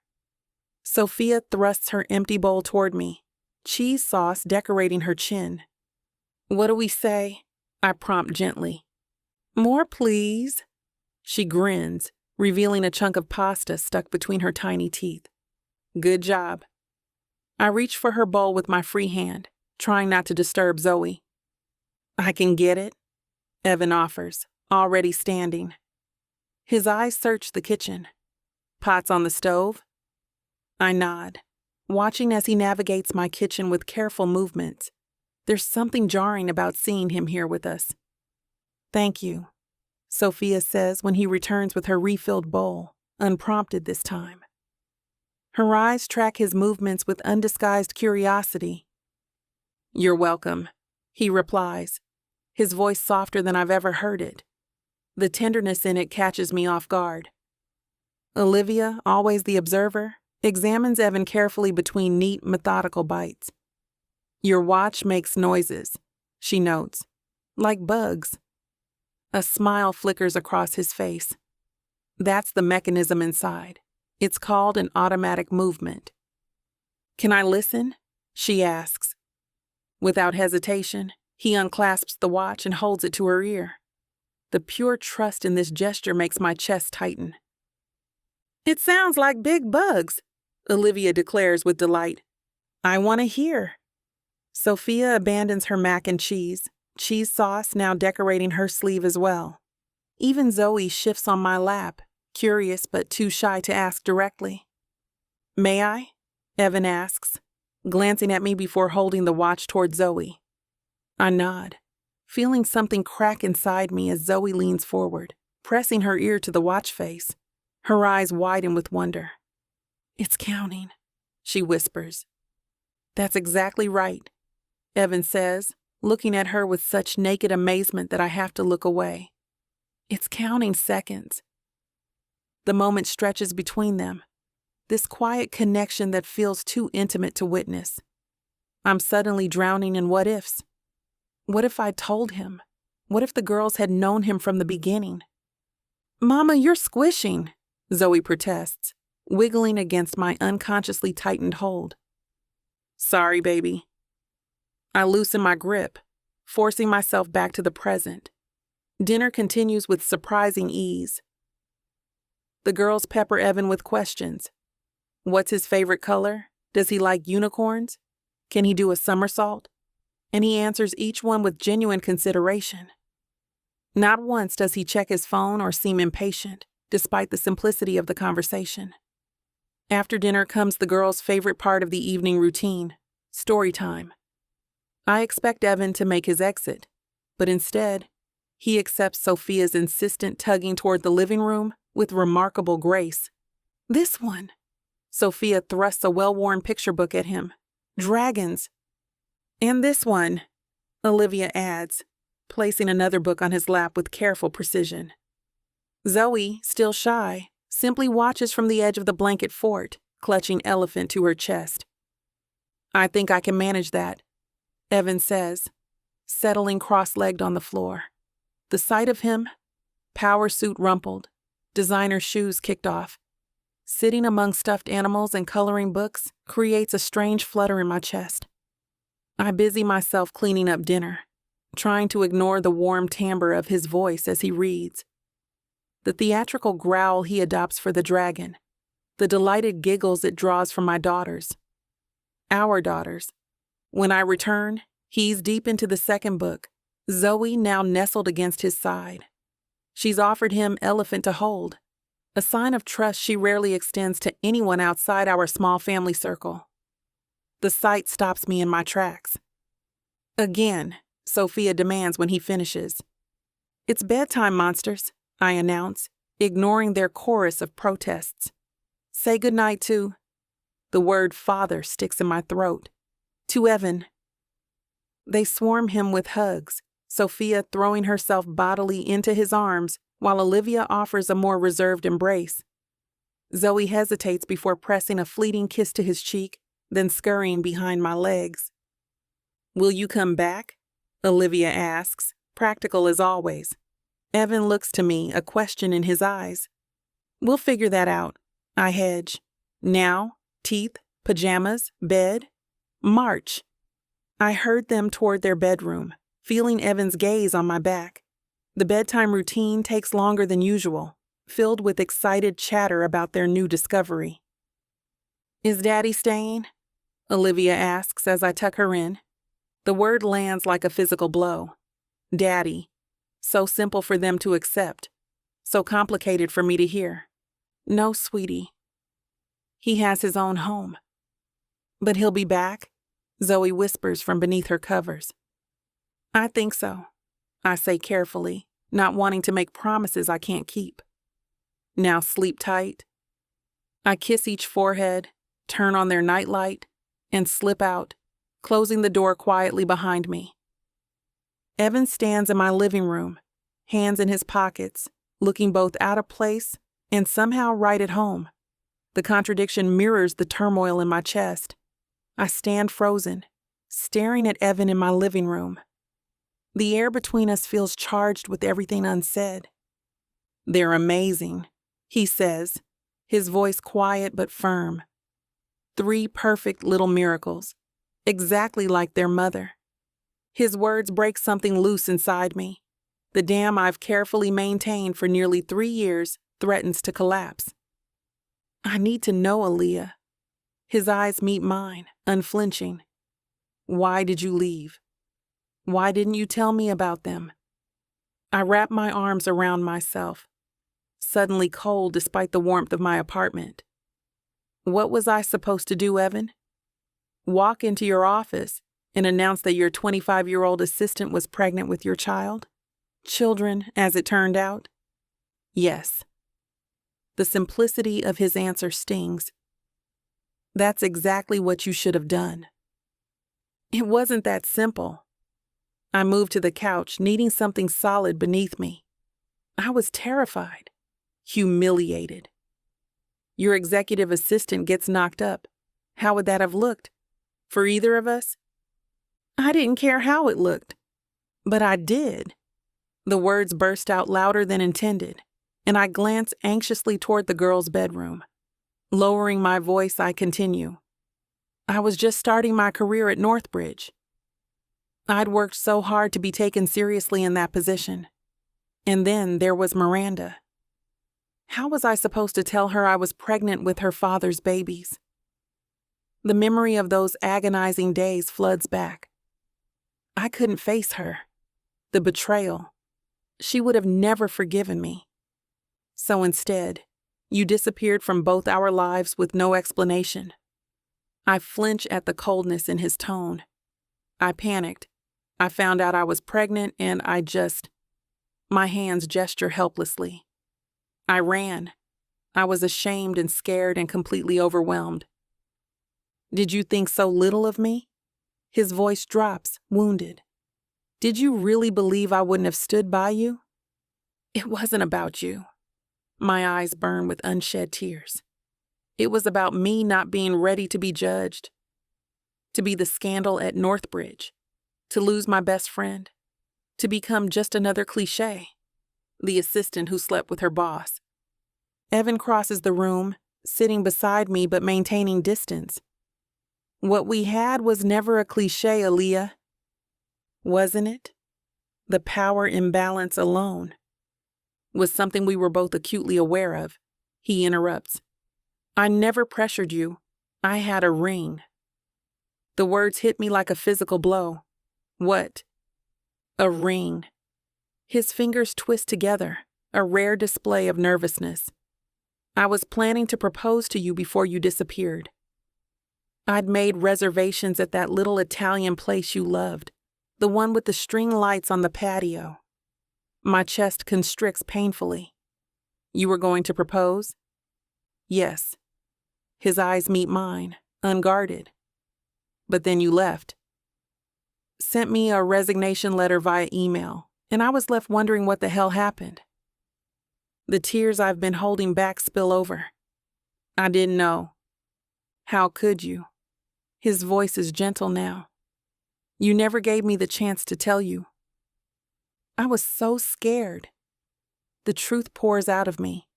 Sophia thrusts her empty bowl toward me, cheese sauce decorating her chin. What do we say? I prompt gently. More, please. She grins, revealing a chunk of pasta stuck between her tiny teeth. Good job. I reach for her bowl with my free hand, trying not to disturb Zoe. I can get it, Evan offers, already standing. His eyes search the kitchen. Pots on the stove? I nod, watching as he navigates my kitchen with careful movements. There's something jarring about seeing him here with us. Thank you, Sophia says when he returns with her refilled bowl, unprompted this time. Her eyes track his movements with undisguised curiosity. You're welcome, he replies, his voice softer than I've ever heard it. The tenderness in it catches me off guard. Olivia, always the observer, examines Evan carefully between neat, methodical bites. Your watch makes noises, she notes, like bugs. A smile flickers across his face. That's the mechanism inside. It's called an automatic movement. Can I listen? She asks. Without hesitation, he unclasps the watch and holds it to her ear. The pure trust in this gesture makes my chest tighten. It sounds like big bugs, Olivia declares with delight. I want to hear. Sophia abandons her mac and cheese sauce now decorating her sleeve as well. Even Zoe shifts on my lap, curious but too shy to ask directly. May I? Evan asks, glancing at me before holding the watch toward Zoe. I nod, feeling something crack inside me as Zoe leans forward, pressing her ear to the watch face. Her eyes widen with wonder. It's counting, she whispers. That's exactly right, Evan says, looking at her with such naked amazement that I have to look away. It's counting seconds. The moment stretches between them, this quiet connection that feels too intimate to witness. I'm suddenly drowning in what-ifs. What if I told him? What if the girls had known him from the beginning? Mama, you're squishing, Zoe protests, wiggling against my unconsciously tightened hold. Sorry, baby. I loosen my grip, forcing myself back to the present. Dinner continues with surprising ease. The girls pepper Evan with questions. What's his favorite color? Does he like unicorns? Can he do a somersault? And he answers each one with genuine consideration. Not once does he check his phone or seem impatient, despite the simplicity of the conversation. After dinner comes the girls' favorite part of the evening routine, story time. I expect Evan to make his exit, but instead, he accepts Sophia's insistent tugging toward the living room with remarkable grace. This one. Sophia thrusts a well-worn picture book at him. Dragons. And this one, Olivia adds, placing another book on his lap with careful precision. Zoe, still shy, simply watches from the edge of the blanket fort, clutching Elephant to her chest. I think I can manage that, Evan says, settling cross-legged on the floor. The sight of him, power suit rumpled, designer shoes kicked off, sitting among stuffed animals and coloring books creates a strange flutter in my chest. I busy myself cleaning up dinner, trying to ignore the warm timbre of his voice as he reads. The theatrical growl he adopts for the dragon, the delighted giggles it draws from my daughters. Our daughters. When I return, he's deep into the second book, Zoe now nestled against his side. She's offered him Elephant to hold, a sign of trust she rarely extends to anyone outside our small family circle. The sight stops me in my tracks. Again, Sophia demands when he finishes. It's bedtime, monsters, I announce, ignoring their chorus of protests. Say goodnight to... The word father sticks in my throat. To Evan. They swarm him with hugs, Sophia throwing herself bodily into his arms while Olivia offers a more reserved embrace. Zoe hesitates before pressing a fleeting kiss to his cheek, then scurrying behind my legs. Will you come back? Olivia asks, practical as always. Evan looks to me, a question in his eyes. We'll figure that out, I hedge. Now, teeth, pajamas, bed, march. I herd them toward their bedroom, feeling Evan's gaze on my back. The bedtime routine takes longer than usual, filled with excited chatter about their new discovery. Is Daddy staying? Olivia asks as I tuck her in. The word lands like a physical blow. Daddy. So simple for them to accept. So complicated for me to hear. No, sweetie. He has his own home. But he'll be back? Zoe whispers from beneath her covers. I think so, I say carefully, not wanting to make promises I can't keep. Now sleep tight. I kiss each forehead, turn on their nightlight, and slip out, closing the door quietly behind me. Evan stands in my living room, hands in his pockets, looking both out of place and somehow right at home. The contradiction mirrors the turmoil in my chest. I stand frozen, staring at Evan in my living room. The air between us feels charged with everything unsaid. They're amazing, he says, his voice quiet but firm. 3 perfect little miracles, exactly like their mother. His words break something loose inside me. The dam I've carefully maintained for nearly 3 years threatens to collapse. I need to know, Aliyah. His eyes meet mine, unflinching. Why did you leave? Why didn't you tell me about them? I wrap my arms around myself, suddenly cold despite the warmth of my apartment. What was I supposed to do, Evan? Walk into your office and announce that your 25-year-old assistant was pregnant with your child? Children, as it turned out? Yes. The simplicity of his answer stings. That's exactly what you should have done. It wasn't that simple. I moved to the couch, needing something solid beneath me. I was terrified, humiliated. Your executive assistant gets knocked up. How would that have looked? For either of us? I didn't care how it looked, but I did. The words burst out louder than intended, and I glance anxiously toward the girl's bedroom. Lowering my voice, I continue. I was just starting my career at Northbridge. I'd worked so hard to be taken seriously in that position. And then there was Miranda. How was I supposed to tell her I was pregnant with her father's babies? The memory of those agonizing days floods back. I couldn't face her. The betrayal. She would have never forgiven me. So instead, you disappeared from both our lives with no explanation. I flinch at the coldness in his tone. I panicked. I found out I was pregnant and my hands gesture helplessly. I ran. I was ashamed and scared and completely overwhelmed. Did you think so little of me? His voice drops, wounded. Did you really believe I wouldn't have stood by you? It wasn't about you. My eyes burn with unshed tears. It was about me not being ready to be judged, to be the scandal at Northbridge, to lose my best friend, to become just another cliché, the assistant who slept with her boss. Evan crosses the room, sitting beside me but maintaining distance. What we had was never a cliché, Aliyah. Wasn't it? The power imbalance alone was something we were both acutely aware of. He interrupts. I never pressured you. I had a ring. The words hit me like a physical blow. What? A ring. His fingers twist together, a rare display of nervousness. I was planning to propose to you before you disappeared. I'd made reservations at that little Italian place you loved, the one with the string lights on the patio. My chest constricts painfully. You were going to propose? Yes. His eyes meet mine, unguarded. But then you left. Sent me a resignation letter via email, and I was left wondering what the hell happened. The tears I've been holding back spill over. I didn't know. How could you? His voice is gentle now. You never gave me the chance to tell you. I was so scared. The truth pours out of me.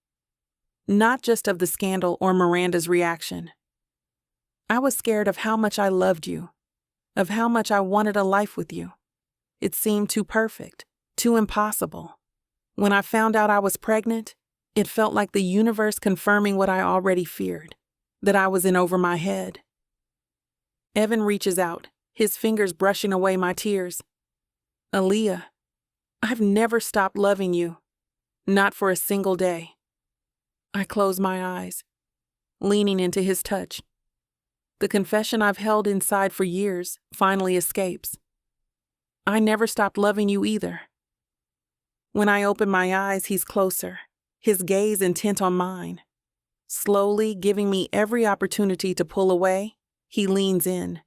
Not just of the scandal or Miranda's reaction. I was scared of how much I loved you, of how much I wanted a life with you. It seemed too perfect, too impossible. When I found out I was pregnant, it felt like the universe confirming what I already feared, that I was in over my head. Evan reaches out, his fingers brushing away my tears. Aliyah, I've never stopped loving you, not for a single day. I close my eyes, leaning into his touch. The confession I've held inside for years finally escapes. I never stopped loving you either. When I open my eyes, he's closer, his gaze intent on mine. Slowly giving me every opportunity to pull away, he leans in.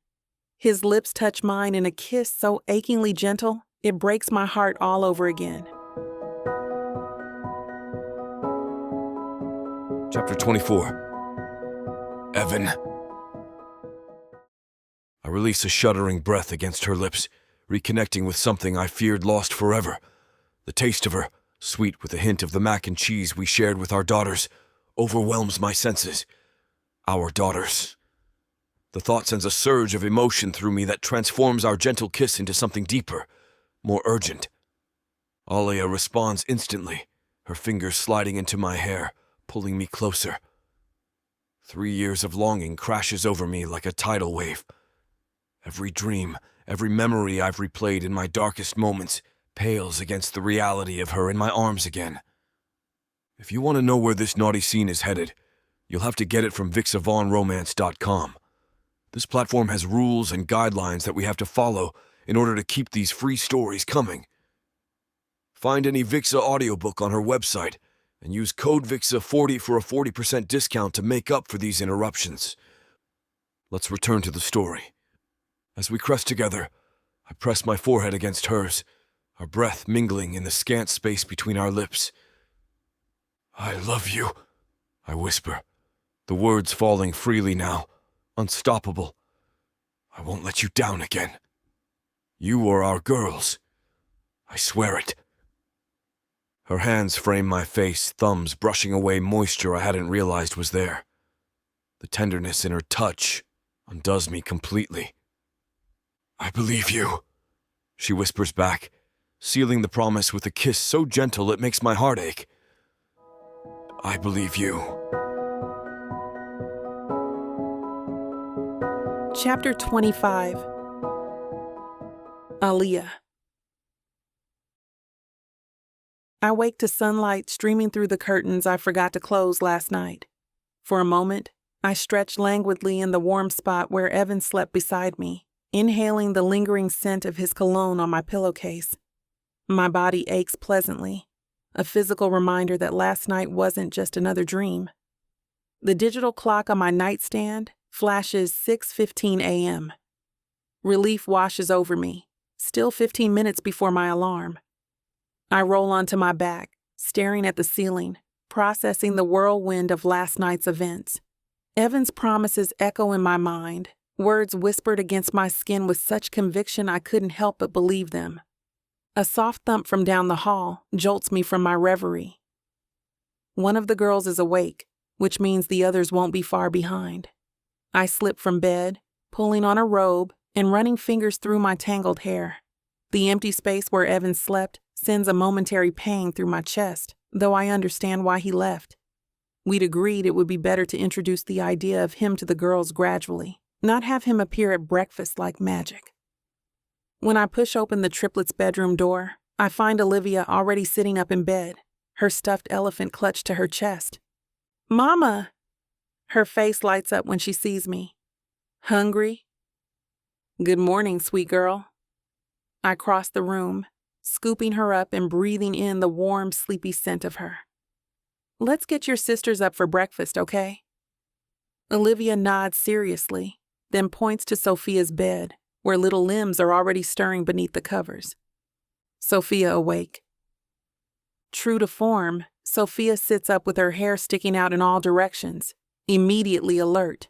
His lips touch mine in a kiss so achingly gentle, it breaks my heart all over again. Chapter 24. Evan. I release a shuddering breath against her lips, reconnecting with something I feared lost forever. The taste of her, sweet with a hint of the mac and cheese we shared with our daughters, overwhelms my senses. Our daughters. The thought sends a surge of emotion through me that transforms our gentle kiss into something deeper, more urgent. Aliyah responds instantly, her fingers sliding into my hair, pulling me closer. 3 years of longing crashes over me like a tidal wave. Every dream, every memory I've replayed in my darkest moments pales against the reality of her in my arms again. If you want to know where this naughty scene is headed, you'll have to get it from BWWM.com. This platform has rules and guidelines that we have to follow in order to keep these free stories coming. Find any Vixa audiobook on her website and use code VIXA40 for a 40% discount to make up for these interruptions. Let's return to the story. As we crest together, I press my forehead against hers, our breath mingling in the scant space between our lips. I love you, I whisper, the words falling freely now, unstoppable. I won't let you down again. You are our girls. I swear it. Her hands frame my face, thumbs brushing away moisture I hadn't realized was there. The tenderness in her touch undoes me completely. I believe you, she whispers back, sealing the promise with a kiss so gentle it makes my heart ache. I believe you. Chapter 25. Aliyah. I wake to sunlight streaming through the curtains I forgot to close last night. For a moment, I stretch languidly in the warm spot where Evan slept beside me, inhaling the lingering scent of his cologne on my pillowcase. My body aches pleasantly, a physical reminder that last night wasn't just another dream. The digital clock on my nightstand flashes 6:15 a.m. Relief washes over me, still 15 minutes before my alarm. I roll onto my back, staring at the ceiling, processing the whirlwind of last night's events. Evan's promises echo in my mind, words whispered against my skin with such conviction I couldn't help but believe them. A soft thump from down the hall jolts me from my reverie. One of the girls is awake, which means the others won't be far behind. I slip from bed, pulling on a robe and running fingers through my tangled hair. The empty space where Evan slept sends a momentary pang through my chest, though I understand why he left. We'd agreed it would be better to introduce the idea of him to the girls gradually, not have him appear at breakfast like magic. When I push open the Triplets' bedroom door, I find Olivia already sitting up in bed, her stuffed elephant clutched to her chest. "Mama!" Her face lights up when she sees me. "Hungry?" "Good morning, sweet girl." I cross the room, scooping her up and breathing in the warm, sleepy scent of her. "Let's get your sisters up for breakfast, okay?" Olivia nods seriously, then points to Sophia's bed, where little limbs are already stirring beneath the covers. Sophia awake. True to form, Sophia sits up with her hair sticking out in all directions, immediately alert.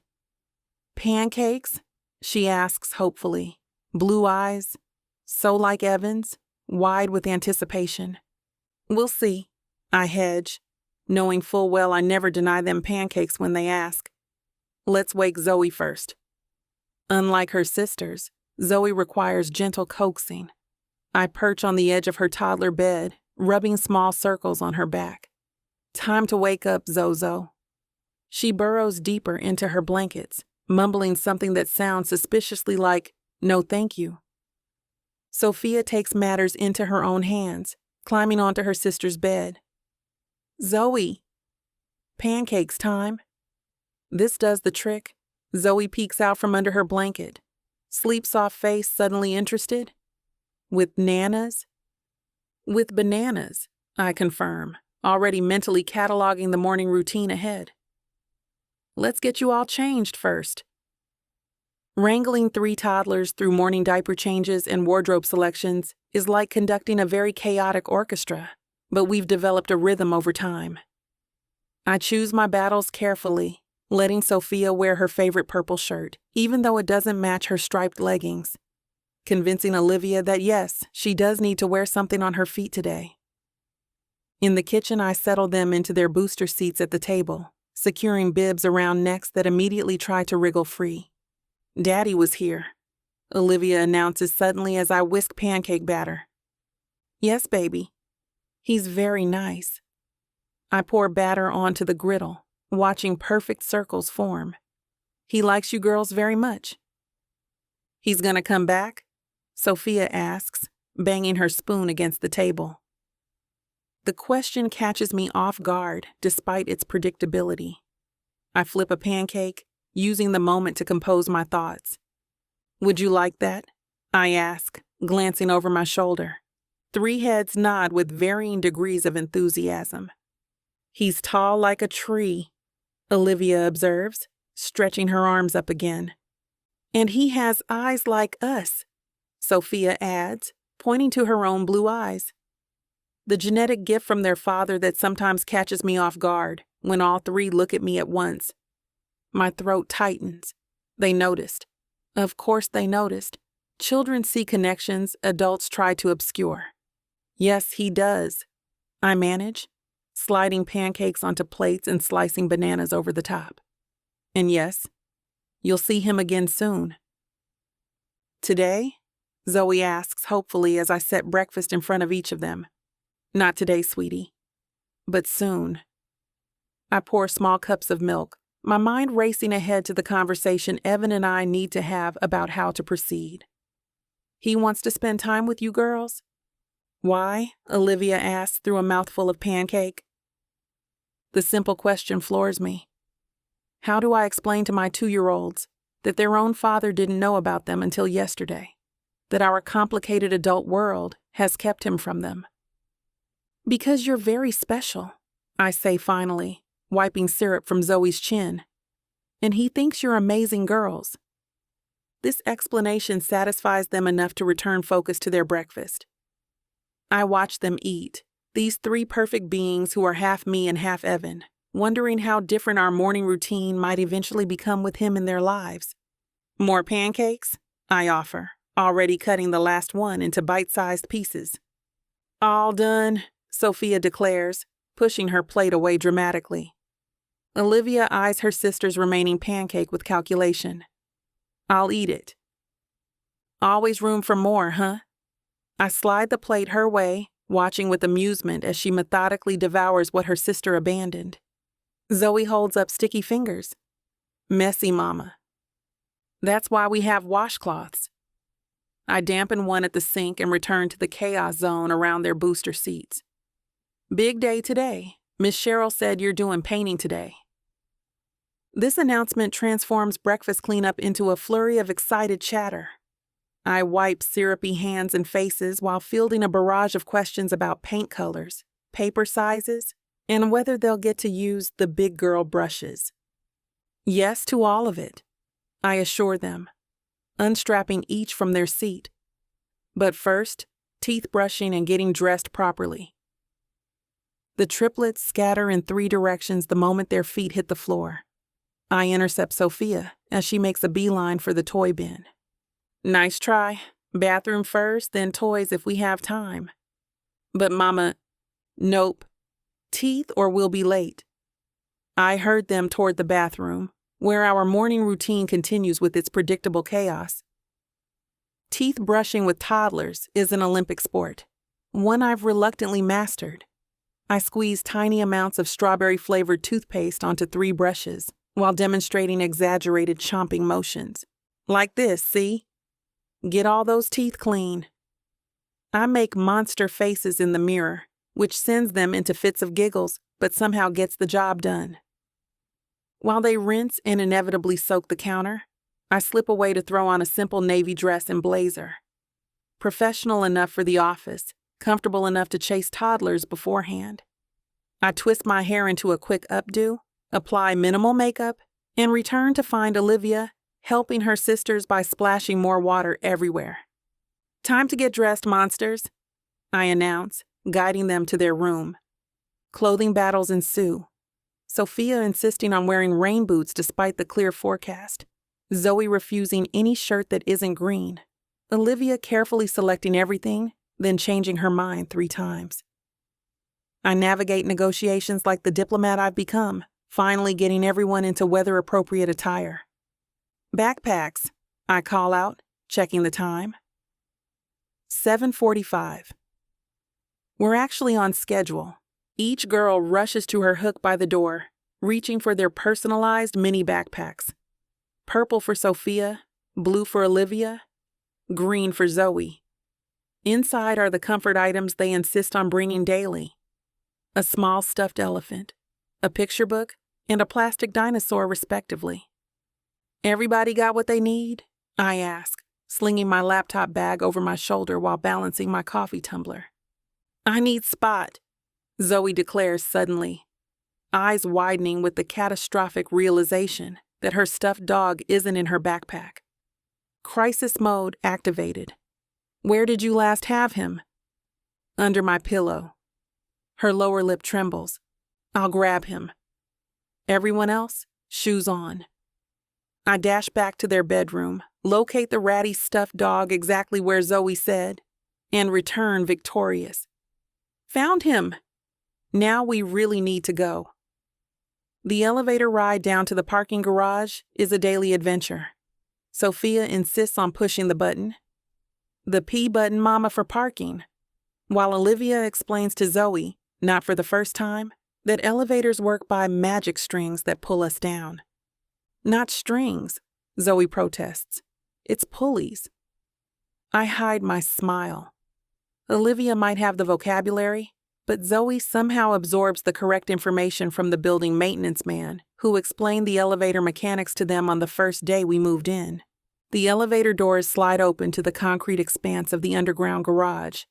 "Pancakes?" she asks hopefully, blue eyes, so like Evan's, wide with anticipation. "We'll see," I hedge, knowing full well I never deny them pancakes when they ask. "Let's wake Zoe first." Unlike her sisters, Zoe requires gentle coaxing. I perch on the edge of her toddler bed, rubbing small circles on her back. "Time to wake up, Zozo." She burrows deeper into her blankets, mumbling something that sounds suspiciously like, "No thank you." Sophia takes matters into her own hands, climbing onto her sister's bed. "Zoe." "Pancakes time." This does the trick. Zoe peeks out from under her blanket, sleep-soft face suddenly interested. "With nanas?" "With bananas," I confirm, already mentally cataloging the morning routine ahead. "Let's get you all changed first." Wrangling 3 toddlers through morning diaper changes and wardrobe selections is like conducting a very chaotic orchestra, but we've developed a rhythm over time. I choose my battles carefully, letting Sophia wear her favorite purple shirt, even though it doesn't match her striped leggings, convincing Olivia that yes, she does need to wear something on her feet today. In the kitchen, I settle them into their booster seats at the table, securing bibs around necks that immediately try to wriggle free. "Daddy was here," Olivia announces suddenly as I whisk pancake batter. "Yes, baby. He's very nice." I pour batter onto the griddle, watching perfect circles form. "He likes you girls very much." "He's gonna come back?" Sophia asks, banging her spoon against the table. The question catches me off guard despite its predictability. I flip a pancake, using the moment to compose my thoughts. "Would you like that?" I ask, glancing over my shoulder. 3 heads nod with varying degrees of enthusiasm. "He's tall like a tree," Olivia observes, stretching her arms up again. "And he has eyes like us," Sophia adds, pointing to her own blue eyes. The genetic gift from their father that sometimes catches me off guard when all 3 look at me at once. My throat tightens. They noticed. Of course they noticed. Children see connections adults try to obscure. "Yes, he does," I manage, sliding pancakes onto plates and slicing bananas over the top. "And yes, you'll see him again soon." "Today?" Zoe asks hopefully as I set breakfast in front of each of them. "Not today, sweetie, but soon." I pour small cups of milk, my mind racing ahead to the conversation Evan and I need to have about how to proceed. He wants to spend time with you girls? Why? Olivia asks through a mouthful of pancake. The simple question floors me. How do I explain to my 2-year-olds that their own father didn't know about them until yesterday? That our complicated adult world has kept him from them? Because you're very special, I say finally, wiping syrup from Zoe's chin. And he thinks you're amazing girls. This explanation satisfies them enough to return focus to their breakfast. I watch them eat, these 3 perfect beings who are half me and half Evan, wondering how different our morning routine might eventually become with him in their lives. More pancakes? I offer, already cutting the last one into bite-sized pieces. All done, Sophia declares, pushing her plate away dramatically. Olivia eyes her sister's remaining pancake with calculation. I'll eat it. Always room for more, huh? I slide the plate her way, watching with amusement as she methodically devours what her sister abandoned. Zoe holds up sticky fingers. Messy mama. That's why we have washcloths. I dampen one at the sink and return to the chaos zone around their booster seats. Big day today. Miss Cheryl said you're doing painting today. This announcement transforms breakfast cleanup into a flurry of excited chatter. I wipe syrupy hands and faces while fielding a barrage of questions about paint colors, paper sizes, and whether they'll get to use the big girl brushes. Yes to all of it, I assure them, unstrapping each from their seat. But first, teeth brushing and getting dressed properly. The triplets scatter in 3 directions the moment their feet hit the floor. I intercept Sophia as she makes a beeline for the toy bin. Nice try. Bathroom first, then toys if we have time. But Mama, nope. Teeth or we'll be late. I herd them toward the bathroom, where our morning routine continues with its predictable chaos. Teeth brushing with toddlers is an Olympic sport, one I've reluctantly mastered. I squeeze tiny amounts of strawberry-flavored toothpaste onto 3 brushes while demonstrating exaggerated chomping motions. Like this, see? Get all those teeth clean. I make monster faces in the mirror, which sends them into fits of giggles, but somehow gets the job done. While they rinse and inevitably soak the counter, I slip away to throw on a simple navy dress and blazer. Professional enough for the office, comfortable enough to chase toddlers beforehand. I twist my hair into a quick updo, apply minimal makeup, and return to find Olivia helping her sisters by splashing more water everywhere. Time to get dressed, monsters, I announce, guiding them to their room. Clothing battles ensue. Sophia insisting on wearing rain boots despite the clear forecast. Zoe refusing any shirt that isn't green. Olivia carefully selecting everything, then changing her mind 3 times. I navigate negotiations like the diplomat I've become, finally getting everyone into weather-appropriate attire. Backpacks, I call out, checking the time. 7:45. We're actually on schedule. Each girl rushes to her hook by the door, reaching for their personalized mini backpacks. Purple for Sophia, blue for Olivia, green for Zoe. Inside are the comfort items they insist on bringing daily. A small stuffed elephant, a picture book, and a plastic dinosaur respectively. Everybody got what they need? I ask, slinging my laptop bag over my shoulder while balancing my coffee tumbler. I need Spot, Zoe declares suddenly, eyes widening with the catastrophic realization that her stuffed dog isn't in her backpack. Crisis mode activated. Where did you last have him? Under my pillow. Her lower lip trembles. I'll grab him. Everyone else, shoes on. I dash back to their bedroom, locate the ratty stuffed dog exactly where Zoe said, and return victorious. Found him! Now we really need to go. The elevator ride down to the parking garage is a daily adventure. Sophia insists on pushing the button. The P button, Mama, for parking. While Olivia explains to Zoe, not for the first time, that elevators work by magic strings that pull us down. Not strings, Zoe protests. It's pulleys. I hide my smile. Olivia might have the vocabulary, but Zoe somehow absorbs the correct information from the building maintenance man, who explained the elevator mechanics to them on the first day we moved in. The elevator doors slide open to the concrete expanse of the underground garage.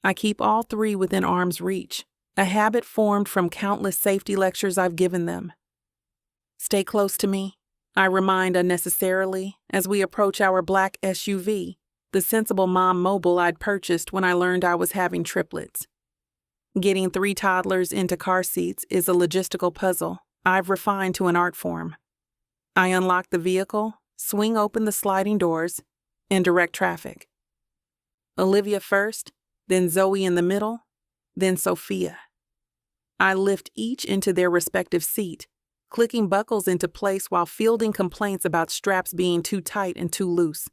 I keep all three within arm's reach, a habit formed from countless safety lectures I've given them. Stay close to me, I remind unnecessarily as we approach our black SUV, the sensible mom mobile I'd purchased when I learned I was having triplets. Getting 3 toddlers into car seats is a logistical puzzle I've refined to an art form. I unlock the vehicle, swing open the sliding doors, and direct traffic. Olivia first, then Zoe in the middle, then Sophia. I lift each into their respective seat, clicking buckles into place while fielding complaints about straps being too tight and too loose.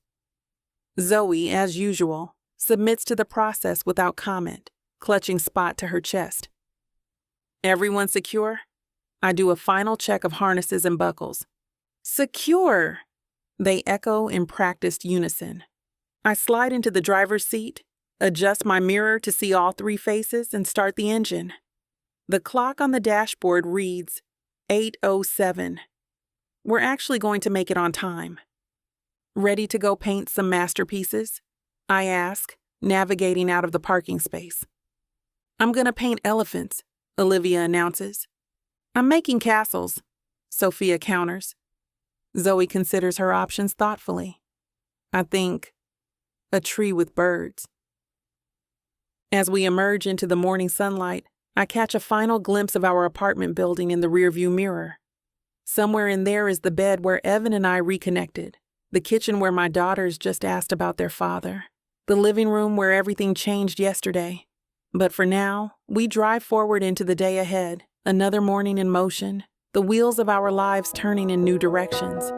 Zoe, as usual, submits to the process without comment, clutching Spot to her chest. Everyone secure? I do a final check of harnesses and buckles. Secure! They echo in practiced unison. I slide into the driver's seat, adjust my mirror to see all 3 faces, and start the engine. The clock on the dashboard reads 8:07. We're actually going to make it on time. Ready to go paint some masterpieces? I ask, navigating out of the parking space. I'm gonna paint elephants, Olivia announces. I'm making castles, Sophia counters. Zoe considers her options thoughtfully. I think, a tree with birds. As we emerge into the morning sunlight, I catch a final glimpse of our apartment building in the rearview mirror. Somewhere in there is the bed where Evan and I reconnected, the kitchen where my daughters just asked about their father, the living room where everything changed yesterday. But for now, we drive forward into the day ahead, another morning in motion, the wheels of our lives turning in new directions.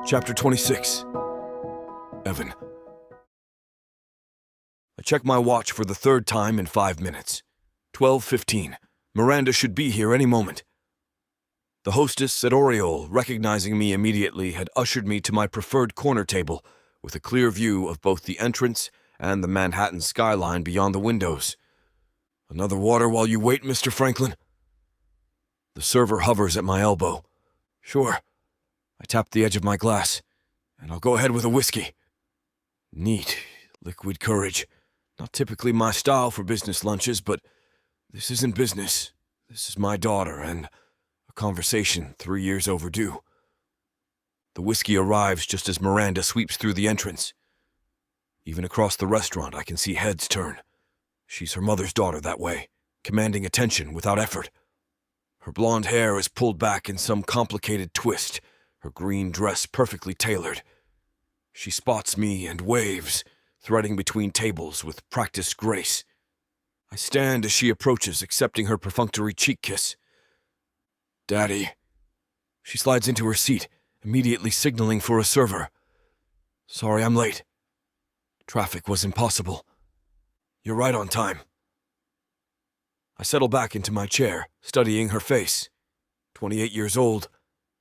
Chapter 26. Evan. I check my watch for the 3rd time in 5 minutes. 12:15. Miranda should be here any moment. The hostess at Oriole, recognizing me immediately, had ushered me to my preferred corner table with a clear view of both the entrance and the Manhattan skyline beyond the windows. Another water while you wait, Mr. Franklin? The server hovers at my elbow. Sure. I tap the edge of my glass, and I'll go ahead with a whiskey. Neat, liquid courage. Not typically my style for business lunches, but this isn't business. This is my daughter, and a conversation 3 years overdue. The whiskey arrives just as Miranda sweeps through the entrance. Even across the restaurant, I can see heads turn. She's her mother's daughter that way, commanding attention without effort. Her blonde hair is pulled back in some complicated twist, her green dress perfectly tailored. She spots me and waves, threading between tables with practiced grace. I stand as she approaches, accepting her perfunctory cheek kiss. Daddy. She slides into her seat, immediately signaling for a server. Sorry I'm late. Traffic was impossible. You're right on time. I settle back into my chair, studying her face. 28 years old,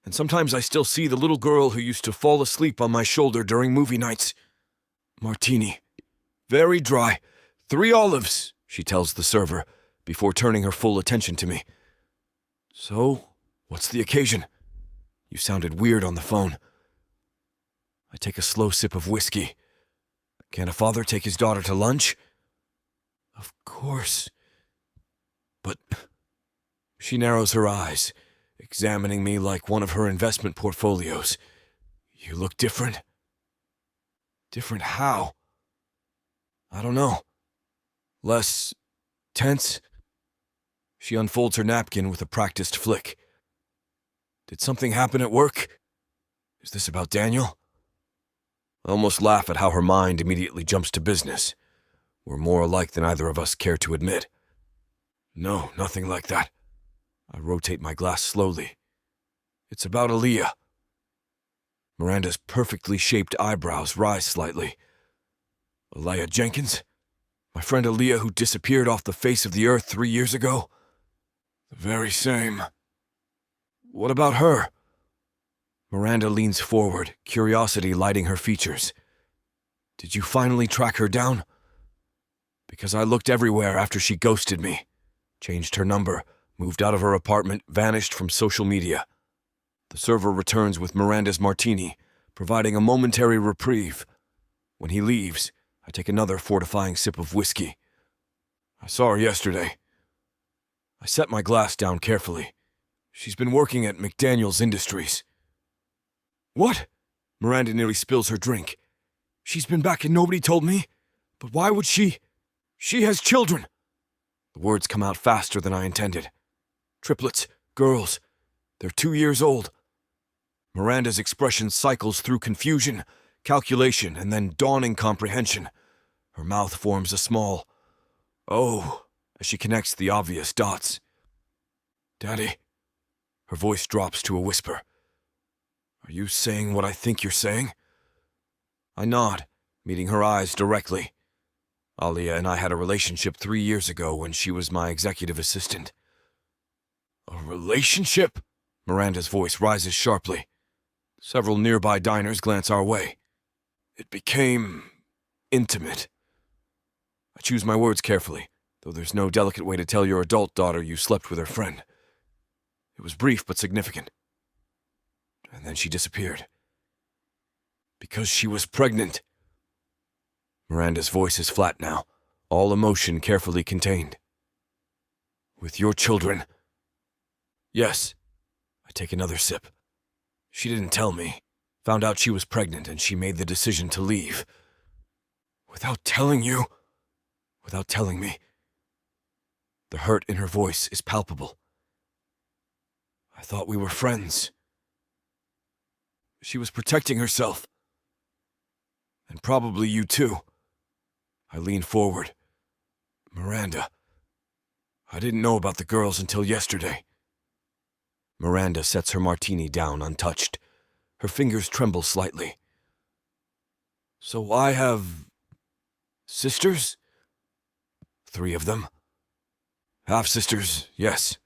and sometimes I still see the little girl who used to fall asleep on my shoulder during movie nights. Martini. Very dry. 3 olives, she tells the server, before turning her full attention to me. So, what's the occasion? You sounded weird on the phone. I take a slow sip of whiskey. Can a father take his daughter to lunch? Of course. But she narrows her eyes, examining me like one of her investment portfolios. You look different. Different how? I don't know. Less tense? She unfolds her napkin with a practiced flick. Did something happen at work? Is this about Daniel? I almost laugh at how her mind immediately jumps to business. We're more alike than either of us care to admit. No, nothing like that. I rotate my glass slowly. It's about Aliyah. Miranda's perfectly shaped eyebrows rise slightly. Aliyah Jenkins? My friend Aliyah who disappeared off the face of the earth 3 years ago? The very same. What about her? Miranda leans forward, curiosity lighting her features. Did you finally track her down? Because I looked everywhere after she ghosted me. Changed her number, moved out of her apartment, vanished from social media. The server returns with Miranda's martini, providing a momentary reprieve. When he leaves, I take another fortifying sip of whiskey. I saw her yesterday. I set my glass down carefully. She's been working at McDaniel's Industries. What? Miranda nearly spills her drink. She's been back and nobody told me? But why would she? She has children! The words come out faster than I intended. Triplets, girls. They're 2 years old. Miranda's expression cycles through confusion, calculation, and then dawning comprehension. Her mouth forms a small "oh" as she connects the obvious dots. Daddy. Her voice drops to a whisper. Are you saying what I think you're saying? I nod, meeting her eyes directly. Aliyah and I had a relationship 3 years ago when she was my executive assistant. A relationship? Miranda's voice rises sharply. Several nearby diners glance our way. It became intimate. I choose my words carefully, though there's no delicate way to tell your adult daughter you slept with her friend. It was brief but significant. And then she disappeared. Because she was pregnant. Miranda's voice is flat now, all emotion carefully contained. With your children? Yes. I take another sip. She didn't tell me. Found out she was pregnant and she made the decision to leave. Without telling you? Without telling me. The hurt in her voice is palpable. I thought we were friends. She was protecting herself. And probably you too. I lean forward. Miranda. I didn't know about the girls until yesterday. Miranda sets her martini down untouched. Her fingers tremble slightly. So I have sisters? 3 of them. Half-sisters, yes.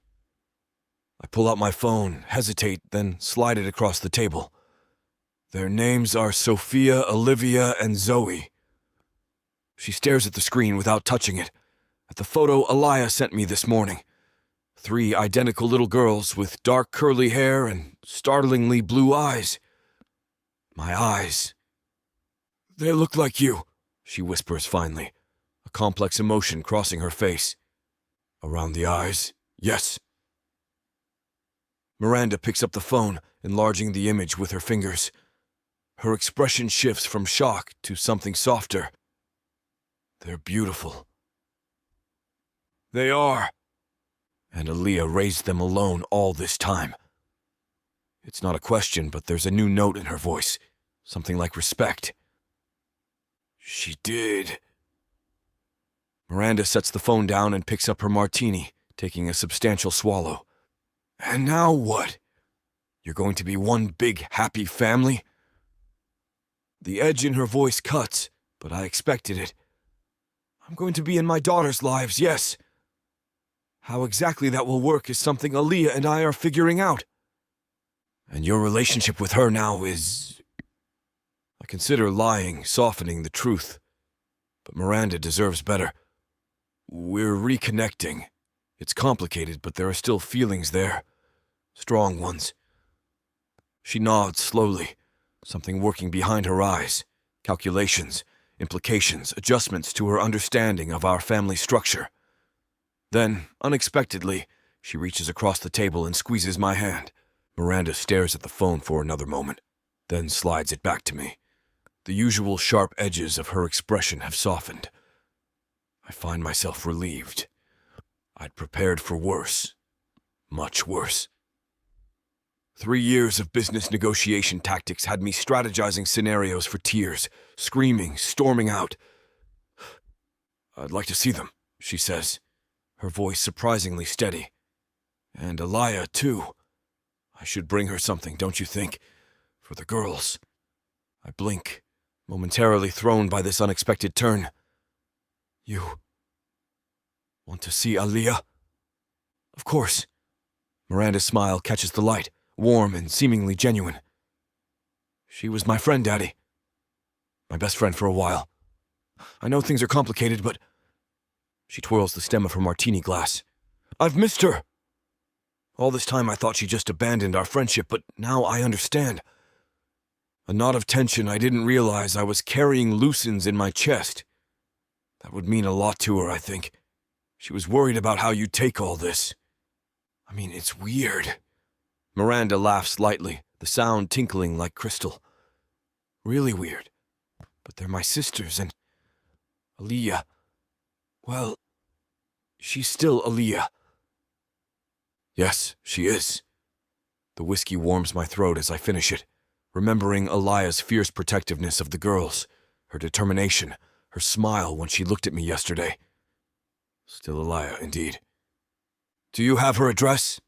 I pull out my phone, hesitate, then slide it across the table. Their names are Sophia, Olivia, and Zoe. She stares at the screen without touching it, at the photo Aliyah sent me this morning. 3 identical little girls with dark curly hair and startlingly blue eyes. My eyes. They look like you, she whispers finally, a complex emotion crossing her face. Around the eyes, yes. Miranda picks up the phone, enlarging the image with her fingers. Her expression shifts from shock to something softer. They're beautiful. They are. And Aliyah raised them alone all this time. It's not a question, but there's a new note in her voice, something like respect. She did. Miranda sets the phone down and picks up her martini, taking a substantial swallow. And now what? You're going to be one big happy family? The edge in her voice cuts, but I expected it. I'm going to be in my daughter's lives, yes. How exactly that will work is something Aliyah and I are figuring out. And your relationship with her now is... I consider lying, softening the truth. But Miranda deserves better. We're reconnecting. It's complicated, but there are still feelings there. Strong ones. She nods slowly, something working behind her eyes. Calculations, implications, adjustments to her understanding of our family structure. Then, unexpectedly, she reaches across the table and squeezes my hand. Miranda stares at the phone for another moment, then slides it back to me. The usual sharp edges of her expression have softened. I find myself relieved. I'd prepared for worse. Much worse. 3 years of business negotiation tactics had me strategizing scenarios for tears, screaming, storming out. I'd like to see them, she says, her voice surprisingly steady. And Aliyah, too. I should bring her something, don't you think? For the girls. I blink, momentarily thrown by this unexpected turn. You want to see Aliyah? Of course. Miranda's smile catches the light, warm and seemingly genuine. She was my friend, Daddy. My best friend for a while. I know things are complicated, but... She twirls the stem of her martini glass. I've missed her! All this time I thought she just abandoned our friendship, but now I understand. A knot of tension I didn't realize I was carrying loosens in my chest. That would mean a lot to her, I think. She was worried about how you'd take all this. I mean, it's weird. Miranda laughs lightly, the sound tinkling like crystal. Really weird. But they're my sisters, and... Aliyah... Well... She's still Aliyah. Yes, she is. The whiskey warms my throat as I finish it, remembering Aliyah's fierce protectiveness of the girls, her determination, her smile when she looked at me yesterday. Still Aliyah, indeed. Do you have her address?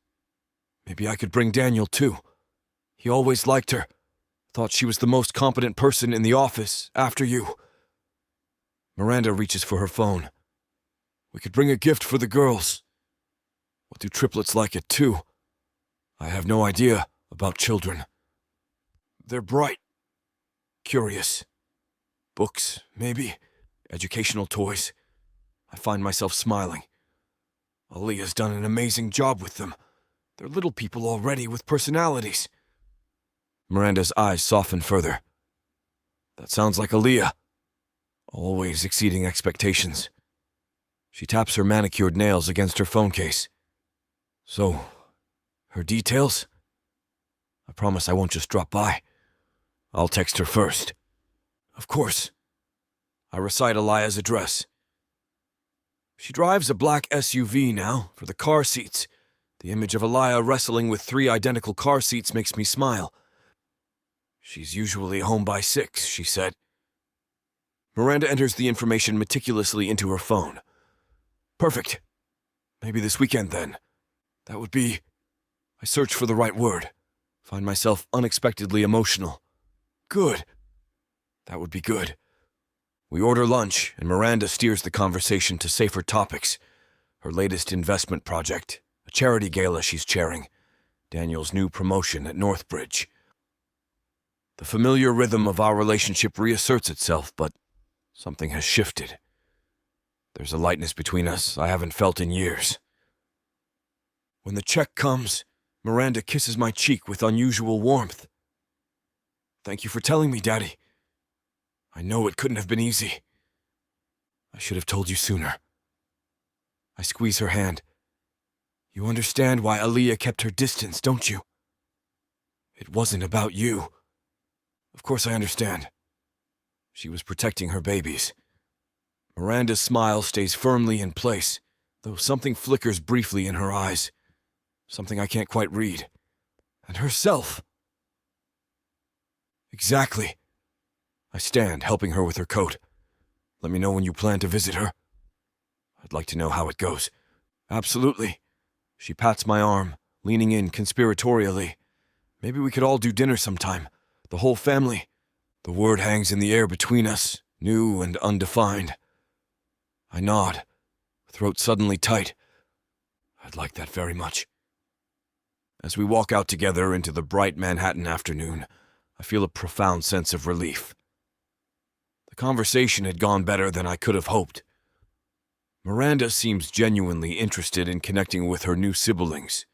Maybe I could bring Daniel, too. He always liked her. Thought she was the most competent person in the office, after you. Miranda reaches for her phone. We could bring a gift for the girls. What do triplets like it, too? I have no idea about children. They're bright. Curious. Books, maybe. Educational toys. I find myself smiling. Aliyah's done an amazing job with them. They're little people already with personalities. Miranda's eyes soften further. That sounds like Aliyah. Always exceeding expectations. She taps her manicured nails against her phone case. So, her details? I promise I won't just drop by. I'll text her first. Of course. I recite Aliyah's address. She drives a black SUV now, for the car seats. The image of Aliyah wrestling with 3 identical car seats makes me smile. She's usually home by 6, she said. Miranda enters the information meticulously into her phone. Perfect. Maybe this weekend, then. That would be... I search for the right word. Find myself unexpectedly emotional. Good. That would be good. We order lunch, and Miranda steers the conversation to safer topics. Her latest investment project, a charity gala she's chairing, Daniel's new promotion at Northbridge. The familiar rhythm of our relationship reasserts itself, but something has shifted. There's a lightness between us I haven't felt in years. When the check comes, Miranda kisses my cheek with unusual warmth. Thank you for telling me, Daddy. I know it couldn't have been easy. I should have told you sooner. I squeeze her hand. You understand why Aliyah kept her distance, don't you? It wasn't about you. Of course I understand. She was protecting her babies. Miranda's smile stays firmly in place, though something flickers briefly in her eyes. Something I can't quite read. And herself. Exactly. I stand, helping her with her coat. Let me know when you plan to visit her. I'd like to know how it goes. Absolutely. She pats my arm, leaning in conspiratorially. Maybe we could all do dinner sometime. The whole family. The word hangs in the air between us, new and undefined. I nod, throat suddenly tight. I'd like that very much. As we walk out together into the bright Manhattan afternoon, I feel a profound sense of relief. The conversation had gone better than I could have hoped. Miranda seems genuinely interested in connecting with her new siblings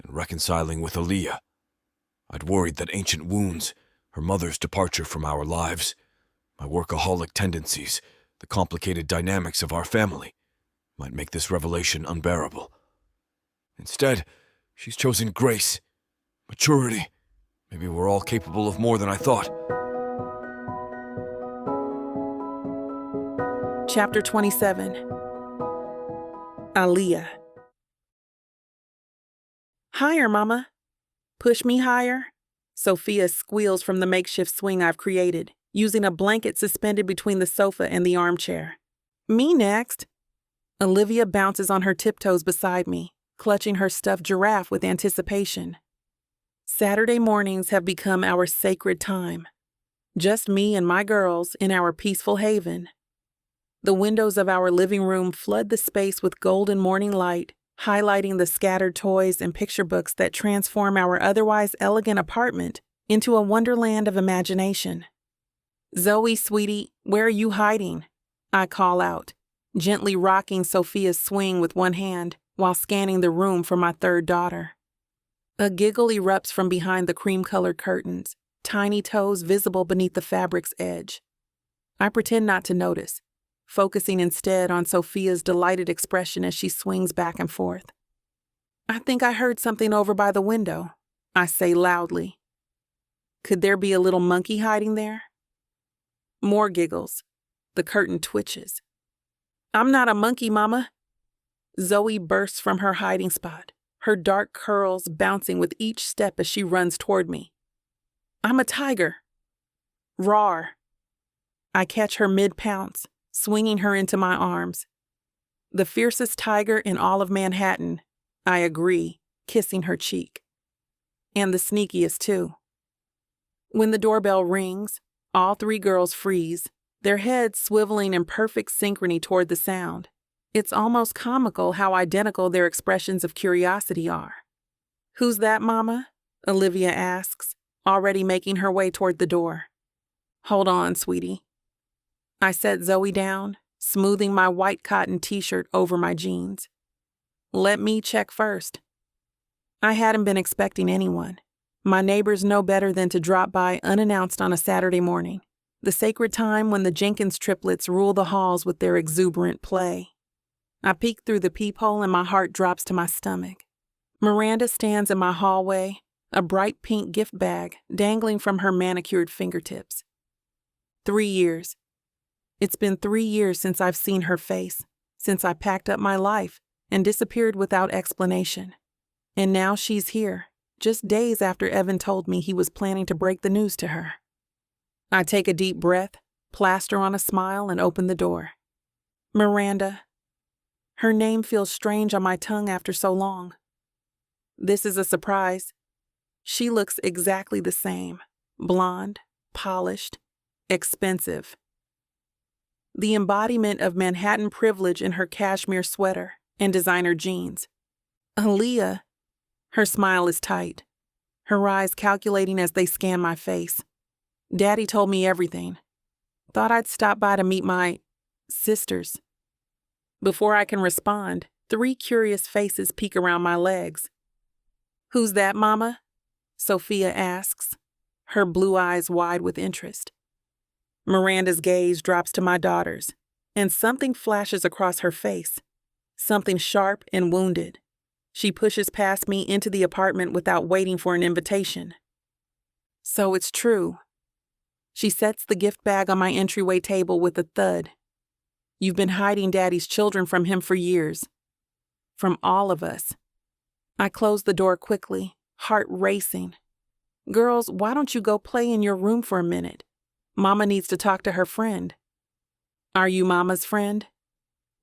and reconciling with Aliyah. I'd worried that ancient wounds, her mother's departure from our lives, my workaholic tendencies, the complicated dynamics of our family, might make this revelation unbearable. Instead, she's chosen grace, maturity. Maybe we're all capable of more than I thought. Chapter 27. Aliyah. Higher, Mama. Push me higher. Sophia squeals from the makeshift swing I've created, using a blanket suspended between the sofa and the armchair. Me next. Olivia bounces on her tiptoes beside me, clutching her stuffed giraffe with anticipation. Saturday mornings have become our sacred time. Just me and my girls in our peaceful haven. The windows of our living room flood the space with golden morning light, highlighting the scattered toys and picture books that transform our otherwise elegant apartment into a wonderland of imagination. "Zoe, sweetie, where are you hiding?" I call out, gently rocking Sophia's swing with one hand while scanning the room for my third daughter. A giggle erupts from behind the cream-colored curtains, tiny toes visible beneath the fabric's edge. I pretend not to notice, focusing instead on Sophia's delighted expression as she swings back and forth. "I think I heard something over by the window," I say loudly. "Could there be a little monkey hiding there?" More giggles. The curtain twitches. "I'm not a monkey, Mama." Zoe bursts from her hiding spot, her dark curls bouncing with each step as she runs toward me. "I'm a tiger." Roar. I catch her mid-pounce, swinging her into my arms. "The fiercest tiger in all of Manhattan," I agree, kissing her cheek. "And the sneakiest, too." When the doorbell rings, all three girls freeze, their heads swiveling in perfect synchrony toward the sound. It's almost comical how identical their expressions of curiosity are. "Who's that, Mama?" Olivia asks, already making her way toward the door. "Hold on, sweetie." I set Zoe down, smoothing my white cotton t-shirt over my jeans. "Let me check first." I hadn't been expecting anyone. My neighbors know better than to drop by unannounced on a Saturday morning, the sacred time when the Jenkins triplets rule the halls with their exuberant play. I peek through the peephole and my heart drops to my stomach. Miranda stands in my hallway, a bright pink gift bag dangling from her manicured fingertips. 3 years. It's been 3 years since I've seen her face, since I packed up my life and disappeared without explanation. And now she's here, just days after Evan told me he was planning to break the news to her. I take a deep breath, plaster on a smile, and open the door. Miranda. Her name feels strange on my tongue after so long. This is a surprise. She looks exactly the same, blonde, polished, expensive. The embodiment of Manhattan privilege in her cashmere sweater and designer jeans. Aliyah. Her smile is tight, her eyes calculating as they scan my face. Daddy told me everything. Thought I'd stop by to meet my sisters. Before I can respond, 3 curious faces peek around my legs. "Who's that, Mama?" Sophia asks, her blue eyes wide with interest. Miranda's gaze drops to my daughter's, and something flashes across her face, something sharp and wounded. She pushes past me into the apartment without waiting for an invitation. So it's true. She sets the gift bag on my entryway table with a thud. "You've been hiding Daddy's children from him for years. From all of us." I close the door quickly, heart racing. "Girls, why don't you go play in your room for a minute? Mama needs to talk to her friend." "Are you Mama's friend?"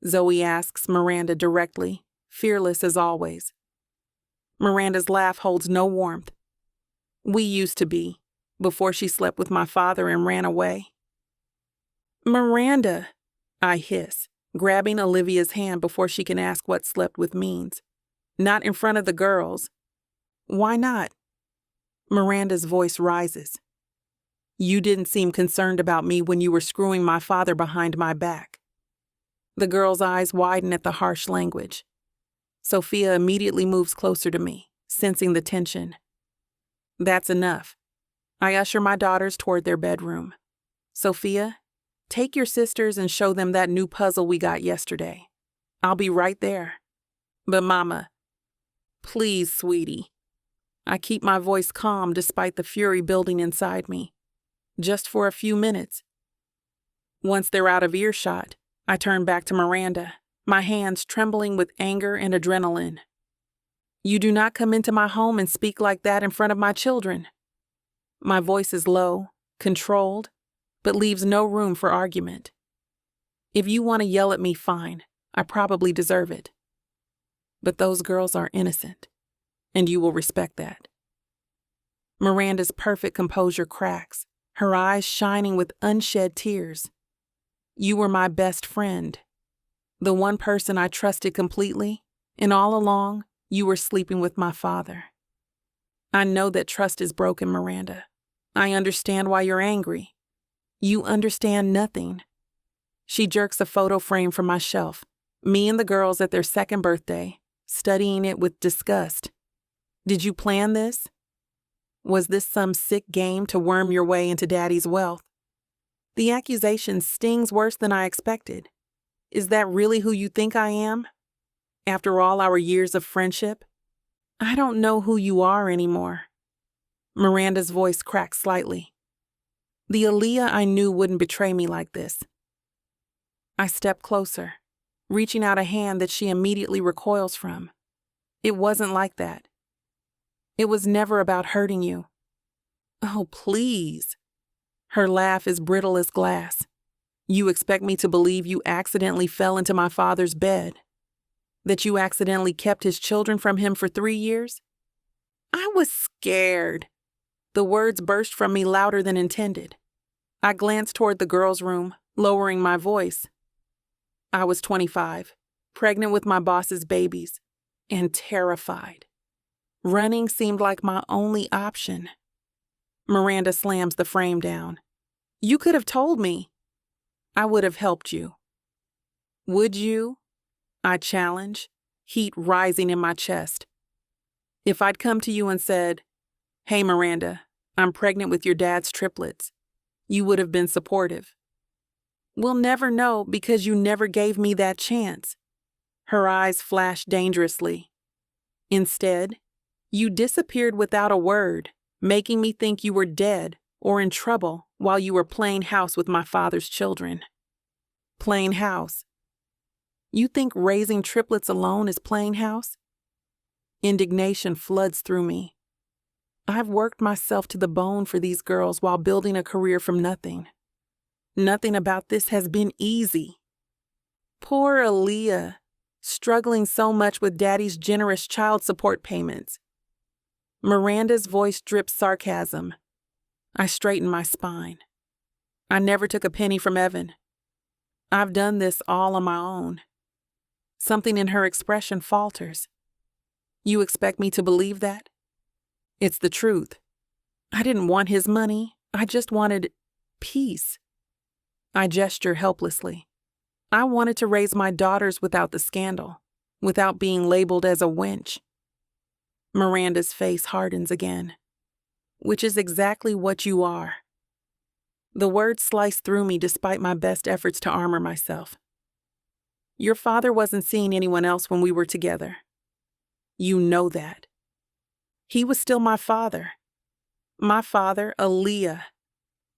Zoe asks Miranda directly, fearless as always. Miranda's laugh holds no warmth. "We used to be, before she slept with my father and ran away." "Miranda," I hiss, grabbing Olivia's hand before she can ask what slept with means. "Not in front of the girls." "Why not?" Miranda's voice rises. "You didn't seem concerned about me when you were screwing my father behind my back." The girl's eyes widen at the harsh language. Sophia immediately moves closer to me, sensing the tension. That's enough. I usher my daughters toward their bedroom. "Sophia, take your sisters and show them that new puzzle we got yesterday. I'll be right there." "But Mama." "Please, sweetie." I keep my voice calm despite the fury building inside me. "Just for a few minutes." Once they're out of earshot, I turn back to Miranda, my hands trembling with anger and adrenaline. "You do not come into my home and speak like that in front of my children." My voice is low, controlled, but leaves no room for argument. "If you want to yell at me, fine. I probably deserve it. But those girls are innocent, and you will respect that." Miranda's perfect composure cracks, her eyes shining with unshed tears. "You were my best friend. The one person I trusted completely, And all along, you were sleeping with my father. I know that trust is broken, Miranda. I understand why you're angry. You understand nothing. She jerks a photo frame from my shelf. Me and the girls at their second birthday, studying it with disgust. Did you plan this? Was this some sick game to worm your way into Daddy's wealth? The accusation stings worse than I expected. Is that really who you think I am? After all our years of friendship? I don't know who you are anymore. Miranda's voice cracked slightly. The Aliyah I knew wouldn't betray me like this. I step closer, reaching out a hand that she immediately recoils from. It wasn't like that. It was never about hurting you. Oh, please. Her laugh is brittle as glass. You expect me to believe you accidentally fell into my father's bed? That you accidentally kept his children from him for 3 years? I was scared. The words burst from me louder than intended. I glanced toward the girls' room, lowering my voice. I was 25, pregnant with my boss's babies, and terrified. Running seemed like my only option. Miranda slams the frame down. You could have told me. I would have helped you. Would you? I challenge, heat rising in my chest. If I'd come to you and said, "Hey, Miranda, I'm pregnant with your dad's triplets," you would have been supportive. We'll never know because you never gave me that chance. Her eyes flashed dangerously. Instead, you disappeared without a word, making me think you were dead or in trouble while you were playing house with my father's children. Playing house. You think raising triplets alone is playing house? Indignation floods through me. I've worked myself to the bone for these girls while building a career from nothing. Nothing about this has been easy. Poor Aliyah, struggling so much with Daddy's generous child support payments. Miranda's voice drips sarcasm. I straighten my spine. I never took a penny from Evan. I've done this all on my own. Something in her expression falters. You expect me to believe that? It's the truth. I didn't want his money. I just wanted peace. I gesture helplessly. I wanted to raise my daughters without the scandal, without being labeled as a wench. Miranda's face hardens again. Which is exactly what you are. The words slice through me despite my best efforts to armor myself. Your father wasn't seeing anyone else when we were together. You know that. He was still my father. My father, Aliyah.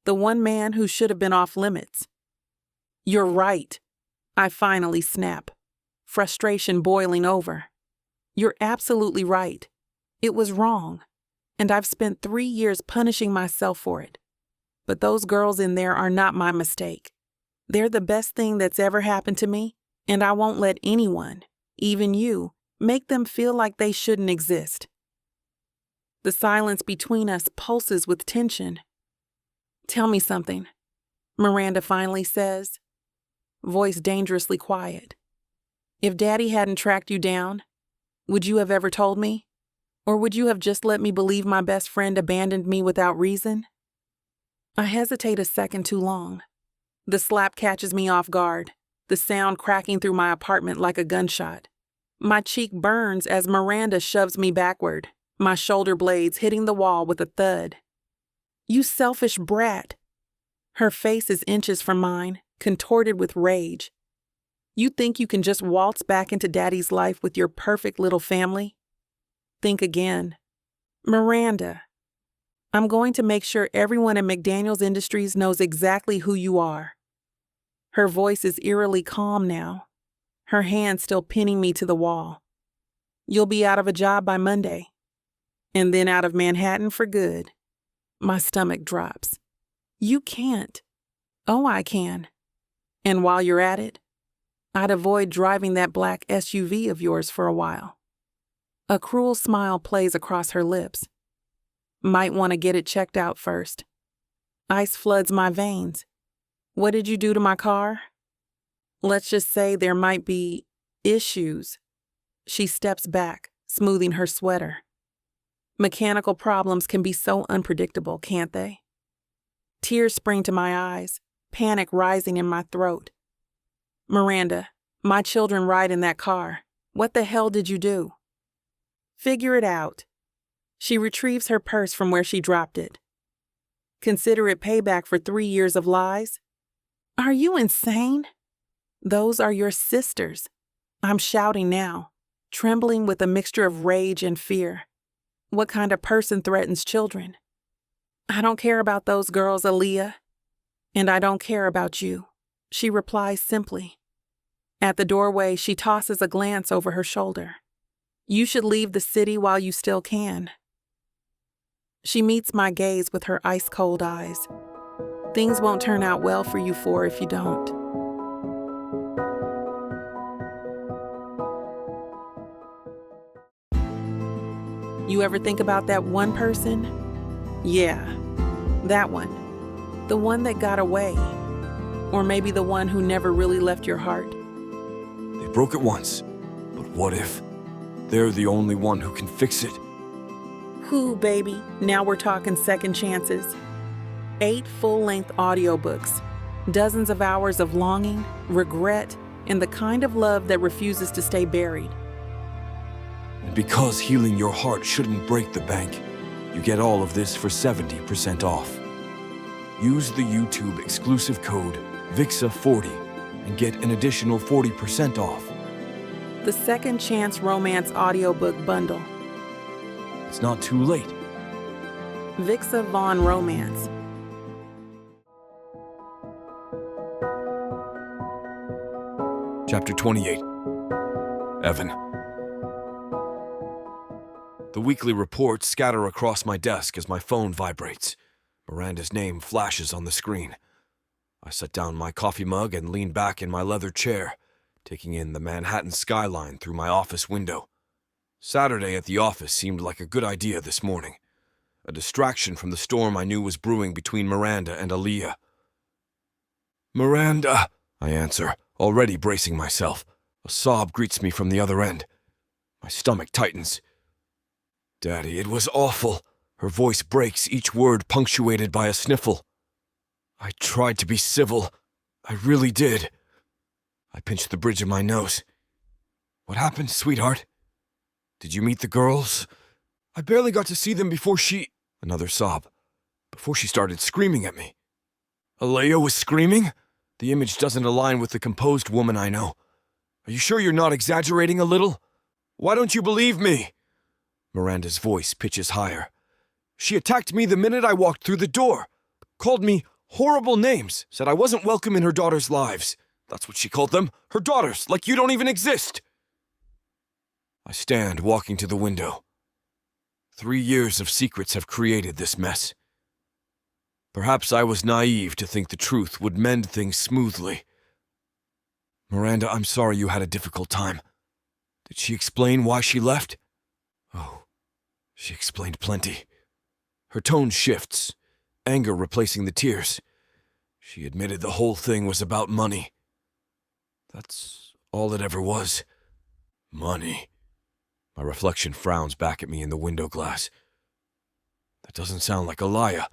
The one man who should have been off limits. You're right. I finally snap, frustration boiling over. You're absolutely right. It was wrong, and I've spent 3 years punishing myself for it. But those girls in there are not my mistake. They're the best thing that's ever happened to me, and I won't let anyone, even you, make them feel like they shouldn't exist. The silence between us pulses with tension. Tell me something, Miranda finally says, voice dangerously quiet. If Daddy hadn't tracked you down, would you have ever told me? Or would you have just let me believe my best friend abandoned me without reason? I hesitate a second too long. The slap catches me off guard, the sound cracking through my apartment like a gunshot. My cheek burns as Miranda shoves me backward, my shoulder blades hitting the wall with a thud. You selfish brat. Her face is inches from mine, contorted with rage. You think you can just waltz back into Daddy's life with your perfect little family? Think again. Miranda, I'm going to make sure everyone in McDaniels Industries knows exactly who you are. Her voice is eerily calm now, her hand still pinning me to the wall. You'll be out of a job by Monday, and then out of Manhattan for good. My stomach drops. You can't. Oh, I can. And while you're at it, I'd avoid driving that black SUV of yours for a while. A cruel smile plays across her lips. Might want to get it checked out first. Ice floods my veins. What did you do to my car? Let's just say there might be issues. She steps back, smoothing her sweater. Mechanical problems can be so unpredictable, can't they? Tears spring to my eyes, panic rising in my throat. Miranda, my children ride in that car. What the hell did you do? Figure it out. She retrieves her purse from where she dropped it. Consider it payback for 3 years of lies? Are you insane? Those are your sisters. I'm shouting now, trembling with a mixture of rage and fear. What kind of person threatens children? I don't care about those girls, Aliyah. And I don't care about you, she replies simply. At the doorway, she tosses a glance over her shoulder. You should leave the city while you still can. She meets my gaze with her ice-cold eyes. Things won't turn out well for you four if you don't. You ever think about that one person? Yeah, that one. The one that got away. Or maybe the one who never really left your heart. They broke it once, but what if they're the only one who can fix it? Who, baby? Now we're talking second chances. 8 full-length audiobooks, dozens of hours of longing, regret, and the kind of love that refuses to stay buried. And because healing your heart shouldn't break the bank, you get all of this for 70% off. Use the YouTube exclusive code VIXA40 and get an additional 40% off. The Second Chance Romance Audiobook Bundle. It's not too late. Vixa Vaughn Romance. Chapter 28. Evan. The weekly reports scatter across my desk as my phone vibrates. Miranda's name flashes on the screen. I set down my coffee mug and lean back in my leather chair, taking in the Manhattan skyline through my office window. Saturday at the office seemed like a good idea this morning. A distraction from the storm I knew was brewing between Miranda and Aliyah. "Miranda," I answer, already bracing myself. A sob greets me from the other end. My stomach tightens. "Daddy, it was awful." Her voice breaks, each word punctuated by a sniffle. "I tried to be civil. I really did." I pinched the bridge of my nose. "What happened, sweetheart? Did you meet the girls?" "I barely got to see them before she—" Another sob. "Before she started screaming at me." "Aliyah was screaming?" The image doesn't align with the composed woman I know. "Are you sure you're not exaggerating a little? Why don't you believe me?" Miranda's voice pitches higher. "She attacked me the minute I walked through the door. Called me horrible names, said I wasn't welcome in her daughters' lives. That's what she called them, her daughters, like you don't even exist." I stand, walking to the window. 3 years of secrets have created this mess. Perhaps I was naive to think the truth would mend things smoothly. "Miranda, I'm sorry you had a difficult time. Did she explain why she left?" "Oh, she explained plenty." Her tone shifts, anger replacing the tears. She admitted the whole thing was about money. That's all it ever was. Money. My reflection frowns back at me in the window glass. That doesn't sound like Aliyah.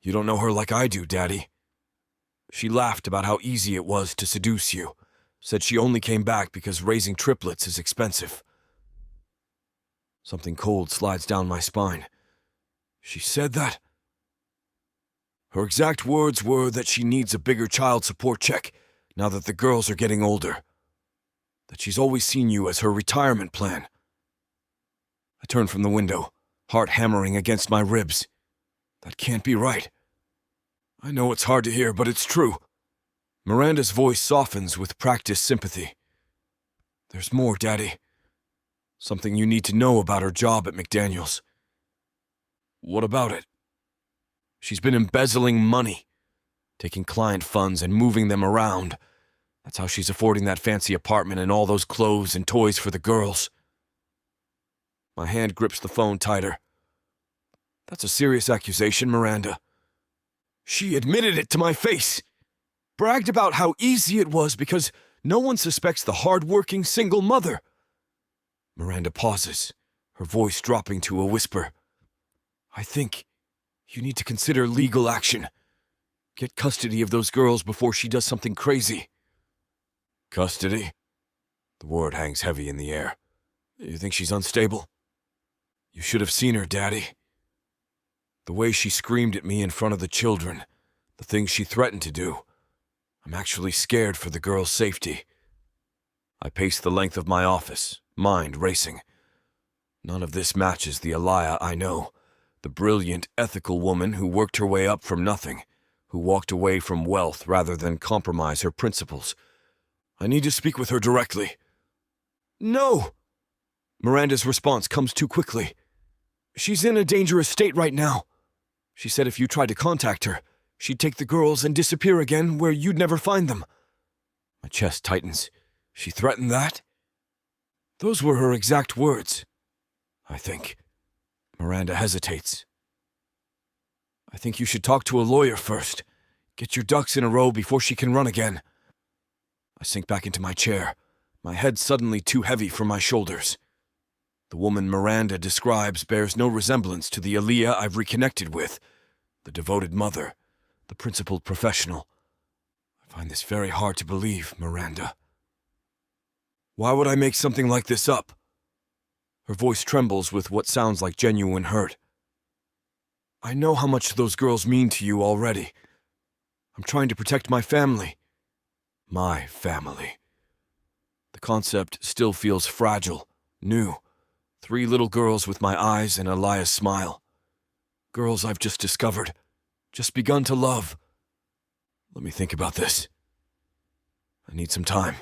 You don't know her like I do, Daddy. She laughed about how easy it was to seduce you, said she only came back because raising triplets is expensive. Something cold slides down my spine. She said that? Her exact words were that she needs a bigger child support check now that the girls are getting older. That she's always seen you as her retirement plan. I turn from the window, heart hammering against my ribs. That can't be right. I know it's hard to hear, but it's true. Miranda's voice softens with practiced sympathy. There's more, Daddy. Something you need to know about her job at McDaniel's. What about it? She's been embezzling money, taking client funds and moving them around. That's how she's affording that fancy apartment and all those clothes and toys for the girls. My hand grips the phone tighter. That's a serious accusation, Miranda. She admitted it to my face. Bragged about how easy it was because no one suspects the hard-working single mother. Miranda pauses, her voice dropping to a whisper. I think you need to consider legal action. Get custody of those girls before she does something crazy. Custody? The word hangs heavy in the air. You think she's unstable? You should have seen her, Daddy. The way she screamed at me in front of the children, the things she threatened to do. I'm actually scared for the girl's safety. I pace the length of my office, mind racing. None of this matches the Aliyah I know, the brilliant, ethical woman who worked her way up from nothing, who walked away from wealth rather than compromise her principles. I need to speak with her directly. No! Miranda's response comes too quickly. She's in a dangerous state right now. She said if you tried to contact her, she'd take the girls and disappear again where you'd never find them. My chest tightens. She threatened that? Those were her exact words, I think. Miranda hesitates. I think you should talk to a lawyer first. Get your ducks in a row before she can run again. I sink back into my chair, my head suddenly too heavy for my shoulders. The woman Miranda describes bears no resemblance to the Aliyah I've reconnected with, the devoted mother, the principled professional. I find this very hard to believe, Miranda. Why would I make something like this up? Her voice trembles with what sounds like genuine hurt. I know how much those girls mean to you already. I'm trying to protect my family. My family. The concept still feels fragile, new. 3 little girls with my eyes and Aliyah's smile. Girls I've just discovered, just begun to love. Let me think about this. I need some time.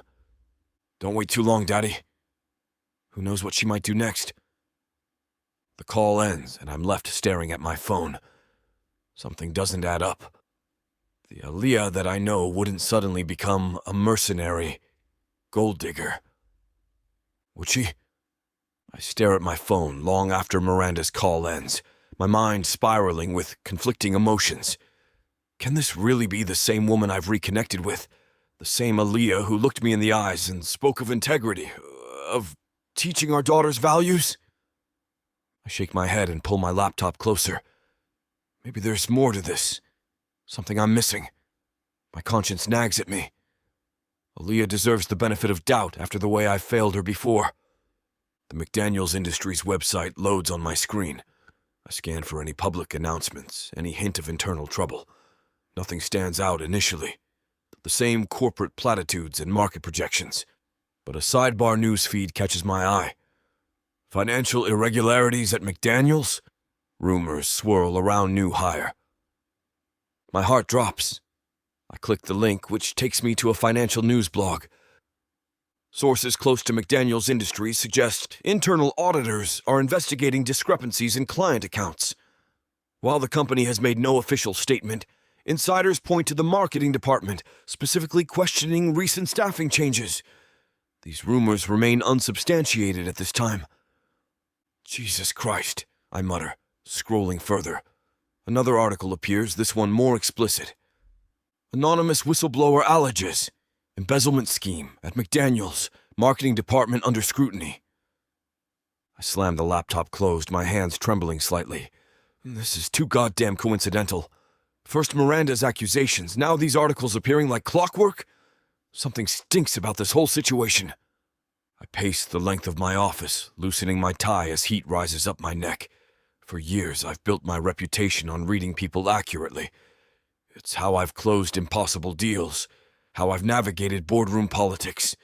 Don't wait too long, Daddy. Who knows what she might do next? The call ends, and I'm left staring at my phone. Something doesn't add up. The Aliyah that I know wouldn't suddenly become a mercenary gold digger. Would she? I stare at my phone long after Miranda's call ends, my mind spiraling with conflicting emotions. Can this really be the same woman I've reconnected with? The same Aliyah who looked me in the eyes and spoke of integrity, of teaching our daughter's values? I shake my head and pull my laptop closer. Maybe there's more to this. Something I'm missing. My conscience nags at me. Aliyah deserves the benefit of doubt after the way I've failed her before. The McDaniels Industries website loads on my screen. I scan for any public announcements, any hint of internal trouble. Nothing stands out initially. The same corporate platitudes and market projections. But a sidebar news feed catches my eye. Financial irregularities at McDaniels? Rumors swirl around new hire. My heart drops. I click the link, which takes me to a financial news blog. Sources close to McDaniels Industries suggest internal auditors are investigating discrepancies in client accounts. While the company has made no official statement, insiders point to the marketing department, specifically questioning recent staffing changes. These rumors remain unsubstantiated at this time. Jesus Christ, I mutter, scrolling further. Another article appears, this one more explicit. Anonymous whistleblower alleges embezzlement scheme at McDaniels, marketing department under scrutiny. I slammed the laptop closed, my hands trembling slightly. This is too goddamn coincidental. First Miranda's accusations, now these articles appearing like clockwork? Something stinks about this whole situation. I pace the length of my office, loosening my tie as heat rises up my neck. For years, I've built my reputation on reading people accurately. It's how I've closed impossible deals, how I've navigated boardroom politics.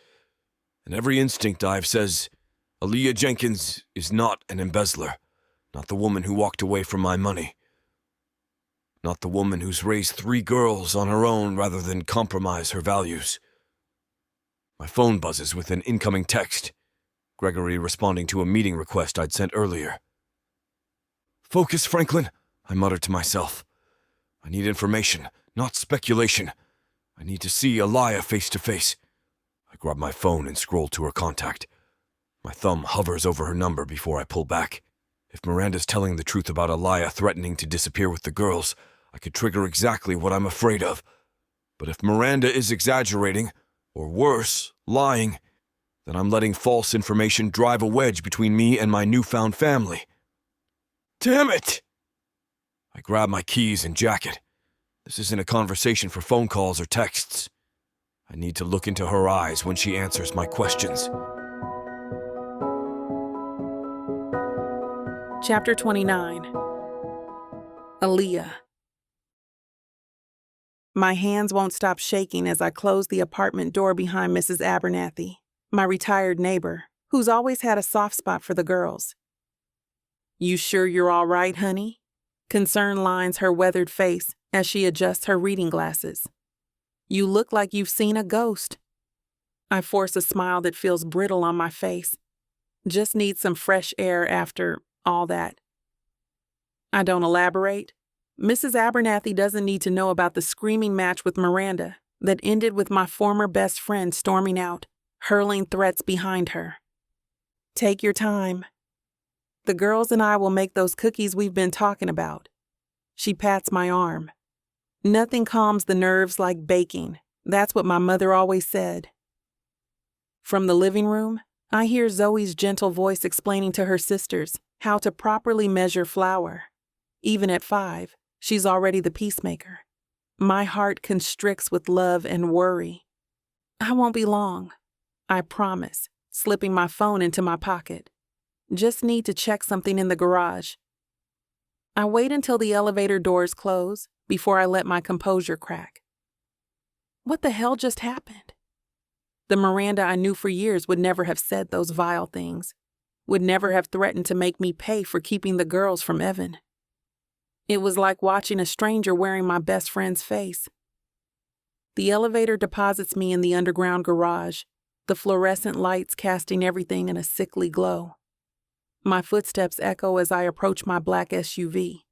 And every instinct I've says, Aliyah Jenkins is not an embezzler, not the woman who walked away from my money. Not the woman who's raised 3 girls on her own rather than compromise her values. My phone buzzes with an incoming text. Gregory responding to a meeting request I'd sent earlier. Focus, Franklin, I muttered to myself. I need information, not speculation. I need to see Aliyah face to face. I grab my phone and scroll to her contact. My thumb hovers over her number before I pull back. If Miranda's telling the truth about Aliyah threatening to disappear with the girls, I could trigger exactly what I'm afraid of. But if Miranda is exaggerating, or worse, lying, that I'm letting false information drive a wedge between me and my newfound family. Damn it! I grab my keys and jacket. This isn't a conversation for phone calls or texts. I need to look into her eyes when she answers my questions. Chapter 29. Aliyah. My hands won't stop shaking as I close the apartment door behind Mrs. Abernathy, my retired neighbor, who's always had a soft spot for the girls. "You sure you're all right, honey?" Concern lines her weathered face as she adjusts her reading glasses. "You look like you've seen a ghost." I force a smile that feels brittle on my face. Just need some fresh air after all that. I don't elaborate. Mrs. Abernathy doesn't need to know about the screaming match with Miranda that ended with my former best friend storming out, hurling threats behind her. "Take your time. The girls and I will make those cookies we've been talking about." She pats my arm. "Nothing calms the nerves like baking. That's what my mother always said." From the living room, I hear Zoe's gentle voice explaining to her sisters how to properly measure flour. Even at 5, she's already the peacemaker. My heart constricts with love and worry. I won't be long, I promise, slipping my phone into my pocket. Just need to check something in the garage. I wait until the elevator doors close before I let my composure crack. What the hell just happened? The Miranda I knew for years would never have said those vile things, would never have threatened to make me pay for keeping the girls from Evan. It was like watching a stranger wearing my best friend's face. The elevator deposits me in the underground garage, the fluorescent lights casting everything in a sickly glow. My footsteps echo as I approach my black SUV,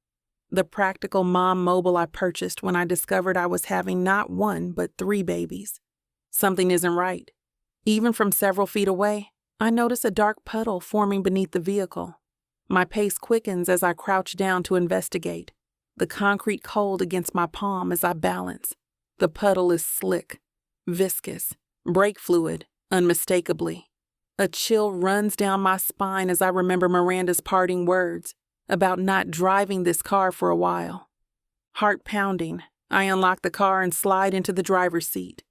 the practical mom mobile I purchased when I discovered I was having not 1 but 3 babies. Something isn't right. Even from several feet away, I notice a dark puddle forming beneath the vehicle. My pace quickens as I crouch down to investigate, the concrete cold against my palm as I balance. The puddle is slick, viscous, brake fluid, unmistakably. A chill runs down my spine as I remember Miranda's parting words about not driving this car for a while. Heart pounding, I unlock the car and slide into the driver's seat.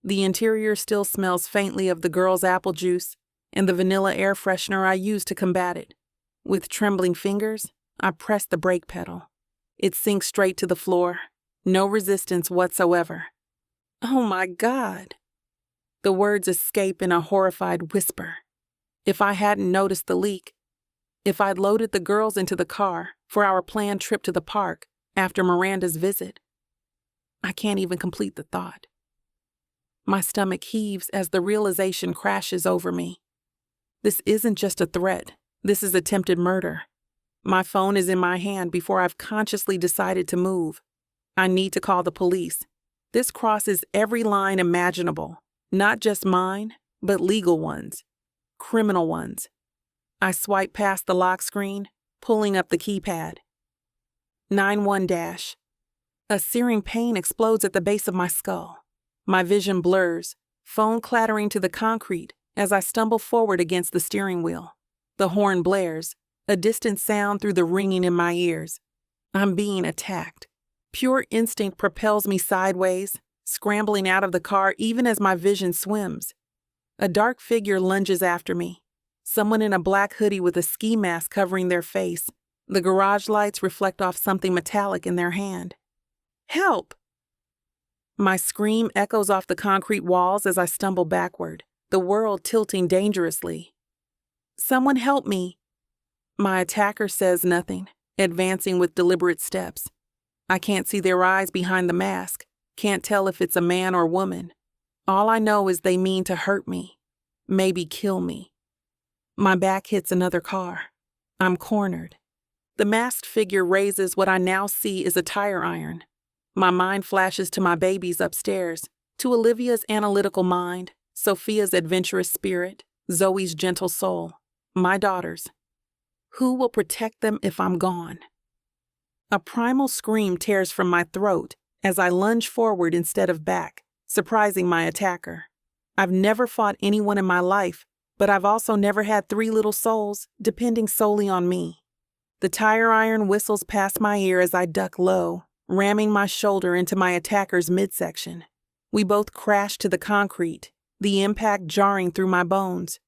The interior still smells faintly of the girls' apple juice and the vanilla air freshener I used to combat it. With trembling fingers, I press the brake pedal. It sinks straight to the floor, no resistance whatsoever. "Oh my God!" The words escape in a horrified whisper. If I hadn't noticed the leak, if I'd loaded the girls into the car for our planned trip to the park after Miranda's visit, I can't even complete the thought. My stomach heaves as the realization crashes over me. This isn't just a threat. This is attempted murder. My phone is in my hand before I've consciously decided to move. I need to call the police. This crosses every line imaginable, not just mine, but legal ones, criminal ones. I swipe past the lock screen, pulling up the keypad. 91-. A searing pain explodes at the base of my skull. My vision blurs, phone clattering to the concrete as I stumble forward against the steering wheel. The horn blares, a distant sound through the ringing in my ears. I'm being attacked. Pure instinct propels me sideways, scrambling out of the car even as my vision swims. A dark figure lunges after me. Someone in a black hoodie with a ski mask covering their face. The garage lights reflect off something metallic in their hand. "Help!" My scream echoes off the concrete walls as I stumble backward, the world tilting dangerously. "Someone help me!" My attacker says nothing, advancing with deliberate steps. I can't see their eyes behind the mask, can't tell if it's a man or woman. All I know is they mean to hurt me, maybe kill me. My back hits another car. I'm cornered. The masked figure raises what I now see is a tire iron. My mind flashes to my babies upstairs, to Olivia's analytical mind, Sophia's adventurous spirit, Zoe's gentle soul, my daughters. Who will protect them if I'm gone? A primal scream tears from my throat as I lunge forward instead of back, surprising my attacker. I've never fought anyone in my life, but I've also never had three little souls depending solely on me. The tire iron whistles past my ear as I duck low, ramming my shoulder into my attacker's midsection. We both crash to the concrete, the impact jarring through my bones.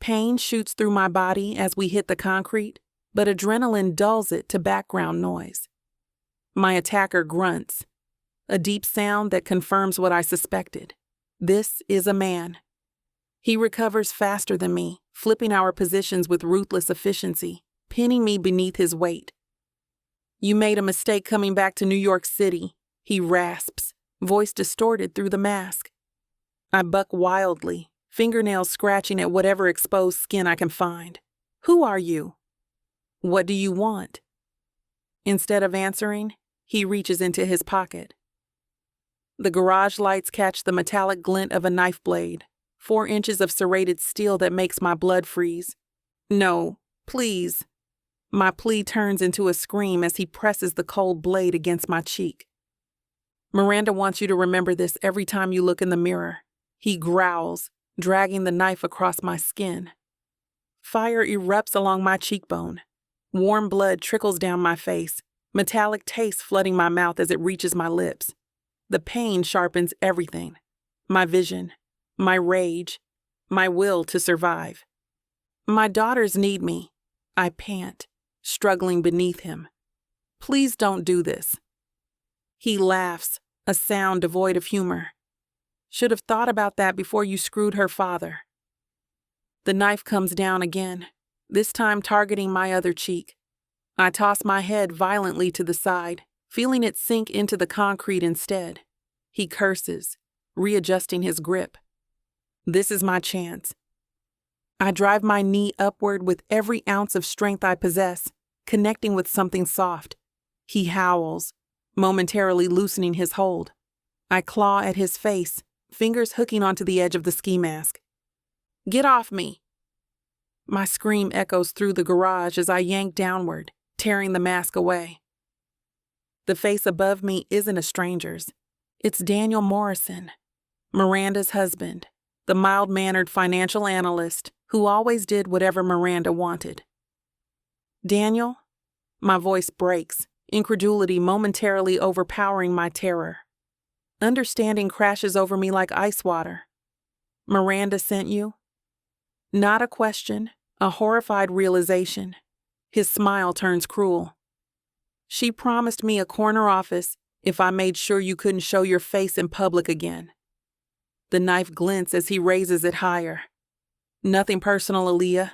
Pain shoots through my body as we hit the concrete, but adrenaline dulls it to background noise. My attacker grunts, a deep sound that confirms what I suspected. This is a man. He recovers faster than me, flipping our positions with ruthless efficiency, pinning me beneath his weight. "You made a mistake coming back to New York City," he rasps, voice distorted through the mask. I buck wildly, fingernails scratching at whatever exposed skin I can find. "Who are you? What do you want?" Instead of answering, he reaches into his pocket. The garage lights catch the metallic glint of a knife blade, 4 inches of serrated steel that makes my blood freeze. "No, please." My plea turns into a scream as he presses the cold blade against my cheek. "Miranda wants you to remember this every time you look in the mirror," he growls, dragging the knife across my skin. Fire erupts along my cheekbone. Warm blood trickles down my face, metallic taste flooding my mouth as it reaches my lips. The pain sharpens everything: my vision, my rage, my will to survive. "My daughters need me," I pant, struggling beneath him. "Please don't do this." He laughs, a sound devoid of humor. "Should have thought about that before you screwed her father." The knife comes down again, this time targeting my other cheek. I toss my head violently to the side, feeling it sink into the concrete instead. He curses, readjusting his grip. This is my chance. I drive my knee upward with every ounce of strength I possess, connecting with something soft. He howls, momentarily loosening his hold. I claw at his face, fingers hooking onto the edge of the ski mask. "Get off me!" My scream echoes through the garage as I yank downward, tearing the mask away. The face above me isn't a stranger's. It's Daniel Morrison, Miranda's husband, the mild-mannered financial analyst who always did whatever Miranda wanted. "Daniel?" My voice breaks, incredulity momentarily overpowering my terror. Understanding crashes over me like ice water. "Miranda sent you?" Not a question, a horrified realization. His smile turns cruel. "She promised me a corner office if I made sure you couldn't show your face in public again." The knife glints as he raises it higher. "Nothing personal, Aliyah."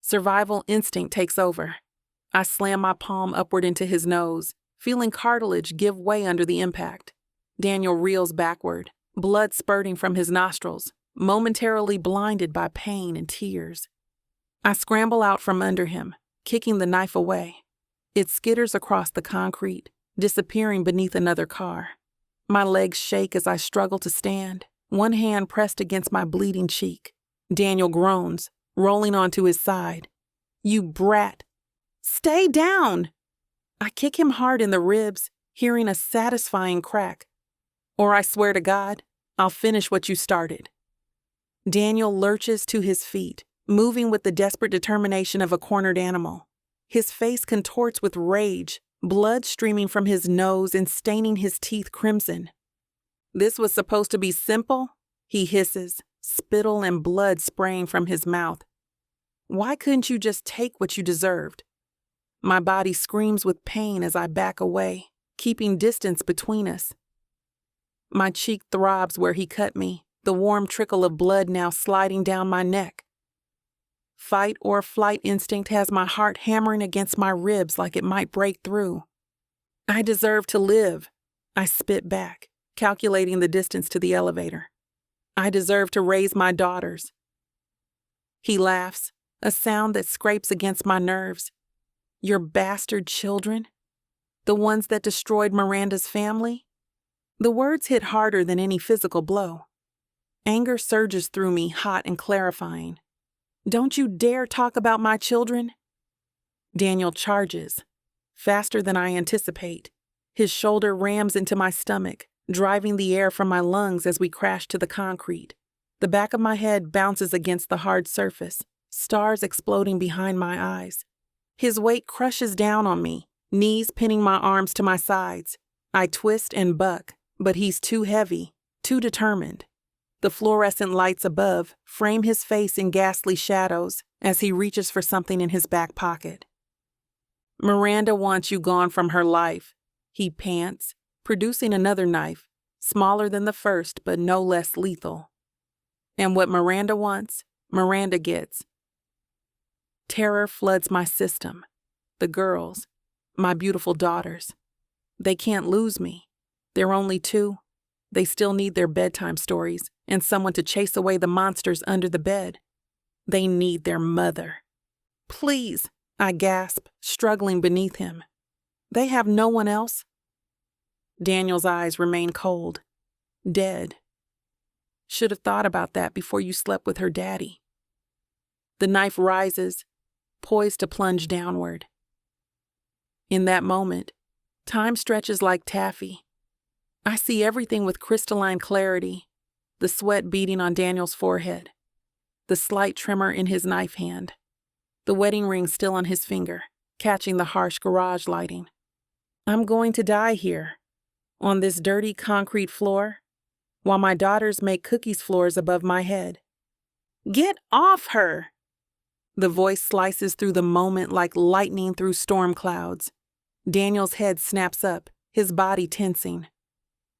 Survival instinct takes over. I slam my palm upward into his nose, feeling cartilage give way under the impact. Daniel reels backward, blood spurting from his nostrils, momentarily blinded by pain and tears. I scramble out from under him, kicking the knife away. It skitters across the concrete, disappearing beneath another car. My legs shake as I struggle to stand, one hand pressed against my bleeding cheek. Daniel groans, rolling onto his side. "You brat! Stay down!" I kick him hard in the ribs, hearing a satisfying crack. "Or I swear to God, I'll finish what you started." Daniel lurches to his feet, moving with the desperate determination of a cornered animal. His face contorts with rage, blood streaming from his nose and staining his teeth crimson. "This was supposed to be simple?" he hisses, spittle and blood spraying from his mouth. "Why couldn't you just take what you deserved?" My body screams with pain as I back away, keeping distance between us. My cheek throbs where he cut me, the warm trickle of blood now sliding down my neck. Fight or flight instinct has my heart hammering against my ribs like it might break through. "I deserve to live," I spit back, calculating the distance to the elevator. "I deserve to raise my daughters." He laughs, a sound that scrapes against my nerves. "Your bastard children? The ones that destroyed Miranda's family?" The words hit harder than any physical blow. Anger surges through me, hot and clarifying. "Don't you dare talk about my children!" Daniel charges, faster than I anticipate. His shoulder rams into my stomach, driving the air from my lungs as we crash to the concrete. The back of my head bounces against the hard surface, stars exploding behind my eyes. His weight crushes down on me, knees pinning my arms to my sides. I twist and buck, but he's too heavy, too determined. The fluorescent lights above frame his face in ghastly shadows as he reaches for something in his back pocket. "Miranda wants you gone from her life," he pants, producing another knife, smaller than the first but no less lethal. And what Miranda wants, Miranda gets. Terror floods my system. The girls, my beautiful daughters. They can't lose me. They're only 2. They still need their bedtime stories and someone to chase away the monsters under the bed. They need their mother. "Please," I gasp, struggling beneath him. "They have no one else?" Daniel's eyes remain cold, dead. "Should have thought about that before you slept with her daddy." The knife rises, poised to plunge downward. In that moment, time stretches like taffy. I see everything with crystalline clarity, the sweat beading on Daniel's forehead, the slight tremor in his knife hand, the wedding ring still on his finger, catching the harsh garage lighting. I'm going to die here, on this dirty concrete floor, while my daughters make cookies floors above my head. "Get off her!" The voice slices through the moment like lightning through storm clouds. Daniel's head snaps up, his body tensing.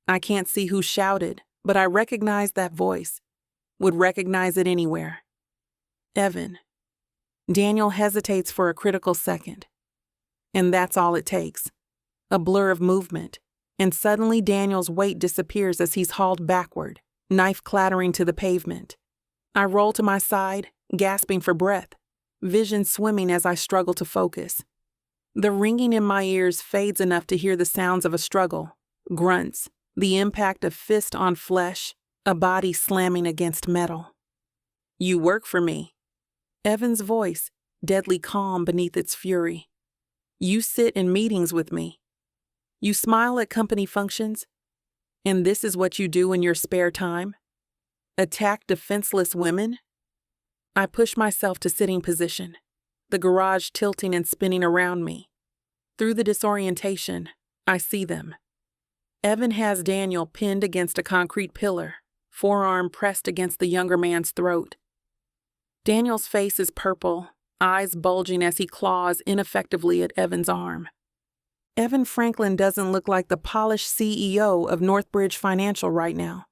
I can't see who shouted, but I recognize that voice. Would recognize it anywhere. Evan. Daniel hesitates for a critical second. And that's all it takes. A blur of movement, and suddenly Daniel's weight disappears as he's hauled backward, knife clattering to the pavement. I roll to my side, gasping for breath, vision swimming as I struggle to focus. The ringing in my ears fades enough to hear the sounds of a struggle, grunts, the impact of fist on flesh, a body slamming against metal. "You work for me." Evan's voice, deadly calm beneath its fury. "You sit in meetings with me. You smile at company functions. And this is what you do in your spare time? Attack defenseless women?" I push myself to sitting position, the garage tilting and spinning around me. Through the disorientation, I see them. Evan has Daniel pinned against a concrete pillar, forearm pressed against the younger man's throat. Daniel's face is purple, eyes bulging as he claws ineffectively at Evan's arm. Evan Franklin doesn't look like the polished CEO of Northbridge Financial right now.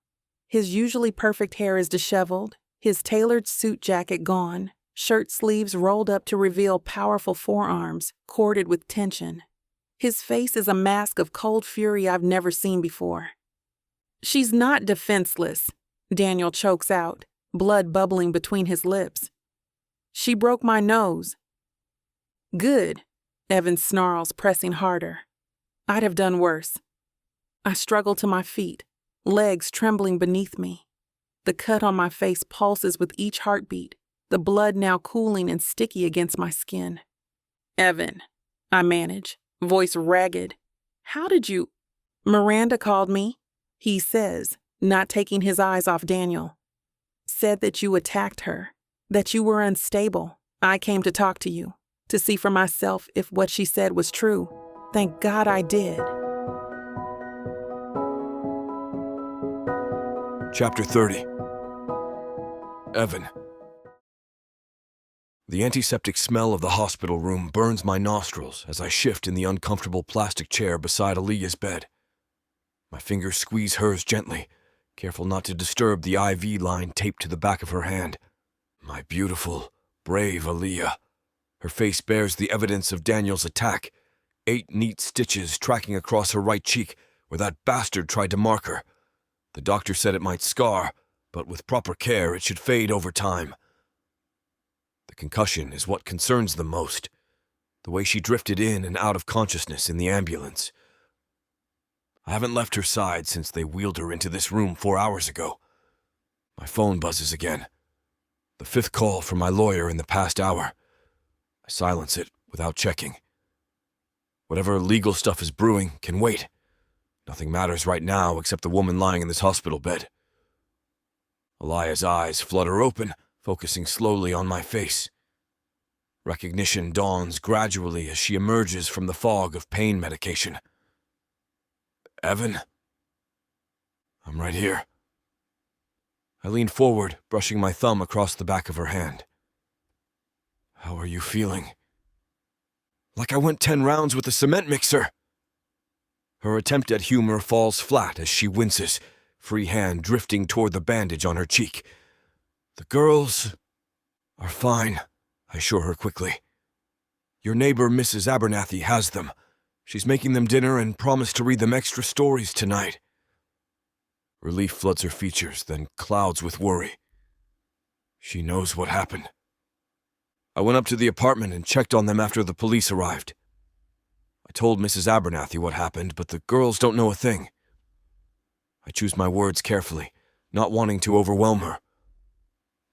His usually perfect hair is disheveled, his tailored suit jacket gone, shirt sleeves rolled up to reveal powerful forearms, corded with tension. His face is a mask of cold fury I've never seen before. "She's not defenseless," Daniel chokes out, blood bubbling between his lips. "She broke my nose." "Good," Evan snarls, pressing harder. "I'd have done worse." I struggle to my feet, legs trembling beneath me. The cut on my face pulses with each heartbeat, the blood now cooling and sticky against my skin. "Evan," I manage, voice ragged. "How did you—" "Miranda called me," he says, not taking his eyes off Daniel. "Said that you attacked her, that you were unstable. I came to talk to you, to see for myself if what she said was true. Thank God I did." Chapter 30. Evan. The antiseptic smell of the hospital room burns my nostrils as I shift in the uncomfortable plastic chair beside Aliyah's bed. My fingers squeeze hers gently, careful not to disturb the IV line taped to the back of her hand. My beautiful, brave Aliyah. Her face bears the evidence of Daniel's attack, 8 neat stitches tracking across her right cheek where that bastard tried to mark her. The doctor said it might scar, but with proper care it should fade over time. The concussion is what concerns them most, the way she drifted in and out of consciousness in the ambulance. I haven't left her side since they wheeled her into this room 4 hours ago. My phone buzzes again. The 5th call from my lawyer in the past hour. I silence it without checking. Whatever legal stuff is brewing can wait. Nothing matters right now except the woman lying in this hospital bed. Aliyah's eyes flutter open, focusing slowly on my face. Recognition dawns gradually as she emerges from the fog of pain medication. Evan? I'm right here. I lean forward, brushing my thumb across the back of her hand. How are you feeling? Like I went 10 rounds with a cement mixer. Her attempt at humor falls flat as she winces, free hand drifting toward the bandage on her cheek. The girls are fine, I assure her quickly. Your neighbor, Mrs. Abernathy, has them. She's making them dinner and promised to read them extra stories tonight. Relief floods her features, then clouds with worry. She knows what happened. I went up to the apartment and checked on them after the police arrived. I told Mrs. Abernathy what happened, but the girls don't know a thing. I choose my words carefully, not wanting to overwhelm her.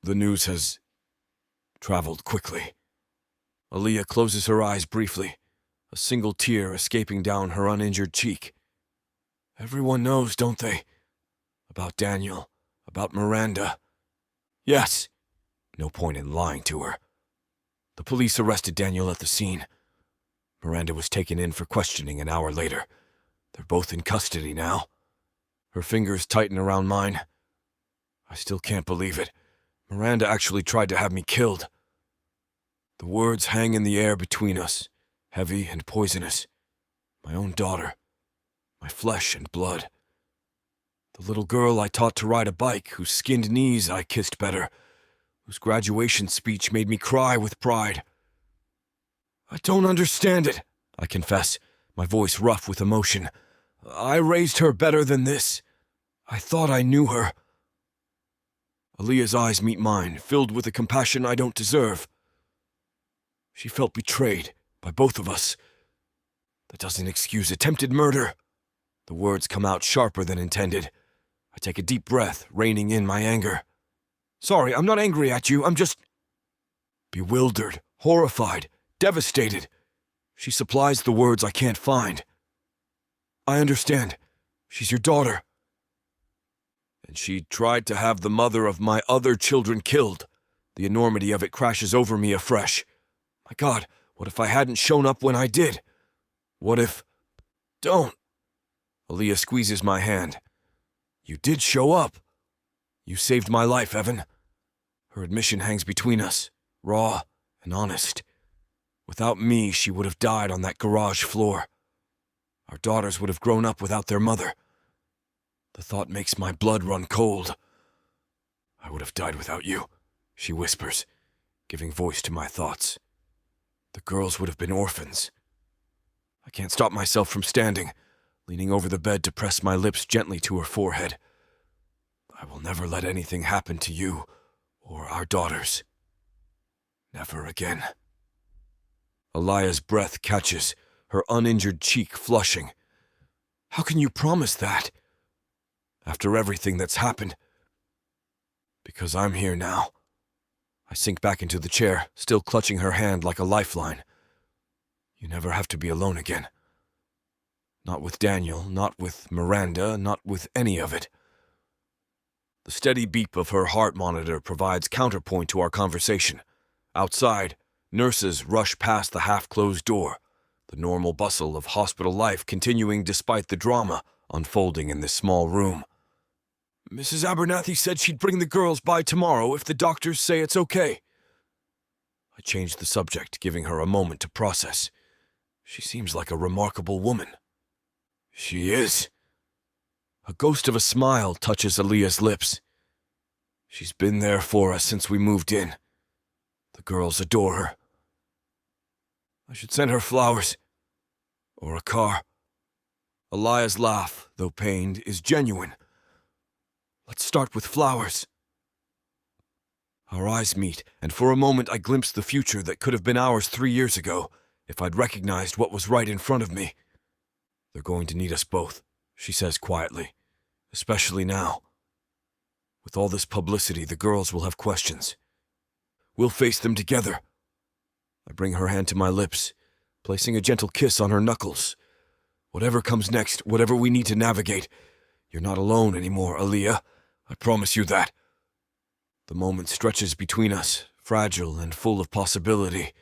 The news has traveled quickly. Aliyah closes her eyes briefly, a single tear escaping down her uninjured cheek. Everyone knows, don't they? About Daniel, about Miranda. Yes. No point in lying to her. The police arrested Daniel at the scene. Miranda was taken in for questioning an hour later. They're both in custody now. Her fingers tighten around mine. I still can't believe it. Miranda actually tried to have me killed. The words hang in the air between us, heavy and poisonous. My own daughter. My flesh and blood. The little girl I taught to ride a bike, whose skinned knees I kissed better, whose graduation speech made me cry with pride. I don't understand it, I confess, my voice rough with emotion. I raised her better than this. I thought I knew her. Aliyah's eyes meet mine, filled with a compassion I don't deserve. She felt betrayed by both of us. That doesn't excuse attempted murder. The words come out sharper than intended. I take a deep breath, reining in my anger. Sorry, I'm not angry at you, I'm just bewildered, horrified, devastated. She supplies the words I can't find. I understand. She's your daughter. And she tried to have the mother of my other children killed. The enormity of it crashes over me afresh. My God, what if I hadn't shown up when I did? What if... Don't. Aliyah squeezes my hand. You did show up. You saved my life, Evan. Her admission hangs between us, raw and honest. Without me, she would have died on that garage floor. Our daughters would have grown up without their mother. The thought makes my blood run cold. I would have died without you, she whispers, giving voice to my thoughts. The girls would have been orphans. I can't stop myself from standing, leaning over the bed to press my lips gently to her forehead. I will never let anything happen to you or our daughters. Never again. Aliyah's breath catches, her uninjured cheek flushing. How can you promise that? After everything that's happened. Because I'm here now. I sink back into the chair, still clutching her hand like a lifeline. You never have to be alone again. Not with Daniel, not with Miranda, not with any of it. The steady beep of her heart monitor provides counterpoint to our conversation. Outside, nurses rush past the half-closed door, the normal bustle of hospital life continuing despite the drama unfolding in this small room. Mrs. Abernathy said she'd bring the girls by tomorrow if the doctors say it's okay. I changed the subject, giving her a moment to process. She seems like a remarkable woman. She is. A ghost of a smile touches Aliyah's lips. She's been there for us since we moved in. The girls adore her. I should send her flowers. Or a car. Aliyah's laugh, though pained, is genuine. Let's start with flowers. Our eyes meet, and for a moment I glimpse the future that could have been ours 3 years ago, if I'd recognized what was right in front of me. They're going to need us both, she says quietly, especially now. With all this publicity, the girls will have questions. We'll face them together. I bring her hand to my lips, placing a gentle kiss on her knuckles. Whatever comes next, whatever we need to navigate, you're not alone anymore, Aliyah. I promise you that. The moment stretches between us, fragile and full of possibility.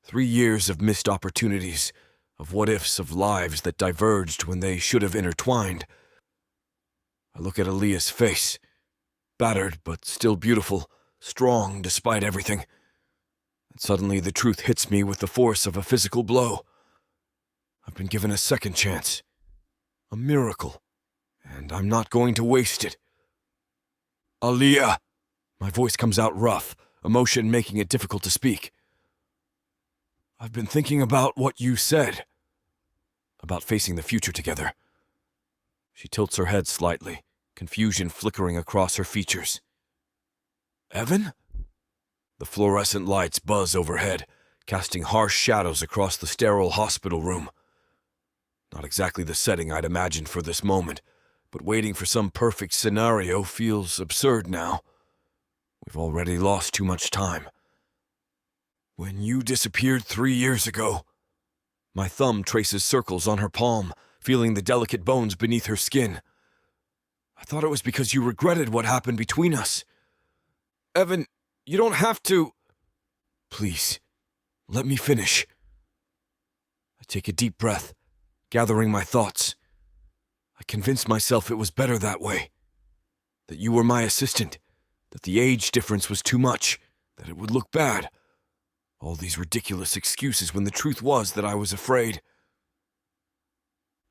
3 years of missed opportunities, of what-ifs, of lives that diverged when they should have intertwined. I look at Aliyah's face, battered but still beautiful, strong despite everything. And suddenly the truth hits me with the force of a physical blow. I've been given a second chance. A miracle. And I'm not going to waste it. Aliyah! My voice comes out rough, emotion making it difficult to speak. I've been thinking about what you said. About facing the future together. She tilts her head slightly, confusion flickering across her features. Evan? The fluorescent lights buzz overhead, casting harsh shadows across the sterile hospital room. Not exactly the setting I'd imagined for this moment, but waiting for some perfect scenario feels absurd now. We've already lost too much time. When you disappeared 3 years ago, my thumb traces circles on her palm, feeling the delicate bones beneath her skin. I thought it was because you regretted what happened between us. Evan, you don't have to. Please, let me finish. I take a deep breath, gathering my thoughts. I convinced myself it was better that way. That you were my assistant, that the age difference was too much, that it would look bad. All these ridiculous excuses when the truth was that I was afraid.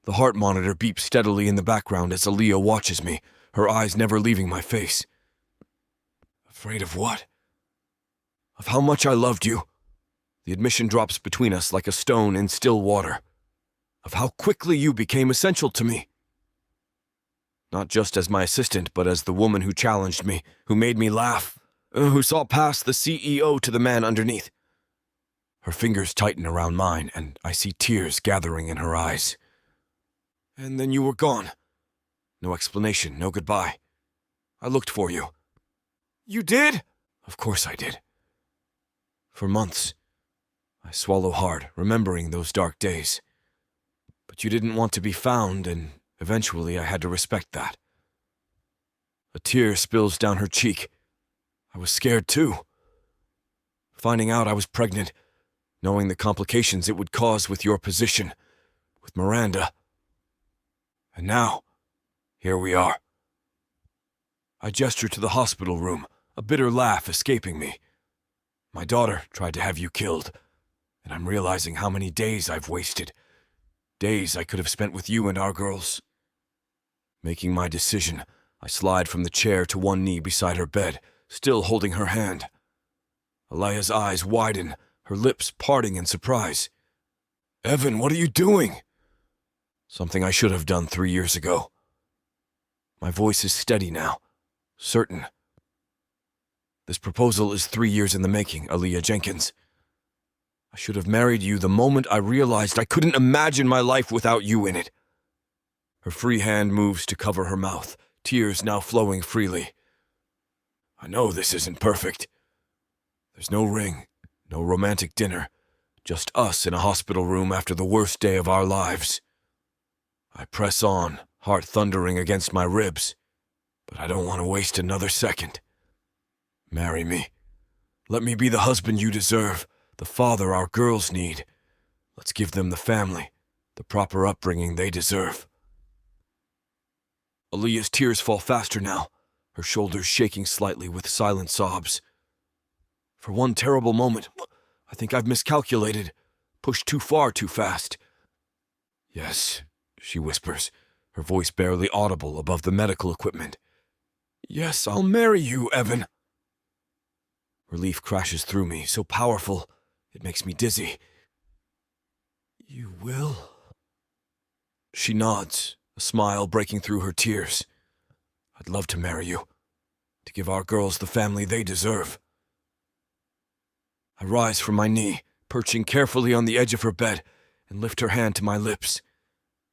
The heart monitor beeps steadily in the background as Aliyah watches me, her eyes never leaving my face. Afraid of what? Of how much I loved you. The admission drops between us like a stone in still water. Of how quickly you became essential to me. Not just as my assistant, but as the woman who challenged me, who made me laugh, who saw past the CEO to the man underneath. Her fingers tighten around mine, and I see tears gathering in her eyes. And then you were gone. No explanation, no goodbye. I looked for you. You did? Of course I did. For months, I swallow hard, remembering those dark days. But you didn't want to be found, and eventually I had to respect that. A tear spills down her cheek. I was scared too. Finding out I was pregnant, knowing the complications it would cause with your position, with Miranda. And now, here we are. I gesture to the hospital room, a bitter laugh escaping me. My daughter tried to have you killed, and I'm realizing how many days I've wasted. Days I could have spent with you and our girls. Making my decision, I slide from the chair to one knee beside her bed, still holding her hand. Aliyah's eyes widen, her lips parting in surprise. Evan, what are you doing? Something I should have done 3 years ago. My voice is steady now, certain. This proposal is 3 years in the making, Aliyah Jenkins. I should have married you the moment I realized I couldn't imagine my life without you in it. Her free hand moves to cover her mouth, tears now flowing freely. I know this isn't perfect. There's no ring, no romantic dinner, just us in a hospital room after the worst day of our lives. I press on, heart thundering against my ribs, but I don't want to waste another second. Marry me. Let me be the husband you deserve, the father our girls need. Let's give them the family, the proper upbringing they deserve. Aliyah's tears fall faster now, her shoulders shaking slightly with silent sobs. For one terrible moment, I think I've miscalculated, pushed too far too fast. Yes, she whispers, her voice barely audible above the medical equipment. Yes, I'll marry you, Evan. Relief crashes through me, so powerful, it makes me dizzy. You will? She nods, a smile breaking through her tears. I'd love to marry you, to give our girls the family they deserve. I rise from my knee, perching carefully on the edge of her bed, and lift her hand to my lips.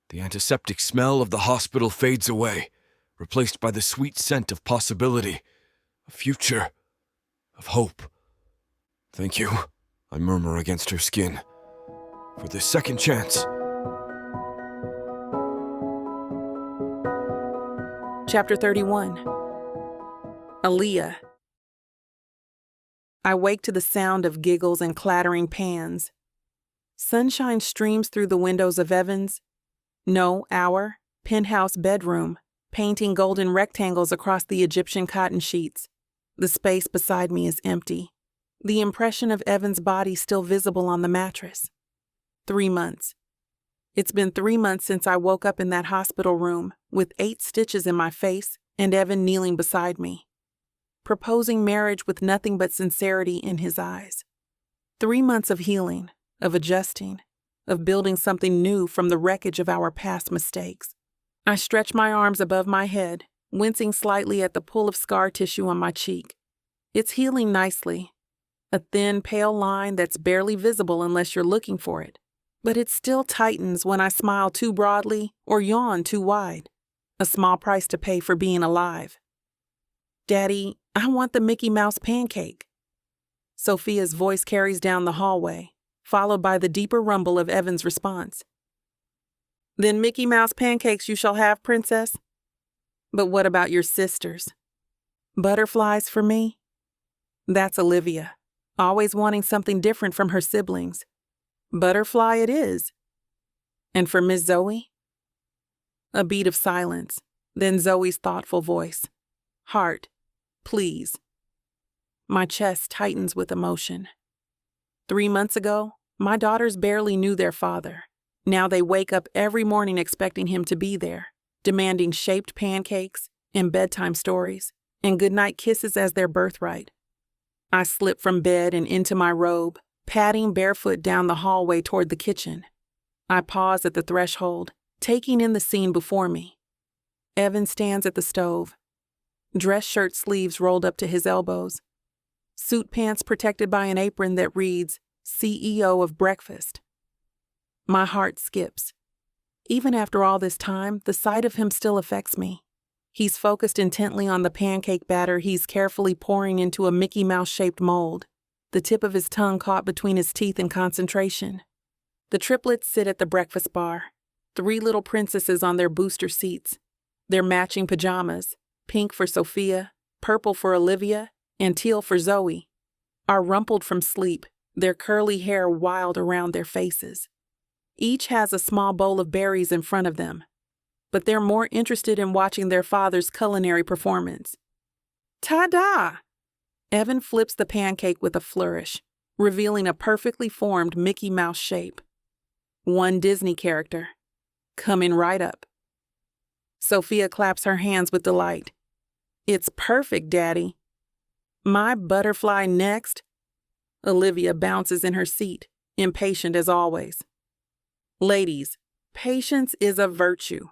The antiseptic smell of the hospital fades away, replaced by the sweet scent of possibility, of future, of hope. Thank you, I murmur against her skin, for this second chance. Chapter 31. Aliyah. I wake to the sound of giggles and clattering pans. Sunshine streams through the windows of our penthouse bedroom, painting golden rectangles across the Egyptian cotton sheets. The space beside me is empty, the impression of Evan's body still visible on the mattress. 3 months. It's been 3 months since I woke up in that hospital room with 8 stitches in my face and Evan kneeling beside me, proposing marriage with nothing but sincerity in his eyes. 3 months of healing, of adjusting, of building something new from the wreckage of our past mistakes. I stretch my arms above my head, wincing slightly at the pull of scar tissue on my cheek. It's healing nicely, a thin, pale line that's barely visible unless you're looking for it. But it still tightens when I smile too broadly or yawn too wide. A small price to pay for being alive. Daddy, I want the Mickey Mouse pancake. Sophia's voice carries down the hallway, followed by the deeper rumble of Evan's response. Then Mickey Mouse pancakes you shall have, princess. But what about your sisters? Butterflies for me? That's Olivia, always wanting something different from her siblings. Butterfly it is. And for Miss Zoe? A beat of silence, then Zoe's thoughtful voice. Heart, please. My chest tightens with emotion. 3 months ago, my daughters barely knew their father. Now they wake up every morning expecting him to be there, demanding shaped pancakes and bedtime stories and goodnight kisses as their birthright. I slip from bed and into my robe, padding barefoot down the hallway toward the kitchen. I pause at the threshold, taking in the scene before me. Evan stands at the stove, dress shirt sleeves rolled up to his elbows, suit pants protected by an apron that reads, CEO of Breakfast. My heart skips. Even after all this time, the sight of him still affects me. He's focused intently on the pancake batter he's carefully pouring into a Mickey Mouse-shaped mold, the tip of his tongue caught between his teeth in concentration. The triplets sit at the breakfast bar, 3 little princesses on their booster seats, their matching pajamas, pink for Sophia, purple for Olivia, and teal for Zoe, are rumpled from sleep, their curly hair wild around their faces. Each has a small bowl of berries in front of them, but they're more interested in watching their father's culinary performance. Ta-da! Evan flips the pancake with a flourish, revealing a perfectly formed Mickey Mouse shape. One Disney character, coming right up. Sophia claps her hands with delight. It's perfect, Daddy. My butterfly next? Olivia bounces in her seat, impatient as always. Ladies, patience is a virtue,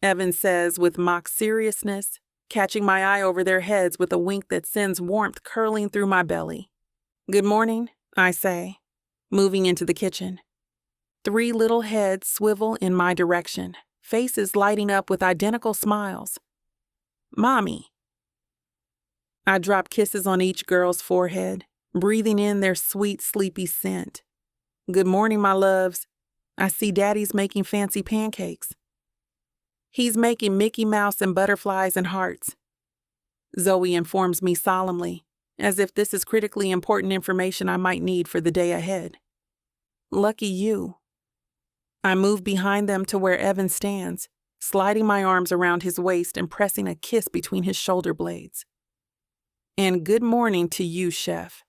Evan says with mock seriousness, catching my eye over their heads with a wink that sends warmth curling through my belly. Good morning, I say, moving into the kitchen. 3 little heads swivel in my direction, faces lighting up with identical smiles. Mommy. I drop kisses on each girl's forehead, breathing in their sweet, sleepy scent. Good morning, my loves. I see Daddy's making fancy pancakes. He's making Mickey Mouse and butterflies and hearts. Zoe informs me solemnly, as if this is critically important information I might need for the day ahead. Lucky you. I move behind them to where Evan stands, sliding my arms around his waist and pressing a kiss between his shoulder blades. And good morning to you, Chef.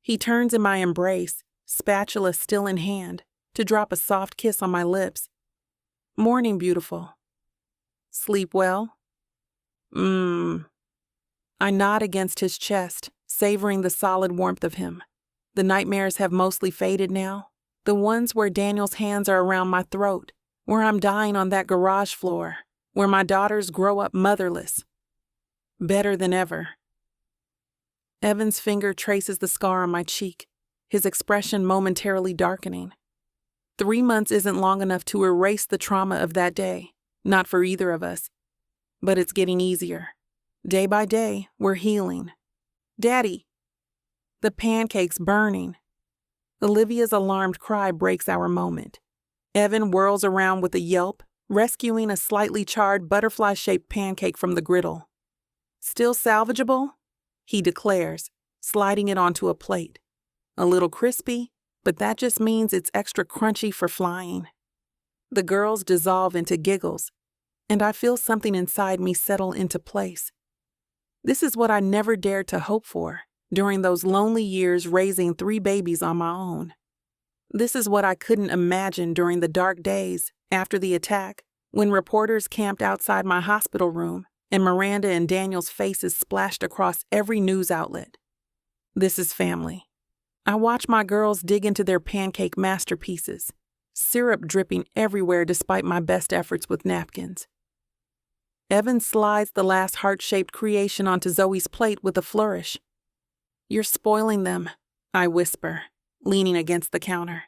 He turns in my embrace, spatula still in hand, to drop a soft kiss on my lips. Morning, beautiful. Sleep well? I nod against his chest, savoring the solid warmth of him. The nightmares have mostly faded now. The ones where Daniel's hands are around my throat, where I'm dying on that garage floor, where my daughters grow up motherless. Better than ever. Evan's finger traces the scar on my cheek, his expression momentarily darkening. 3 months isn't long enough to erase the trauma of that day, not for either of us. But it's getting easier. Day by day, we're healing. Daddy! The pancake's burning. Olivia's alarmed cry breaks our moment. Evan whirls around with a yelp, rescuing a slightly charred butterfly-shaped pancake from the griddle. "Still salvageable?" he declares, sliding it onto a plate. "A little crispy, but that just means it's extra crunchy for flying." The girls dissolve into giggles, and I feel something inside me settle into place. This is what I never dared to hope for during those lonely years raising 3 babies on my own. This is what I couldn't imagine during the dark days after the attack, when reporters camped outside my hospital room and Miranda and Daniel's faces splashed across every news outlet. This is family. I watch my girls dig into their pancake masterpieces, syrup dripping everywhere despite my best efforts with napkins. Evan slides the last heart-shaped creation onto Zoe's plate with a flourish. "You're spoiling them," I whisper, leaning against the counter.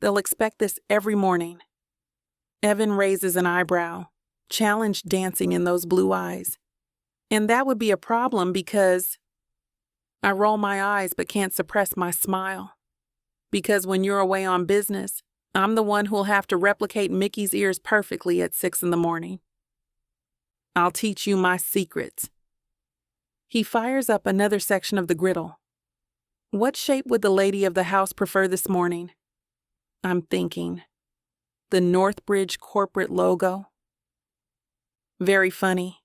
"They'll expect this every morning." Evan raises an eyebrow, challenge dancing in those blue eyes. "And that would be a problem because—" I roll my eyes but can't suppress my smile. "Because when you're away on business, I'm the one who'll have to replicate Mickey's ears perfectly at 6 in the morning. I'll teach you my secrets." He fires up another section of the griddle. "What shape would the lady of the house prefer this morning?" I'm thinking. The Northbridge corporate logo. Very funny.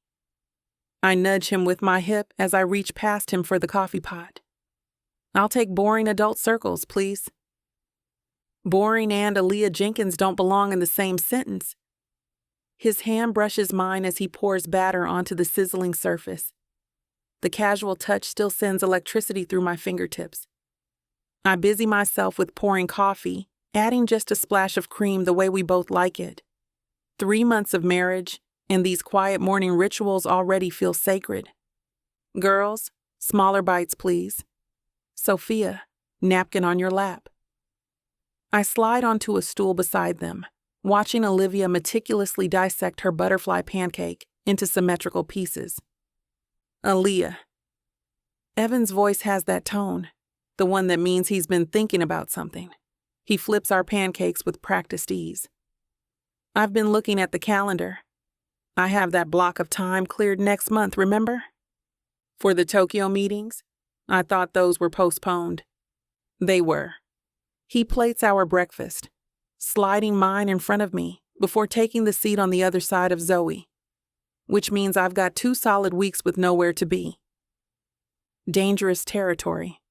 I nudge him with my hip as I reach past him for the coffee pot. "I'll take boring adult circles, please." Boring and Aliyah Jenkins don't belong in the same sentence. His hand brushes mine as he pours batter onto the sizzling surface. The casual touch still sends electricity through my fingertips. I busy myself with pouring coffee, adding just a splash of cream the way we both like it. 3 months of marriage, and these quiet morning rituals already feel sacred. "Girls, smaller bites, please." "Sophia, napkin on your lap." I slide onto a stool beside them, watching Olivia meticulously dissect her butterfly pancake into symmetrical pieces. "Aliyah." Evan's voice has that tone, the one that means he's been thinking about something. He flips our pancakes with practiced ease. "I've been looking at the calendar. I have that block of time cleared next month, remember? For the Tokyo meetings, I thought those were postponed." They were. He plates our breakfast, sliding mine in front of me before taking the seat on the other side of Zoe, which means I've got 2 solid weeks with nowhere to be. Dangerous territory.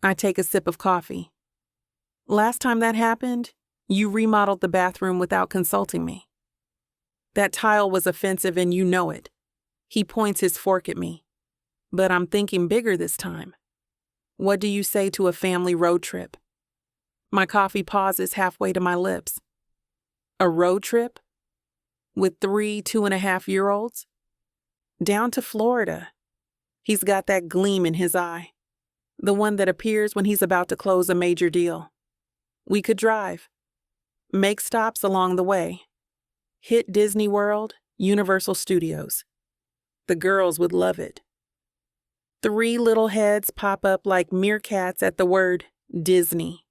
I take a sip of coffee. "Last time that happened, you remodeled the bathroom without consulting me. That tile was offensive and you know it." He points his fork at me. "But I'm thinking bigger this time. What do you say to a family road trip?" My coffee pauses halfway to my lips. "A road trip? With 3 2.5-year-olds? Down to Florida." He's got that gleam in his eye, the one that appears when he's about to close a major deal. "We could drive. Make stops along the way. Hit Disney World, Universal Studios. The girls would love it." 3 little heads pop up like meerkats at the word Disney.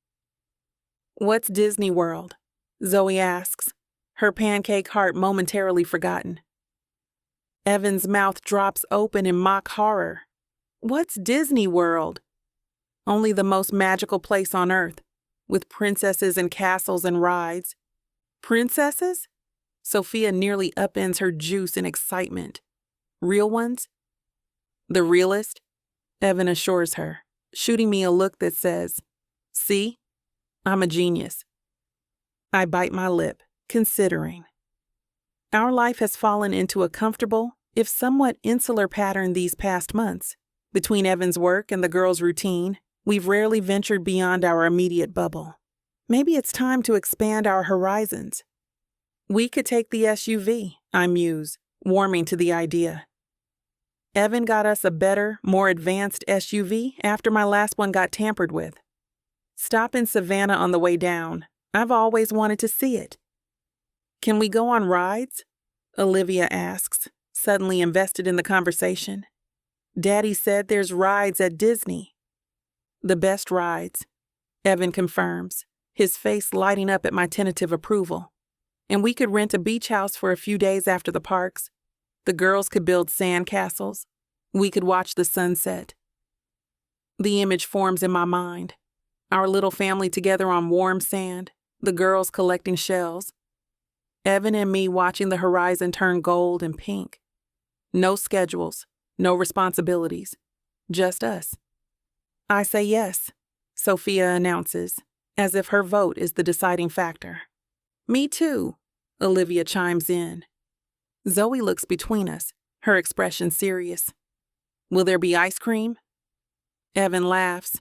"What's Disney World?" Zoe asks, her pancake heart momentarily forgotten. Evan's mouth drops open in mock horror. "What's Disney World?" "Only the most magical place on earth, with princesses and castles and rides." "Princesses?" Sophia nearly upends her juice in excitement. "Real ones?" "The realest," Evan assures her, shooting me a look that says, "See? I'm a genius." I bite my lip, considering. Our life has fallen into a comfortable, if somewhat insular pattern these past months. Between Evan's work and the girls' routine, we've rarely ventured beyond our immediate bubble. Maybe it's time to expand our horizons. "We could take the SUV," I muse, warming to the idea. "Evan got us a better, more advanced SUV after my last one got tampered with. Stop in Savannah on the way down. I've always wanted to see it." "Can we go on rides?" Olivia asks, suddenly invested in the conversation. "Daddy said there's rides at Disney." "The best rides," Evan confirms, his face lighting up at my tentative approval. And we could rent a beach house for a few days after the parks. The girls could build sand castles. We could watch the sunset. The image forms in my mind. Our little family together on warm sand, the girls collecting shells. Evan and me watching the horizon turn gold and pink. No schedules, no responsibilities, just us. I say yes, Sophia announces, as if her vote is the deciding factor. Me too, Olivia chimes in. Zoe looks between us, her expression serious. Will there be ice cream? Evan laughs,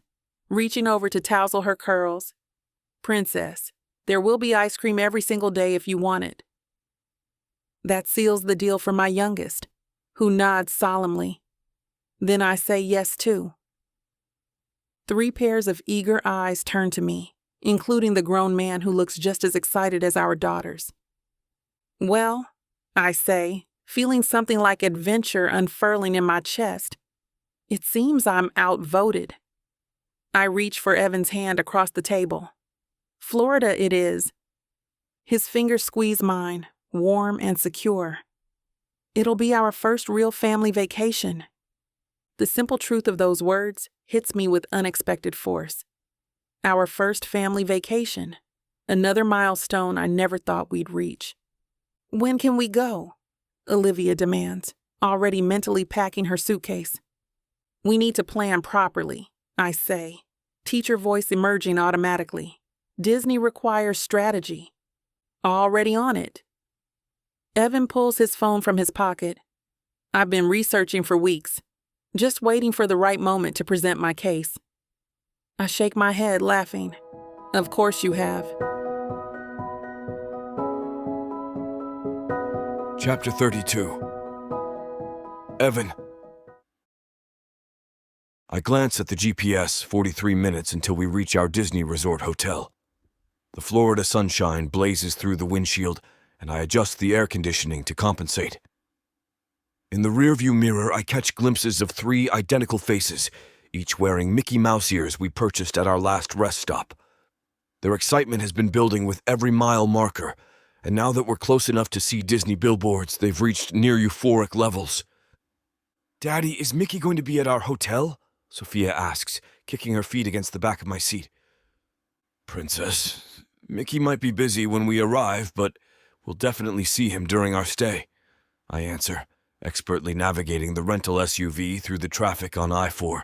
reaching over to tousle her curls. Princess, there will be ice cream every single day if you want it. That seals the deal for my youngest, who nods solemnly. Then I say yes too. 3 pairs of eager eyes turn to me, including the grown man who looks just as excited as our daughters. Well, I say, feeling something like adventure unfurling in my chest. It seems I'm outvoted. I reach for Evan's hand across the table. Florida it is. His fingers squeeze mine, warm and secure. It'll be our first real family vacation. The simple truth of those words hits me with unexpected force. Our first family vacation, another milestone I never thought we'd reach. When can we go? Olivia demands, already mentally packing her suitcase. We need to plan properly, I say, teacher voice emerging automatically. Disney requires strategy. Already on it. Evan pulls his phone from his pocket. I've been researching for weeks, just waiting for the right moment to present my case. I shake my head, laughing. Of course you have. Chapter 32. Evan. I glance at the GPS, 43 minutes until we reach our Disney Resort hotel. The Florida sunshine blazes through the windshield, and I adjust the air conditioning to compensate. In the rearview mirror, I catch glimpses of 3 identical faces, each wearing Mickey Mouse ears we purchased at our last rest stop. Their excitement has been building with every mile marker, and now that we're close enough to see Disney billboards, they've reached near euphoric levels. Daddy, is Mickey going to be at our hotel? Sophia asks, kicking her feet against the back of my seat. Princess, Mickey might be busy when we arrive, but we'll definitely see him during our stay, I answer, expertly navigating the rental SUV through the traffic on I-4.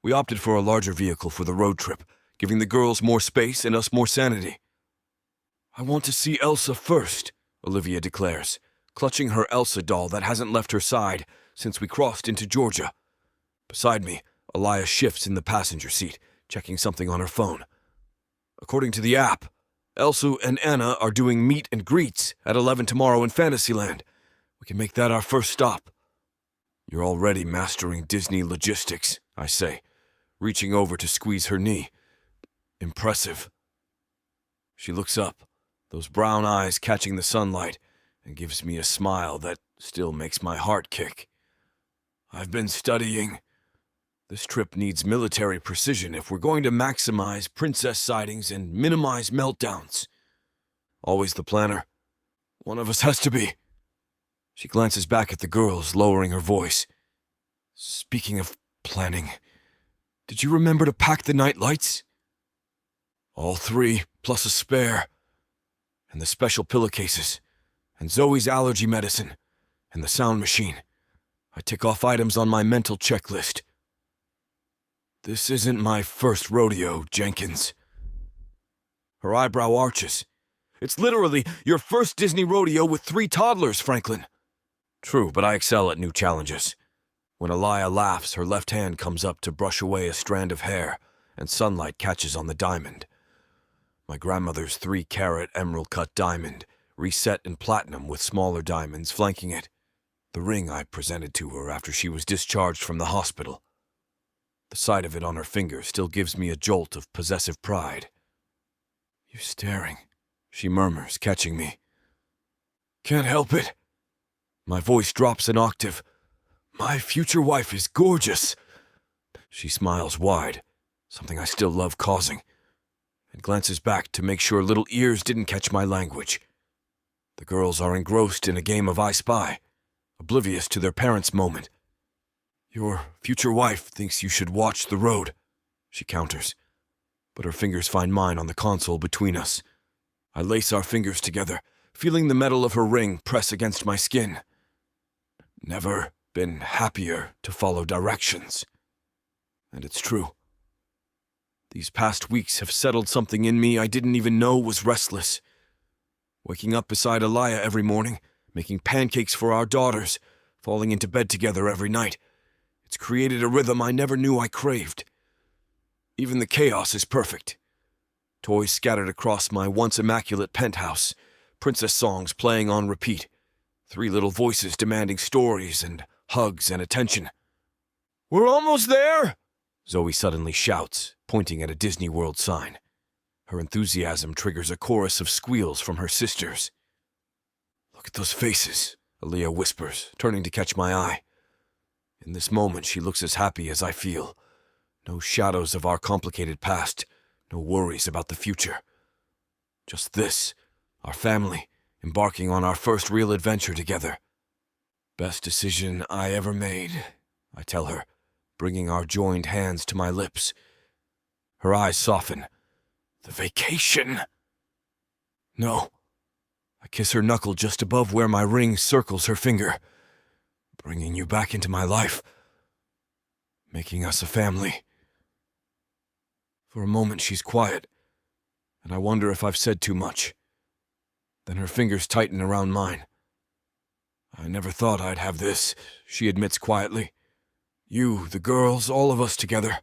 We opted for a larger vehicle for the road trip, giving the girls more space and us more sanity. I want to see Elsa first, Olivia declares, clutching her Elsa doll that hasn't left her side since we crossed into Georgia. Beside me, Aliyah shifts in the passenger seat, checking something on her phone. According to the app, Elsa and Anna are doing meet and greets at 11 tomorrow in Fantasyland. We can make that our first stop. You're already mastering Disney logistics, I say, reaching over to squeeze her knee. Impressive. She looks up, those brown eyes catching the sunlight, and gives me a smile that still makes my heart kick. I've been studying. This trip needs military precision if we're going to maximize princess sightings and minimize meltdowns. Always the planner. One of us has to be. She glances back at the girls, lowering her voice. Speaking of planning, did you remember to pack the night lights? All 3, plus a spare. And the special pillowcases, and Zoe's allergy medicine, and the sound machine. I tick off items on my mental checklist. This isn't my first rodeo, Jenkins. Her eyebrow arches. It's literally your first Disney rodeo with 3 toddlers, Franklin. True, but I excel at new challenges. When Aliyah laughs, her left hand comes up to brush away a strand of hair, and sunlight catches on the diamond. My grandmother's 3-carat emerald-cut diamond, reset in platinum with smaller diamonds flanking it. The ring I presented to her after she was discharged from the hospital. The sight of it on her finger still gives me a jolt of possessive pride. You're staring, she murmurs, catching me. Can't help it. My voice drops an octave. My future wife is gorgeous. She smiles wide, something I still love causing. and glances back to make sure little ears didn't catch my language. The girls are engrossed in a game of I Spy, oblivious to their parents' moment. "Your future wife thinks you should watch the road," she counters, but her fingers find mine on the console between us. I lace our fingers together, feeling the metal of her ring press against my skin. Never been happier to follow directions. And it's true. These past weeks have settled something in me I didn't even know was restless. Waking up beside Aliyah every morning, making pancakes for our daughters, falling into bed together every night. It's created a rhythm I never knew I craved. Even the chaos is perfect. Toys scattered across my once immaculate penthouse, princess songs playing on repeat, 3 little voices demanding stories and hugs and attention. "We're almost there!" Zoe suddenly shouts, pointing at a Disney World sign. Her enthusiasm triggers a chorus of squeals from her sisters. "Look at those faces," Aliyah whispers, turning to catch my eye. In this moment, she looks as happy as I feel. No shadows of our complicated past, no worries about the future. Just this, our family, embarking on our first real adventure together. "Best decision I ever made," I tell her, bringing our joined hands to my lips. Her eyes soften. "The vacation?" "No." I kiss her knuckle just above where my ring circles her finger. "Bringing you back into my life. Making us a family." For a moment she's quiet, and I wonder if I've said too much. Then her fingers tighten around mine. "I never thought I'd have this," she admits quietly. "You, the girls, all of us together."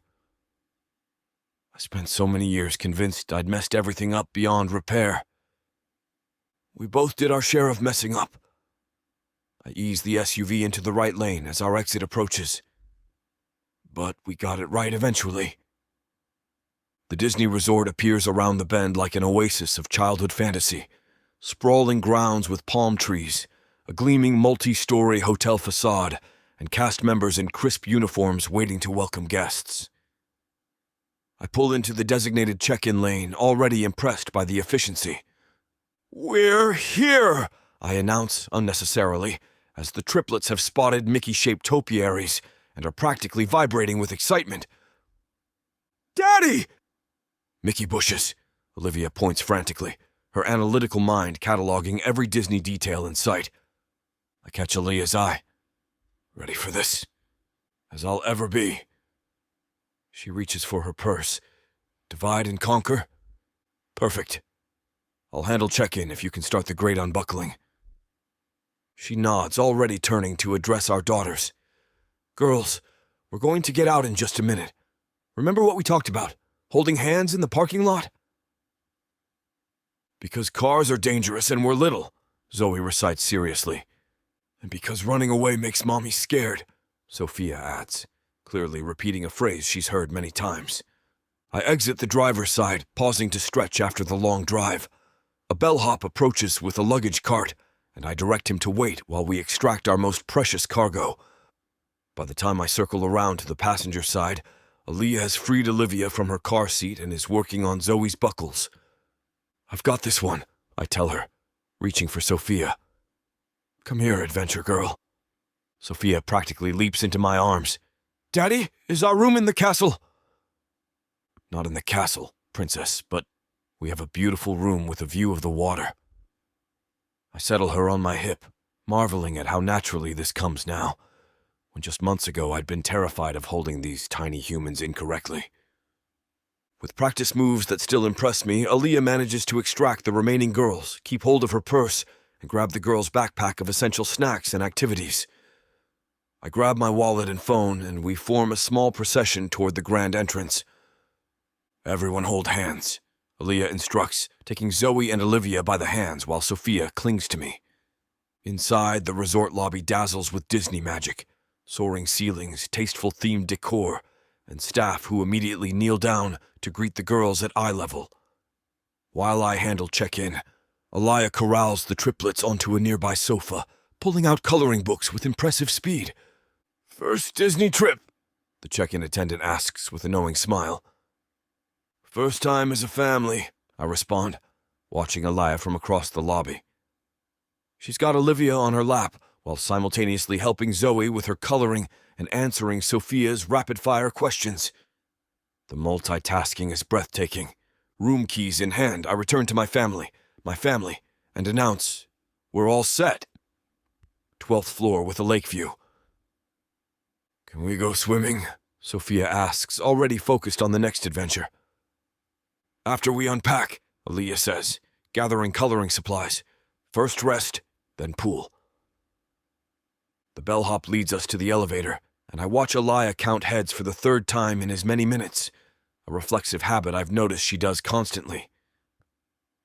I spent so many years convinced I'd messed everything up beyond repair. We both did our share of messing up. I ease the SUV into the right lane as our exit approaches. But we got it right eventually. The Disney resort appears around the bend like an oasis of childhood fantasy. Sprawling grounds with palm trees, a gleaming multi-story hotel facade, and cast members in crisp uniforms waiting to welcome guests. I pull into the designated check-in lane, already impressed by the efficiency. "We're here!" I announce unnecessarily, as the triplets have spotted Mickey-shaped topiaries and are practically vibrating with excitement. "Daddy!" "Mickey bushes," Olivia points frantically, her analytical mind cataloging every Disney detail in sight. I catch Aliyah's eye. "Ready for this?" "As I'll ever be." She reaches for her purse. "Divide and conquer?" "Perfect. I'll handle check-in if you can start the great unbuckling." She nods, already turning to address our daughters. "Girls, we're going to get out in just a minute. Remember what we talked about? Holding hands in the parking lot?" "Because cars are dangerous and we're little," Zoe recites seriously. "And because running away makes Mommy scared," Sophia adds, clearly repeating a phrase she's heard many times. I exit the driver's side, pausing to stretch after the long drive. A bellhop approaches with a luggage cart, and I direct him to wait while we extract our most precious cargo. By the time I circle around to the passenger side, Aliyah has freed Olivia from her car seat and is working on Zoe's buckles. "I've got this one," I tell her, reaching for Sophia. "Come here, adventure girl." Sophia practically leaps into my arms. "Daddy, is our room in the castle?" "Not in the castle, princess, but we have a beautiful room with a view of the water." I settle her on my hip, marveling at how naturally this comes now, when just months ago I'd been terrified of holding these tiny humans incorrectly. With practice moves that still impress me, Aliyah manages to extract the remaining girls, keep hold of her purse, and grab the girls' backpack of essential snacks and activities. I grab my wallet and phone, and we form a small procession toward the grand entrance. "Everyone hold hands," Aliyah instructs, taking Zoe and Olivia by the hands while Sophia clings to me. Inside, the resort lobby dazzles with Disney magic. Soaring ceilings, tasteful themed decor, and staff who immediately kneel down to greet the girls at eye level. While I handle check-in, Aliyah corrals the triplets onto a nearby sofa, pulling out coloring books with impressive speed. "First Disney trip?" the check-in attendant asks with a knowing smile. First time as a family, I respond, watching Aliyah from across the lobby. She's got Olivia on her lap, while simultaneously helping Zoe with her coloring and answering Sophia's rapid-fire questions. The multitasking is breathtaking. Room keys in hand, I return to my family, and announce, we're all set. 12th floor with a lake view. Can we go swimming? Sophia asks, already focused on the next adventure. After we unpack, Aliyah says, gathering coloring supplies. First rest, then pool. The bellhop leads us to the elevator, and I watch Aliyah count heads for the third time in as many minutes, a reflexive habit I've noticed she does constantly.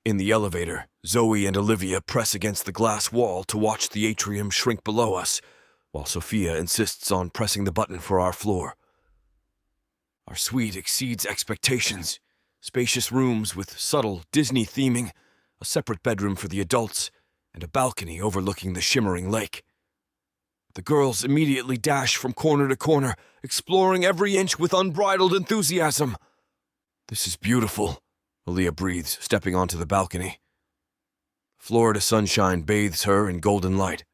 In the elevator, Zoe and Olivia press against the glass wall to watch the atrium shrink below us, while Sophia insists on pressing the button for our floor. Our suite exceeds expectations. Spacious rooms with subtle Disney theming, a separate bedroom for the adults, and a balcony overlooking the shimmering lake. The girls immediately dash from corner to corner, exploring every inch with unbridled enthusiasm. This is beautiful, Aliyah breathes, stepping onto the balcony. Florida sunshine bathes her in golden light.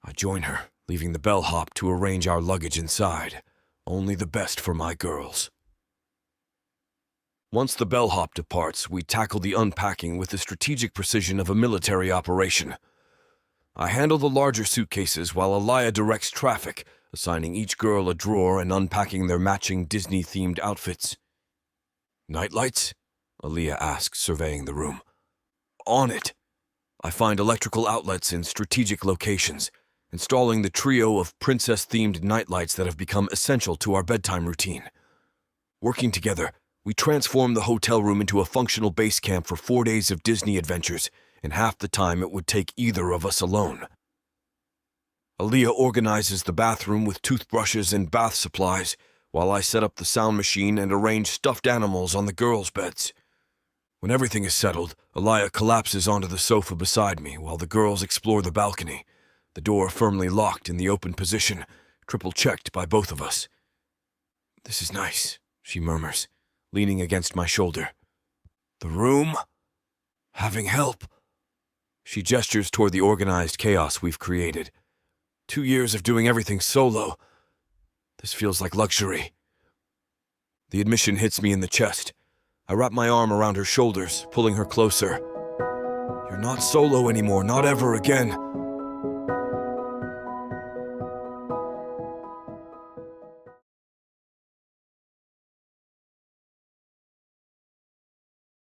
I join her, leaving the bellhop to arrange our luggage inside. Only the best for my girls. Once the bellhop departs, we tackle the unpacking with the strategic precision of a military operation. I handle the larger suitcases while Aliyah directs traffic, assigning each girl a drawer and unpacking their matching Disney-themed outfits. Nightlights? Aliyah asks, surveying the room. On it. I find electrical outlets in strategic locations, installing the trio of princess-themed nightlights that have become essential to our bedtime routine. Working together, we transform the hotel room into a functional base camp for 4 days of Disney adventures in half the time it would take either of us alone. Aliyah organizes the bathroom with toothbrushes and bath supplies, while I set up the sound machine and arrange stuffed animals on the girls' beds. When everything is settled, Aliyah collapses onto the sofa beside me while the girls explore the balcony, the door firmly locked in the open position, triple-checked by both of us. This is nice, she murmurs, leaning against my shoulder. The room? Having help? She gestures toward the organized chaos we've created. 2 years of doing everything solo. This feels like luxury. The admission hits me in the chest. I wrap my arm around her shoulders, pulling her closer. You're not solo anymore, not ever again.